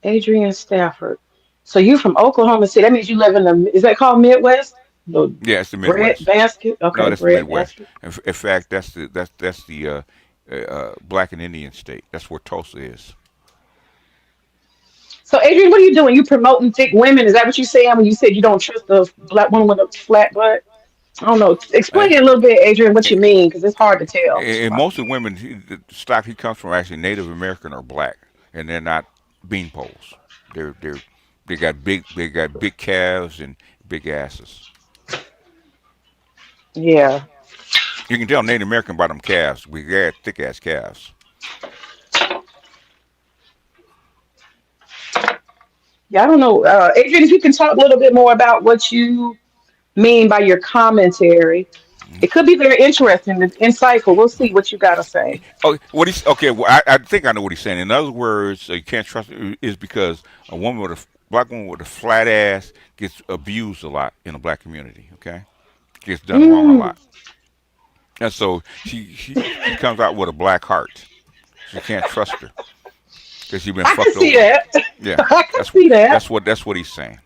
Adrian Stafford. So you from Oklahoma City. That means you live in the, is that called Midwest? The
Yeah, it's the
bread
Midwest.
basket?
No,
Okay,
that's the
bread
Midwest.
basket.
In fact, that's the Black and Indian state. That's where Tulsa is.
So Adrian, what are you doing? You promoting thick women? Is that what you saying when you said you don't trust a black woman with a flat butt? I don't know.
Uh,
Explain it a little bit, Adrian, what you mean, because it's hard to tell.
and most of the women, the stock he comes from, are actually Native American or black, and they're not bean poles. They're they got big calves and big asses.
Yeah.
You can tell Native American by them calves. We got thick ass calves.
Yeah, I don't know. Adrian, if you can talk a little bit more about what you mean by your commentary. It could be very interesting and insightful. We'll see what you got to say.
Oh, what he's okay. Well, I think I know what he's saying. In other words, you can't trust is because a woman with a black woman with a flat ass gets abused a lot in the black community. Okay, gets done wrong a
Mm,
lot, and so she comes out with a black heart. So you can't trust her because she's been
I can
fucked
see
over.
that.
Yeah,
I can
that's
see that.
that's what he's saying.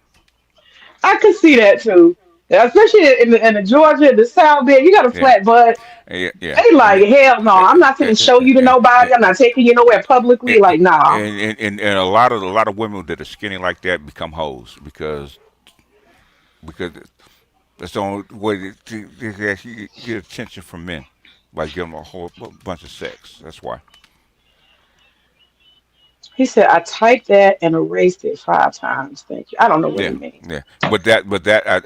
I can see that too. Yeah, especially in the Georgia, the South bit, you got a
Yeah,
flat butt.
yeah, yeah.
They like, hell no, I'm not going to show you to nobody. I'm not taking you nowhere publicly.
And,
Like, nah.
and a lot of women that are skinny like that become hoes because that's the only way to actually get attention from men by giving them a whole bunch of sex. That's why.
He said, I typed that and erased it 5 times. Thank you. I don't know what he
Yeah,
means.
yeah. But that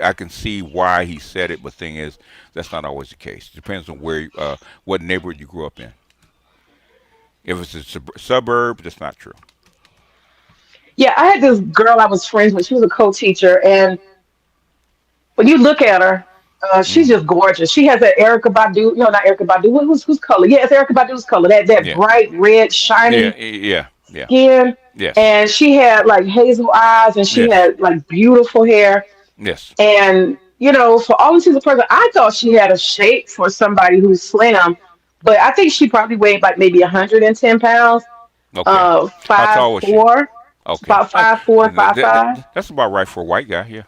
I can see why he said it. But thing is, that's not always the case. It depends on what neighborhood you grew up in. If it's a suburb, that's not true.
Yeah, I had this girl I was friends with. She was a co-teacher, and when you look at her, She's
Mm-hmm.
just gorgeous. She has that Erica Badu, no, not Erica Badu. Who's color? Yeah, it's Erica Badu's color. That
Yeah.
bright red,
Yeah.
shiny
Yeah. Yeah.
skin,
Yes.
and she had like hazel eyes, and she
Yes.
had like beautiful hair.
Yes.
And for all intents and purposes, I thought she had a shape for somebody who's slim, but I think she probably weighed like maybe 110 pounds.
Okay. How
Five
tall was she?
four,
Okay.
about 5'4", 5'5".
That's about right for a white guy. Yeah.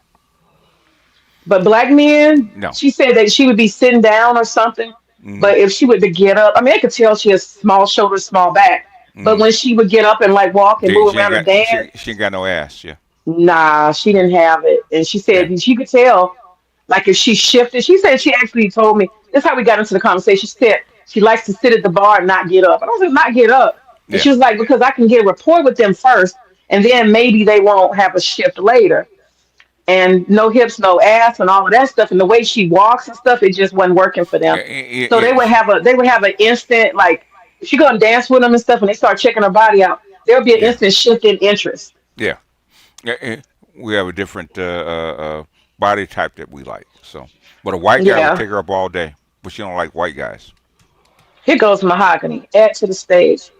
But black men,
No.
she said that she would be sitting down or something.
Mm-hmm.
But if she were to get up, I mean, I could tell she has small shoulders, small back. But
Mm-hmm.
when she would get up and like walk and move
She ain't
around and
got
dance,
she ain't got no ass. Yeah.
nah, she didn't have it. And she
Yeah.
said she could tell, like if she shifted. She said she actually told me this is how we got into the conversation. She said she likes to sit at the bar and not get up. And I was like, not get up. And
Yeah.
she was like, because I can get a rapport with them first, and then maybe they won't have a shift later. And no hips, no ass, and all of that stuff. And the way she walks and stuff, it just wasn't working for them. So
Yeah.
they would have an instant like if you go and dance with them and stuff, and they start checking her body out, there'll be an
Yeah.
instant shift in interest.
Yeah. We have a different body type that we like. So, but a white guy would
Yeah.
take her up all day. But she don't like white guys.
Here goes Mahogany. Add to the stage.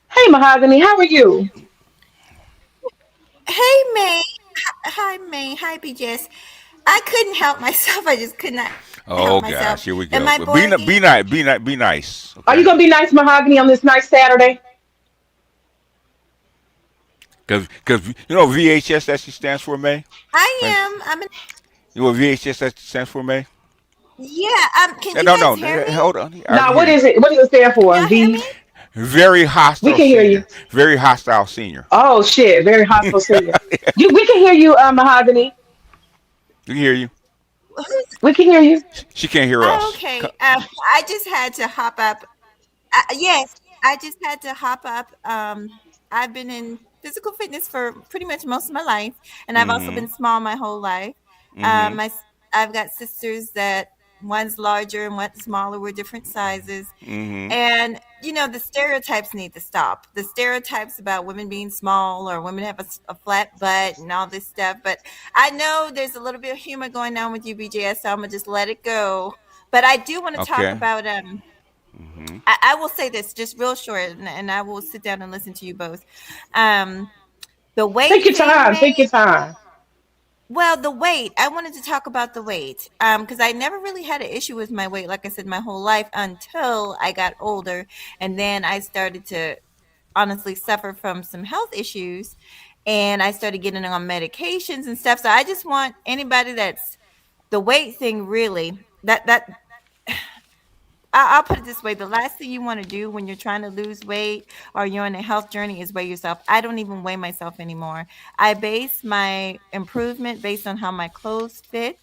Hey, Mahogany, how are you?
Hey, May. Hi, May. Hi, BGS. I couldn't help myself. I just could not help myself.
Oh gosh, here we
Am I
go. But
boring you?
be nice.
Are you
Okay.
gonna be nice, Mahogany, on this nice Saturday?
Because you know VHS actually stands for May.
I
Right?
am.
You know what VHS actually stands for May?
Yeah. Can you
No,
guys
no,
hear me?
hold on. I can
Now,
hear
what
you.
is it? What does it stand
Can
for?
y'all hear
V.
me?
Very
We
hostile
can hear you.
senior. Very hostile senior.
Oh shit! Very hostile senior. We can hear you, Mahogany.
We can hear you.
Who's?
We can hear you.
She can't hear
Oh,
us.
okay. I just had to hop up. Yes, I just had to hop up. I've been in physical fitness for pretty much most of my life, and I've also
Mm-hmm.
been small my whole life.
Mm-hmm.
I've got sisters that one's larger and one's smaller. We're different sizes,
Mm-hmm.
and the stereotypes need to stop. The stereotypes about women being small or women have a flat butt and all this stuff. But I know there's a little bit of humor going on with you, BJS, so I'm gonna just let it go. But I do want to talk
Okay.
about
Mm-hmm.
I will say this just real short, and I will sit down and listen to you both. Um, the
Take
weight
your
thing,
time. Take
May.
your time.
Well, the weight. I wanted to talk about the weight, because I never really had an issue with my weight, like I said, my whole life until I got older, and then I started to honestly suffer from some health issues, and I started getting on medications and stuff. So I just want anybody that's the weight thing really that I'll put it this way: the last thing you want to do when you're trying to lose weight or you're on a health journey is weigh yourself. I don't even weigh myself anymore. I base my improvement based on how my clothes fit,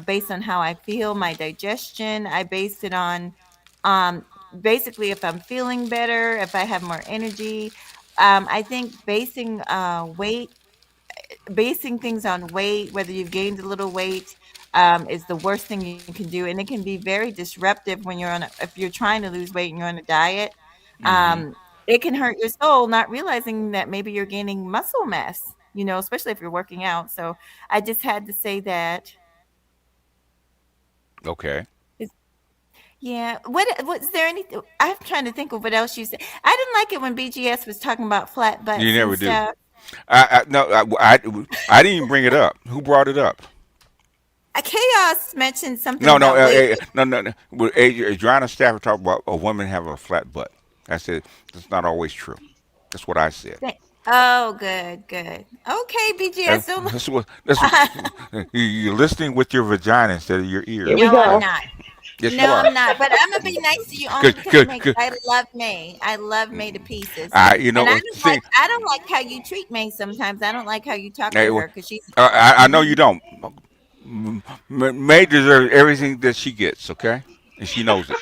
based on how I feel, my digestion. I base it on, um, basically, if I'm feeling better, if I have more energy. I think basing things on weight, whether you've gained a little weight, is the worst thing you can do, and it can be very disruptive when if you're trying to lose weight and you're on a diet.
Mm-hmm.
It can hurt your soul, not realizing that maybe you're gaining muscle mass. Especially if you're working out. So I just had to say that.
Okay.
Is- Yeah. What is there anything? I'm trying to think of what else you said. I didn't like it when BGS was talking about flat
You
butts and
never do.
stuff.
I no. I didn't even bring it up. Who brought it up?
Chaos mentioned something
No, no,
about weight.
no, no, no. Adriana Stafford talked about a woman having a flat butt. I said that's not always true. That's what I said.
Oh, good, good. Okay, BGS.
That's what you're listening with your vagina instead of your
Here
ears.
we
No, I'm
go.
Okay.
not.
Yes, you
No,
are.
I'm not. But I'm gonna be nice to you only
Good,
because of
good,
May. 'Cause
good.
I love May. I love May to pieces.
You
And
know, see,
I don't like how you treat May sometimes. I don't like how you talk
hey,
to
well,
her because she's
I know you
mhm.
don't. May deserves everything that she gets. Okay, and she knows it.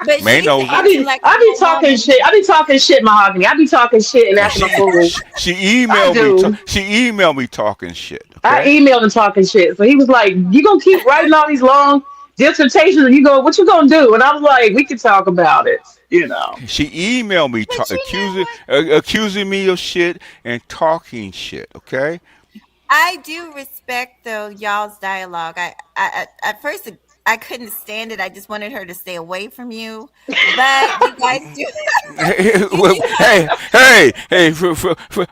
But
May
she's
knows
the
it.
I be
intellectual
talking
woman.
shit. I be talking shit, Mahogany. I be talking shit and
And
acting a fool.
she
I
emailed me.
do.
She emailed me talking shit.
I
Okay.
emailed him talking shit. So he was like, "You gonna keep writing all these long dissertations?" And you go, "What you gonna do?" And I was like, "We can talk about it." You know.
She emailed me
But you know
accusing
what?
accusing me of shit and talking shit. Okay.
I do respect though y'all's dialogue. At first I couldn't stand it. I just wanted her to stay away from you. But you guys do you
Well,
do have
hey,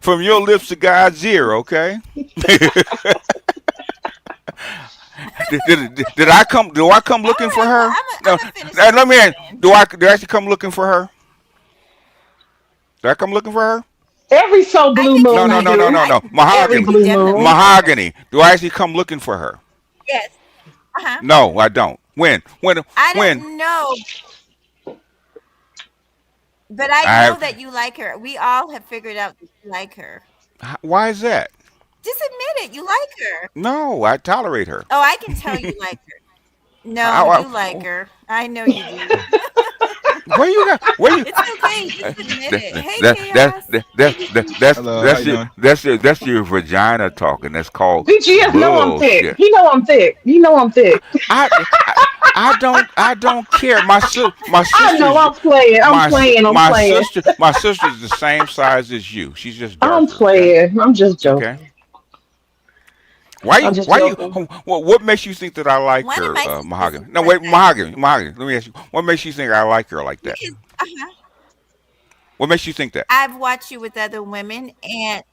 from your lips to God's ear, okay? Did I come? Do I come
all
looking for
right. Well,
her?
I'm
No.
gonna finish
Now,
what
let
I'm
me ask.
saying.
Do I actually come looking for her? Do I come looking for her?
Every so
I
blue
can
No,
moon
no,
you
I
no, no,
do.
no,
I
no.
Every
Mahogany,
you
blue
definitely
moon.
come.
mahogany. Do I actually come looking for her?
Yes. Uh-huh.
No, I don't. When? When?
I
When?
don't know, but I
I
know
have.
that you like her. We all have figured out that you like her.
Why is that?
Just admit it. You like her.
No, I tolerate her.
Oh, I can tell you like her. No,
I,
you like her. I know you do.
where you got? Where you?
It's okay. Just admit it. Hey,
That that
chaos.
that
Hey,
that, that that's
Hello, how
that's
you
your
doing?
vagina talking. That's called
BGS know I'm thick.
bullshit.
He know I'm thick. He know I'm thick.
I, I, I don't care. My
I know
sister's
I'm playing. I'm playing. I'm playing.
my sister's the same size as you. She's just
I'm
darker. Okay.
playing. I'm just
Okay.
joking. I'm just
Why you
joking.
what makes you think that I like
one of
her,
my sisters
mahogany?
is
No,
like
wait,
that too.
mahogany. Let me ask you. What makes you think I like her like that?
Because
What makes you think that?
I've watched you with other women, and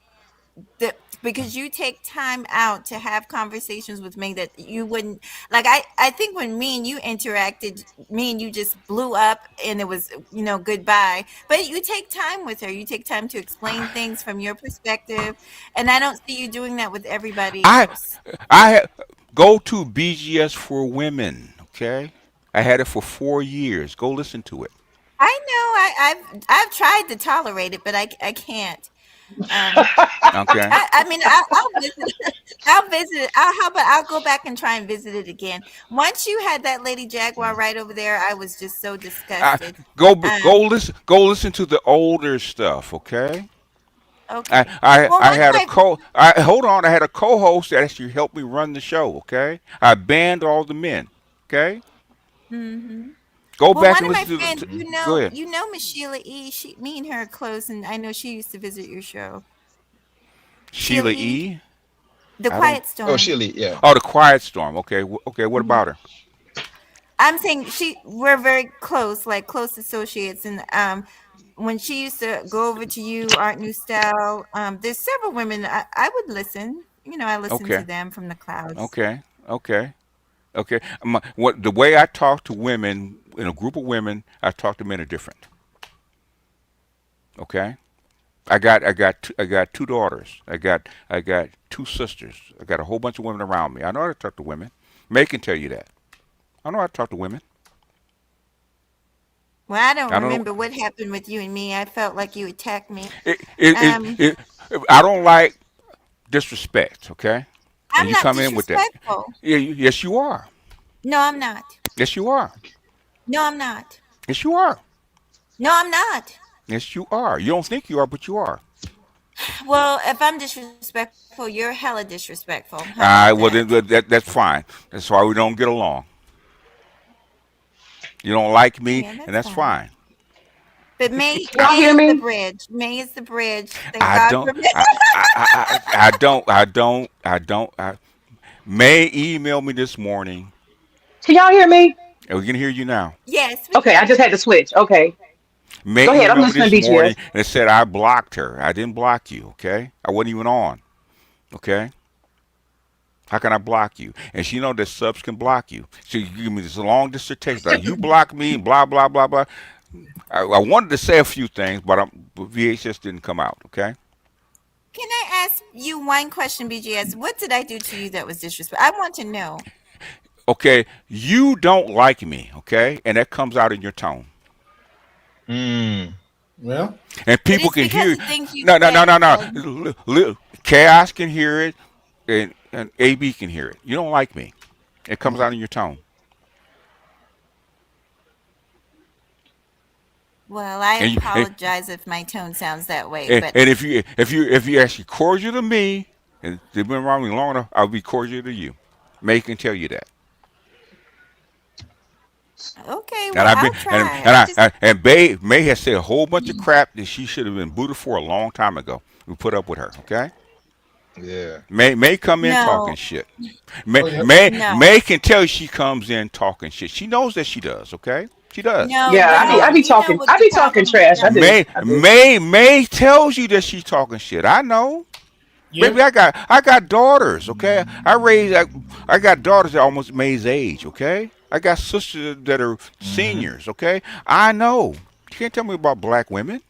because you take time out to have conversations with me that you wouldn't like. I think when me and you interacted, me and you just blew up, and it was goodbye. But you take time with her. You take time to explain things from your perspective, and I don't see you doing that with everybody
I
else.
go to BGS for women. Okay. I had it for 4 years. Go listen to it.
I know. I've tried to tolerate it, but I can't. Um,
Okay.
I mean, I'll visit it. I'll visit it. How about I'll go back and try and visit it again. Once you had that lady jaguar right over there, I was just so
I,
disgusted.
go listen. Go listen to the older stuff. Okay.
Okay. Well,
I
one of
had a
my
co. I hold on. I had a co-host that actually helped me run the show. Okay. I banned all the men. Okay.
hmm
Go
well,
back
one
and
of my
listen to.
friends,
Hmm.
Go ahead.
Miss Sheila E. Me and her are close, and I know she used to visit your show. Sheila
Sheila
E.
E.
The
I don't.
Quiet
Oh,
Storm.
Shirley, yeah.
Oh, the Quiet Storm. Okay. Okay. What
hmm
about her?
I'm saying we're very close, like close associates, and when she used to go over to you, Art New Style, there's several women I would listen. I listen to
Okay.
them from the clouds.
Okay. Okay. Okay. What the way I talk to women in a group of women, I talk to men are different. Okay. I got two daughters. I got two sisters. I got a whole bunch of women around me. I know how to talk to women. May can tell you that. I know how to talk to women.
Well, I don't
I don't know.
remember what happened with you and me. I felt like you attacked me.
It, it, it,
Um,
it, I don't like disrespect. Okay, and
I'm
you
not
come in with that.
disrespectful.
Yeah, yes, you are.
No, I'm not.
Yes, you are.
No, I'm not.
Yes, you are.
No, I'm not.
Yes, you are. You don't think you are, but you are.
Well, if I'm disrespectful, you're hella disrespectful. How about that?
Well, then that's fine. That's why we don't get along. You don't like
Yeah,
me,
that's
and that's
fine.
fine.
But May
Y'all
May
hear
is the
me?
bridge. May is the bridge. Thank
I
God
don't.
for May.
I don't. May emailed me this morning,
Can y'all hear me?
and we can hear you now.
Yes, we
Okay, I
can.
just had to switch. Okay.
May
Go ahead. I'm
emailed me
listening,
this morning
BGS.
and it said I blocked her. I didn't block you. Okay, I wasn't even on. Okay, how can I block you? And she know that subs can block you. So you give me this long dissertation like you block me and blah blah blah blah. I wanted to say a few things, but VHS didn't come out. Okay.
Can I ask you one question, BGS? What did I do to you that was disrespectful? I want to know.
Okay, you don't like me. Okay, and that comes out in your tone.
Mm.
Well,
And
But
people
it's
can
because
hear.
of things you
No, no, no,
said.
no, no. Chaos can hear it, and AB can hear it. You don't like me. It comes out in your tone.
Well, I
And you,
apologize if my tone sounds that way, but
and if you actually cordial to me, and they've been around me long enough, I'll be cordial to you. May can tell you that.
okay,
And
well,
I've been
I'll try. I just
and May has said a whole bunch of crap that she should have been booted for a long time ago. We put up with her. Okay.
Yeah.
May come in talking
No,
shit. May
Oh yeah.
May
no,
May can tell you she comes in talking shit. She knows that she does. Okay, she does.
no,
Yeah,
no.
I be
You know
talking
what the problem?
trash.
No.
May tells you that she's talking shit. I know.
Yeah.
Baby, I got daughters, okay? I got daughters that are almost May's age, okay? I got sisters that are
Mm-hmm.
seniors, okay? I know. You can't tell me about black women.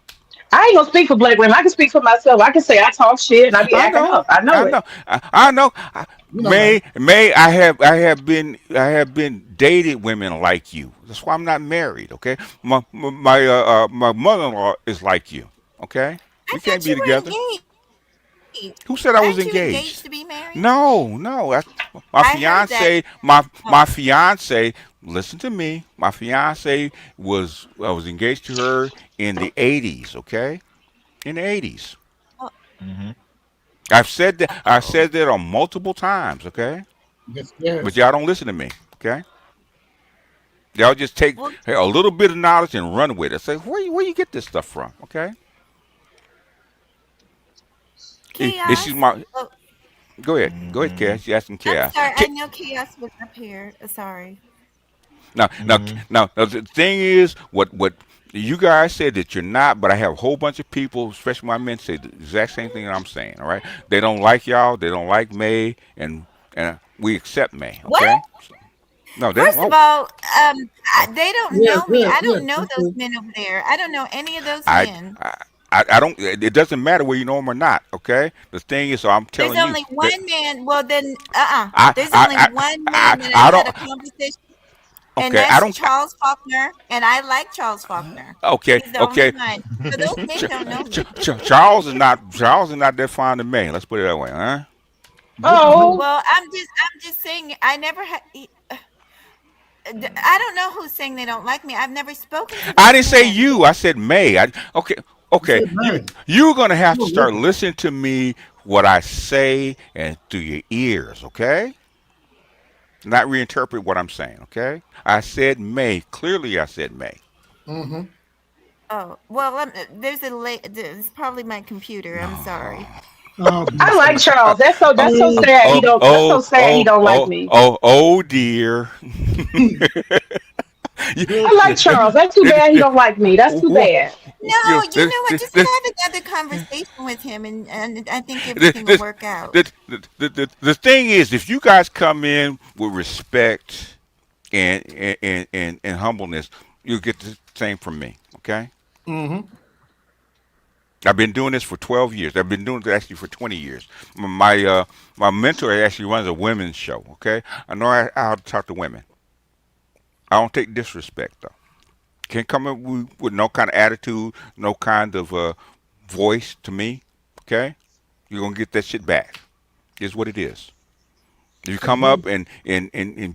I ain't gonna speak for black women. I can speak for myself. I can say I talk shit and I be
I
acting
know.
up. I know
I
it.
know. I know.
You know, man.
May I have been dated women like you. That's why I'm not married, okay? My mother-in-law is like you, okay?
I
We can't
thought
be
you were
together.
engaged.
Who
Aren't
said
you
I was
engaged to be
engaged?
married?
No, no. My
I heard that.
fiance,
Oh,
my fiance. Listen to me. My fiance was I was engaged to her in the '80s. Okay, in the '80s.
oh,
Mm-hmm.
I said that on multiple times. Okay,
Yes,
but
yes.
y'all don't listen to me. Okay, y'all just take
well,
a little bit of knowledge and run with it. Say where you get this stuff from? Okay, this is
chaos.
my.
Oh,
Go ahead,
Mm-hmm.
Cass. You asking
I'm
Cass.
sorry. I know chaos was up here. Sorry.
Mm-hmm.
Now, the thing is, what you guys said that you're not, but I have a whole bunch of people, especially my men, say the exact same thing that I'm saying. All right, they don't like y'all, they don't like May, and we accept May.
What?
Okay, no, they don't.
First of
Oh,
all,
oh,
they don't
Yeah,
know me.
yeah,
I
yeah.
don't know
That's
those
cool.
men over there. I don't know any of those
I,
men.
I don't. It doesn't matter whether you know them or not. Okay, the thing is, so I'm
There's
telling you
only
that
one man. Well, then,
I
there's
I
only
I
one man that
I
I've had
don't.
a conversation, and
Okay, I
that's
don't.
Charles Faulkner. And I like Charles Faulkner.
Okay,
He's the only
okay.
one. So those men don't know me.
Charles is not that fond of May. Let's put it that way, huh?
What the
Oh,
hell?
Well, I'm just saying. I never had. I don't know who's saying they don't like me. I've never spoken to
I
those
didn't say
men.
you. I said May. Okay,
You
okay.
said man.
You're gonna have
You
to
a
start
rookie.
listening to me what I say and through your ears. Okay, not reinterpret what I'm saying. Okay, I said May. Clearly, I said May.
Mm-hmm.
Oh well, there's a it's probably my computer. I'm sorry.
No.
Oh,
I
bless
like
you.
Uh,
Charles. That's so
Oh,
sad. He don't. That's so sad. He don't like me.
Oh dear. You-
I like
bullshit.
Charles. That's too bad. He don't like me. That's too
Wha-
bad.
No,
you know,
you know what? Just have another conversation with him, and I think
the,
everything will
the,
work out.
the thing is, if you guys come in with respect and humbleness, you'll get the same from me. Okay.
Mm-hmm.
I've been doing this for 12 years. I've been doing it actually for 20 years. My mentor actually runs a women's show. Okay, I know how to talk to women. I don't take disrespect though. Can't come in with no kind of attitude, no kind of voice to me. Okay, you're gonna get that shit back. Is what it is. If you come up and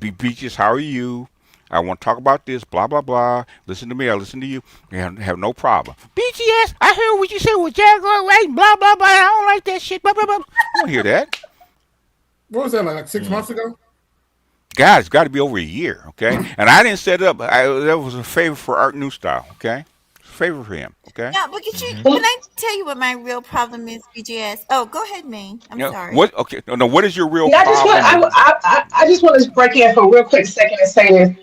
be peaches, how are you? I want to talk about this, blah blah blah. Listen to me, I listen to you. Have no problem. BGS, I heard what you said with Jaguar, right? Blah blah blah. I don't like that shit. Blah blah blah. I don't hear that.
What was that like 6 months
Mm.
ago?
God, it's got to be over a year, okay? And I didn't set it up. That was a favor for Art New Style, okay? Favor for him, okay?
No, but
Mm-hmm.
can I tell you what my real problem is, BGS? Oh, go ahead, Maine. I'm
You know
sorry.
what? Okay, no, no. What is your real
Yeah, I just want.
problem?
I just want to break in for a real quick second and say this.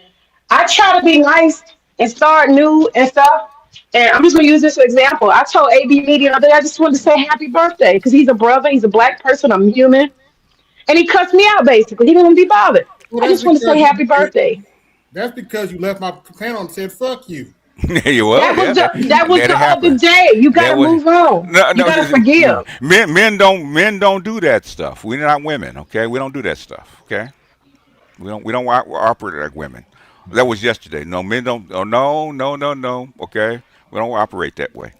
I try to be nice and start new and stuff. And I'm just gonna use this for example. I told AB Media the other day, I just wanted to say happy birthday because he's a brother, he's a black person, I'm human, and he cussed me out basically. He didn't want to be bothered.
Well,
I
that's
just want to say
because
happy birthday.
that's because you left my panel and said "fuck you."
Well, yeah,
That was
that'll
the other
happen.
day. You
That
gotta
was
move on.
no,
You
no.
gotta forgive.
Men don't do that stuff. We're not women, okay? We don't do that stuff, okay? We don't operate like women. That was yesterday. No, men don't. Oh no, no, no, no. Okay, we don't operate that way.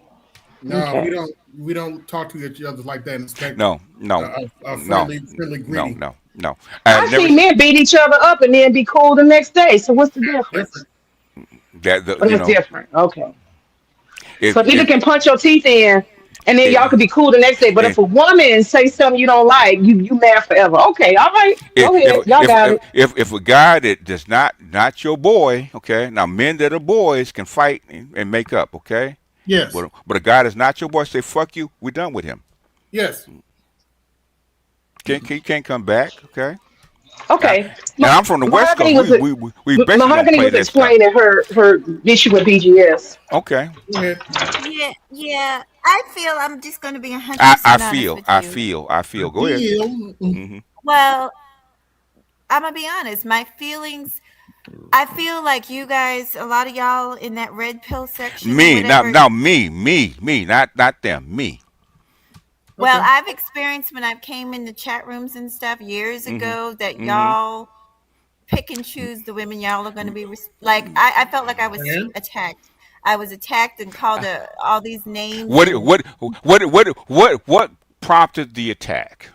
No, we
Okay.
don't. We don't talk to each other like that and expect
No, no,
a
no,
friendly
no,
greeting.
no, no. I have
I
never
see men beat each other up and then be cool the next day. So what's the difference?
Different.
that
Oh,
you
that's
know
different. Okay. So
if
if either
if
can punch your teeth in and then y'all
if
could be cool the next day. But
if
if a woman say something you don't like, you mad forever. Okay, all right.
if
Go
if
ahead. Y'all
if
got it.
if a guy that does not your boy, okay? Now men that are boys can fight and make up, okay?
Yes.
But a guy that's not your boy say fuck you, we're done with him.
Yes.
He can't come back. Okay. I,
Okay.
and I'm from the West
Mahogany
Coast.
was
We basically don't
Mahogany
play
was
that stuff.
explaining her issue with BGS.
Okay.
Go ahead.
Yeah, yeah. I feel I'm just going to be 100% honest with you.
I
I
feel. Go ahead.
feel.
Hmm.
Well, I'm going to be honest. My feelings, I feel like you guys, a lot of y'all in that red pill section or
Me now,
whatever.
me, not them, me.
Well,
Okay.
I've experienced when I came in the chat rooms and stuff years
Hmm.
ago that
Hmm.
y'all pick and choose the women y'all are going to be like I felt like I was
And
attacked. I was attacked and called all these names
What
and
what what prompted the attack?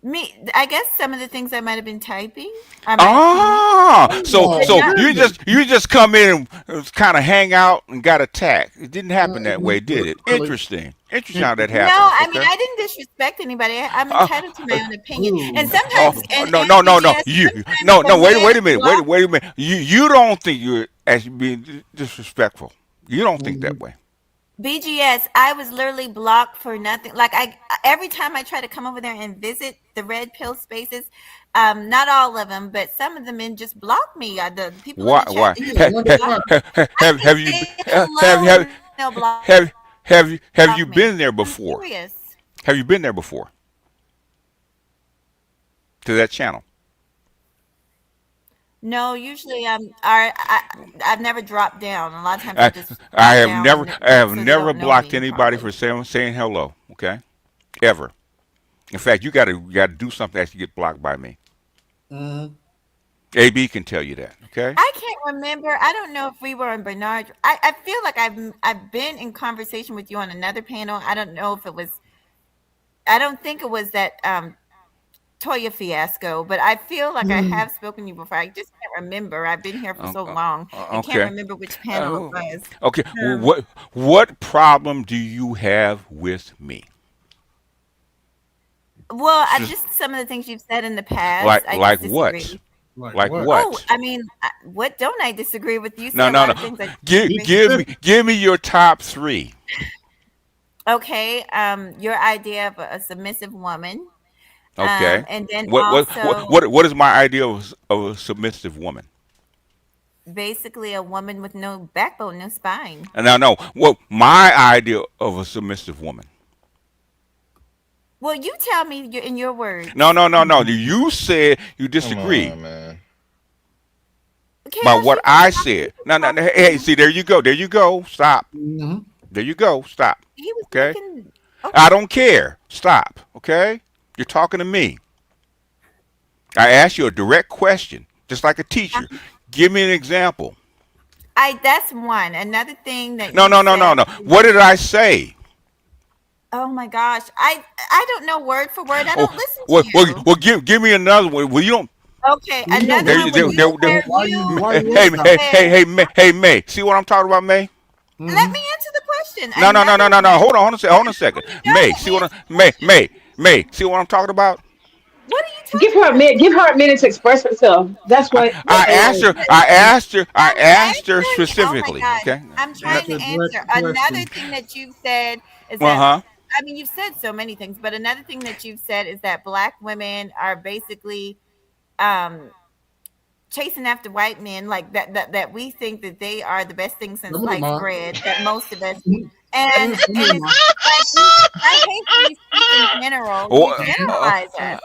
me. I guess some of the things I might have been typing are my opinion,
Ah,
but
oh
not.
goodness.
you just come in and kind of hang out and got attacked. It didn't happen that way, did it?
Really
Interesting how that
interesting.
No,
happens.
I mean
Okay.
I didn't disrespect anybody. I'm
Uh,
entitled to
uh,
my own opinion, and
Ooh.
sometimes
no,
and BGS.
you
Sometimes the
wait a
men
minute,
block.
wait a minute. You don't think you're as being disrespectful. You don't think that
Mhm.
way.
BGS, I was literally blocked for nothing. Like I every time I try to come over there and visit the red pill spaces, not all of them, but some of the men just block me. The people in the chat,
Why?
they
Yeah,
just
I wonder
block
why.
me. I can
Have you
say hello and they'll block me.
have
I'm
you been there
serious.
before? Have you been there before to that channel?
No, usually I've never dropped down. A lot of times I
I
just drop down and
I have
so they
never
don't know
blocked
me
anybody for
probably.
saying hello. Okay, ever. In fact, you got to do something to actually get blocked by me.
Mhm.
AB can tell you that. Okay.
I can't remember. I don't know if we were on Bernard. I feel like I've been in conversation with you on another panel. I don't know if it was. I don't think it was that Toya fiasco, but I feel like I
Mhm.
have spoken to you before. I just can't remember. I've been here for
Uh,
so
uh,
long. I can't
okay.
remember which panel it
Uh,
was.
okay.
Um,
What problem do you have with me?
well, I
Just
just some of the things you've said in the past, I
like
just
what?
disagree.
Like
Like
what?
Oh,
what?
I mean, what don't I disagree with? You
No,
say a
no,
lot
no.
of things I
Be
disagree.
specific.
Give me your top three.
Okay, your idea of a submissive woman,
Okay.
and then also
What is my idea of a submissive woman?
basically a woman with no backbone, no spine.
And now, no. What my idea of a submissive woman?
Well, you tell me in your
No,
words.
no, no, no. You said you
Come
disagree
on, man.
by
Chaos,
what
you can
I
talk. You
said.
can
No, no,
talk
no.
to
Hey,
me.
see, there you go. There you go. Stop.
Mhm.
There you go. Stop.
He was
Okay.
making
I
okay.
don't care. Stop. Okay. You're talking to me. I asked you a direct question, just like a teacher. Give me an example.
I that's one. Another thing that
No,
you've
no, no, no,
said
no.
is,
What did I say?
oh my gosh, I don't know word for word. I
Oh,
don't listen to you.
give me another one. Well, you don't.
Okay,
You don't
another
There,
one
you,
when
listen.
you where
Why
you
you
hey,
asking?
said,
hey, May. See what I'm talking about, May?
let me
Mhm.
answer the question.
No, no, no, no,
Another
no, no.
one.
Hold on a second.
When you don't
May,
let
see
me
what
answer the question.
May. See what I'm talking about?
What are you talking about?
Give her a minute to express herself. That's what they like.
I
I'm
asked her
answering. Oh my
specifically.
gosh.
Okay.
I'm trying
That's
to
a
answer.
direct
Another
question.
thing that you've said is
Uh
that
huh.
I mean you've said so many things, but another thing that you've said is that black women are basically um chasing after white men like that we think that they are the best thing since
Some of them
sliced
are.
bread, that most of us
Some of
and
them
it's
are.
like I hate when you speak in general. You
Oh,
generalize us.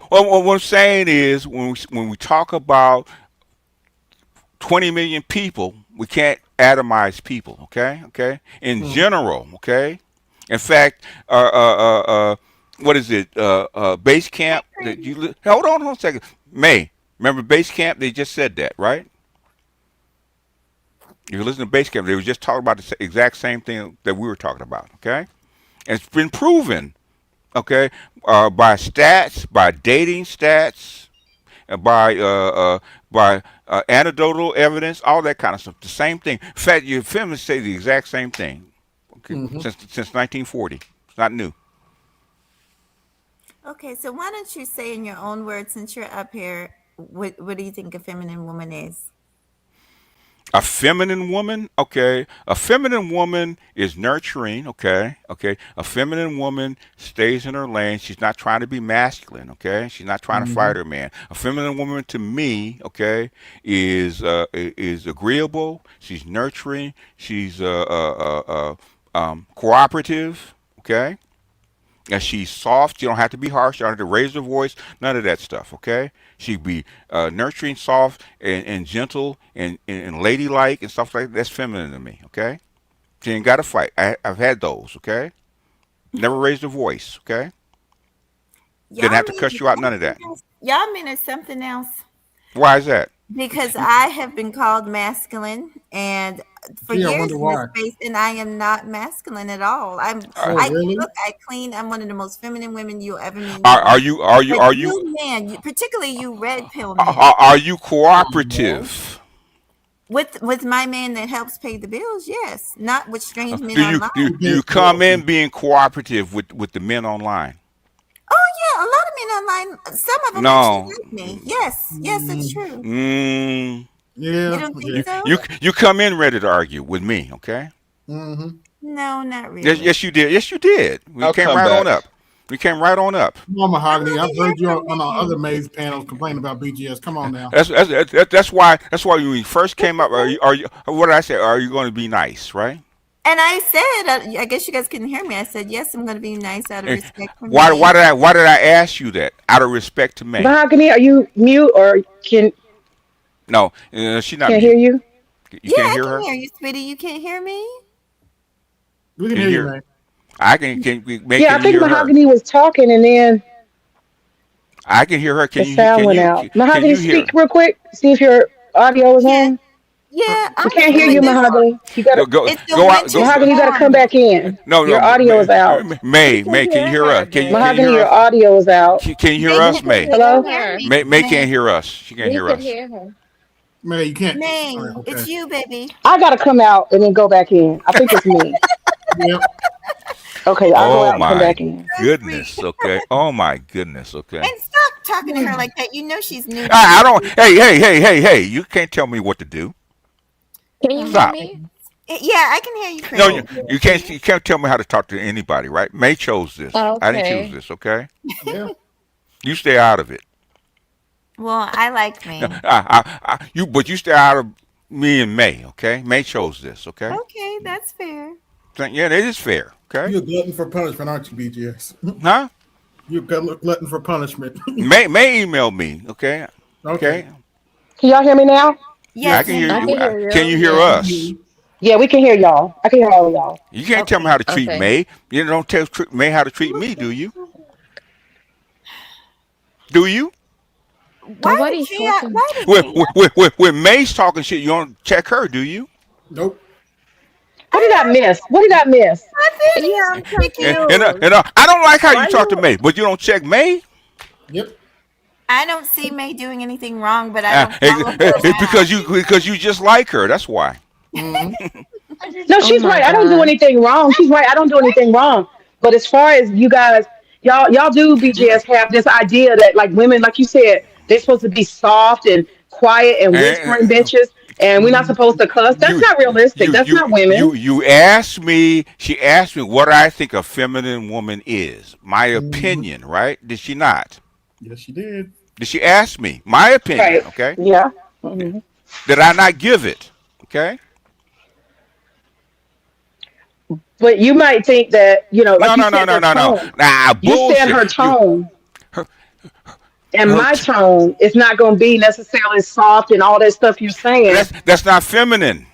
what I'm saying is when we talk about 20 million people, we can't atomize people. Okay. Okay. In
Mhm.
general. Okay. In fact, what is it? Base
Hey,
camp. That
Chris.
hold on a second. May remember base camp? They just said that, right? If you listen to base camp, they were just talking about the exact same thing that we were talking about. Okay, and it's been proven. Okay, by stats, by dating stats, by anecdotal evidence, all that kind of stuff. The same thing. In fact, your feminists say the exact same thing. Okay,
Mhm.
since 1940, it's not new.
Okay, so why don't you say in your own words, since you're up here, what do you think a feminine woman is?
A feminine woman, okay. A feminine woman is nurturing, okay, okay. A feminine woman stays in her lane. She's not trying to be masculine, okay. She's not trying to fight
Mm-hmm.
her man. A feminine woman, to me, okay, is agreeable. She's nurturing. She's cooperative, okay. And she's soft. You don't have to be harsh. You don't have to raise her voice. None of that stuff. Okay. She be nurturing, soft, and gentle, and ladylike and stuff like that. That's feminine to me. Okay. She ain't got to fight. I've had those. Okay. Never raised her voice. Okay. Didn't
Y'all
have to
mean
cuss you out. None of that.
something else? Y'all mean it's something else?
Why is that?
Because I have been called masculine and for
Gee, I
years
wonder
in this
why.
space, and I am not masculine at all.
Uh,
Oh,
I
really?
cook, I clean. I'm one of the most feminine women you'll ever meet in your
are
life.
you are you
But
are you
you men, particularly you red pill men,
are you
No.
cooperative?
with my man that helps pay the bills, yes, not with strange men
Do you
online.
do,
Who
do you
pays the
come
bills?
in being cooperative with the men online?
Oh yeah, a lot of men online. Some of them actually
No.
like me. Yes, yes, it's
Mm,
true.
Mm,
You
yeah,
don't
I
think
guess.
so?
you come in ready to argue with me, okay?
Mm-hmm.
No, not
Yes,
really.
yes you did. Yes you did. We
I'll
came
come
right on
back.
up. We came right on up.
Come on,
I
Mahogany. I've
want to hear
heard you
from
on other
men.
Maze panels complaining about BGS. Come on now.
That's why when we first came up. Are you what did I say? Are you going to be nice, right?
And I said, I guess you guys couldn't hear me. I said, yes, I'm going to be nice out of
Eh,
respect for
Why
men.
why did I ask you that? Out of respect to May.
Mahogany, are you mute or
No, she's not
can't hear
mute.
you?
You
Yeah,
can't
I
hear
can
her.
hear you, sweetie. You can't hear me?
We can
Can you
hear you,
hear?
man.
I can. May
Yeah, I
can you
think
hear her?
Mahogany was talking and then
I can hear her.
the sound went out.
Can
Mahogany,
you hear?
speak real quick. See if your audio is
Yeah,
on.
yeah.
We
I'm
can't hear
feeling
you,
Oh,
this.
Mahogany. You gotta,
It's the
Go out.
winter
Mahogany, you gotta come
storm.
back in.
No, no,
Your audio is out.
We can
May, can you
hear
hear us?
her,
Can you
babe.
Mahogany,
hear
your
us?
audio is out.
Can you hear
May,
We
us,
you
can
May?
hear
Hello?
can't hear
her.
me.
May
May,
can't hear us. She can't
We
hear
can
us.
hear her.
man, you can't. All right,
May,
okay.
it's you, baby.
I gotta come out and then go back in. I think it's me.
Yep.
Okay, I'll go
Oh
out and come
my
back in.
So sweet.
goodness. Okay. Oh my goodness. Okay.
And stop talking to her like that. You know she's new to
I
you.
don't. Hey! You can't tell me what to do.
Can you
Oh
hear
my
Stop.
me?
goodness. Yeah, I can hear you,
No,
Oh,
Craig.
yeah.
you can't tell me how to talk to anybody, right? May chose this. I didn't choose
Okay.
this. Okay.
Yeah.
You stay out of it.
Well, I like
No,
me.
but you stay out of me and May. Okay. May chose this. Okay.
Okay, that's fair.
Yeah, it is fair. Okay.
You're a glutton for punishment, aren't you, BGS?
Huh?
You're a glutton for punishment.
May email me. Okay.
Okay.
Okay.
Can y'all hear me now?
I
Yes,
can
May,
hear
we
I
can
you.
can
hear
hear
Can
you.
you hear
We
Yeah.
can hear
us?
you.
Yeah, we can hear y'all. I can hear all of y'all.
You can't tell me
Okay.
how to treat
Okay.
May. You don't tell May how to treat me, do you? Do you?
Nobody's talking.
Why did Jay?
When May's talking shit, you don't check her, do you?
Nope.
What did I miss? What did I miss?
Nothing.
Yeah,
He's
I'm
picking.
confused.
I don't like how you
Why
talk to
you?
May, but you don't check May.
Yep.
I don't see May doing anything wrong, but I
Uh,
don't
it-
follow her
it's
around.
because you just like her. That's why.
Mm-hmm.
No,
Oh
she's
my
right. I don't do
God.
anything wrong. She's right. I don't do anything wrong. But as far as you guys, y'all do BGS have this idea that like women, like you said, they're supposed to be soft and quiet and whispering
And
bitches, and we're not supposed to cuss. That's
you
not realistic. That's not women.
you asked me. She asked me what I think a feminine woman is. My
Mm-hmm.
opinion, right? Did she not?
Yes, you did.
Did she ask me my opinion?
Right.
Okay.
Yeah. Hmm.
Did I not give it? Okay.
But you might think that,
No,
like you
no, no,
said,
no,
her
no, no.
tone.
Nah,
You said
bullshit.
her
You
tone,
her
and
her.
my tone is not going to be necessarily soft and all that stuff you're saying.
That's not feminine.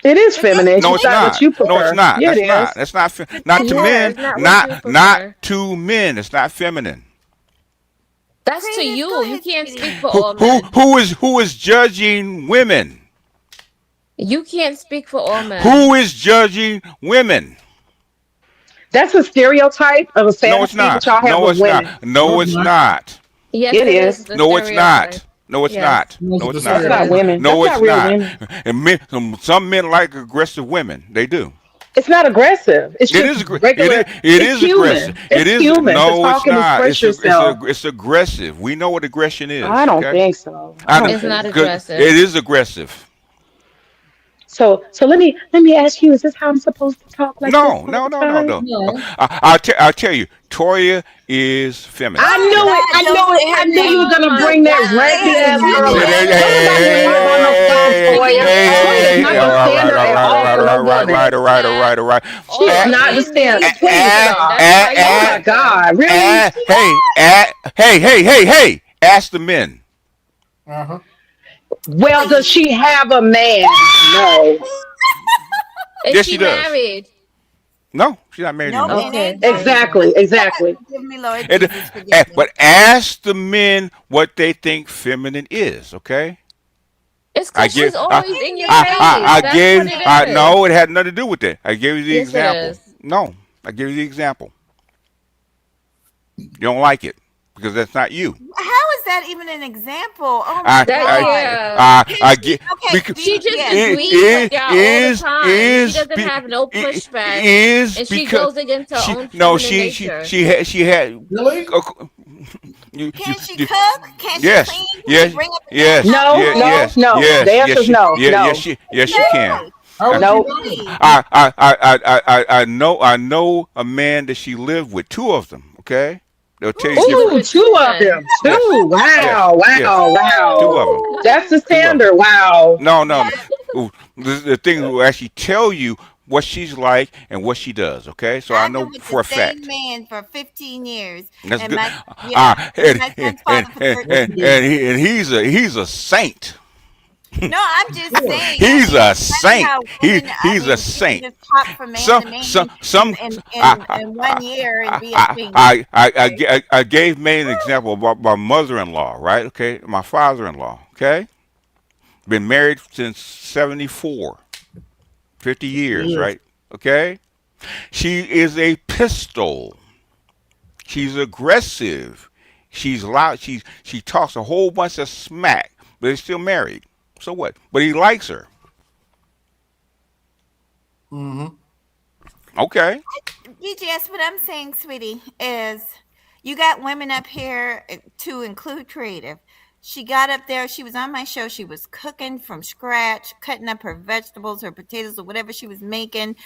It is
But that's
feminine. It's
No,
the
just
it's
not
thing.
what
not.
you
No, it's
prefer.
not.
Yeah, it
That's not.
is.
That's not.
But
Not
that's
to
the
Yeah,
men.
it's not what you
Not
prefer.
to men. It's not feminine.
That's to
Creative. Go
you. You
ahead,
can't speak
sweetie.
for all men.
Who is judging women?
You can't speak for all men.
Who is judging women?
That's a stereotype of a
No, it's
fantasy
not.
that y'all have
No,
with
it's not.
women.
No,
No,
it's
it's
not.
not.
Yes,
It
it is
is.
the
No, it's
stereotype.
not. No, it's
Yes.
not.
No,
No,
the
it's
That's
not.
Yes, it
not
is.
stereotype.
women. That's
No,
not
it's
real
not.
women.
And some men like aggressive women. They do.
It's not aggressive. It's
It
just
is.
regular.
It
It's
is aggressive.
human.
It
It's
is.
human to
No, it's
talk and
not.
express yourself.
It's aggressive. We know what aggression
I
is.
don't
Okay.
think so. I
I know.
don't
It's
think
not
so.
Good. It
aggressive.
is aggressive.
So let me ask you, is this how I'm supposed to talk like this
No,
all
no,
the
no, no,
time?
no. No.
No.
I'll tell you, Toya is feminine.
I
Oh
knew
Okay.
it.
God,
I
don't
knew it.
say
I
her
knew you
name.
was
Oh
gonna
my
Do
bring that
not say
raggedy
her
ass
God.
girl
Hey,
up.
hey,
goddamn
Don't
name.
nobody want to hear about no soft
hey, hey,
Toya. Toya is
hey,
not
hey,
the
all right,
standard
all
at
right,
all
all
for no
right, all right,
woman.
right, all right, all right, all right.
She is
All
not the
men need
standard.
is
Please
women.
stop.
That's why you
Oh my
like her.
God, really?
Hey, ask the men.
Uh huh.
Well, does she have a man? No.
Is
Yes, she
she
does.
married?
No, she's not married
Nope,
anymore.
and
Okay,
ain't
there you
going
go.
to.
Exactly. Exactly.
Forgive me, Lord
And,
Jesus, forgive me.
but ask the men what they think feminine is, okay?
It's
I
because
give,
she's always in your face.
I
That's
gave,
what it is.
no, it had nothing to do with that. I gave you the
Yes, it
example.
is.
No, I gave you the example. You don't like it because that's not you.
How is that even an example? Oh my
I,
That
God.
yeah.
Can
I
she?
get
Okay,
because
She just
BGS.
agrees with y'all all the
is
time. She
is
doesn't
be,
have no pushback,
is
and she
because
goes against her
she
own
no
feminine nature.
she had
Really?
Can she
you
cook? Can she
yes
clean? Can she
yes
bring up the damn
yes
house
No,
yeah,
for
no,
yes
us?
no. The answer is no. No.
yes she can.
Exactly.
How would you
Nope.
know?
Exactly.
I know a man that she lived with, two of them. Okay, they'll tell you
She lived
Ooh,
different.
with
two
two
of them.
men.
Yes,
Two.
yes,
Wow.
yes,
Wow. Wow.
two of them,
Ooh.
That's the
two of them.
standard. Wow.
No, no. Ooh, the thing will actually tell you what she's like and what she does. Okay, so I
I've been
know
with the
for a
same
fact.
man for 15 years,
That's
and
good.
my yeah, and my
And
son's father for 13.
he's a saint.
No, I'm just
Sure.
saying. I
He's
mean,
a
it's funny
saint.
how women. I
He's a
mean, we can
saint.
just hop from man to man in in one year and be a saint. Okay.
I gave May an example about my mother-in-law, right? Okay, my father-in-law. Okay, been married since 74, 50 years,
Jeez.
right? Okay, she is a pistol. She's aggressive. She's loud. She talks a whole bunch of smack, but they're still married. So what? But he likes her.
Mm-hmm.
Okay.
BGS, what I'm saying, sweetie, is you got women up here to include creative. She got up there, she was on my show, she was cooking from scratch, cutting up her vegetables, her potatoes, or whatever she was making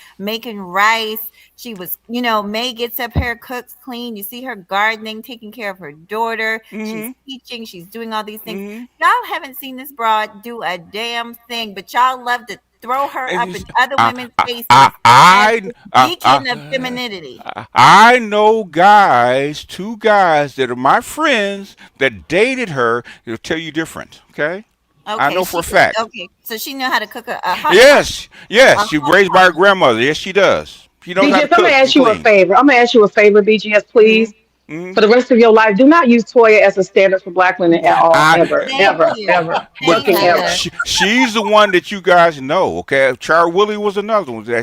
rice. She was, May gets up here, cooks, clean. You see her gardening, taking care of her daughter. She's
Mm-hmm.
teaching, she's doing all these things.
Mm-hmm.
Y'all haven't seen this broad do a damn thing, but y'all love to throw her
And
up in
he's-
other women's
I,
faces as
I,
this beacon of femininity.
I know guys, two guys that are my friends that dated her. They'll tell you different. Okay, I
Okay,
know for a fact.
okay, so she know how to cook a hot pot.
Yes,
A
yes. She
hot
raised by her
pot.
grandmother. Yes, she does. She knows how to
BGS, I'm gonna
cook and
ask you a
clean.
favor. I'm gonna ask you a favor, BGS,
Mm-hmm.
please.
Mm-hmm.
For the rest of your life, do not use Toya as a standard for black women at all, ever,
Thank
ever,
you.
ever,
But
Thank
fucking
you.
ever.
she's the one that you guys know. Okay, Char Willie was another one that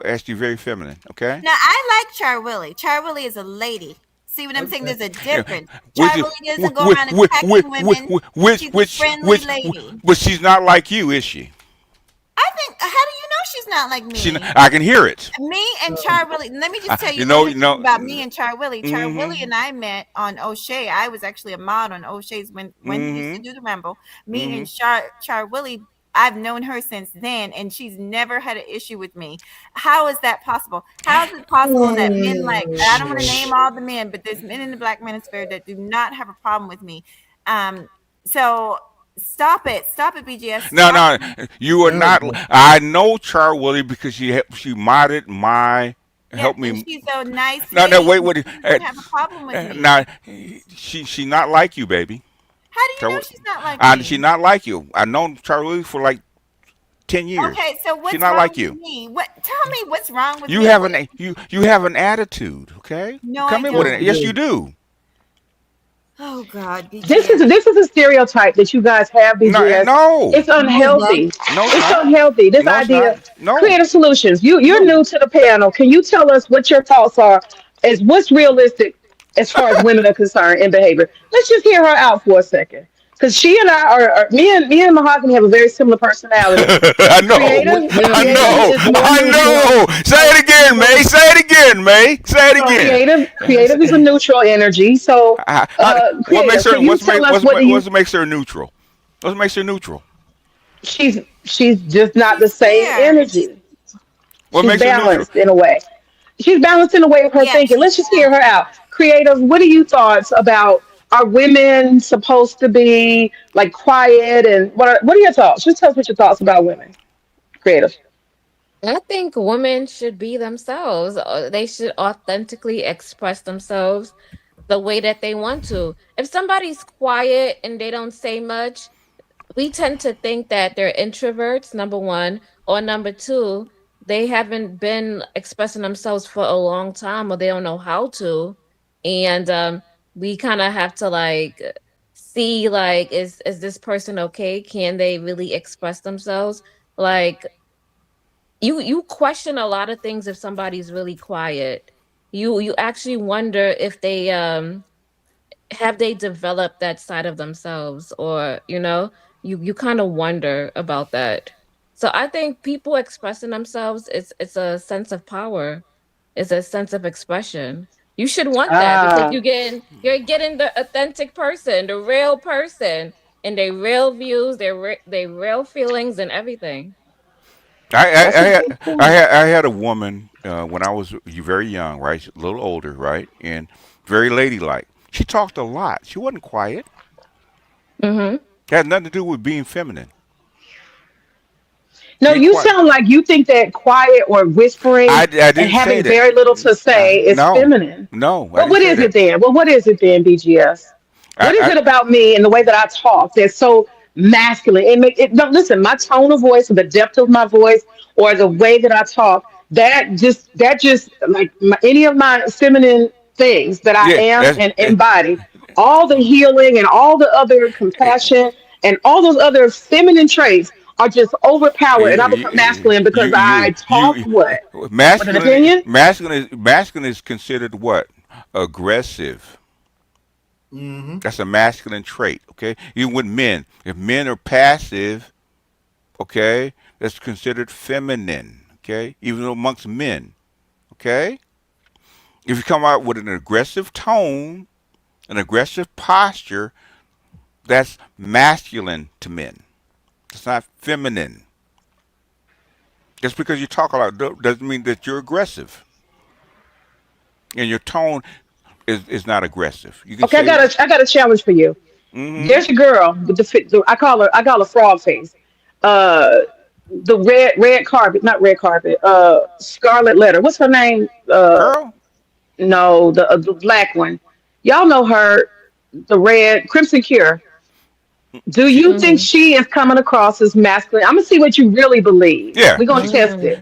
actually very feminine. Okay.
Now I like Char Willie. Char Willie is a lady. See what I'm saying?
Okay.
There's a
Yeah,
difference.
which
Char
is
Willie doesn't go around attacking women. She's a friendly lady.
but she's not like you, is she?
I think. How do you know she's not like
She,
me?
I can hear it.
Me and Char Willie. Let me just tell you
You
a little
know,
history about me and Char Willie. Char Willie
Mm-hmm.
and I met on O'Shea. I was actually a mod on O'Shea's when he used to
Mm-hmm.
do the Rumble. Me
Mm-hmm.
and Char Willie. I've known her since then, and she's never had an issue with me. How is that possible? How is it possible that men like I don't want to name all the men, but there's men in the black manosphere that do not have a problem with me. Um, so stop it, BGS,
No,
stop.
no, you are
There we
not.
go.
I know Char Willie because she modded my
Yeah,
help
and
me.
she's a nice
No, no,
lady.
wait, wait.
She doesn't have a problem with me.
Now, she not like you, baby.
How do you know
Char,
she's not like me?
she not like you. I known Char Willie for like 10 years.
Okay, so
She
what's
not
wrong
like
with
you.
me? What? Tell me what's wrong with
You
me.
have you have an attitude. Okay,
No, I
come in with
Yes,
don't.
it.
you
Yes, you
do.
do.
Oh God,
This
BGS.
is this is a stereotype that you guys have,
No,
BGS.
no,
It's
No, it's not.
unhealthy.
no, it's
It's
not.
unhealthy. This
No, it's not.
idea,
No.
creative solutions. You're
No.
new to the panel. Can you tell us what your thoughts are as what's realistic as far as women are concerned in behavior? Let's just hear her out for a second. Because she and I are me and Mahogany have a very similar personality.
I know.
We,
Creative
we have
I
the
creative
know.
same.
is
We
more
I
neutral.
know. Say it again, May. Say it again, May. Say it again.
Creative is a neutral energy. So
I,
creative,
what makes
can
her
you tell us what do you
what makes her neutral? What makes her neutral?
She's just not the
She's
same
there.
energy.
What
She's
makes her neutral?
balanced in a way. She's balanced in a way of her
Yeah,
thinking.
she's
Let's just hear her out. Creators, what are you thoughts about, are women supposed to be like quiet, and what are your thoughts? Just tell us what your thoughts about women. Creators.
I think women should be themselves. They should authentically express themselves the way that they want to. If somebody's quiet and they don't say much, we tend to think that they're introverts, number one, or number two, they haven't been expressing themselves for a long time or they don't know how to. And we kind of have to like see like is this person okay? Can they really express themselves? Like you question a lot of things if somebody's really quiet. You actually wonder if they have they developed that side of themselves, or you kind of wonder about that. So I think people expressing themselves, it's a sense of power. It's a sense of expression. You should want that because
Ah,
you're getting the authentic person, the real person, and their real views, their real feelings and everything.
I I,
that's
I
a
had
good point.
I had a woman when I was very young, right, a little older, right, and very ladylike. She talked a lot. She wasn't quiet.
Mhm.
It had nothing to do with being feminine.
No,
Being
you
quiet.
sound like you think that quiet or whispering
I
and
didn't say
having
that.
very little to say is
No,
feminine.
no, I
Well,
didn't
what
say
is
that.
it then? Well, what is it then, BGS? What is
I
it about me and the way that I talk that's so masculine? No, listen, my tone of voice or the depth of my voice or the way that I talk, that just like any of my feminine things that I
yeah,
am
that's
and embody, all the healing and all the other compassion and all those other feminine traits are just overpowered, and I become masculine because I talk what an opinion.
masculine is considered what? Aggressive.
Mm-hmm.
That's a masculine trait. Okay, even with men, if men are passive, okay, that's considered feminine. Okay, even amongst men. Okay, if you come out with an aggressive tone, an aggressive posture, that's masculine to men. It's not feminine. Just because you talk a lot doesn't mean that you're aggressive. And your tone is not aggressive. You can
Okay,
say,
I got a challenge for you.
mm-hmm,
There's a girl with I call her frog face. Uh, the red carpet, not red carpet. Scarlet Letter. What's her name?
Pearl.
No, the black one. Y'all know her. The red Crimson Cure. Do
She,
you think
Mhm.
she is coming across as masculine? I'm gonna see what you really believe.
yeah,
We're gonna test it.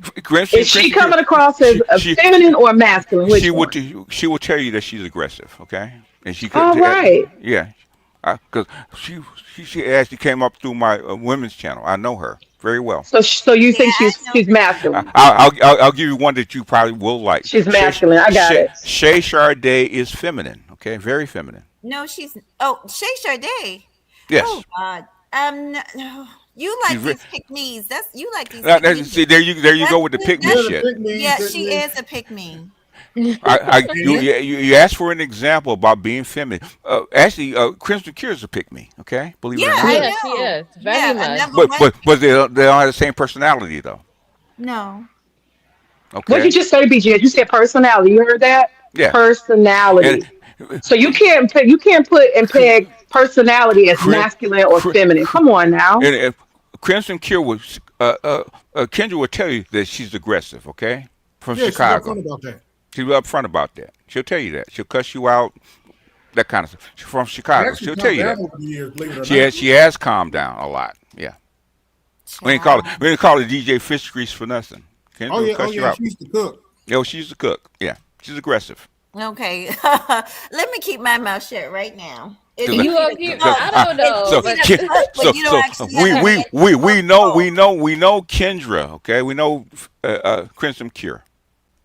Is she
Crimson.
coming across as
She
a
she
feminine or masculine?
she
Which
would
one?
she will tell you that she's aggressive. Okay, and she could,
All right.
yeah, because she she actually came up through my women's channel. I know her very well.
So you
yeah,
think
I know
she's
her too.
masculine?
I'll give you one that you probably will like.
She's masculine. I got it.
Shay Sade is feminine. Okay, very feminine.
No, she's Shay Sade. Oh
Yes,
God. No. You
she's.
like these pick me's. That's you like these pick me's.
See, there you go
That's
with the pick me
Yeah,
that's
the
shit.
pygmies,
yeah. She
pygmies.
is a pick me.
You,
And
you asked for an example about being feminine. Actually, Crimson Cure is a pick me. Okay, believe
Yeah,
it or
I
not.
Yeah, she
know.
is very
Yeah, a
much.
number one.
But they don't have the same personality though.
No.
What did
Okay,
you say, BGS? You said personality. You heard that?
yeah, and
Personality. So you can't put and peg personality as
Crim,
masculine or
Crim,
feminine. Come on now.
and Crimson Cure was Kendra will tell you that she's aggressive. Okay, from
yeah, she's
Chicago.
upfront about that.
She's upfront about that. She'll tell you that. She'll cuss you out. That kind of stuff. She's from
She
Chicago.
actually
She'll tell
calmed
you
down
that.
over the years, believe it or not.
She has calmed down a lot. Yeah.
Child.
We didn't call her DJ Fish Grease for nothing. Kendra will
Oh
cuss you
yeah,
out.
she used to cook.
Yo, she's a cook. Yeah, she's aggressive.
Okay. Let me keep my mouth shut right now. It's
Cause,
You
easy
are
to
cute.
talk.
I don't
It's
know,
so,
easy
but
to cuss, but you don't
so
actually have any control.
we know Kendra. Okay, we know Crimson Cure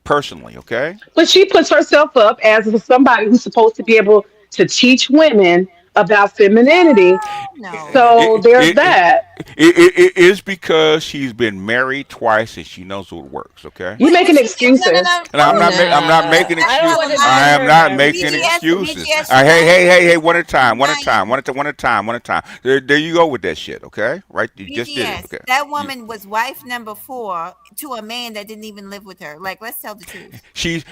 personally. Okay.
But she puts herself up as somebody who's supposed to be able to teach women about femininity.
No.
So
It,
there's
it,
that.
It is because she's been married twice and she knows what works. Okay.
You
What
making
she did? No, no,
excuses.
no.
And
Hold on.
I'm not
Nah,
making
I don't
excuse.
Tell
want
a
to see
I
lie.
am
her
not
married
making
twice.
excuses.
BGS, she
Hey,
lying.
one at a time, one at a time,
Lying.
one at a time, one at a time. There you go with that shit. Okay, right? You just did it.
BGS.
Okay.
That
You,
woman was wife number 4 to a man that didn't even live with her. Like, let's tell the truth.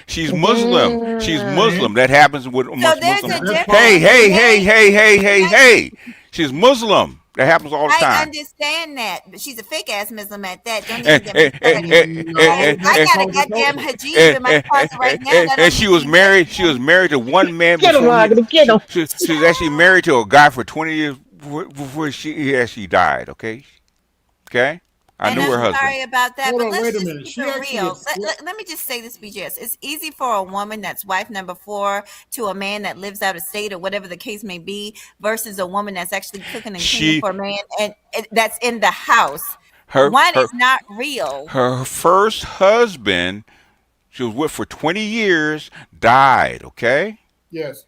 she's Muslim. She's
Mm.
Muslim.
And
That happens with
So
amongst
there's
Muslim.
a
that's part of
Hey,
difference.
it.
The
hey,
man,
hey, hey, hey,
can
hey,
I
hey. She's Muslim. That happens all the
I
time.
understand that, but she's a fake ass Muslim at that. Don't
And,
even get me started. Okay,
No,
I
that's
got a
totally
goddamn
different.
hijab in my closet right now. That
and
don't
she
make
was
me less
married. She was
than.
married to one man
Get him,
before he.
Mahogany. Get him.
She was actually married to a guy for 20 years before he actually died. Okay, okay. I
And
knew
I'm
her husband.
sorry about that,
Hold
but
on,
let's
wait a
just
minute.
keep
She
it
actually
real.
is.
Let me just say this, BGS. It's easy for a woman that's wife number 4 to a man that lives out of state or whatever the case may be versus a woman that's actually cooking and cleaning
She
for a man and that's in the house.
her
One
her
is not real.
her first husband she was with for 20 years died. Okay.
Yes.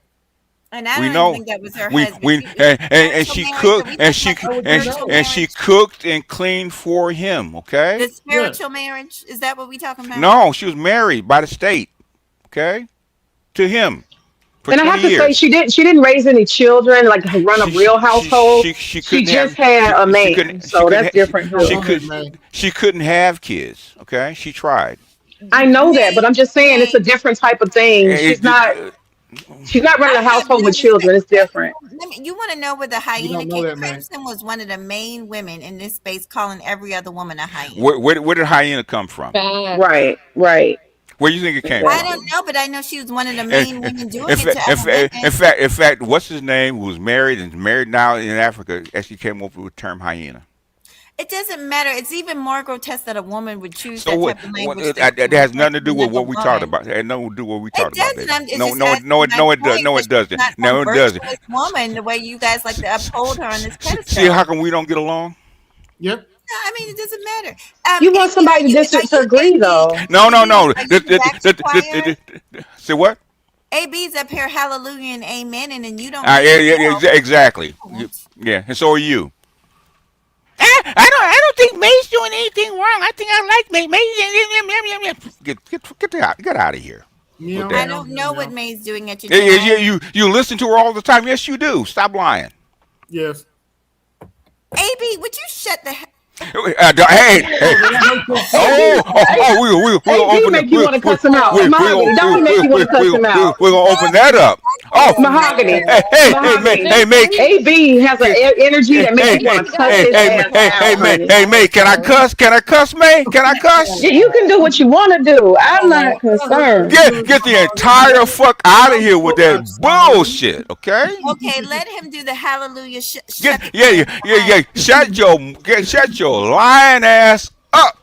And I
We
don't even
know
think that was her
we
husband.
we
It's a
and
spiritual
she
marriage. Are
cooked
we talking about the
How would you
spiritual
know?
and she
marriage?
cooked and cleaned for him. Okay.
The
Yes.
spiritual marriage? Is that what we talking about?
No, she was married by the state. Okay, to him for
And I have
20
to say,
years.
She didn't raise any children, like run a real household.
She
She
couldn't
just
have
had a man,
she
so
couldn't
that's different
Now
she
too.
go
could
ahead, man.
she couldn't have kids. Okay, she tried.
I know that, but
May,
I'm just saying it's
May,
a different type of thing.
It,
She's not running
I
a
have
household with
no
children.
respect.
It's different.
Let me, you want to know where the
You
hyena
don't know
came?
that, man.
Crimson was one of the main women in this space, calling every other woman a hyena.
where did hyena come from?
Facts.
Right, right.
Where do you think it came
I
from?
Exactly.
don't know, but I know she was one of the
And,
main women
in,
doing it
fa-
to
in,
other
fa-
women.
in fact, what's his name? Who was married and married now in Africa? Actually came up with the term hyena.
It doesn't matter. It's even more grotesque that a woman would choose
So
that
what?
type of language
That
to
has
refer
nothing to
to
do with
another
what we talked
woman.
about. It had nothing to do with what we
It
talked about,
doesn't.
baby.
I'm it's just asking my point,
No,
but
it
she's
doesn't.
not some
No, it doesn't.
virtuous woman the way you guys like to uphold her on this
See how
pedestal.
come we don't get along?
Yep.
No, I mean it doesn't matter.
You want
AB,
somebody to
are you
disagree,
AB?
though.
No, no,
AB,
no.
are you the backup choir?
Say what?
AB's up here, hallelujah and amen, and then you don't make
Yeah,
it well.
exactly.
Don't.
Yeah, and so are you. I don't think May's doing anything wrong. I think I like May. Get out of here with
Meow,
I
that.
meow,
don't
meow,
know what
meow.
May's doing at your dinner.
You listen to her all the time. Yes, you do. Stop lying.
Yes.
AB, would you shut the hell?
Hey,
Oh, did I hurt your
AB,
feelings?
we'll
AB
open it.
make you want to cuss him out. Mahogany, don't he make you want to cuss him out?
We're gonna open that up. Oh,
Mahogany, Mahogany.
May,
AB has an
Can,
energy that make
hey,
you
hey,
want
AB
to cuss
got a
hey,
his
hey,
ass
hey,
different
hey,
out,
May,
honey.
hey, May, can I
character.
cuss? Can I cuss, May? Can I cuss?
You can do what you want to do. I'm
Oh,
not
I hurt your
concerned.
feelings,
Get the
Mahogany. You
entire
know,
fuck out of
I'm
here with
so
that
I'm sorry.
bullshit, okay?
Okay, let him do the hallelujah. Shut
Get
the damn line.
shut your lying ass up,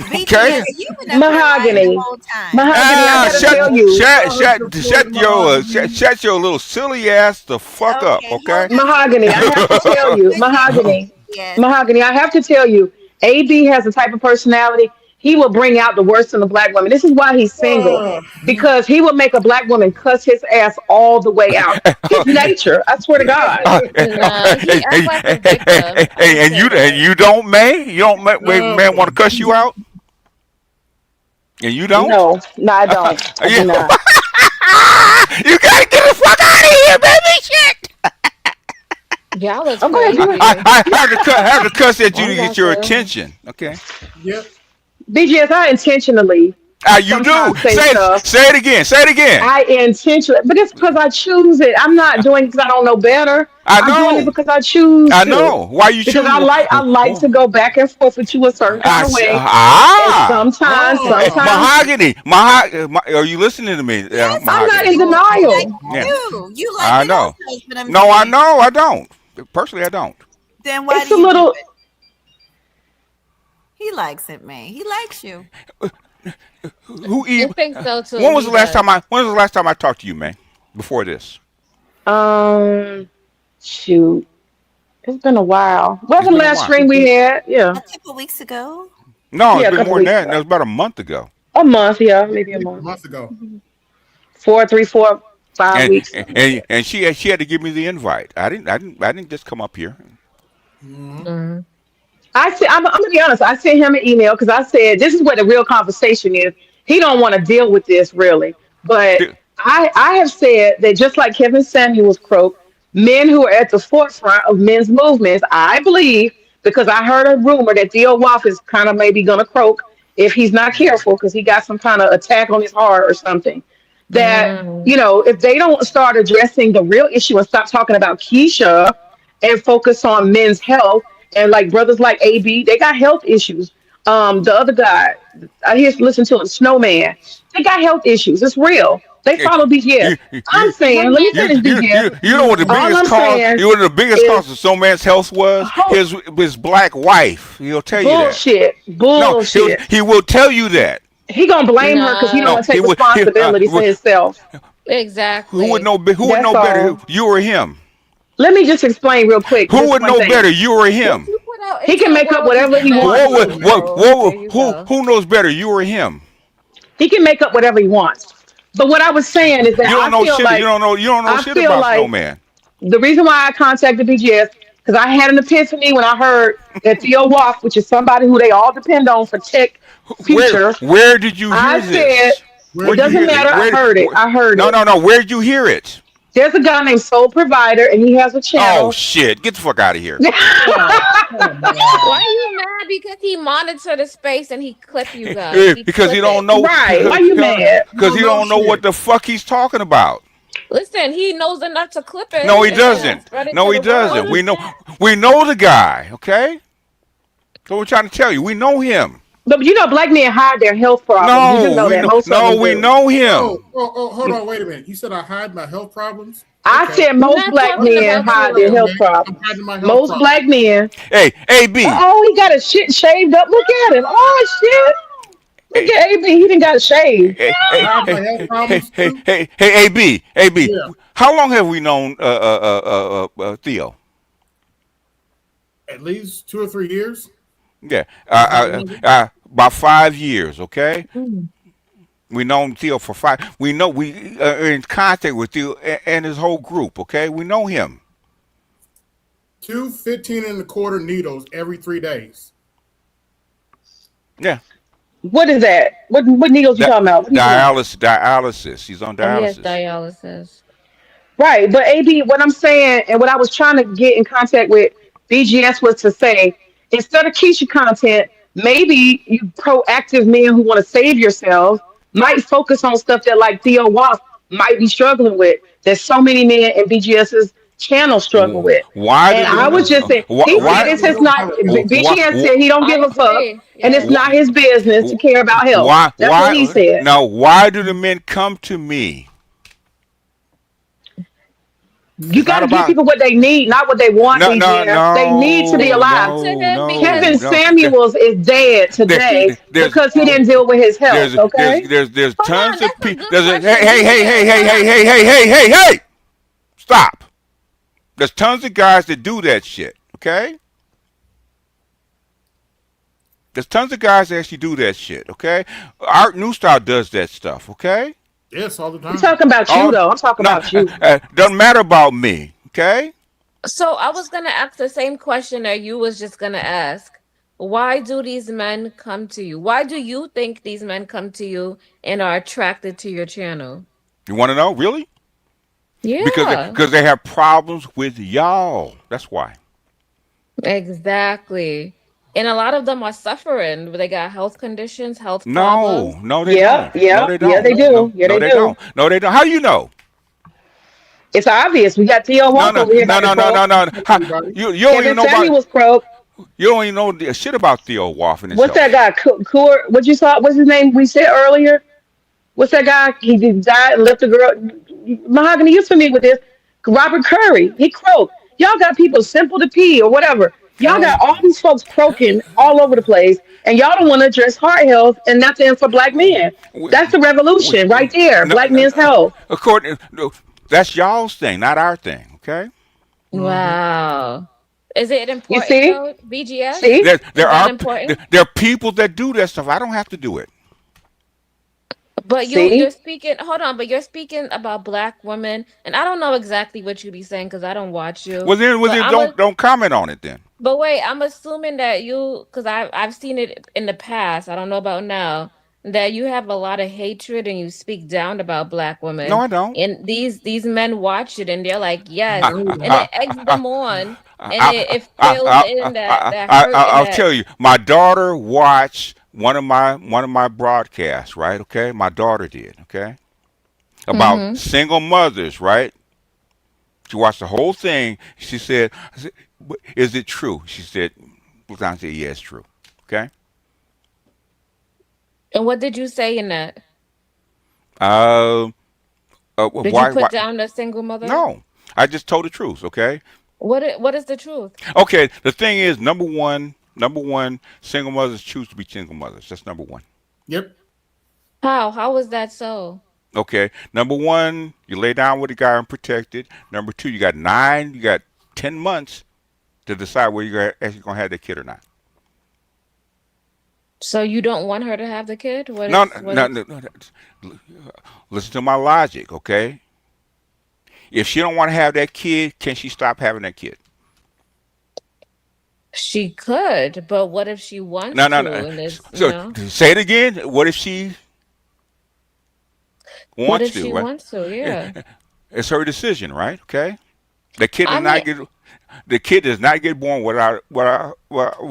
BGS,
okay?
you've been up here lying the
Mahogany,
whole time.
Mahogany, I gotta tell you,
I hurt your feelings, Mahogany.
shut your little silly ass the fuck up,
Okay,
okay?
hold on. Let me
Mahogany, I have to
hold
tell
on
you,
one second,
Mahogany,
BGS.
Mahogany, I have to tell you, AB has a type of personality. He will bring out the worst in the black woman. This is why he's single,
Oh,
because he will make a black woman cuss his ass all the way out. His nature, I swear to God.
Nah, he act like a victim. I would say
And
that.
you don't, man. You don't,
oh
man,
my
want to cuss you
goodness.
out, and you don't.
No, no, I don't. I do
Yeah.
not.
You gotta get the fuck out of here, baby. Shit.
Y'all is
I'm gonna do it.
crazy.
Have to cuss at you
I'm
to get
about
your
to.
attention. Okay.
Yep.
BGS, I intentionally
You do.
sometimes say stuff.
Say it again. Say it again.
I intentionally, but it's because I choose it. I'm not doing it because I don't know better.
I
I'm doing it
know.
because I choose
I
to.
know. Why you
Because
choose?
I like to go back and forth with you a certain kind of way. And sometimes
Mahogany. Are you listening to me,
Yes,
I'm
I
not
Mahogany?
in
do. I like
denial.
it
Yeah,
too. You like
I
it
know.
also, is what I'm
No, I
saying.
know. I don't. Personally, I don't.
Then why
It's
do
a
you do
little.
it? He likes it, man. He likes you.
Who
I
even?
think so too. He does.
When was the last time I talked to you, man? Before this,
Um, shoot, it's been a while. What was
it's
the
been a
last
while.
stream we had? Yeah,
A couple weeks ago.
No, it's
yeah, a
been
couple
more than
weeks
that. That
ago.
was about a month ago.
A month, yeah, maybe a
A
month.
month ago.
Four, three, four, 5 weeks, something like that.
And she had to give me the invite. I didn't just come up here.
Hmm.
Mhm.
I'm gonna be honest. I sent him an email because I said this is what the real conversation is. He don't want to deal with this really, but
Th-
I have said that just like Kevin Samuels croaked, men who are at the forefront of men's movements, I believe, because I heard a rumor that Theo Wolf is kind of maybe gonna croak if he's not careful because he got some kind of attack on his heart or something. That
Mm.
if they don't start addressing the real issue and stop talking about Keisha and focus on men's health and like brothers like AB, they got health issues. The other guy, I used to listen to him, Snowman. They got health issues. It's real. They
eh,
follow BGS.
You,
I'm
you,
saying, let me
Snowman.
finish BGS.
you know what the
All
biggest
I'm
cause?
saying
You know what the biggest
is
cause of so man's health was?
hope.
His black wife. He'll tell you that.
Bullshit.
No,
Bullshit.
he will tell you that.
He gonna blame her because he don't
No,
want
Nah.
to
he
take
would.
responsibility for himself.
Who would
Exactly.
know? Who would
That's
know better?
all.
You or him?
Let me just explain real quick.
Who
Just
would
one
know better?
thing.
You or
What
him?
you put out
He
into
can
the
make up
world, you
whatever he
come back
wants
What
to.
would
to.
what
So there you go.
who knows better? You or him?
He can make up whatever he wants. But what I was saying is that
You don't know shit. You don't know
I
shit
feel
about
like
snowman.
the reason why I contacted BGS because I had an epiphany when I heard that Theo Walk, which is somebody who they all depend on for tech future,
Where did you
I
hear
said
this?
Where
it
Where'd
did
you
you
doesn't
hear
hear
this?
matter.
it?
I heard it. I heard
No,
it.
no, no. Where'd you hear it?
There's a guy named Soul Provider, and he has a
Oh
channel.
shit! Get the fuck out of here.
Oh, come
Why
on.
you mad? Because he monitor the space and he clip you guys. He
Because he
clip
don't
it.
know.
Right? Why you mad?
You
Because
don't
he
know
don't know what
shit.
the fuck he's talking about.
Listen, he knows enough to clip
No,
it
he
and then
doesn't.
spread it
No,
to
he
the
doesn't.
world.
We know the guy. Okay. So we're trying to tell you, we know him.
But black men hide their health problems. You do
No,
know
we
that
know.
most of
No,
them
we
do.
know
Oh,
him.
oh, oh, hold on, wait a minute. You said I hide my health problems?
I
Okay.
said
We're
most
not
black
talking
men
about
hide their
Okay,
you.
health
I'm
problems.
hiding my health
Most black
problems.
men.
Hey, AB.
Oh, he got a shit shaved up. Look at him. Oh shit. Look
Hey,
at AB. He didn't got a shave.
hey,
I
hey,
hide my
hey,
health
hey, hey,
problems
hey,
too?
hey, hey, AB, AB.
Yeah.
How long have we known Theo?
At least 2 or 3 years,
Yeah,
if not longer.
about 5 years. Okay,
Mm.
we known Theo for five. We know we are in contact with Theo and his whole group. Okay, we know him.
Two 15 and a quarter needles every 3 days.
Yeah,
What is that? What needles you talking about? What are you talking about?
dialysis. He's on
And he has
dialysis.
dialysis.
Right, but AB, what I'm saying and what I was trying to get in contact with BGS was to say, instead of Keisha content, maybe you proactive men who want to save yourselves might focus on stuff that like Theo Walsh might be struggling with. There's so many men in BGS's channel struggle with.
Why do
And I was just
the
saying,
why
he
I
said
why
this
never
is
know
not
how to help.
BGS
why
said he don't
I
give a fuck
agree.
and it's
Yes.
not his business to care about health. That's what he said.
now why do the men come to me?
You
It's
got
not
to give
about
people what they need, not what they want,
no no
BGS. They need to be
no
alive.
Come to
no
him
no
Kevin
because
no.
Samuels is dead
There,
today
there's
because he didn't deal with his health, okay?
there's
hold on,
tons of
that's a
people.
good
There's a hey
question.
hey hey hey
BGS,
hey
hold
hey
on.
hey hey hey hey hey stop. There's tons of guys that do that shit. Okay. There's tons of guys that actually do that shit. Okay. Art New Style does that stuff. Okay.
Yes, all the
I'm
time.
talking about you,
All
though. I'm talking
no
about you.
doesn't matter about me. Okay.
So I was gonna ask the same question that you was just gonna ask. Why do these men come to you? Why do you think these men come to you and are attracted to your channel?
You want to know really?
Yeah,
Because they have problems with y'all. That's why.
exactly. And a lot of them are suffering. They got health conditions, health
No,
problems.
no, they
Yeah,
don't. No,
yeah,
they
yeah, they
don't.
do.
No,
Yeah,
no,
they
they
do.
don't. No, they don't. How do you know?
It's obvious. We got Theo
No,
Walk
no,
over here
no,
about to
no, no,
croak.
no, no. How,
Everybody.
you don't even
Kevin
know about
Samuels croak.
you don't even know the shit about Theo Wolf and his
What's that
health.
guy? What you saw? What's his name? We said earlier. What's that guy? He did died and left the girl. Mahogany, you familiar with this? Robert Curry. He croaked. Y'all got people simple to pee or whatever. Y'all
No,
got all these folks croaking all over the place, and y'all don't want to address heart health and nothing for black men.
we,
That's the
we,
revolution right there.
no,
Black
no,
men's
no.
health.
According, no, that's y'all's thing, not our thing. Okay.
Hmm.
Wow. Is it
You
important
see?
though? BGS?
See?
Is that important?
There are people that do that stuff. I don't have to do it.
But you're
See?
speaking, hold on, but you're speaking about black women, and I don't know exactly what you be saying because I don't watch you.
Well
But
then
I'm a
don't comment on it then.
But wait, I'm assuming that you, because I've seen it in the past. I don't know about now. That you have a lot of hatred and you speak down about black
No,
women,
I don't.
and these men watch it and they're like, yes,
No,
and it eggs them on, and it fills in that hurt and
I'll
that.
tell you. My daughter watched one of my broadcasts. Right? Okay. My daughter did. Okay. About
Mm-hmm.
single mothers. Right? She watched the whole thing. She said, "Is it true?" She said, "I said, yeah, it's true." Okay.
And what did you say in that?
Uh,
Did you
why?
put
Why?
down the single mother?
No. I just told the truth. Okay.
What is the truth?
Okay. The thing is, number one, single mothers choose to be single mothers. That's number one.
yep.
How is that so?
Okay. Number one, you lay down with a guy unprotected. Number two, you got 10 months to decide whether you're actually gonna have that kid or not.
So you don't want her to have the kid?
No,
What
no,
is
no, no, no. Listen to my logic, okay? If she don't want to have that kid, can she stop having that kid?
she could, but what if she wants
No, no,
to
no.
and it's,
So say it again. What if she
what
wants
if
to?
she
Right?
wants to?
Yeah,
Yeah.
it's her decision, right? Okay. The kid does
I mean,
not get. The kid does not get born without without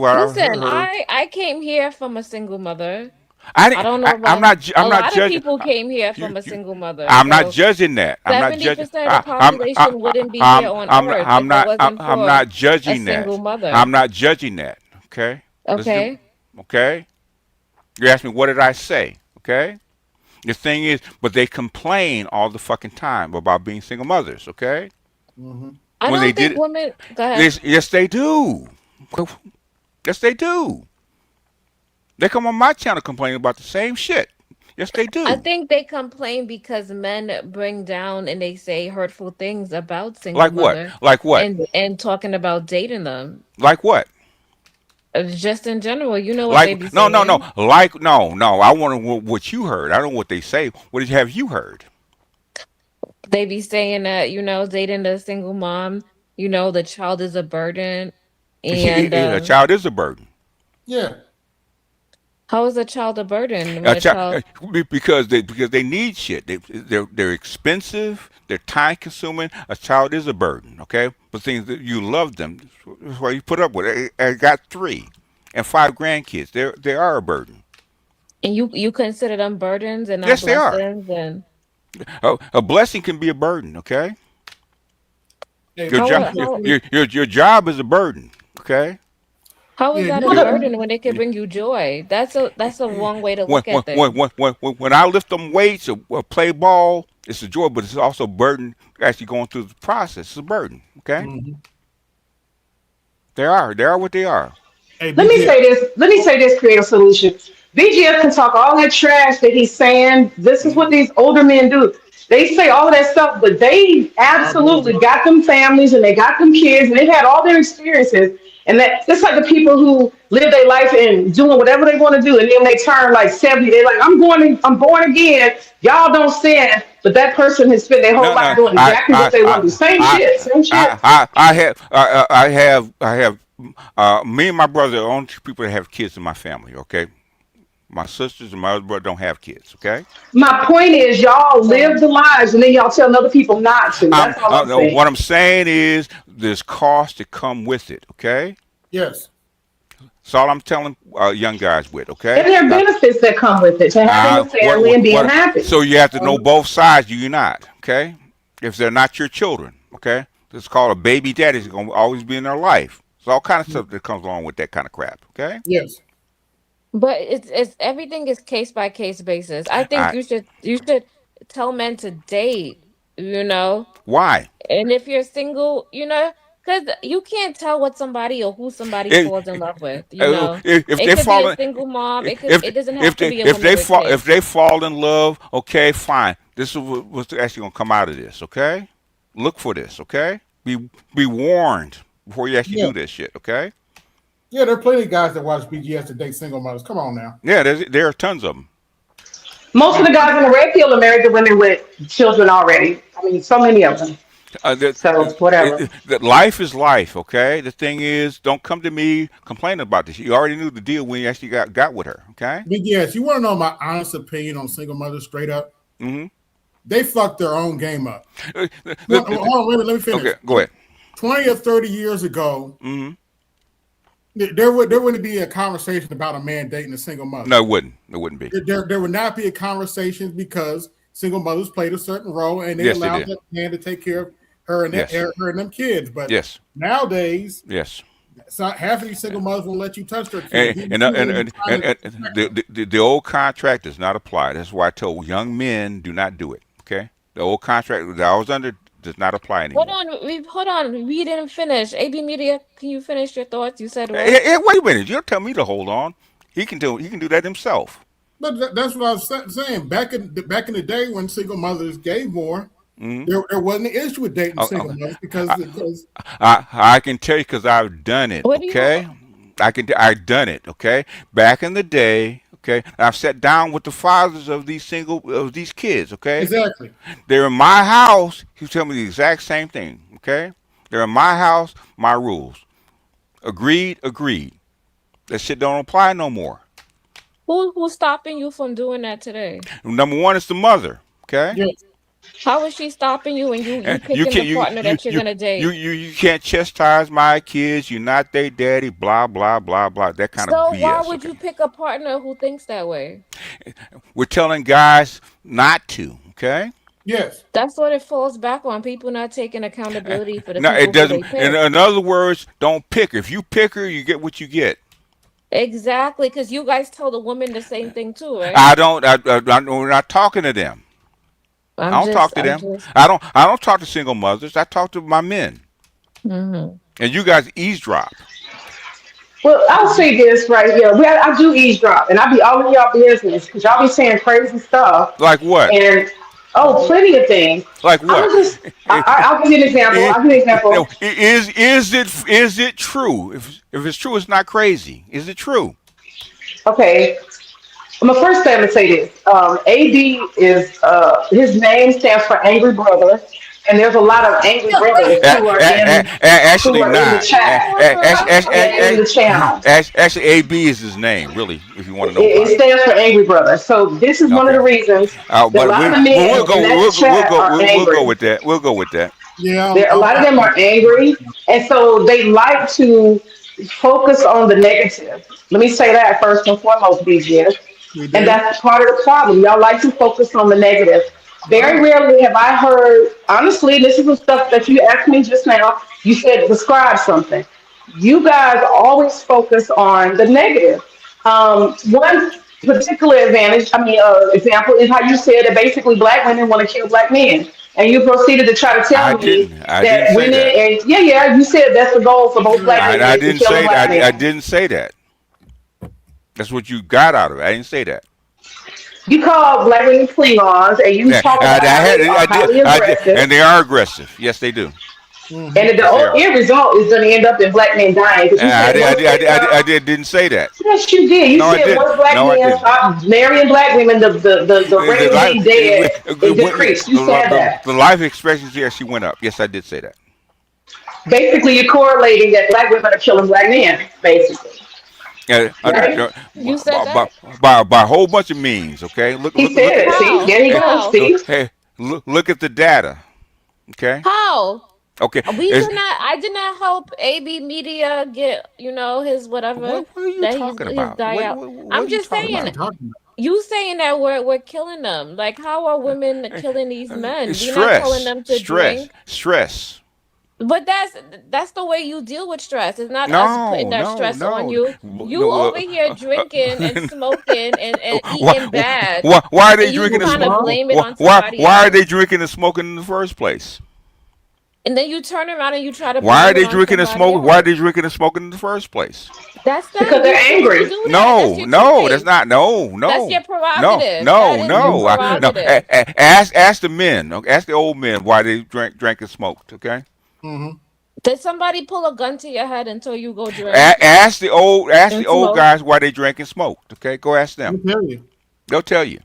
listen,
her.
I came here from a single mother.
I
I
didn't.
don't know
I'm
about
not.
a
I'm not
lot of
judging.
people came here
You,
from a
you,
single mother.
I'm not
So
judging that. I'm not judging.
70% of the population wouldn't be here on earth if it wasn't
I'm
for
not
a
judging
single
that. I'm
mother.
not judging that. Okay. Listen to.
Okay?
Okay. You asked me what did I say. Okay. The thing is, but they complain all the fucking time about being single mothers. Okay.
Mm-hmm.
I
When they
don't
did
think
it,
women go ahead.
yes, they do. Yes, they do. They come on my channel complaining about the same shit. Yes, they
I
do.
think they complain because men bring down and they say hurtful things about single
Like what?
mother
Like what?
and talking about dating them.
Like what?
Just in general, you know what they be
Like no, no, no.
saying.
Like no, no. I want what you heard. I don't know what they say. What did have you heard?
They be saying that, dating a single mom, the child is a burden. And
A child is a burden.
Yeah.
how is a child a burden when
A
a
child,
child
because they need shit. They're expensive. They're time consuming. A child is a burden. Okay, but things that you love them. That's why you put up with it. I got 3 and 5 grandkids. They are a burden.
and you consider them burdens and not
Yes, they are.
blessings and
A blessing can be a burden. Okay,
Hey,
your
but
job
how
BGS,
how
your job is a burden. Okay,
how is
yeah,
that a
you
Well,
got
the,
burden when it can bring you joy? That's a wrong way to
when
look at things.
when I lift them weights or play ball, it's a joy, but it's also a burden. Actually, going through the process, it's a burden. Okay,
mhm.
they are what they are.
Hey,
let me
BGS.
say this. Let me
Oh,
say this. Creative solution. BGS can talk all that trash that he's saying. This is what
Hmm.
these older men do. They say all that stuff, but they
our baby.
absolutely got them families and they got them kids and they've had all their experiences. And that it's like the people who live their life and doing whatever they want to do, and then they turn like 70. They're like, I'm born again. Y'all don't sin, but that person has spent their whole
No,
life
no,
doing exactly what they want to do. Same shit, same shit.
I have. Me and my brother are the only 2 people that have kids in my family. Okay, my sisters and my other brother don't have kids. Okay,
My point is, y'all live
So
the lives and then y'all telling other people not to. That's all I'm
no,
saying.
what I'm saying is there's costs that come with it. Okay,
Yes.
that's all I'm telling young guys with. Okay,
And there are benefits that come with it to having a family and being
what?
happy.
So you have to know
Um,
both sides. Do you not? Okay, if they're not your children. Okay, it's called a baby daddy. It's gonna always be in their life. There's all kind of stuff that comes along with that kind of crap. Okay.
Yes.
but it's everything is case by case basis. I think
I
you should tell men to date, you know.
why?
And if you're single, because you can't tell what somebody or who somebody
If,
falls in love with, you
uh,
know.
if
It
they
could be
fall
a
in,
single mom.
if
It doesn't
if
have to
they
be a woman with
if
kids.
they fall in love, okay, fine. This is what's actually gonna come out of this. Okay, look for this. Okay, be warned before you actually
Yeah.
do this shit. Okay.
Yeah, there are plenty of guys that watch BGS that date single mothers. Come on now.
Yeah, there are tons of them.
Most of the guys in the red pill are married to women with children already. I mean, so many of them.
That
So whatever.
that life is life. Okay. The thing is, don't come to me complaining about this. You already knew the deal when you actually got with her. Okay.
But yes, you want to know my honest opinion on single mothers straight up?
Mm-hmm.
They fucked their own game up.
Uh,
Well, hold on, let me finish.
Okay. Go ahead.
20 or 30 years ago,
Mm-hmm.
there wouldn't be a conversation about a man dating a single mother.
No, it wouldn't. It wouldn't be.
There would not be a conversation because single mothers played a certain role and they
Yes, they
allowed
did.
that man to take care of her and
Yes.
her and them kids. But
Yes.
nowadays,
Yes.
it's not, half of these single mothers won't let you touch their kids.
And
Even
and, uh,
two
and,
of them
and,
trying
and,
to
and
protect them.
the old contract does not apply. That's why I told young men do not do it. Okay, the old contract that I was under does not apply
Hold
anymore.
on, hold on. We didn't finish. AB Media, can you finish your thoughts? You said
Hey,
what?
hey, wait a minute! You don't tell me to hold on. He can do. He can do that himself.
But that's what I was saying. Back in the day when single mothers gave more,
Hmm.
there wasn't an issue with dating single
Okay.
mothers
I,
because
I can tell you because I've done it.
What do you?
Okay, I've done it. Okay, back in the day. Okay, I've sat down with the fathers of these kids. Okay,
exactly.
they're in my house. He tell me the exact same thing. Okay, they're in my house, my rules. Agreed, agreed. That shit don't apply no more.
Who's stopping you from doing that today?
Number one is the mother. Okay,
Yes,
How is she stopping you and you
you
picking the
can't
partner that you're gonna date?
you can't chastise my kids. You're not their daddy. Blah blah blah blah. That kind of
So why
BS.
would
Okay,
you pick a partner who thinks that way?
we're telling guys not to. Okay.
yes.
That's what it falls back on. People not taking accountability for the
No, it
people who
doesn't.
they pick.
In other words, don't pick her. If you pick her, you get what you get.
Exactly, because you guys tell the women the same thing too, right?
I don't. We're not talking to them. I
I'm
don't talk
just,
to
I'm
them.
just.
I don't talk to single mothers. I talk to my men.
Hmm.
And you guys eavesdrop.
Well, I'll say this right here. I do eavesdrop, and I be all in y'all business because y'all be saying crazy stuff,
Like what?
and oh, plenty of things.
Like
I'm
what?
gonna just, I'll give you an example. I'll give you an example.
No, is it true? If it's true, it's not crazy. Is it true?
Okay, I'm gonna first I'm gonna say this. AD is his name stands for Angry Brother, and there's a lot of angry brothers who
Actually,
are in the
not.
chat and in the channel.
Actually, AB is his name, really. If you want to know
It
about it.
stands for Angry Brother. So this is one of
Okay.
the reasons that a
But
lot of the
we'll
men in
go.
that chat are
We'll go
angry.
with that. We'll go with that.
Yeah,
There, a lot of them are angry, and so they like to focus on the negative. Let me say that first and foremost, BGS.
we
And
do.
that's part of the problem. Y'all like to focus on the negative. Very
Right.
rarely have I heard, honestly, this is the stuff that you asked me just now. You said describe something. You guys always focus on the negative. One particular example is how you said that basically black women want to kill black men. And you proceeded to try to tell me
I didn't
that
say
women,
that.
and yeah, you said that's the goal for both black men
I
is to
didn't
kill a
say
black
I
man.
didn't say that. That's what you got out of it. I didn't say that.
You call black women Klingons, and you
Yeah,
talk about how they are highly
I did,
aggressive.
and they are aggressive. Yes, they do.
Mm-hmm.
And the
Yes, they are.
end result is going to end up in black men dying. Because you said once they stop,
Didn't say that.
yes, you did. You
No, I
said
didn't.
once black
No, I
men
didn't.
stop marrying black women, the rate
The
of
life,
being dead is decreased. You said that.
the life expectancy actually went up. Yes, I did say that.
Basically, you're correlating that black women are killing black men, basically.
Under
Right?
You said that?
by a whole bunch of means. Okay,
He said
look at
it. See,
How?
there you go.
How?
See,
hey, look at the data. Okay,
How?
okay.
We did not. I did not help AB Media get his whatever
What are you
that
talking
his
about?
die out.
What
I'm
are you
just
talking
What are
saying.
you
about?
talking about?
You saying that we're killing them? Like how are women killing these men?
It's
We're not telling them to drink.
stress.
But that's the way you deal with stress. It's not us putting
No,
that
no,
stress on
no,
you. You
no.
over here drinking and smoking and
Why,
eating bad,
why are they
and you
drinking and
trying to
smoke?
Wrong.
blame it on somebody
Why are they
else.
drinking and smoking in the first place?
And then you turn around and you try to
Why are
blame it
they
on
drinking and
somebody
smoking? Why are they
else.
drinking and smoking in the first place?
That's
because
them.
they're
You choose to
angry.
do that. That's
No,
your
no, that's
choice.
not. No,
That's
no,
your prerogative. That is your
no. No.
prerogative.
Ask the men. Okay? Ask the old men why they drank and smoked. Okay.
Mm-hmm.
Did somebody pull a gun to your head until you go drink
Ask the
and
old
smoke?
guys why they drank and smoked. Okay. Go ask them.
Let me tell you.
They'll tell you.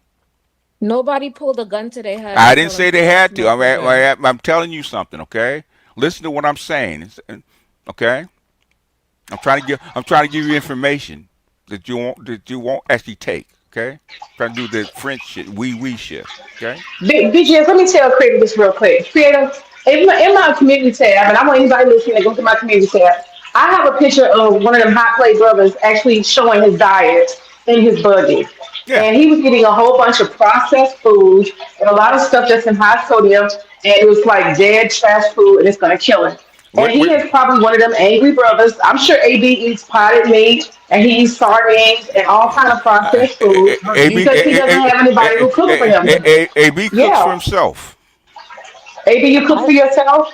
Nobody pulled a gun to their head
I
and
didn't
told them
say
to
they
not
had to.
smoke cigarettes.
I'm telling you something, okay? Listen to what I'm saying, okay? I'm trying to give you information that you won't actually take, okay? Trying to do the French shit, we shit, okay?
BGS, let me tell Creator this real quick. Creator, in my community tab, and I want anybody listening to go to my community tab. I have a picture of one of them hot plate brothers actually showing his diet in his buggy.
Yeah.
And he was eating a whole bunch of processed foods and a lot of stuff that's in high sodium. And it was like dead trash food and it's going to kill him. And
Wait,
he
wait.
is probably one of them angry brothers. I'm sure AB eats potted meat and he eats sardines and all kind of processed food
AB,
because he doesn't have anybody who cooks for him.
AB cooks for
Yeah.
himself.
AB, you cook
I,
for yourself?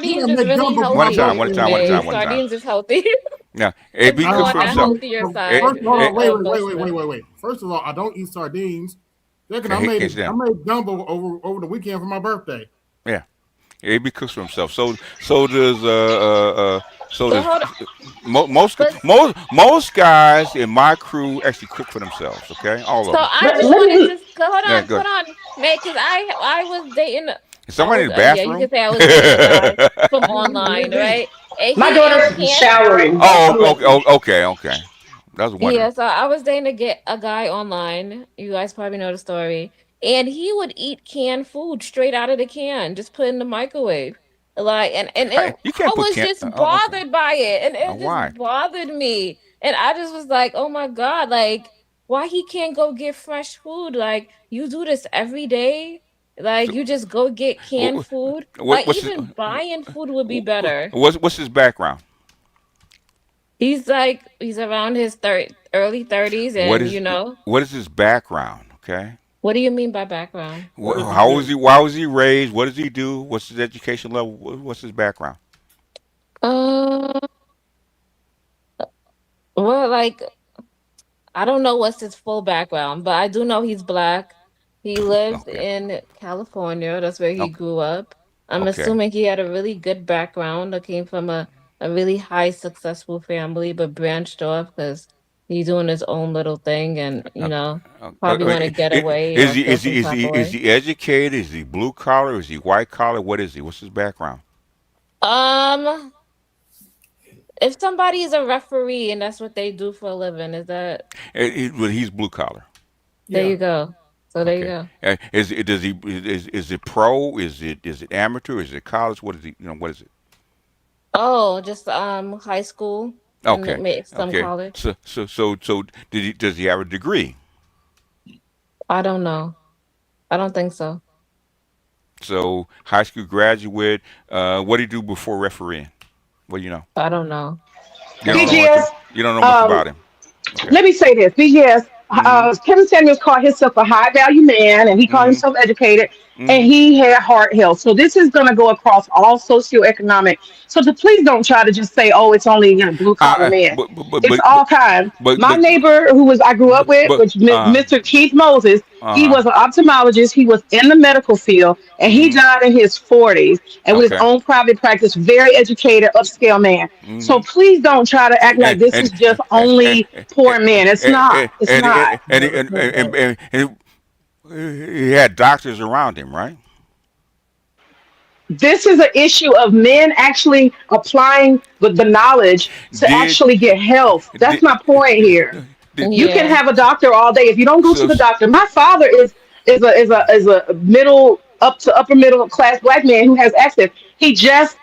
Yeah,
sardines
I
is
make
really
gumbo for my
One
healthy
time,
birthday
one
and
time, one
today.
time,
everything.
one time.
Sardines is healthy.
Yeah,
It's
AB cooks
more
for
on the
I
himself.
do.
healthier
But
side
first of all,
of vegetables.
wait. First of all, I don't eat sardines. Second,
Okay, can't
I
stand.
made gumbo over the weekend for my birthday.
Yeah, AB cooks for himself. So does so
But
does
hold on. But
most guys in my crew actually cook for themselves. Okay, all
so
of them.
I
Let,
just
let
wanted
me.
to hold
Yeah,
on,
good.
May, because I was dating.
Is
I
somebody
was
in the
yeah, you
bathroom?
could say I was dating a guy from
Yeah,
online,
me.
right? And
My
he ate
daughter's
canned.
showering.
Oh,
I'm
okay,
listening.
okay, okay. I was wondering.
Yeah, so I was dating a guy online. You guys probably know the story. And he would eat canned food straight out of the can, just put in the microwave. Like
You
I
can't put
was
can.
just
Oh, okay.
bothered by it. And it just
Why?
bothered me. And I just was like, oh my God, like why he can't go get fresh food? Like you do this every day? Like
So,
you just go get canned food? Like
what's his
even buying food would be better.
what's his background?
He's around his early 30s
What
and
is . what is his background? Okay.
What do you mean by background?
What does he
How was
do?
he? Why was he raised? What does he do? What's his education level? What's his background?
Uh, well, like I don't know what's his full background, but I do know he's black. He lived
Okay.
in California. That's where he
Okay.
grew up. I'm
Okay.
assuming he had a really good background that came from a really high successful family, but branched off because he's doing his own little thing and,
Uh,
probably want to get away or feel some type of
is
way.
he educated? Is he blue collar? Is he white collar? What is he? What's his background?
Um, if somebody is a referee and that's what they do for a living, is that
Well, he's blue collar.
there
Yeah.
you go. So there you
Okay.
go.
Is it does he is it pro? Is it amateur? Is it college? What is he? What is it?
Oh, just high school and
Okay.
some
Okay.
college.
So does he have a degree?
I don't know. I don't think so.
So high school graduate. What did he do before refereeing? What do you know?
I don't know.
You
That's
don't know
all.
much.
BGS.
You don't know much
Um,
about him. Okay.
Let me say this. BGS.
Mm-hmm.
Kevin Samuels called himself a high value man, and he called
Mm-hmm.
himself educated, and
Mm-hmm.
he had heart health. So this is going to go across all socioeconomic. So please don't try to just say, "Oh, it's only blue collar
Uh,
men."
but but but
It's
but
all kinds.
but
My
but
neighbor, who was I grew up with,
but
which Mr. Keith Moses, he
uh-huh.
was an ophthalmologist. He was in the medical field, and he
Mm-hmm.
died in his 40s, and with his
Okay.
own private practice. Very educated, upscale man. So
Mm-hmm.
please don't try to act like
And
this
and
is just
and and
only poor men. It's not.
and
It's
and
not.
and, and, and he had doctors around him, right?
This is an issue of men actually applying the knowledge to
Did
actually get health. That's
did
my point here.
did
You can
Yeah.
have a doctor all day if you don't go to
so
the doctor. My father is a middle up to upper middle class black man who has access. He just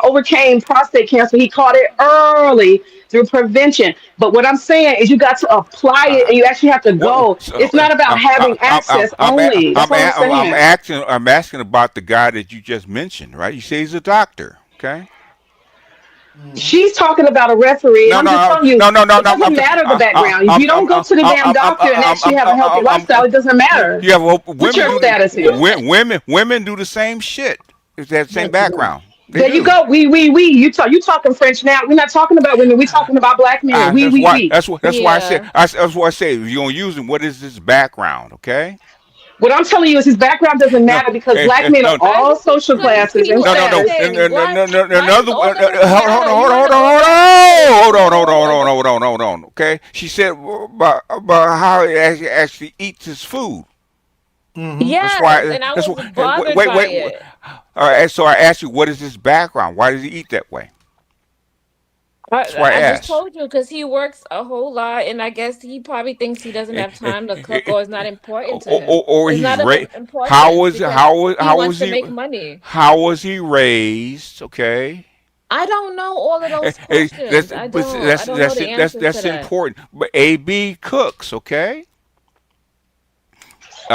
overcame prostate cancer. He caught it early through prevention. But what I'm saying is you got to apply it
uh,
and you actually have to
what
go.
so
It's not about having access only. That's all I'm saying.
I'm asking about the guy that you just mentioned, right? You say he's a doctor, okay?
Mm-hmm.
She's talking about a referee, and
No,
I'm
no,
just telling you,
no, no,
it
no.
doesn't matter the background. If you don't go to the damn doctor and actually have a healthy lifestyle, it doesn't matter
You have
what
women
your
do the
status is.
women do the same shit. It's that same
Yes, you do.
background. They
There you
do.
go. We. You talking French now? We're not talking about women. We're talking about black men. We
That's
we
why.
we.
That's why I said.
Yeah.
That's why I say if you're gonna use him, what is his background? Okay.
What I'm telling you is his background doesn't
No,
matter because black men of
no,
I
all
just
social
couldn't
classes
see
and
what you're
status.
saying. Why does
Another.
all of this
Hold
matter? You
on,
and
hold
the
on,
older brothers
hold
and
on, hold
all
on,
like
hold on, hold on, hold on. Okay. She said about how he actually eats his food.
Mm-hmm.
That's why.
Yes, and I
That's
was
why.
bothered
Wait,
by
wait.
it.
All right. So I asked you, what is his background? Why does he eat that way? That's why I
I just
asked.
told you because he works a whole lot, and I guess he probably thinks he doesn't
Eh,
have
eh,
time to
eh,
cook,
eh,
or it's not important to
or,
him. It's
he's
not of
how
importance
was
because he
how
wants
was
to
he
make money.
how was he raised? Okay.
I don't know all of those
That's
questions. I
but
don't. I don't know the answers to
that's
that.
important. But AB cooks, okay?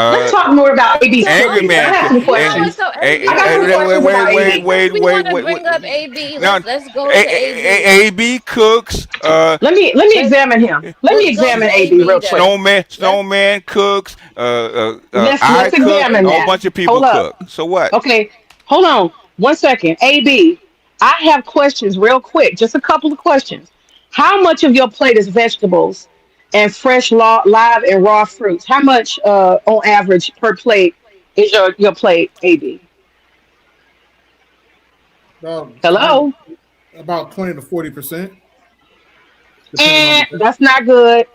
Let's
Uh,
talk more about AB's
So
Angry
cooking because I
Man,
have
okay,
some
you know
and,
what?
questions.
So
I
AB,
got some questions about AB.
since we want to bring up AB,
Now,
let's go to AB.
AB cooks.
Let me
Let's
examine him. Let me
let's go to
examine AB
AB
real quick.
then. Let's
Snowman cooks.
Let's
I cook. A
examine
whole
that.
bunch of people
Hold up.
cook. So what?
Okay, hold on 1 second. AB, I have questions real quick. Just a couple of questions. How much of your plate is vegetables and fresh live and raw fruits? How much on average per plate is your plate, AB?
About 20,
Hello?
about 20 to 40%, depending on the
And
day.
that's not good.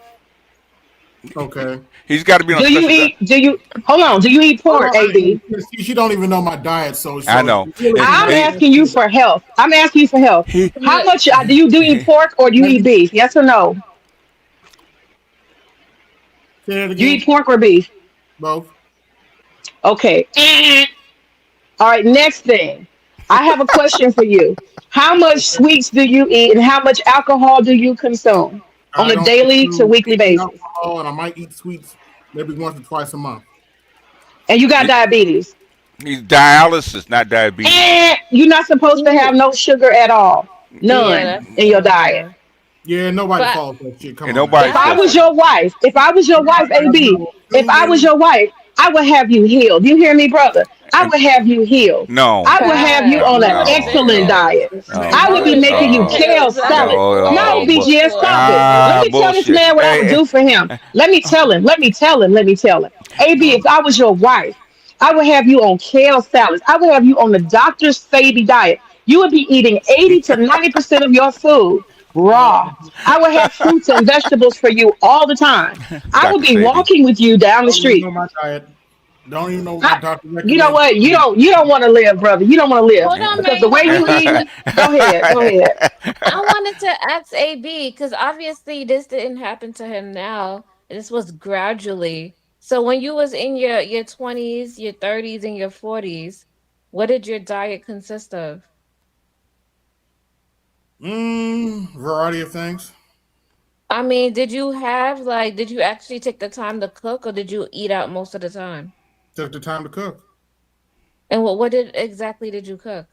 Okay.
He's got to be on a
Do you
special.
eat do you hold on, do you eat
Hold
pork,
on.
AB?
She don't even know my diet, so
I
it's
know.
really
And,
I'm
not.
and
asking you for health. I'm asking you for health.
he,
How
look.
much do you eat pork or do you
Let
eat
me
beef? Yes or no?
say that
You
again.
eat pork or beef?
Both.
Okay. All right, next thing. I have a question for you. How much sweets do you eat and how much alcohol do you consume on
I
a
don't
daily to
consume
weekly
any
basis?
alcohol, and I might eat sweets maybe once or twice a month.
And you got diabetes.
he's dialysis, not diabetes.
And you're not supposed to have
You,
no sugar at all.
yeah,
None
that's
in your
true.
diet.
Yeah,
Yeah, nobody
but
follows that shit. Come
And
on now.
nobody's
If I
supposed
was
to.
that's
your wife, if I was your wife,
Everybody has
AB,
no
if I was
sugar.
your wife, I would have you healed. You hear me, brother? I
And
would have you healed.
no,
I would have you
facts.
on
You
an
would have been
excellent
no,
healed.
diet.
no,
I
My
would
You
be
would
lady
have
making
been
you
uh,
kale
healed. So I
salad.
would say
No,
for
BGS,
sure.
stop it. Let me tell this
bullshit.
man what I would
Hey,
do for him. Let me tell him. Let me tell him. Let me tell him. AB, if I was your wife, I would have you on kale salads. I would have you on the Dr. Sadie diet. You would be eating 80 to 90% of your food
no,
raw. I would have fruits and vegetables for you all the time. I would
Dr.
be
Sabi.
walking with you down the
don't even know
street.
my diet. Don't even know what my
I,
doctor
you know
recommends.
what? You don't want to live, brother. You don't want to live
Hold on,
because the
May.
way you eating. Go ahead. Go ahead.
I wanted to ask AB because obviously this didn't happen to him now. This was gradually. So when you was in your 20s, your 30s, and your 40s, what did your diet consist of?
Variety of things.
I mean, did you have like did you actually take the time to cook or did you eat out most of the time?
Took the time to cook.
And what did exactly did you cook?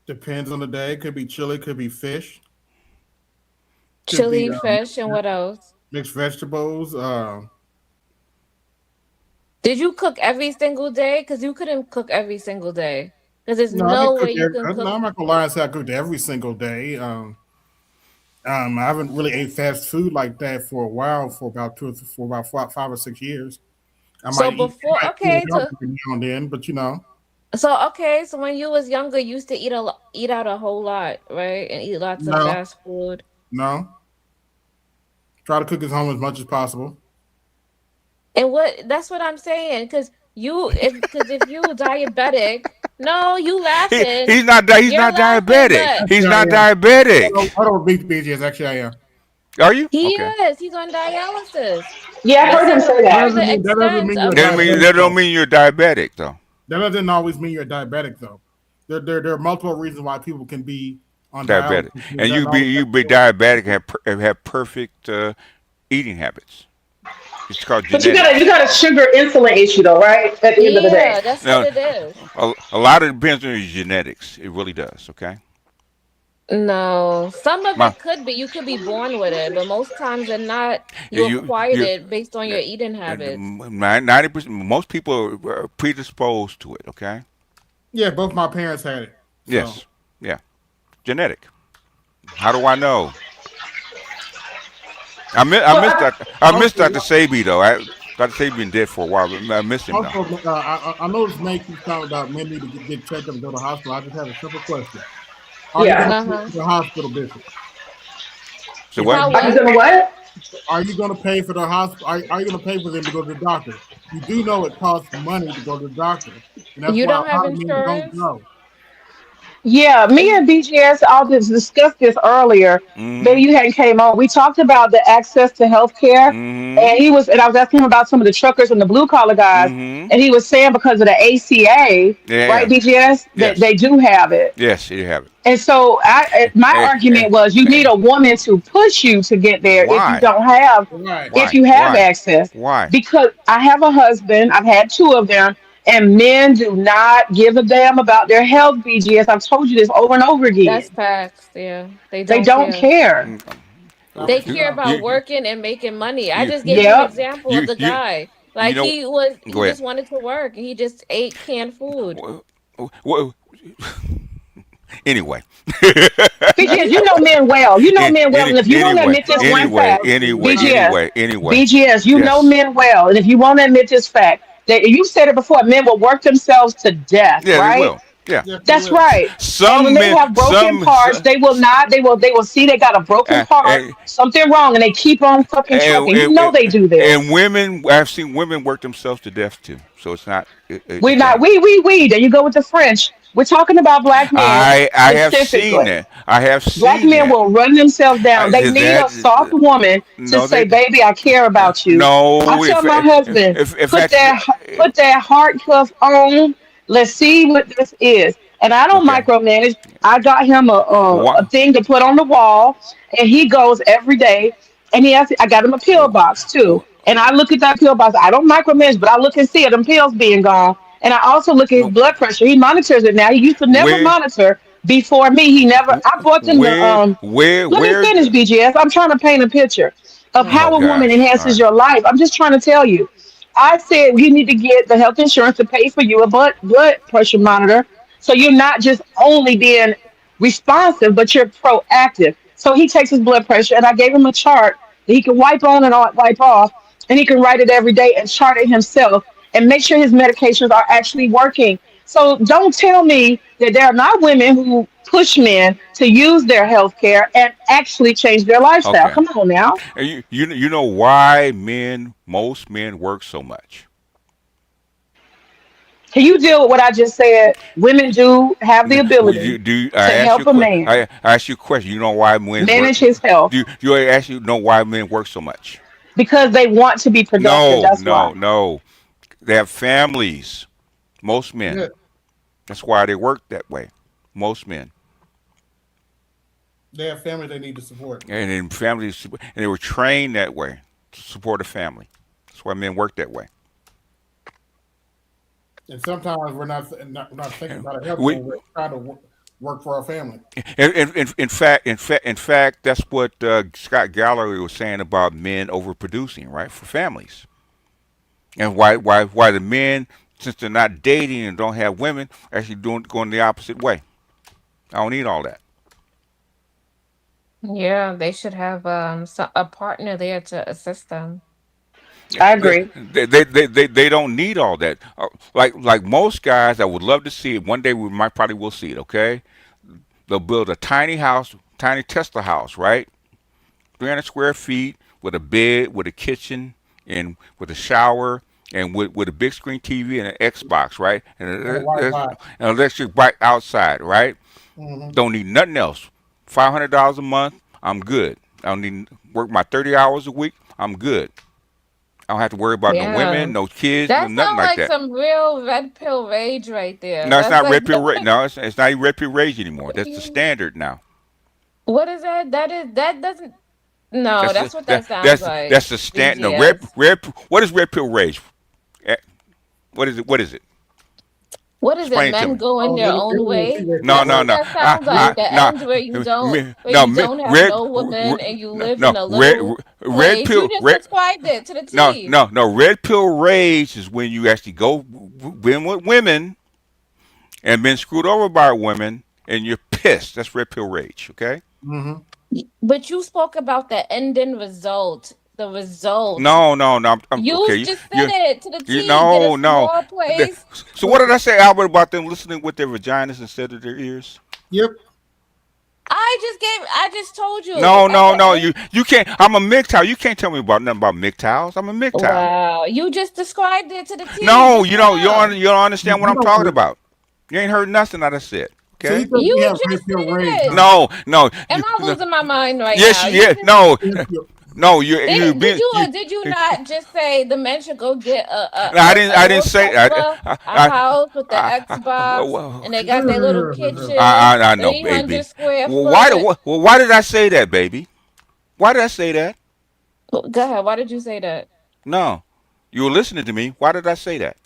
Depends on the day. Could be chili. Could be fish. Could be
Chili, fish, and what else?
mixed vegetables.
Did you cook every single day? Because you couldn't cook every single day. Because there's
No, I didn't
no
cook
way you
every.
can
No,
cook.
I'm not gonna lie and say I cooked every single day. I haven't really ate fast food like that for a while, for about for about 5 or 6 years.
So
I
before,
might eat
okay,
it out every now and then, but
so when you was younger, you used to eat out a whole lot, right? And eat lots of
no,
fast food.
no. Try to cook at home as much as possible.
And what that's what I'm saying. Because if you diabetic, no, you laughing.
He's
You're
not
laughing,
diabetic.
but
He's
Actually,
not
I am.
diabetic.
I don't beat BGS. Actually, I am.
Are you?
he
Okay.
is. He's on dialysis.
Yeah, I
This
heard him
is
say
for
that.
the
That doesn't
extent
mean you're
of his.
diabetic
That don't
though.
mean you're diabetic though.
That doesn't always mean you're diabetic though. There are multiple reasons why people can be on dialysis.
Diabetic,
It
and
doesn't always have
you
to
be
do with
diabetic and have perfect eating habits. It's called
But you
genetics.
got a sugar insulin issue though, right? At the end of the day.
Yeah, that's what
Now,
it is.
a lot of it depends on your genetics. It really does. Okay.
No, some of
My
it could be. You could be born with it, but most times than not,
yeah,
you acquired
you
it based on your eating habits.
90%. Most people are predisposed to it. Okay.
yeah, both my parents had it. So
Yes. Yeah. Genetic. How do I know?
Well, I,
I miss
also,
Dr. Sabi though. Dr. Sabi been dead for a while, but I miss him though.
I know this man keeps talking about men need to get checked up and go to the hospital. I just have a simple question: Are you going
yeah.
to pay
Uh-huh.
for the hospital visit?
So
If you
what?
How
Are you
what?
do,
gonna what?
are you going to pay for the hospital? Are you going to pay for them to go to the doctor? you do know it costs money to go to the doctor, and that's
You
why
don't
a
have
lot of men don't
insurance?
go.
Yeah, me and BGS all discussed this earlier. Maybe
Mm-hmm.
you hadn't came on. We talked about the access to health care,
Mm-hmm.
and I was asking him about some of the truckers and the blue collar guys,
Mm-hmm.
and he was saying because of the ACA, right,
Yeah.
BGS, that
Yes.
they do have it.
Yes, you have it.
And so my
Eh, eh,
argument was you need
eh,
a woman to push you to get there
why?
Right.
if
Why?
you have
Why?
access.
Why?
Because I have a husband, I've had two of them, and men do not give a damn about their health, BGS. I've told you this over and over
That's
again.
facts. Yeah, they
They
don't
don't
care.
care.
Mm,
That
They
was
You
care
tough.
about
you
working and making money. I
you
just
you
gave you an
Yep.
example of
you
the
you,
guy.
you
Like
know.
he
Go ahead.
just wanted to work and he just ate canned food.
Well, well, anyway.
BGS, you know men well. You know
In,
men well. And if you want to
anyway,
admit this
Tell
one
people
anyway,
fact,
what
anyway,
happened.
BGS,
anyway.
BGS, you know
Yes.
men well. And if you want to admit this fact, that you said it before, men will work themselves to death,
Yeah, they
right?
will. Yeah.
Yes, they
That's
will.
right. And when
Some
they
men,
have broken parts, they will not, they will see they got a broken part,
and,
something wrong, and they keep on fucking
and,
trucking. You know
and,
they do
and
this.
women, I've seen women work themselves to death too. So it's not a
We're not,
thing.
we. There you go with the French. We're talking about black men
I have seen
specifically.
that. I have
Black
seen
men
that.
will run themselves down. They need
That
a soft woman to
no,
say,
they
"Baby, I care about you." I
no.
tell my husband,
If that's
put that heart cuff on. Let's see what this is. And I don't
okay.
micromanage. I got him a
What?
thing to put on the wall, and he goes every day. And he has, I got him a pill box too. And I look at that pill box. I don't micromanage, but I look and see it, them pills being gone. And I also look at his blood pressure. He monitors it now. He used to never
Where?
monitor before me. He never. I bought them the
Where? Where?
let me
Where?
finish, BGS. I'm trying to paint a picture of
Oh
how a woman
gosh! All
enhances
right.
your life. I'm just trying to tell you. I said you need to get the health insurance to pay for you a blood pressure monitor, so you're not just only being responsive, but you're proactive. So he takes his blood pressure, and I gave him a chart that he can wipe on and wipe off, and he can write it every day and chart it himself and make sure his medications are actually working. So don't tell me that there are not women who push men to use their health care and actually change their lifestyle.
Okay.
Come on now.
And you know why most men work so much?
Can you deal with what I just said? Women do have the
Would you
ability
do?
to help a man
I ask you a question. You know why men work?
manage his health
Do you ask you know why men work so much?
because they want to be productive.
No,
That's
no,
why.
no. They have families. Most
Yeah,
men. That's why they work that way. Most men.
they have family they need to support,
And in families, and they were trained that way to support a family. That's why men work that way.
and sometimes we're not thinking
And
about our health, so
we,
we're trying to work for our family.
in fact, that's what Scott Gallery was saying about men overproducing, right, for families, and why the men, since they're not dating and don't have women, actually doing going the opposite way. I don't need all that.
Yeah, they should have a partner there to assist them.
I agree.
They don't need all that. Like most guys, I would love to see it. One day we might probably will see it. Okay, they'll build a tiny house, tiny Tesla house, right? 300 square feet with a bed, with a kitchen, and with a shower, and with a big screen TV and an Xbox, right?
And the
And
Wi-Fi.
an electric bike outside, right?
Hmm.
Don't need nothing else. $500 a month, I'm good. I don't need work my 30 hours a week. I'm good. I don't have to worry about no
Yeah.
women, no kids, no
That
nothing
sounds
like
like
that.
some real red pill rage right there.
No, it's
That's
not
like
red pill rage. No, it's not even red pill rage anymore. That's the standard now.
what is that? That doesn't no,
That's the
that's what that sounds like.
that's the stand. No,
BGS.
What is red pill rage? Eh, What is it? What is it?
What is it?
Explain it to
Men
me.
going
Oh,
their
they
own
will see
way?
that
No,
your
That's
no,
what
rate.
no.
that sounds like. The
No.
end where
No,
you don't have
red,
no woman and you live
no,
in a little
red
place. You
pill,
just
red.
described it to the
No,
T.
no, no. Red pill rage is when you actually go been with women and been screwed over by women, and you're pissed. That's red pill rage. Okay.
Hmm.
But you spoke about the ending result. The result.
No, no, no.
You
Okay.
just said it to the T. Get a
No, no.
small place.
So what did I say, Albert, about them listening with their vaginas instead of their ears?
Yep.
I just told you
No,
at
no,
the
no.
end.
You can't. I'm a MGTOW. You can't tell me about nothing about MGTOWs. I'm a MGTOW.
Wow, you just described it to the T
No,
just now.
you don't understand what
You
I'm
don't.
talking about. You ain't heard nothing I just said.
So you
Okay?
think we
You
have
just
racial rage,
said it.
huh?
No, no.
Am I
No.
losing my mind right
Yes,
now? You
yeah.
just
No,
Yes, you-
no. You
did
been
you
you.
or did you not just say the men should go get a
I didn't
little
say.
Tesla, a house with the
Well,
Xbox, and
well,
they got their little kitchen,
I know,
300
baby.
square
Well, why?
foot.
Why did I say that, baby? Why did I say that?
Go ahead. Why did you say that?
No, you were listening to me. Why did I say that?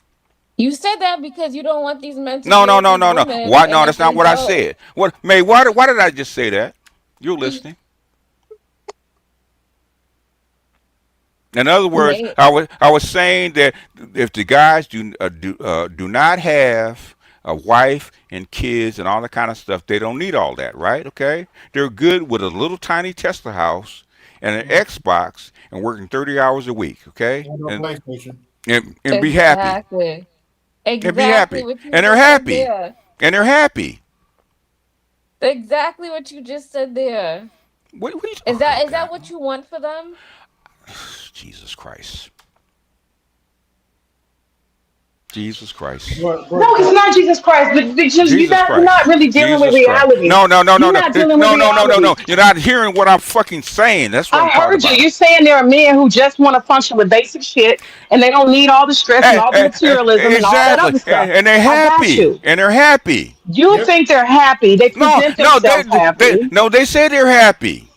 You said that because you don't want these men to
No,
deal
no,
with
no,
these
no, no.
women,
Why?
and
No,
if
that's not
they
what I
don't,
said. What, May? Why did I just say that? You're listening. In other words,
Nate,
I was saying that if the guys do not have a wife and kids and all that kind of stuff, they don't need all that, right? Okay, they're good with a little tiny Tesla house and an Xbox and working 30 hours a week. Okay,
and a PlayStation.
and be happy
exactly,
and be
exactly
happy
what you
and they're
just said
happy
there.
and they're happy.
Exactly what you just said there.
What are you? Oh
Is that
God,
what you want for them?
Jesus Christ, Jesus Christ.
No,
But
it's not Jesus Christ, but because
Jesus
you're not
Christ.
really dealing with
Jesus Christ.
reality.
No, no, no, no,
You're
no.
not dealing with
No, no, no, no,
reality.
no. You're not hearing what I'm fucking saying. That's what
I
I'm talking
heard you.
about.
You're saying there are men who just want to function with basic shit and they don't need all the stress and all the materialism and all that
Exactly.
other stuff.
And they're
I got
happy.
you.
And they're happy.
You
yep,
think they're happy. They
No,
present
no,
themselves happy.
they say they're happy.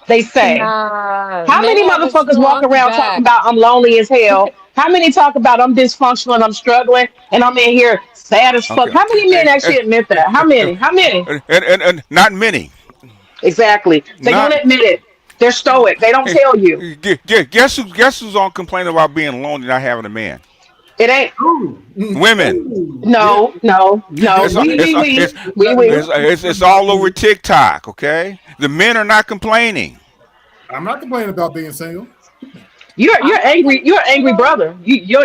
They say.
Nah,
How
men
many
have a
motherfuckers walk
strong
around talking
back.
about I'm lonely as hell? How many talk about I'm dysfunctional and I'm struggling and I'm in here sad as fuck?
Okay.
How many men actually admit that? How many? How many?
And not many.
Exactly. They don't
Not
admit it. They're stoic. They don't tell you.
guess who's on complaining about being lonely, not having a man?
It ain't.
ooh,
Women.
yeah.
No, no, no.
It's it's all over TikTok. Okay, the men are not complaining.
I'm not complaining about being single.
You're
I'm
angry. You're an angry
single.
brother.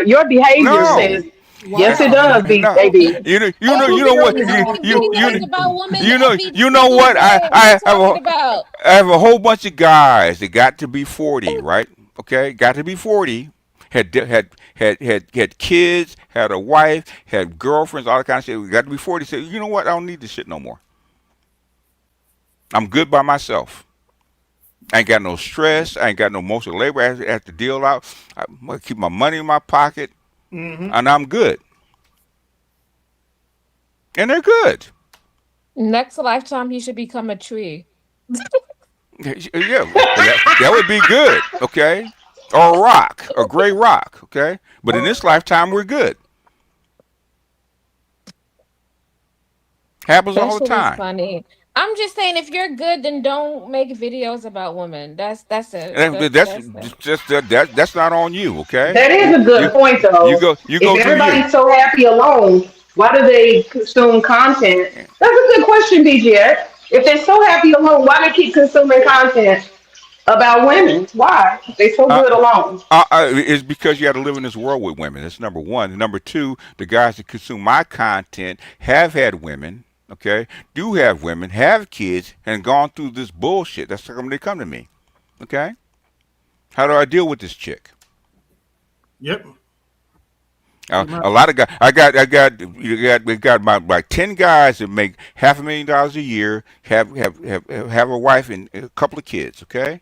Your behavior
No,
says
Why?
yes. It
it's
does,
no.
baby.
You
Every
know what
man he learns about women every
you know
single
what
day. What are you talking about?
I have a whole bunch of guys that got to be 40, right? Okay, got to be 40. Had kids, had a wife, had girlfriends, all that kind of shit. We got to be 40. Said, you know what? I don't need this shit no more. I'm good by myself. I ain't got no stress. I ain't got no emotional labor I have to deal out. I'm gonna keep my money in my pocket, and I'm good. And they're good.
Next lifetime, he should become a tree.
Yeah, that would be good. Okay, or a rock, a gray rock. Okay, but in this lifetime, we're good. Happens
That
all the
shit is
time.
funny. I'm just saying, if you're good, then don't make videos about women. That's it.
That's
That's it.
just that's not on you. Okay,
That is a good point, though.
you
If
go do you.
everybody's so happy alone, why do they consume content? That's a good question, BGS. If they're so happy alone, why do they keep consuming content about women? Why? If they're so
Uh,
good alone.
it's because you got to live in this world with women. That's number one. And number two, the guys that consume my content have had women, okay, do have women, have kids, and gone through this bullshit. That's how come they come to me, okay? How do I deal with this chick?
Yep. Pretty much.
A lot of guys. We got about like 10 guys that make $500,000 a year. Have a wife and a couple of kids. Okay.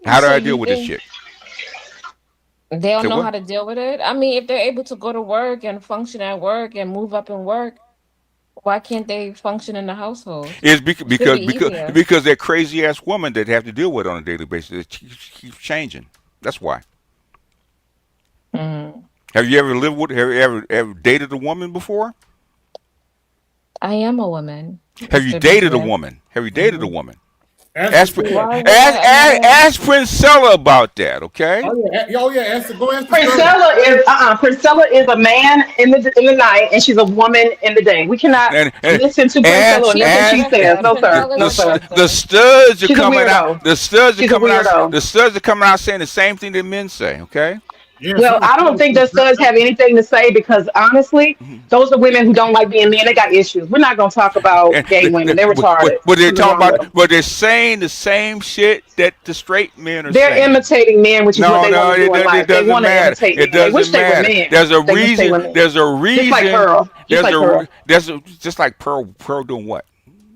How do
So
I
you
deal with this
think
chick?
they don't
Say
know
what?
how to deal with it? I mean, if they're able to go to work and function at work and move up in work, why can't they function in the household?
It's
Should be easier.
because that crazy ass woman that have to deal with on a daily basis. It keeps changing. That's why.
Mm.
Have you ever lived with? Have you ever dated a woman before?
I am a woman,
Have you
Mr.
dated a
BGS.
woman? Have you dated a
Mhm.
woman?
Ask
Ask
Priscilla.
Why would I ever?
ask Princella about that. Okay.
Oh yeah. Go ask Priscilla.
Priscilla is a man in the night, and she's a woman in the day. We cannot
And
listen to Priscilla or
ask
She's
nothing she says.
aggressive.
No sir,
Princela's
no sir.
the
aggressive.
studs are
She's a
coming out.
weirdo. She's a weirdo.
The studs are coming out saying the same thing that men say. Okay.
Yeah,
Well, I don't think the studs have anything to say because honestly, those are women who don't like being men. They got issues. We're not going to talk about
And
gay women. They're retarded.
but they're
Something's
talking
wrong with
about,
them.
but they're saying the same shit that the straight men are
They're
saying.
imitating men, which is what
No,
they want
no,
to do in
it
life. They
doesn't
want to
matter.
imitate
It
men. They wish
doesn't
they were
matter.
men.
There's a
They wish they
reason.
were men.
There's a
Just like
reason.
Pearl. Just like Pearl.
Just like Pearl. Pearl doing what?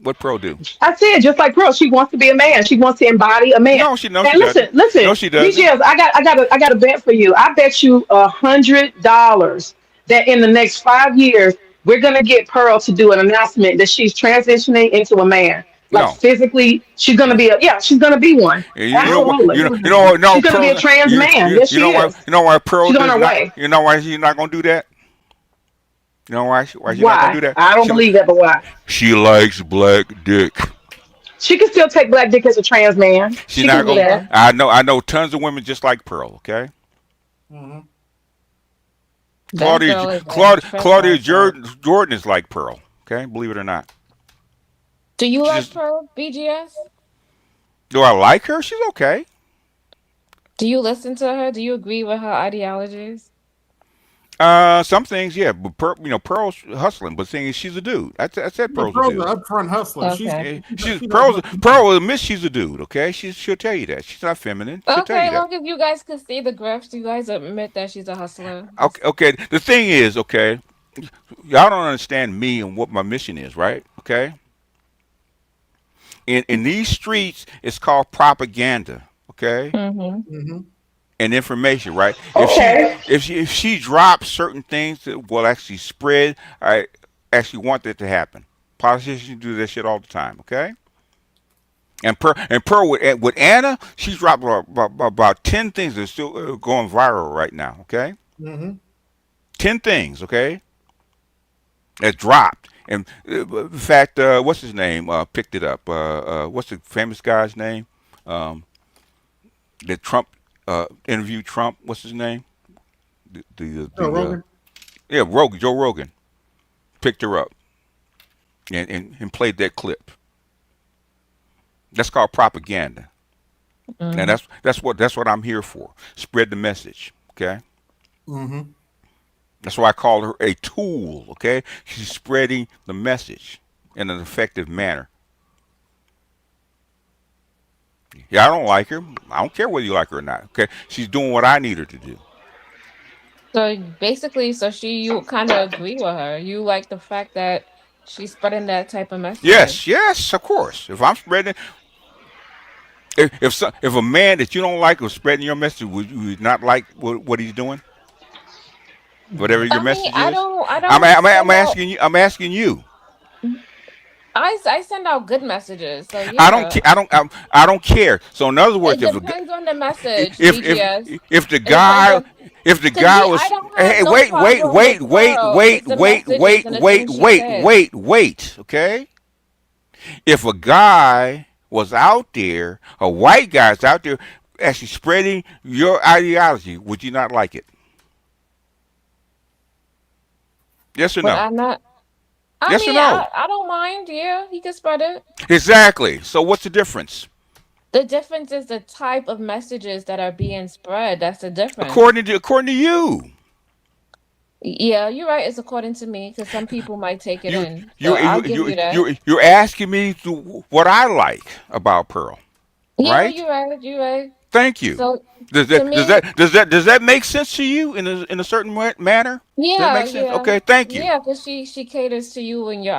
What Pearl do?
I said, just like Pearl, she wants to be a man. She wants to embody a man.
No,
And
she
listen,
doesn't.
listen,
No, she doesn't.
BGS, I got a bet for you. I bet you $100 that in the next 5 years we're gonna get Pearl to do an announcement that she's transitioning into a man. Like
No.
physically, she's gonna be a yeah, she's gonna be one. Absolutely, she's gonna be a trans man. Yes, she is.
you know why Pearl
She's on
does
her
not.
way.
You know why she's not gonna do that. You know why she's not gonna
Why?
do that?
I don't believe that, but why?
She likes black dick.
She can still take black dick as a trans man.
She
She can
not
do
gonna.
that.
I know tons of women just like Pearl. Okay.
That girl is a trip
Claudia
myself.
Jordan is like Pearl. Okay, believe it or not.
Do you
She
like
just
Pearl, BGS?
do I like her? She's okay.
Do you listen to her? Do you agree with her ideologies?
Some things, yeah, but Pearl's hustling. But thing is, she's a dude. I said
Yeah,
Pearl's a
Pearl's an
dude.
upfront hustler.
Okay.
She's
She knows what she's
Pearl
doing.
will admit she's a dude. Okay, she'll tell you that she's not feminine. She'll tell you
Okay,
that.
long as you guys can see the grifts, you guys admit that she's a hustler.
Okay, okay. The thing is, okay, y'all don't understand me and what my mission is, right? Okay, in these streets, it's called propaganda. Okay,
Mm-hmm.
and information, right?
Okay.
If she drops certain things that will actually spread, I actually want that to happen. Politicians do that shit all the time, okay? And Pearl with Anna, she's dropped about 10 things that are still going viral right now, okay? 10 things, okay? That dropped. And in fact, what's his name? Picked it up. What's the famous guy's name? Um, that Trump interviewed Trump. What's his name?
Joe Rogan.
Yeah, Rogan, Joe Rogan picked her up and played that clip. That's called propaganda, and
Mm.
that's what I'm here for. Spread the message, okay? That's why I call her a tool, okay? She's spreading the message in an effective manner. Yeah, I don't like her. I don't care whether you like her or not, okay? She's doing what I need her to do.
So basically, you kind of agree with her. You like the fact that she's spreading that type of
Yes,
message.
yes, of course. If I'm spreading, if a man that you don't like was spreading your message, would you not like what he's doing? Whatever your
I mean,
message is.
I don't
I'm
send out.
asking you. I'm asking you.
I send out good messages. So
I don't.
yeah,
I don't care. So in other
it
words,
depends on the message,
if
BGS.
if the
It depends
guy
on
if the
because
guy
me. I
was
don't have
hey
no problem with Pearl. It's the messages and the things she says.
wait, okay? If a guy was out there, a white guy's out there actually spreading your ideology, would you not like it? Yes or
But
no?
I'm not. I
Yes or
mean,
no?
I don't mind. Yeah, he can spread it.
Exactly. So what's the difference?
The difference is the type of messages that are being spread. That's the difference.
According to you.
Yeah, you're right. It's according to me because some people might take it
You
in. So I'll give you that.
you're asking me to what I like about Pearl,
Yeah,
right?
you're right. You're right.
Thank you.
So to me,
Does that make sense to you in a certain manner? Does that
yeah,
make sense?
yeah,
Okay, thank you.
yeah, because she caters to you and your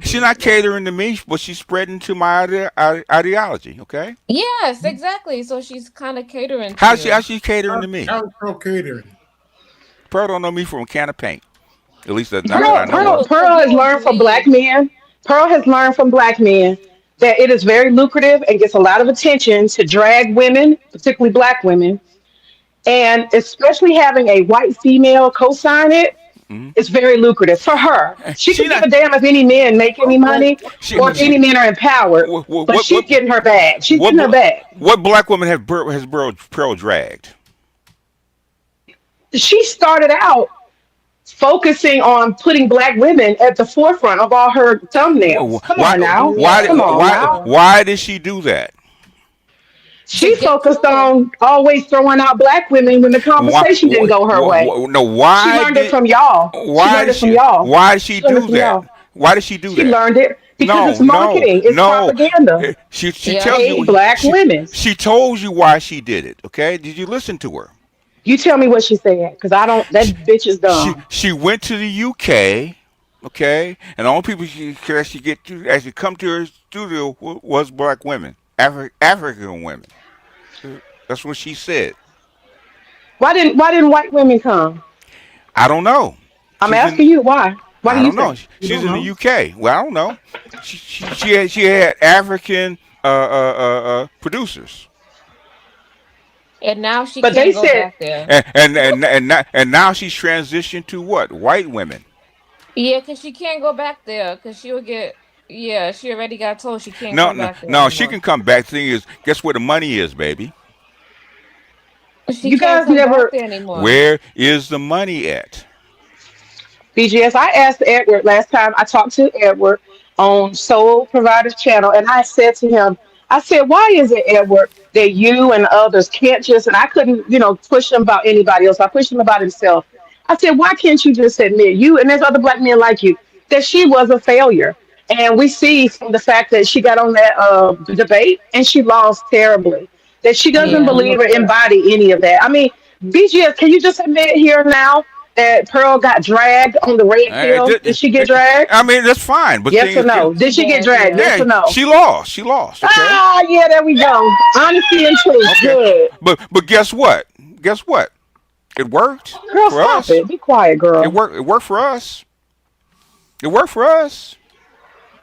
She's
ideology.
not
Yeah.
catering to me, but she's spreading to my ideology. Okay,
Yes, exactly. So she's kind of catering to
how's
you.
she catering to me?
How's Pearl catering?
Pearl don't know me from a can of paint. At least not that
Pearl,
I know of.
Pearl has
You
learned from black
agree.
men. Pearl has learned from black men that it is very lucrative and gets a lot of attention to drag women, particularly black women, and especially having a white female co-sign it.
Hmm.
It's very lucrative for her. She
She
could give
not.
a damn if any men make any money or if any
She
men are empowered, but she's getting her bag. She's
what
getting her bag.
what black woman has Pearl dragged?
She started out focusing on putting black women at the forefront of all her thumbnails. Come
Why
on now.
Yeah,
Come on now.
yeah.
why did she do that?
to
She
get
focused
through.
on always throwing out black women when the
Why?
conversation didn't go her way.
No.
She learned it from y'all. She
Why
learned
did
it from
she?
y'all.
Why did she
She learned it
do
from
that?
y'all.
Why did she do
She
that?
learned it because
No,
it's
no,
marketing, it's
no.
propaganda.
She
Yep.
tells
Hey,
you.
black women.
She told you why she did it. Okay? Did you listen to her?
You tell me what she said, because I don't. That
She
bitch is dumb.
she went to the UK. Okay, and the only people she could actually get to actually come to her studio was black women, African women. That's what she said.
Why didn't white women come?
I don't know.
I'm
She's in.
asking you why. Why do
I
you
don't know.
think? You
She's
don't
in the
know.
UK. Well, I don't know. She had African producers,
And now she
But
can't
they
go
said
back there.
and now she's transitioned to what? White women.
Yeah, because she can't go back there because she'll get. Yeah, she already got told she can't
No,
come
no,
back there
no. She
anymore.
can come back. Thing is, guess where the money is, baby?
She
you
can't
guys
come back
never.
there anymore.
Where is the money at?
BGS. I asked Edward last time I talked to Edward on Soul Providers Channel, and I said to him, I said, why is it, Edward, that you and others can't just, and I couldn't, push him about anybody else. I pushed him about himself. I said, why can't you just admit, you and there's other black men like you, that she was a failure? And we see from the fact that she got on that debate and she lost terribly, that she doesn't
Yeah.
believe or embody any of that. I mean, BGS, can you just admit here now that Pearl got dragged on the red pill? Did she get dragged?
I mean, that's fine. But
Yes
thing
or
is,
no? Did
She
she get
did,
dragged?
yeah.
Yes
yeah,
or no?
she lost. She lost. Okay.
Ah, yeah, there we go. Honesty and truth.
Okay.
Good.
But guess what? Guess what? It worked
Girl,
for
stop
us.
it. Be quiet,
It
girl.
worked. It worked for us. It worked for us.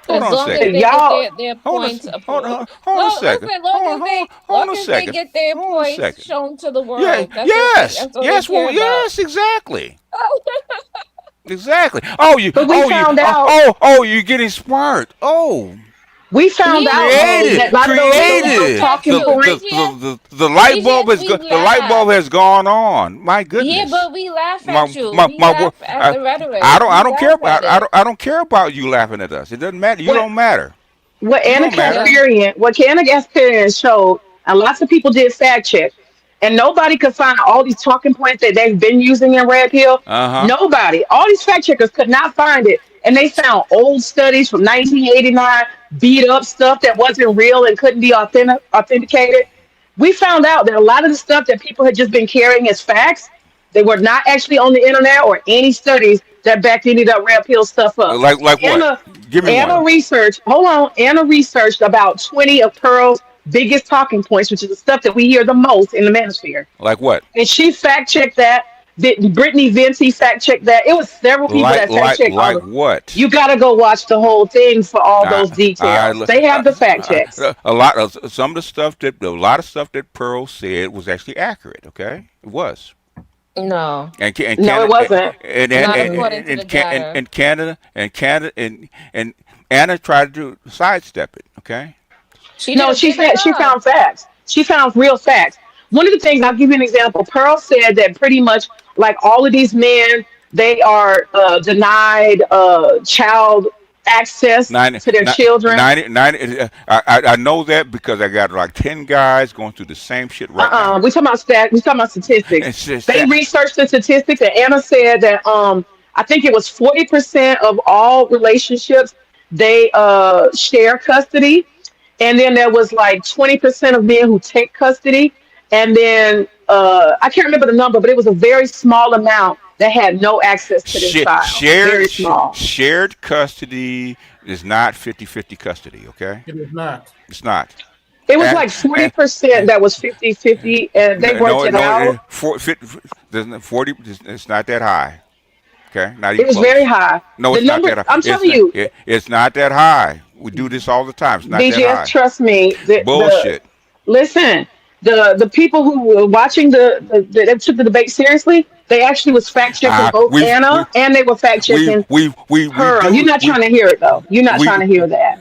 Hold
As
on a
long as
second.
they get
Y'all,
their
Hold on.
points up.
Hold on. Hold on a
Well,
second.
listen, long as they
Hold on
long
a
as they
second.
get their
Hold on a
points
second.
shown to the
Yeah.
world,
Yes.
that's all they
Yes. Well.
care about.
Yes. Exactly. Exactly. Oh, you.
but we
Oh, you.
found
Oh.
out.
Oh. Oh. You're getting smart. Oh.
We found
Yeah,
out though
Created,
that a lot of those
we
those
created.
laugh at
talking
The
you,
the,
points.
the,
BGS.
the light bulb
BGS,
has
we
the light bulb
laugh.
has gone on. My
Yeah,
goodness.
but we laugh
My
at you.
my
We
my.
laugh at
I,
the
I
rhetoric.
don't
We
I don't care
laugh at it.
I don't care about you laughing at us. It doesn't matter. You
What
don't matter.
what
You
Anna
don't matter.
Yeah.
Casparian, what Anna Casparian showed, and lots of people did fact check, and nobody could find all these talking points that they've been using in Red Pill.
Uh huh.
Nobody, all these fact checkers could not find it, and they found old studies from 1989, beat up stuff that wasn't real and couldn't be authenticated. We found out that a lot of the stuff that people had just been carrying as facts, they were not actually on the internet or any studies that backed any of that Red Pill stuff up.
Like what?
Anna
Give me
Anna
one.
researched, hold on, Anna researched about 20 of Pearl's biggest talking points, which is the stuff that we hear the most in the manosphere.
Like what?
And she fact checked that. Brittany Venti fact checked that. It was several people that fact checked all
Like
the.
what?
You got to go watch the whole thing for all
I,
those details. They have the fact checks.
a lot of some of the stuff that a lot of stuff that Pearl said was actually accurate. Okay, it was.
No,
And
No, it
Canada
wasn't.
not according to the data.
And Anna tried to sidestep it. Okay.
She did
No,
a good
she
job.
found facts. She found real facts. One of the things, I'll give you an example. Pearl said that pretty much like all of these men, they are denied child access
90,
to their children.
90. I know that because I got like 10 guys going through the same shit right now.
We talking about we talking about statistics.
It's just
They
that.
researched the statistics, and Anna said that I think it was 40% of all relationships they share custody, and then there was like 20% of men who take custody, and then I can't remember the number, but it was a very small amount that had no access to their child. Very small.
Shared custody is not 50-50 custody, okay?
It is not.
It's not.
It was
And,
like
and,
40% that was 50-50, and they worked
no,
it
no,
out.
40, it's not that high. Okay, not
It
even
was very
close.
high.
No,
The
it's not
number,
that high.
I'm telling you,
It's not that high. We do this all the time. It's not that
BGS,
high.
trust me. The
Bullshit.
listen, the people who were watching they took the debate seriously. They actually was fact checking both
We
Anna and they were fact checking
we
Pearl. You're
do
not trying to hear it though. You're not trying
we
to hear that.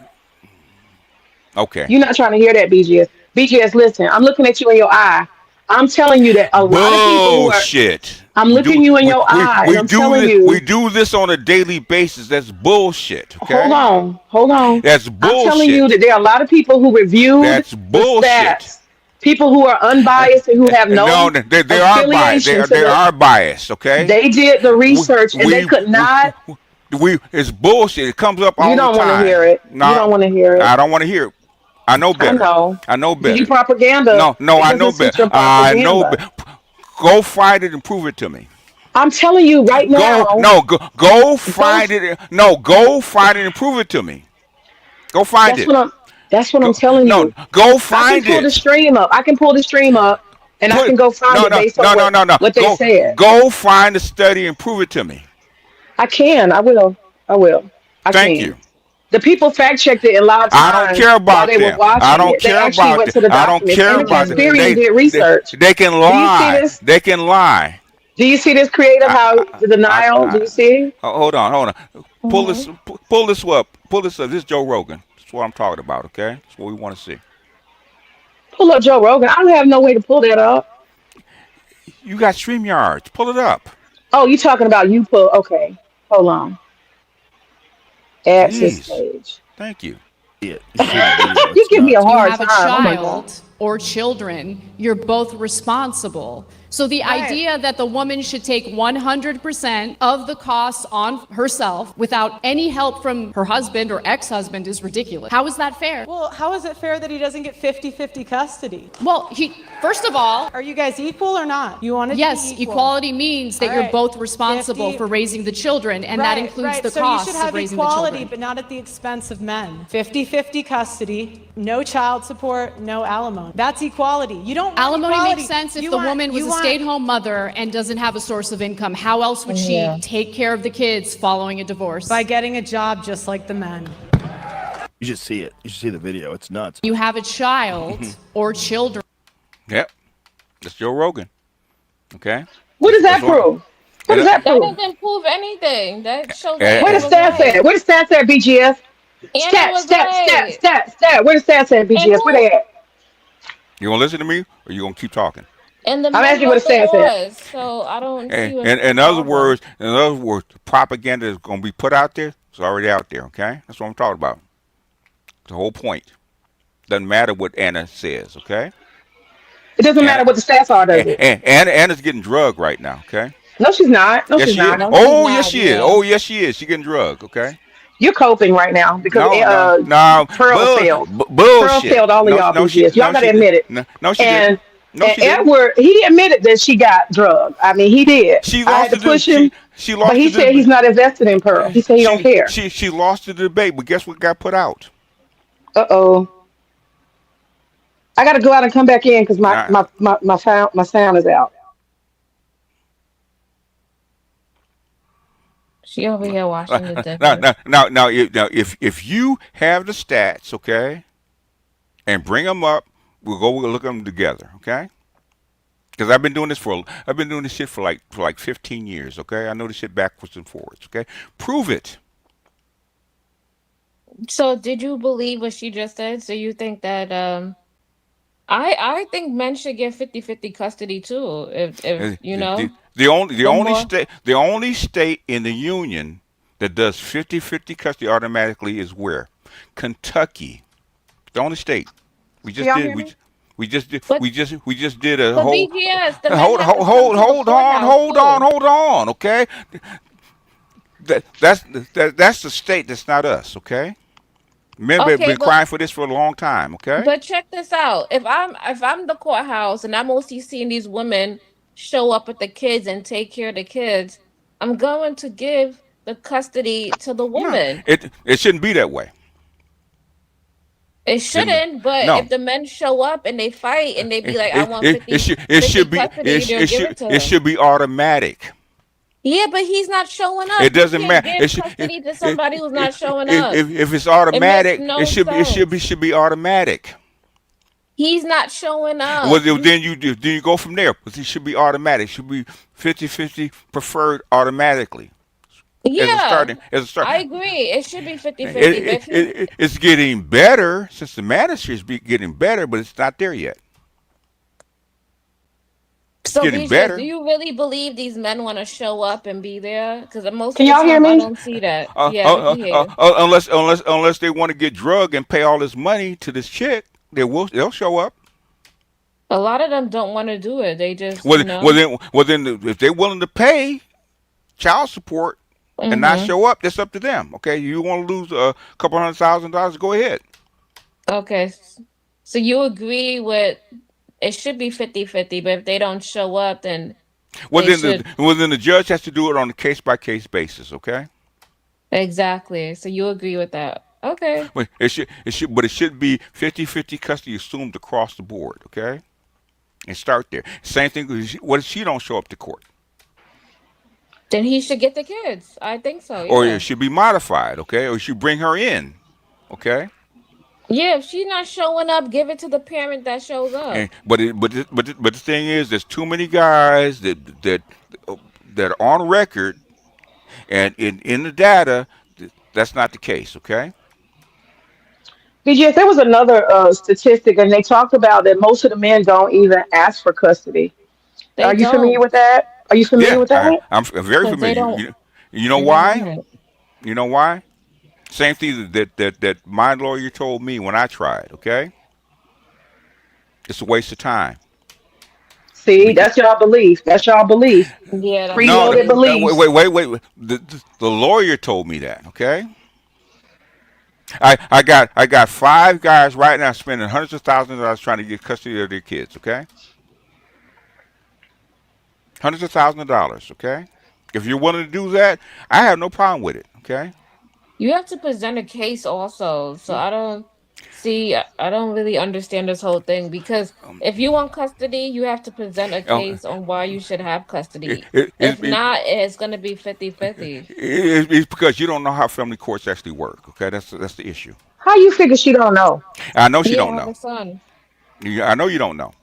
okay.
You're not trying to hear that, BGS. BGS, listen. I'm looking at you in your eye. I'm telling you that a lot of people who are.
Bullshit.
I'm looking you in your eye, and I'm telling
We
you.
do this on a daily basis. That's bullshit.
Hold
Okay.
on, hold on.
That's
I'm telling you
bullshit.
that there are a lot of people who reviewed
That's
the
bullshit.
stats. People who are unbiased and who have
No,
no
they are biased.
affiliation to
They
the.
are biased. Okay.
They did the
We
research and they
we
could
we,
not.
it's bullshit. It comes up
You
all the
don't want to
time.
hear it. You
No,
don't want to hear it.
I don't want to hear it. I know
I
better.
know.
I know
Because you
better.
propaganda.
No, I
Because
know
it suits your
better. I know
propaganda.
better. Go find it and prove it to me.
I'm telling you right
Go
now.
no go
Go.
find it. No, go find it and prove it to me. Go find
That's
it.
what I'm. That's what I'm
Go
telling
no,
you.
go
I can
find
pull the
it.
stream up. I can pull the stream up, and I can
Put
go find
no
it
no
based on
no no no no.
what they
Go
said.
go find the study and prove it to me.
I can. I will. I will. I
Thank
can.
you.
The people fact checked it in live
I don't
time
care
while
about
they were
them. I
watching
don't
it. They
care
actually
about
went
them.
to the
I don't
documents
care
and
about them.
Experian did research.
They can
Do you see
lie.
this?
They can lie.
Do you see this creative?
I,
How
I,
the
I,
denial? Do you see?
hold on, hold on.
Hmm.
Pull this up. Pull this up. This is Joe Rogan. That's what I'm talking about. Okay, that's what we want to see.
Pull up Joe Rogan. I don't have no way to pull that up.
You got StreamYards. Pull it up.
Oh, you talking about you pull? Okay, hold on. Access
Jeez.
page.
Thank you.
See it. You should see the video.
You
It's
give me a
nuts.
You
hard
have a
time. Oh my god.
child or children, you're both responsible. So the
Right.
idea that the woman should take 100% of the costs on herself without any help from her husband or ex-husband is ridiculous. How is that fair?
Well, how is it fair that he doesn't get 50-50 custody?
Well, first of all,
Are you guys equal or not? You want it
yes,
to be equal.
equality means that
All
you're
right.
both responsible
50
for raising the children, and that
Right,
includes
right.
the
So
costs
you should have
of raising the
equality,
children.
but not at the expense of men. 50-50 custody, no child support, no alimony. That's equality. You don't want
Alimony
equality.
makes sense if
You
the
want-
woman was
you
a
want-
stay-at-home mother and doesn't have a source of income. How else would she
Yeah.
take care of the kids following a divorce?
by getting a job just like the men.
You should see it. You should see the video. It's nuts.
You have a child or children.
Yep. That's Joe Rogan. Okay.
What does that
That's what.
prove? What does that
That
prove?
doesn't prove anything. That shows
Eh,
that
Where
Anna
the
was
stats at?
right.
Where the stats at, BGS?
Anna
Stat,
was
stat, stat,
right.
stat, stat. Where the stats at,
And
BGS? Where
who?
they at?
You gonna listen to me or you gonna keep talking?
And the
I'm
men
asking you where
wrote
the
the
stats at.
laws, so I don't see what's
In
the
other
problem.
words, the propaganda is gonna be put out there. It's already out there. Okay. That's what I'm talking about. The whole point. Doesn't matter what Anna says. Okay.
It doesn't matter
Anna,
what the stats are, does it?
Anna's getting drugged right now. Okay.
No, she's not. No,
Yes,
she's
she is.
not.
No, she's
Oh, yes,
not.
she is.
Yeah.
Oh, yes, she is. She getting drugged. Okay.
You're coping right now because
No, no, no.
Pearl failed. Pearl
Bullshit.
failed all of
No,
y'all,
no,
BGS. Y'all
no,
gotta
she,
admit it.
no, no, she didn't.
And
No, she didn't.
Edward, he admitted that she got drugged. I mean, he did.
She
I had
lost
to
the
push him,
she
but
lost
he
the
said he's not invested in Pearl. He said he don't care.
she lost the debate, but guess what got put out?
Uh-oh. I gotta go out and come back in because
Nah,
my sound is out.
She over here watching the
now,
difference.
now, now, now, if you have the stats, okay, and bring them up, we'll look at them together, okay? Because I've been doing this shit for like 15 years, okay? I know this shit backwards and forwards, okay? Prove it.
So did you believe what she just said? So you think that I think men should get 50-50 custody too. If you
The,
know,
the
the
only
more
state in the union that does 50-50 custody automatically is where? Kentucky. The only state. We
Can
just
y'all
did
hear me?
but
we just did a
but
whole
BGS, the men have to come to the courthouse
hold on, okay? That's the state, that's not us, okay? Men have
Okay,
been crying for this for a long time, okay?
but check this out. If I'm the courthouse and I'm mostly seeing these women show up with the kids and take care of the kids, I'm going to give the custody to the
No,
woman.
it shouldn't be that way.
It
Shouldn't be.
shouldn't, but
No,
if the men show up and they fight and they be like, I want
it
50,
should
50 custody, they'll give it to
it
him.
should be automatic.
Yeah, but he's not showing up.
It
You
doesn't
can't
matter. It
give
should,
custody to
it,
somebody who's not showing
if,
up.
if it's
It makes
automatic,
no sense.
should be automatic.
He's not showing
Well,
up.
then you go from there. But it should be automatic. It should be 50-50 preferred automatically
Yeah,
as a start.
I agree. It should be 50-50. But if he,
It's getting better since the magistrates be getting better, but it's not there yet. It's
so
getting
BGS, do
better.
you really believe these men want to show up and be there? Because most
Can
of the
y'all hear
time I
me?
don't see that. Yeah, we can hear you.
Unless they want to get drugged and pay all this money to this chick, they'll show up.
A lot of them don't want to do it. They just,
Well, if they're willing to pay child support and not
Mm-hmm.
show up, that's up to them. Okay, you want to lose a couple $100,000? Go ahead.
Okay. So you agree with it should be 50-50, but if they don't show up, then they should.
Well, then the judge has to do it on a case by case basis. Okay.
Exactly. So you agree with that. Okay.
But it should be 50-50 custody assumed across the board. Okay, and start there. Same thing. What if she don't show up to court,
Then he should get the kids. I think so.
or it
Yeah.
should be modified? Okay, or you should bring her in. Okay,
Yeah, if she's not showing up, give it to the parent that shows
and
up.
but the thing is, there's too many guys that are on record and in the data. That's not the case. Okay.
BGS, there was another statistic, and they talked about that most of the men don't even ask for custody.
They
Are you familiar
don't,
with that? Are you familiar
Yeah,
with that?
I'm very
because they
familiar.
don't.
You know why?
Right.
You know why? Same thing that my lawyer told me when I tried. Okay, it's a waste of time.
See,
Because,
that's y'all belief. That's y'all belief.
Yeah, that's our
no,
Preloaded
belief.
beliefs.
wait. The lawyer told me that. Okay, I got five guys right now spending hundreds of thousands of dollars trying to get custody of their kids. Okay, hundreds of thousands of dollars. Okay, if you're willing to do that, I have no problem with it. Okay.
You have to present a case also. So I don't see, I don't really understand this whole thing because if you want custody, you have to present a
Uh,
case on why you should have
it,
custody.
it,
If
it,
not, it's going to be 50-50.
it's because you don't know how family courts actually work. Okay, that's the issue.
How you figure she don't know?
I know she
Yeah,
don't
I have
know.
a son.
I know you don't know.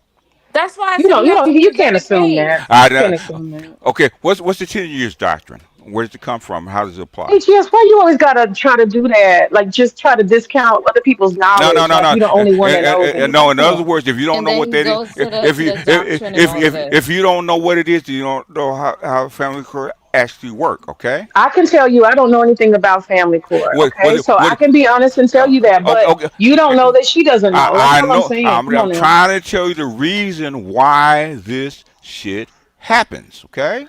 That's why I
You
said
don't.
you
You
have to
don't. You can't
present a
assume that.
case.
I,
You can't
uh,
assume that.
okay, what's the 10 years doctrine? Where does it come from? How does it apply?
HGS, why you always gotta try to do that? Like just try to discount other people's
No, no,
knowledge,
no,
like
no.
you're the only one that knows
No.
anything.
In
Come
other
on.
words, if you don't
And
know
then
what
he
that is,
goes to the doctrine and all of
if
this.
you don't know what it is, you don't know how family court actually work. Okay.
I can tell you I don't know anything about family court, okay? So I
What?
can be honest and tell you that,
Okay.
but
Okay.
you don't know that she doesn't know. That's
I
all I'm
know.
saying. Come
I'm
on now.
trying to tell you the reason why this shit happens. Okay.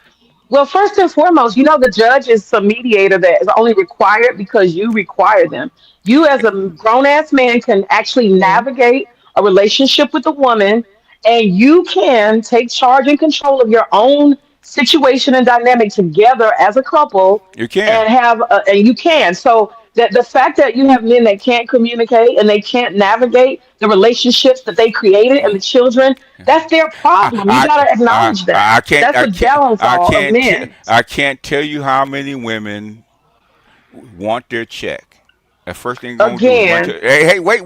Well, first and foremost, you know the judge is some mediator that is only required because you require them. You, as a grown ass man, can actually
Mhm.
navigate a relationship with a woman, and you can take charge and control of your own situation and dynamic together as a couple,
You can.
and and you can. So that the fact that you have men that can't communicate and they can't navigate the relationships that they created and the children, that's their problem. You got to acknowledge that. That's the downfall of men.
I can't tell you how many women want their check. The first thing they're gonna do is run to,
Again,
hey, wait.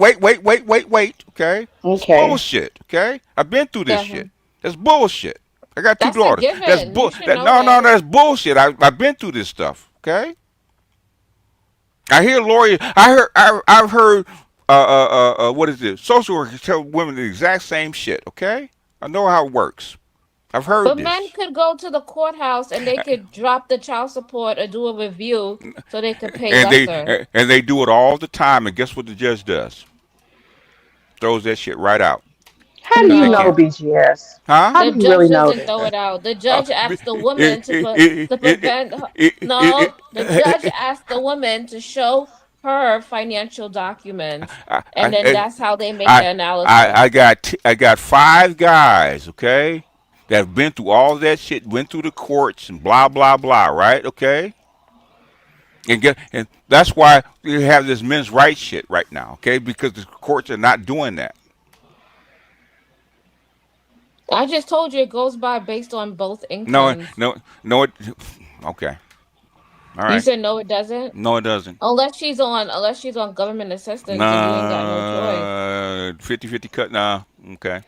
Okay, it's
okay.
bullshit. Okay, I've been through this shit.
Definitely.
That's bullshit. I got two
That's a
daughters. That's
given. You
bull.
should
That
know
no,
that.
that's bullshit. I've been through this stuff. Okay, I hear lawyers. I've heard what is it? Social workers tell women the exact same shit. Okay, I know how it works. I've heard
But men
this.
could go to the courthouse and they could drop the child support or do a review so they could pay
and
lesser.
they do it all the time. And guess what the judge does? Throws that shit right out.
How do you
Because you
know
can't,
No,
BGS?
huh?
How
the
do you really
judge
know
doesn't
this?
throw it out. The
Uh,
judge asked the
it,
woman to prevent.
it,
No, the judge asked the woman to show her financial documents,
I,
and then
I,
that's how they make the analysis.
I got five guys, okay, that have been through all that shit, went through the courts and blah blah blah, right? Okay, and that's why you have this men's rights shit right now, okay? Because the courts are not doing that.
I just told you it goes by based on both
No,
incomes.
no, no. Okay, all
You
right.
said no, it doesn't.
No, it doesn't.
Unless she's on government assistance, and you ain't got no choice.
Nah, 50-50 cut. Nah, okay.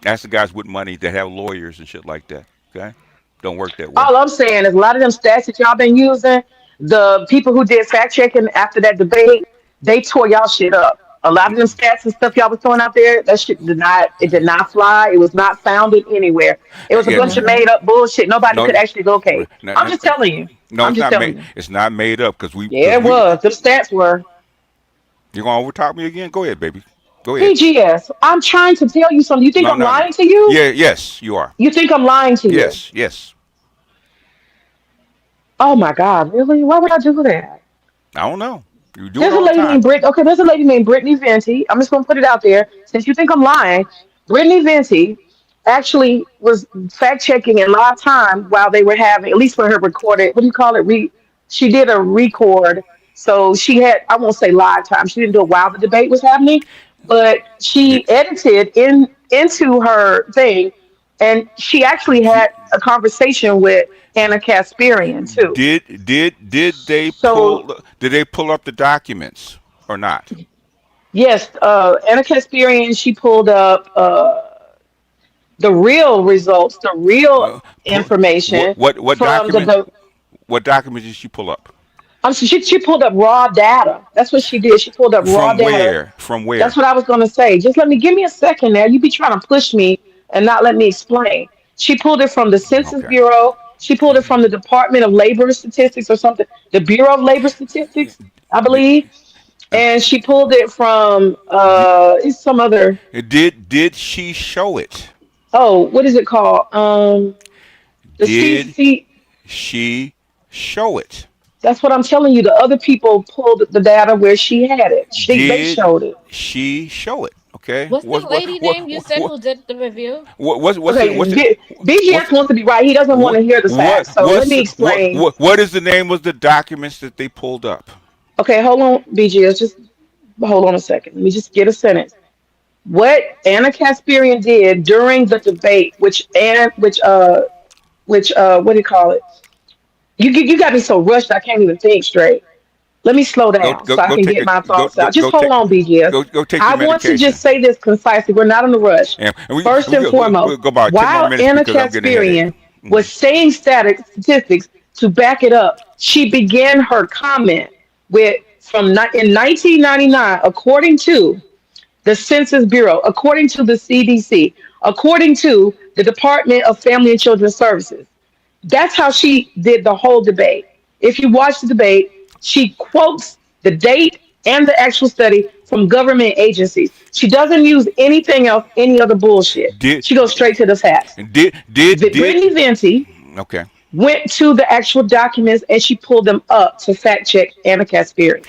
That's the guys with money that have lawyers and shit like that. Okay, don't work that way.
All I'm saying is a lot of them stats that y'all been using, the people who did fact checking after that debate, they tore y'all shit up. A lot of them stats and stuff y'all was throwing out there, that shit did not fly. It was not founded anywhere. It was a
Yeah,
bunch of
Hmm.
made up bullshit. Nobody
no,
could actually locate.
no,
I'm
no,
just telling you.
no,
I'm
it's
just
not made.
telling you.
It's not made up because
Yeah, it was. The stats were.
you're gonna overtalk me again. Go ahead, baby. Go ahead.
BGS, I'm trying to tell you something. You think
No,
I'm
no, no.
lying to you?
Yeah, yes, you are.
You think I'm lying to you?
Yes, yes.
Oh my God, really? Why would I do that?
I don't know. You do it
There's a
all the
lady
time.
named Brit. Okay, there's a lady named Brittany Venti. I'm just gonna put it out there. Since you think I'm lying, Brittany Venti actually was fact checking in live time while they were having, at least for her recorded. What do you call it? She did a record, so she had. I won't say live time. She didn't do it while the debate was happening, but
Did,
she edited into her thing, and she actually had
did,
a conversation with Anna Kasparian too. So
did they pull up the documents or not?
yes, Anna Kasparian, she pulled up the real results, the real
Pull,
information
what
from
document? What documents did she pull up?
she pulled up raw data. That's what she did. She pulled up raw
From
data.
where? From
That's
where?
what I was going to say. Just give me a second now. You be trying to push me and not let me explain. She pulled it from the Census
Okay.
Bureau. She pulled it from the Department of Labor Statistics or something, the Bureau of Labor Statistics, I
Did,
believe. And she pulled it from
did,
it's some other.
did she show it?
Oh, what is it called? The
Did
CC.
she show it?
That's what I'm telling you. The other people pulled the data where she had it. They
Did
showed it.
she show it? Okay.
What's the lady name you said who did the review?
Okay,
what's
BGS wants to be right. He doesn't want
what
to hear the
what
facts. So let
what's
me explain.
what is the name of the documents that they pulled up?
Okay, hold on, BGS. Just hold on a second. Let me just get a sentence. What Anna Kasparian did during the debate, what do you call it? You got me so rushed I can't even think straight. Let me slow
Go
down
go
so I
go
can
take
get
a
my
go
thoughts
go
out. Just
go
hold
take
on, BGS.
go take
I
your
want to just
medication.
say this concisely. We're not in a rush.
And
First and
we'll
foremost,
go about 10 more
while
minutes
Anna
because I'm getting a headache.
Kasparian was saying statistics to back it up, she began her comment with in 1999, according to the Census Bureau, according to the CDC, according to the Department of Family and Children Services. That's how she did the whole debate. If you watch the debate, she quotes the date and the actual study from government agencies. She doesn't use anything else, any other bullshit.
Did
She goes straight to the facts.
did
Brittany Venti
okay.
went to the actual documents and she pulled them up to fact check Anna Kasparian.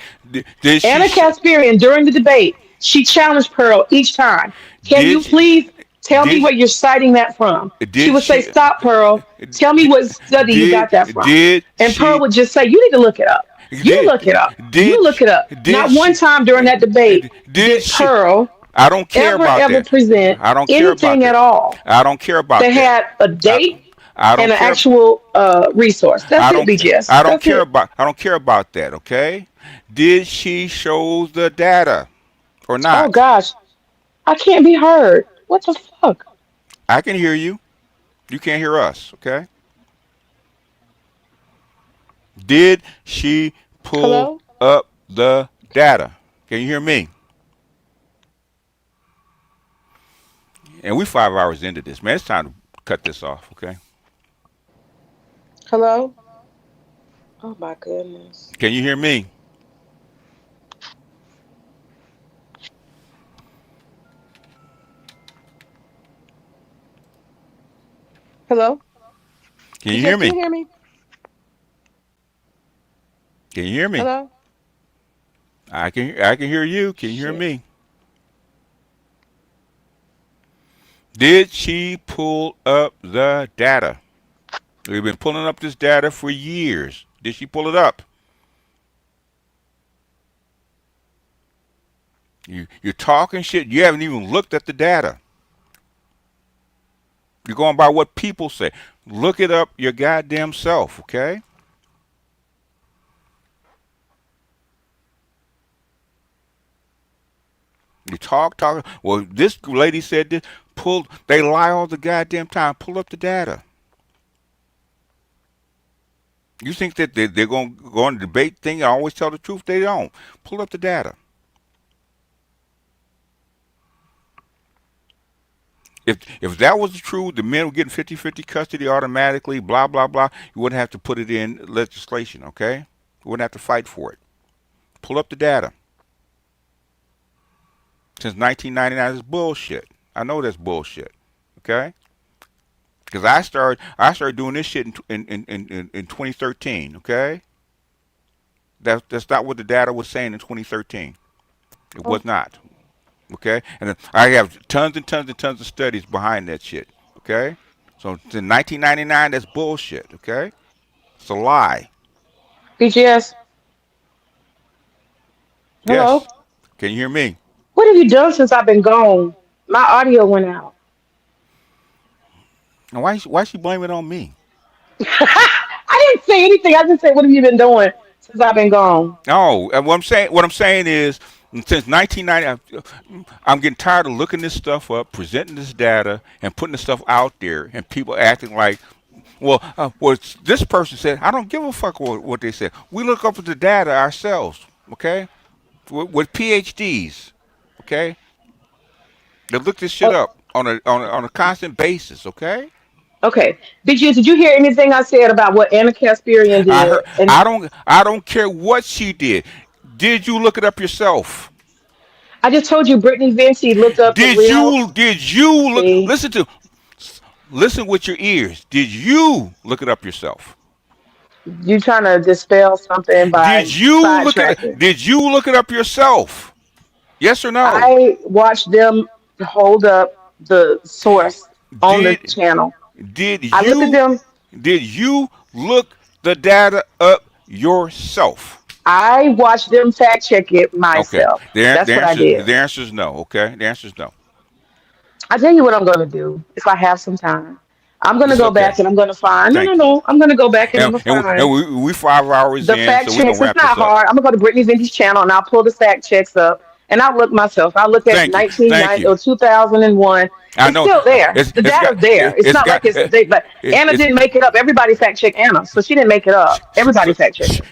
Did she
Anna Kasparian, during the debate, she challenged Pearl each time. Can you
did
please tell me
did
where you're citing that from? She
did
would say,
she
stop, Pearl. Tell me what study you
did
got that from.
did
And Pearl
she
would just say, you need to look it up. You
did
look it up. You
did
look it up.
did
Not one
she
time during that debate
did
did
she
Pearl
I don't care about
ever
that.
present
I don't care about
anything at
that.
all
I don't care about
that
that.
had a
I,
date
I
and
don't
an
care.
actual resource. That's it, BGS.
I don't
That's
care
it.
about. I don't care about that. Okay. Did she show the data or
Oh,
not?
gosh. I can't be heard. What the fuck?
I can hear you. You can't hear us. Okay. Did she pull
Hello?
up the data? Can you hear me? And we 5 hours into this, man. It's time to cut this off. Okay.
Hello? Oh my goodness.
Can you hear me?
Hello?
Can you hear
BGS, can
me?
you hear me?
Can you hear me?
Hello?
I can hear you. Can you hear
Shit.
me? Did she pull up the data? We've been pulling up this data for years. Did she pull it up? You're talking shit. You haven't even looked at the data. You're going by what people say. Look it up your goddamn self, okay? You talk. Well, this lady said this. They lie all the goddamn time. Pull up the data. You think that they're going to go on a debate thing and always tell the truth? They don't. Pull up the data. If that was true, the men were getting 50-50 custody automatically, blah, blah, blah. You wouldn't have to put it in legislation, okay? You wouldn't have to fight for it. Pull up the data. Since 1999 is bullshit. I know that's bullshit. Okay? Because I started doing this shit in 2013. Okay? That's not what the data was saying in 2013. It
Oh,
was not. Okay? And then I have tons and tons and tons of studies behind that shit. Okay? So since 1999, that's bullshit. Okay? It's a lie.
BGS, hello.
Yes. Can you hear me?
What have you done since I've been gone? My audio went out.
And why she blame it on me?
I didn't say anything. I just said, what have you been doing since I've been gone?
No, what I'm saying is, since 1990, I'm getting tired of looking this stuff up, presenting this data, and putting this stuff out there, and people acting like, well, this person said. I don't give a fuck what they said. We look up at the data ourselves, okay, with PhDs, okay. They look this shit
Oh,
up on a constant basis, okay.
okay. BGS, did you hear anything I said about what Anna Kasparian
I heard.
did? And
I don't care what she did. Did you look it up yourself?
I just told you Brittany Vinci looked up the
Did
real.
you did you look
See,
listen with your ears? Did you look it up yourself?
you trying to dispel something by sidetracking.
Did you look it up yourself? Yes or no?
I watched them hold up the source on the
Did
channel.
did
I looked at
you
them.
did you look the data up yourself?
I watched them fact check it
Okay.
myself.
The
That's what I
answer
did.
the answer is no. Okay. The answer is no.
I tell you what I'm going to do if I have some time. I'm going to
It's
go back
okay.
and I'm going to find. No, no,
Thank you.
no. I'm going to go back and I'm
And
going to
and,
find
and we 5 hours
the
in,
fact
so we're gonna
checks. It's
wrap
not
this up.
hard. I'm going to go to Brittany Vince's channel and I'll pull the fact checks up and I'll look myself. I'll look at
Thank you. Thank
1990
you.
or 2001.
I
It's
know
still there.
it's
The
it's got
data's there. It's
it's
not
got
like it's they, but Anna
it's
didn't make it up. Everybody fact checked Anna, so she didn't make it up. Everybody fact checked her.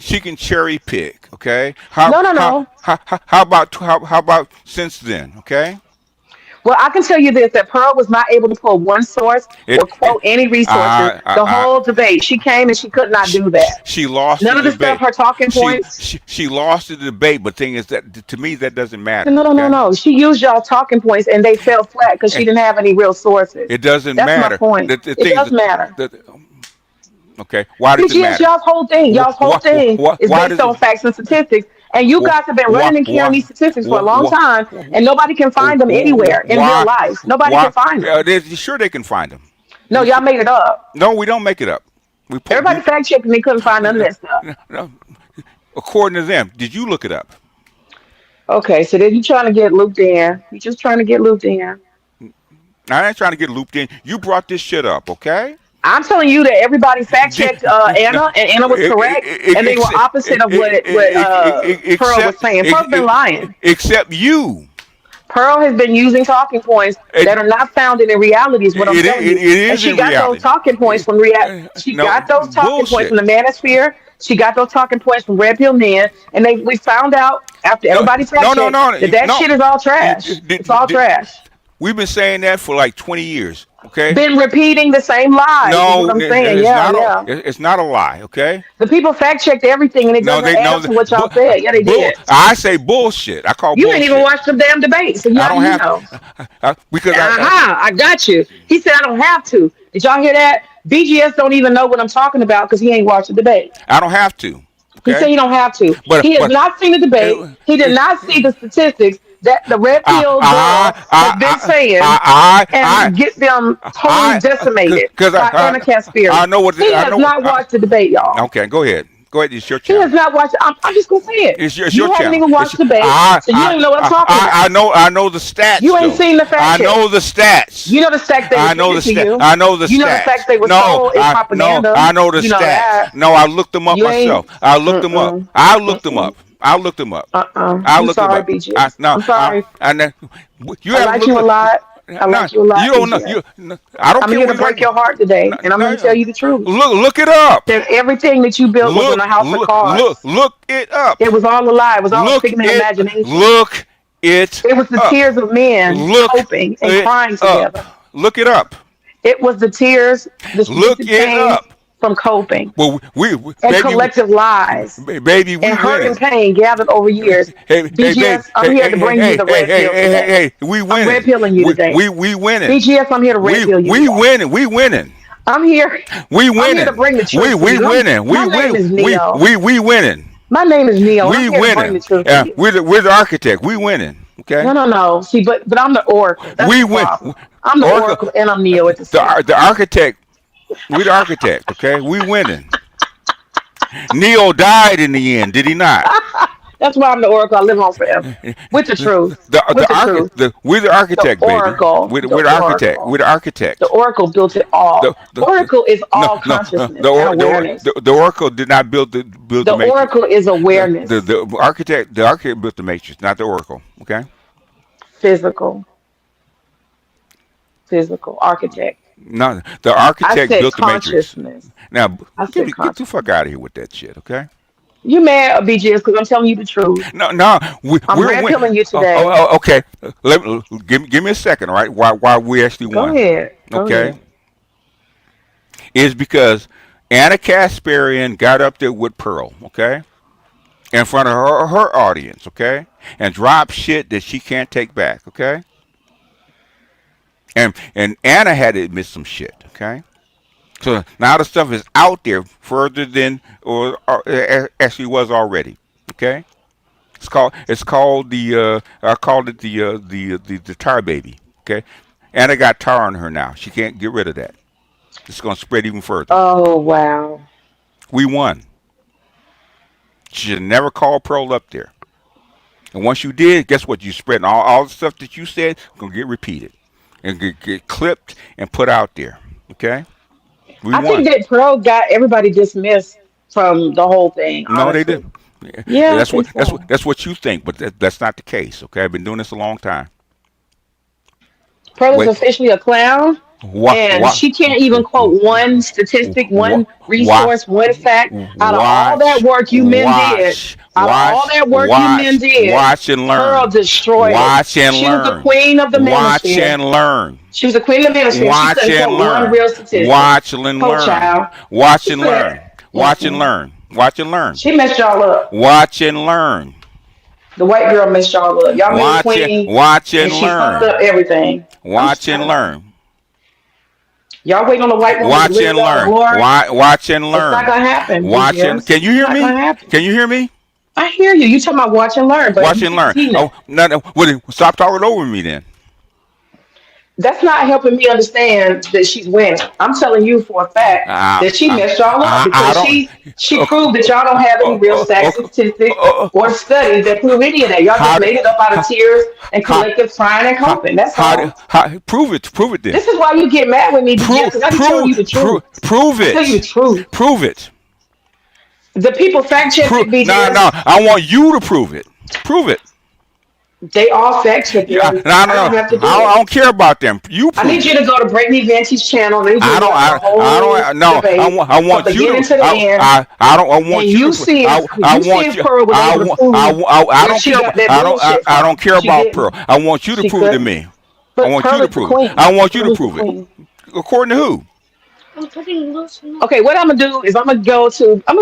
she can cherry pick. Okay. How
No, no,
how
no.
how how about since then? Okay.
Well, I can tell you this: that Pearl was not able to pull one source or
It
quote any resources. The whole debate, she came and she could not do that.
she lost the
None of the stuff,
debate.
her talking
She
points.
she lost the debate. But thing is that to me that doesn't matter.
No, no, no,
Okay.
no. She used y'all talking points and they fell flat because she
Eh,
didn't have any real sources.
It doesn't
That's my
matter.
point.
The
It
thing is
does matter.
that okay. Why does it
BGS,
matter?
y'all's whole
Why
thing is
why
based
does it?
on facts and statistics. And you
Why
guys have been
why
running and carrying
why
these statistics for a long
why
time, and nobody can find them anywhere in real
why
life. Nobody
why?
can find them.
Sure, they can find them.
No, y'all made it up.
No, we don't make it up. We put
Everybody fact checked and they couldn't find none of that stuff.
no, according to them. Did you look it up?
Okay, so then you trying to get looped in. You just trying to get looped in.
I ain't trying to get looped in. You brought this shit up, okay?
I'm telling you that everybody fact
Did,
checked Anna, and Anna was correct, and they were
ex-
opposite of what Pearl was
except
saying. Pearl's been lying.
except you.
Pearl has been using talking points
It,
that are not founded in reality, is what I'm telling
it
you. And
is
she
in
got those
reality.
talking points from She
No
got those talking points
bullshit.
from the Manosphere. She got those talking points from Red Pill Men, and we found out after
No,
everybody fact
no, no,
checked
no,
that
no.
shit is all trash. It's all trash.
We've been saying that for like 20 years, okay?
Been repeating the same lies, is what
No,
I'm saying. Yeah, yeah.
it's not a lie, okay?
The people fact checked everything, and it
No,
doesn't
they
add
no
up to what y'all said. Yeah, they did.
I say bullshit. I call
You ain't even
bullshit.
watched the damn debate, so
I
how do
don't
you
have
know?
because
I got you. He said I don't have to. Did y'all hear that? BGS don't even know what I'm talking about because he ain't watched the debate.
I don't have to,
He said
okay?
he don't have to.
But
He has not seen the debate.
it,
He did
it,
not see the statistics that the red
I
pill
I
girl has been
I
saying
I
and get them totally decimated
because
by Anna
I
Kasparian.
know what
He
I
has
know.
not watched the debate, y'all.
Okay, go ahead. Go ahead. It's your
He has
channel.
not watched. I'm just gonna say it.
It's your
You haven't
channel.
even watched the debate, so you don't even know what I'm talking about.
I know the stats
You ain't
though.
seen the fact
I
check.
know the stats.
You know the facts they were
I know
giving
the
to
stat.
you.
I know the
You know the facts
stats.
they were
No,
sold in propaganda.
I know the
You know
stats.
that.
No, I looked them up
You
myself.
ain't.
I looked them up.
Mm-mm.
I looked them
Mm-mm.
up. I looked them up. I
I'm
looked them
sorry,
up. I
BGS.
no.
I'm sorry.
I you
I
haven't
like
looked
you a
at.
lot. I
No,
like you a lot,
you don't know.
BGS.
I don't
I'm
care
here
what
to
you like.
break your heart today,
No,
and I'm going to tell
no,
you the truth.
look it up.
That everything that you built was on a house of cards.
Look it up.
It was all a lie. It was all a
Look
figment of
it.
imagination.
Look it
It was the
up.
tears of men
Look
hoping and
it
crying
up.
together.
Look it up.
It was the tears, the
Look
strategic
it
pain,
up.
from coping
Well,
and
baby,
collective lies
baby, we
and hurt and
winning.
pain gathered over years.
Hey, hey, baby,
BGS, I'm
hey,
here
hey,
to
hey,
bring you
hey,
the
hey,
red
hey,
pill
hey, hey,
today.
hey, we
I'm red
winning.
pilling you today.
We winning.
BGS, I'm here to red pill you
We
today.
winning. We winning.
I'm here.
We
I'm here to
winning.
bring the truth to
We
you.
winning.
My name is Neo.
We winning.
My name is Neo, and I'm
We
here to bring the
winning.
truth to you.
We're the architect. We winning. Okay.
No, no, no. See, but I'm the oracle. That's
We
the
win.
problem. I'm the
Oracle,
oracle and I'm Neo at the same
the
time.
architect. We the architect. Okay. We winning. Neo died in the end. Did he not?
That's why I'm the oracle. I live on forever with the truth. With the truth.
We're the
The
architect, baby.
oracle.
We're
The
the architect. We're
oracle.
the
The
architect.
oracle built it all.
The
Oracle is
no
all
no
consciousness and awareness.
the oracle did not build the
The
matrix.
oracle is awareness,
The architect built the matrix, not the oracle. Okay.
physical, physical, architect.
No, the
I
architect
said
built the matrix.
consciousness.
Now
I said
get the fuck out
consciousness.
of here with that shit. Okay.
You mad, BGS, because I'm telling you the truth.
No, no,
I'm
we're
red
win.
pilling you today.
Okay. Give me a second, all right? Why we actually
Go
won?
ahead. Go
Okay,
ahead.
is because Anna Kasparian got up there with Pearl, okay, in front of her audience, okay, and dropped shit that she can't take back, okay, and Anna had to admit some shit, okay. So now the stuff is out there further than or actually was already, okay. It's called the I called it the tar baby. Okay, Anna got tar on her now. She can't get rid of that. It's going to spread even further.
Oh, wow.
We won. She should never call Pearl up there. And once you did, guess what? You spread all the stuff that you said going to get repeated and get clipped and put out there. Okay, we
I think
won.
that Pearl got everybody dismissed from the whole thing,
No, they
honestly.
didn't. Yeah,
Yeah, I think so.
that's what you think, but that's not the case. Okay, I've been doing this a long time.
Pearl is
Wait,
officially a clown, and
what,
she can't even quote one statistic, one
Wa-
resource, one fact out of all that
watch,
work you men did. Out of all that work you men did,
watch and
Pearl
learn.
destroyed it.
Watch and
She was the
learn.
queen of the
Watch
manosphere.
and learn.
She was the queen of the manosphere, and she
Watch
couldn't
and
quote one
learn.
real statistic.
Watch and
Poor
learn.
child.
Watch
She
and
couldn't.
learn. Watch and
Mm-mm.
learn. Watch and learn.
She messed y'all up.
Watch and learn.
The white girl messed y'all up. Y'all made a queen,
Watch
and
and
she fucked
learn.
up everything. I'm
Watch and
sorry.
learn.
Y'all waiting on the white woman to
Watch
deliver
and
y'all
learn.
glory.
Watch and
It's not
learn.
gonna happen,
Watch and
BGS.
can you
It's
hear
not
me?
gonna happen.
Can you hear me?
I hear you. You talking about watch and learn, but
Watch
you
and
keep
learn.
repeating
Oh,
that.
no, stop talking over me then.
That's not helping me understand that she's winning. I'm telling you for a fact
Uh,
that she
uh,
messed y'all up
I
because
don't.
she
Uh,
proved that y'all don't have any real
uh,
facts,
uh,
statistics,
uh,
or studies that prove any of that. Y'all just
how,
made it up out of tears and
how,
collective crying and
how,
hoping. That's all.
prove it then.
This is why you get mad with me, BGS, because I be telling you the truth.
Prove
I tell you the
it.
truth.
Prove it.
The people fact checked it,
No,
BGS.
no. I want you to prove it. Prove it.
They all fact check it.
Yeah, no,
I
no,
don't have to do
I
it.
don't care about them. You
I need
prove
you
it.
to go to Brittany Vance's channel. I need you to watch the
I
whole
don't. No,
debate
I
from
want you
beginning
to.
to the end.
I don't. I
And
want you to. I
you see
want
if
you.
Pearl was able to prove
I
where
don't
she
care.
got that
I
bullshit
don't
from.
care
She
about Pearl.
didn't.
I want you to
She
prove it to
couldn't.
me. I
But
want you
Pearl
to
is the
prove it.
queen.
I want you to
Pearl is the
prove it.
queen.
According to who?
Okay, what I'm gonna do is I'm gonna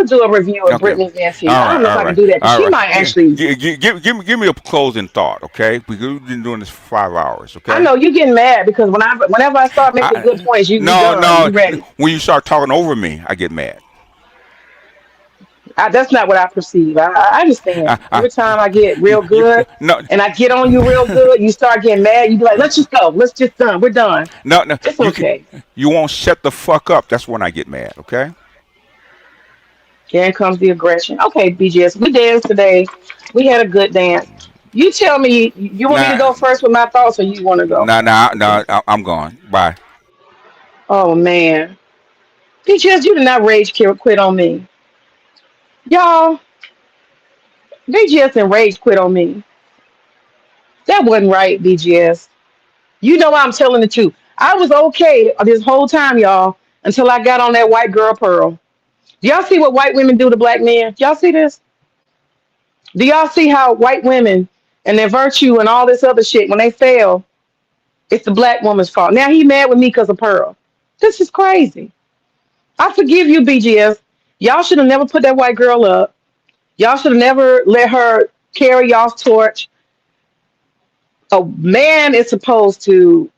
do a review of
Okay.
Brittany Vance's. I don't know if
All
I can
right.
do that because
All
she
right.
might actually.
Give me a closing thought, okay? Because we've been doing this for 5 hours,
I
okay?
know you getting mad because whenever I start making good points, you
No,
done.
no.
You ready.
When you start talking over me, I get mad.
That's not what I perceive. I understand.
I
Every time I get real good
no,
and I get on you real good, you start getting mad. You be like, let's just go. Let's just done. We're done.
no.
It's okay.
You won't shut the fuck up. That's when I get mad, okay?
Then comes the aggression. Okay, BGS, we danced today. We had a good dance. You tell me, you want me to
Nah,
go first with my thoughts or you want to go?
I'm gone. Bye.
Oh, man. BGS, you did not quit on me. Y'all, BGS and rage quit on me. That wasn't right, BGS. You know I'm telling the truth. I was okay this whole time, y'all, until I got on that white girl Pearl. Do y'all see what white women do to black men? Y'all see this? Do y'all see how white women and their virtue and all this other shit, when they fail, it's the black woman's fault. Now he mad with me because of Pearl. This is crazy. I forgive you, BGS. Y'all should have never put that white girl up. Y'all should have never let her carry y'all's torch. A man is supposed to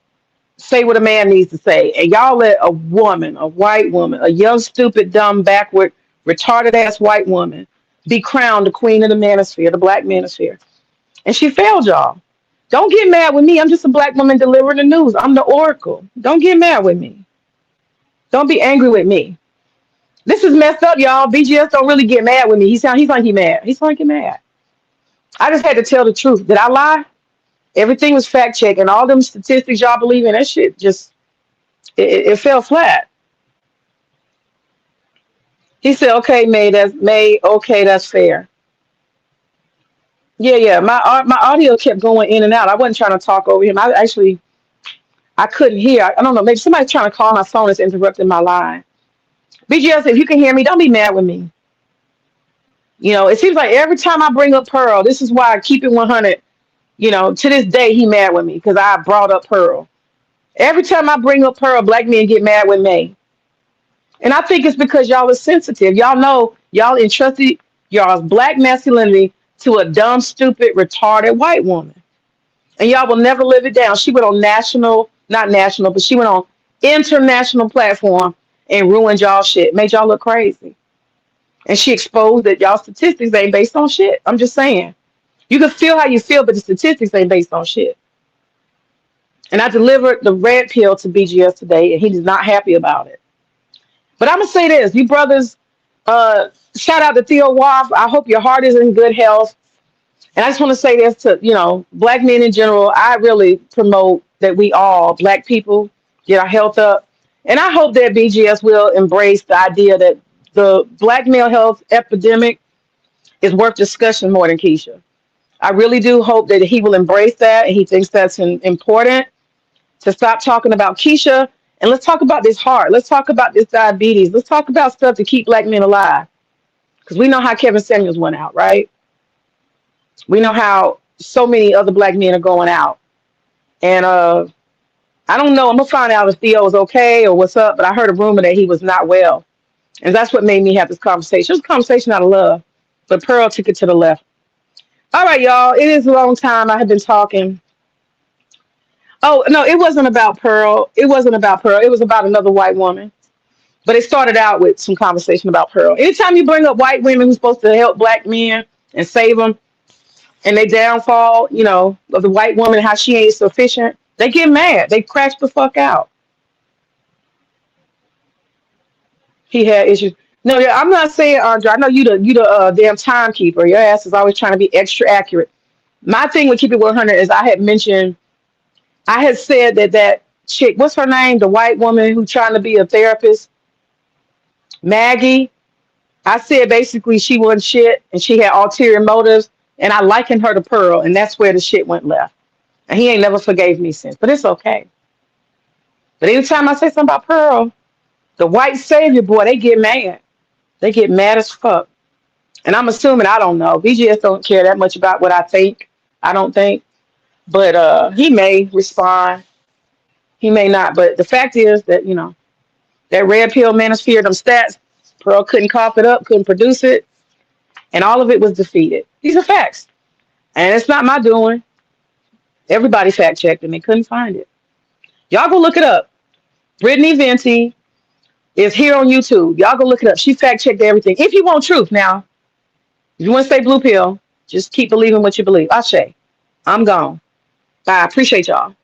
say what a man needs to say. And y'all let a woman, a white woman, a young, stupid, dumb, backward, retarded ass white woman be crowned the queen of the manosphere, the black manosphere. And she failed y'all. Don't get mad with me. I'm just a black woman delivering the news. I'm the oracle. Don't get mad with me. Don't be angry with me. This is messed up, y'all. BGS don't really get mad with me. He's like he mad. He's like he mad. I just had to tell the truth. Did I lie? Everything was fact checked, and all them statistics y'all believe in, that shit just it fell flat. He said, "Okay, May, that's May. Okay, that's fair." Yeah, yeah. My audio kept going in and out. I wasn't trying to talk over him. I couldn't hear. I don't know. Maybe somebody's trying to call my phone is interrupting my line. BGS, if you can hear me, don't be mad with me. You know, it seems like every time I bring up Pearl, this is why I keep it 100. You know, to this day, he mad with me because I brought up Pearl. Every time I bring up Pearl, black men get mad with May. And I think it's because y'all are sensitive. Y'all know y'all entrusted y'all's black masculinity to a dumb, stupid, retarded white woman. And y'all will never live it down. She went on national, not national, but she went on international platform and ruined y'all shit, made y'all look crazy. And she exposed that y'all statistics ain't based on shit. I'm just saying. You can feel how you feel, but the statistics ain't based on shit. And I delivered the red pill to BGS today, and he's not happy about it. But I'm gonna say this, you brothers, shout out to Theo Waff. I hope your heart is in good health. And I just want to say this to, black men in general. I really promote that we all, black people, get our health up. And I hope that BGS will embrace the idea that the black male health epidemic is worth discussion more than Keisha. I really do hope that he will embrace that and he thinks that's important to stop talking about Keisha and let's talk about this heart. Let's talk about this diabetes. Let's talk about stuff to keep black men alive. Because we know how Kevin Samuels went out, right? We know how so many other black men are going out. And I don't know. I'm going to find out if Theo is okay or what's up. But I heard a rumor that he was not well. And that's what made me have this conversation. It was a conversation out of love. But Pearl took it to the left. All right, y'all. It is a long time. I have been talking. Oh, no, it wasn't about Pearl. It wasn't about Pearl. It was about another white woman. But it started out with some conversation about Pearl. Anytime you bring up white women who's supposed to help black men and save them, and they downfall, of the white woman, how she ain't sufficient, they get mad. They crash the fuck out. He had issues. No, yeah, I'm not saying, Andre. I know you the damn timekeeper. Your ass is always trying to be extra accurate. My thing with Keep It 100 is I had said that chick, what's her name? The white woman who trying to be a therapist, Maggie. I said basically she wasn't shit and she had ulterior motives, and I likened her to Pearl, and that's where the shit went left. And he ain't never forgave me since, but it's okay. But anytime I say something about Pearl, the white savior boy, they get mad. They get mad as fuck. And I'm assuming, I don't know. BGS don't care that much about what I think. I don't think. But he may respond. He may not. But the fact is that, that red pill manosphere, them stats, Pearl couldn't cough it up, couldn't produce it. And all of it was defeated. These are facts. And it's not my doing. Everybody fact checked and they couldn't find it. Y'all go look it up. Brittany Venti is here on YouTube. Y'all go look it up. She fact checked everything. If you want truth now, if you want to stay blue pill, just keep believing what you believe. Ashe, I'm gone. Bye. Appreciate y'all.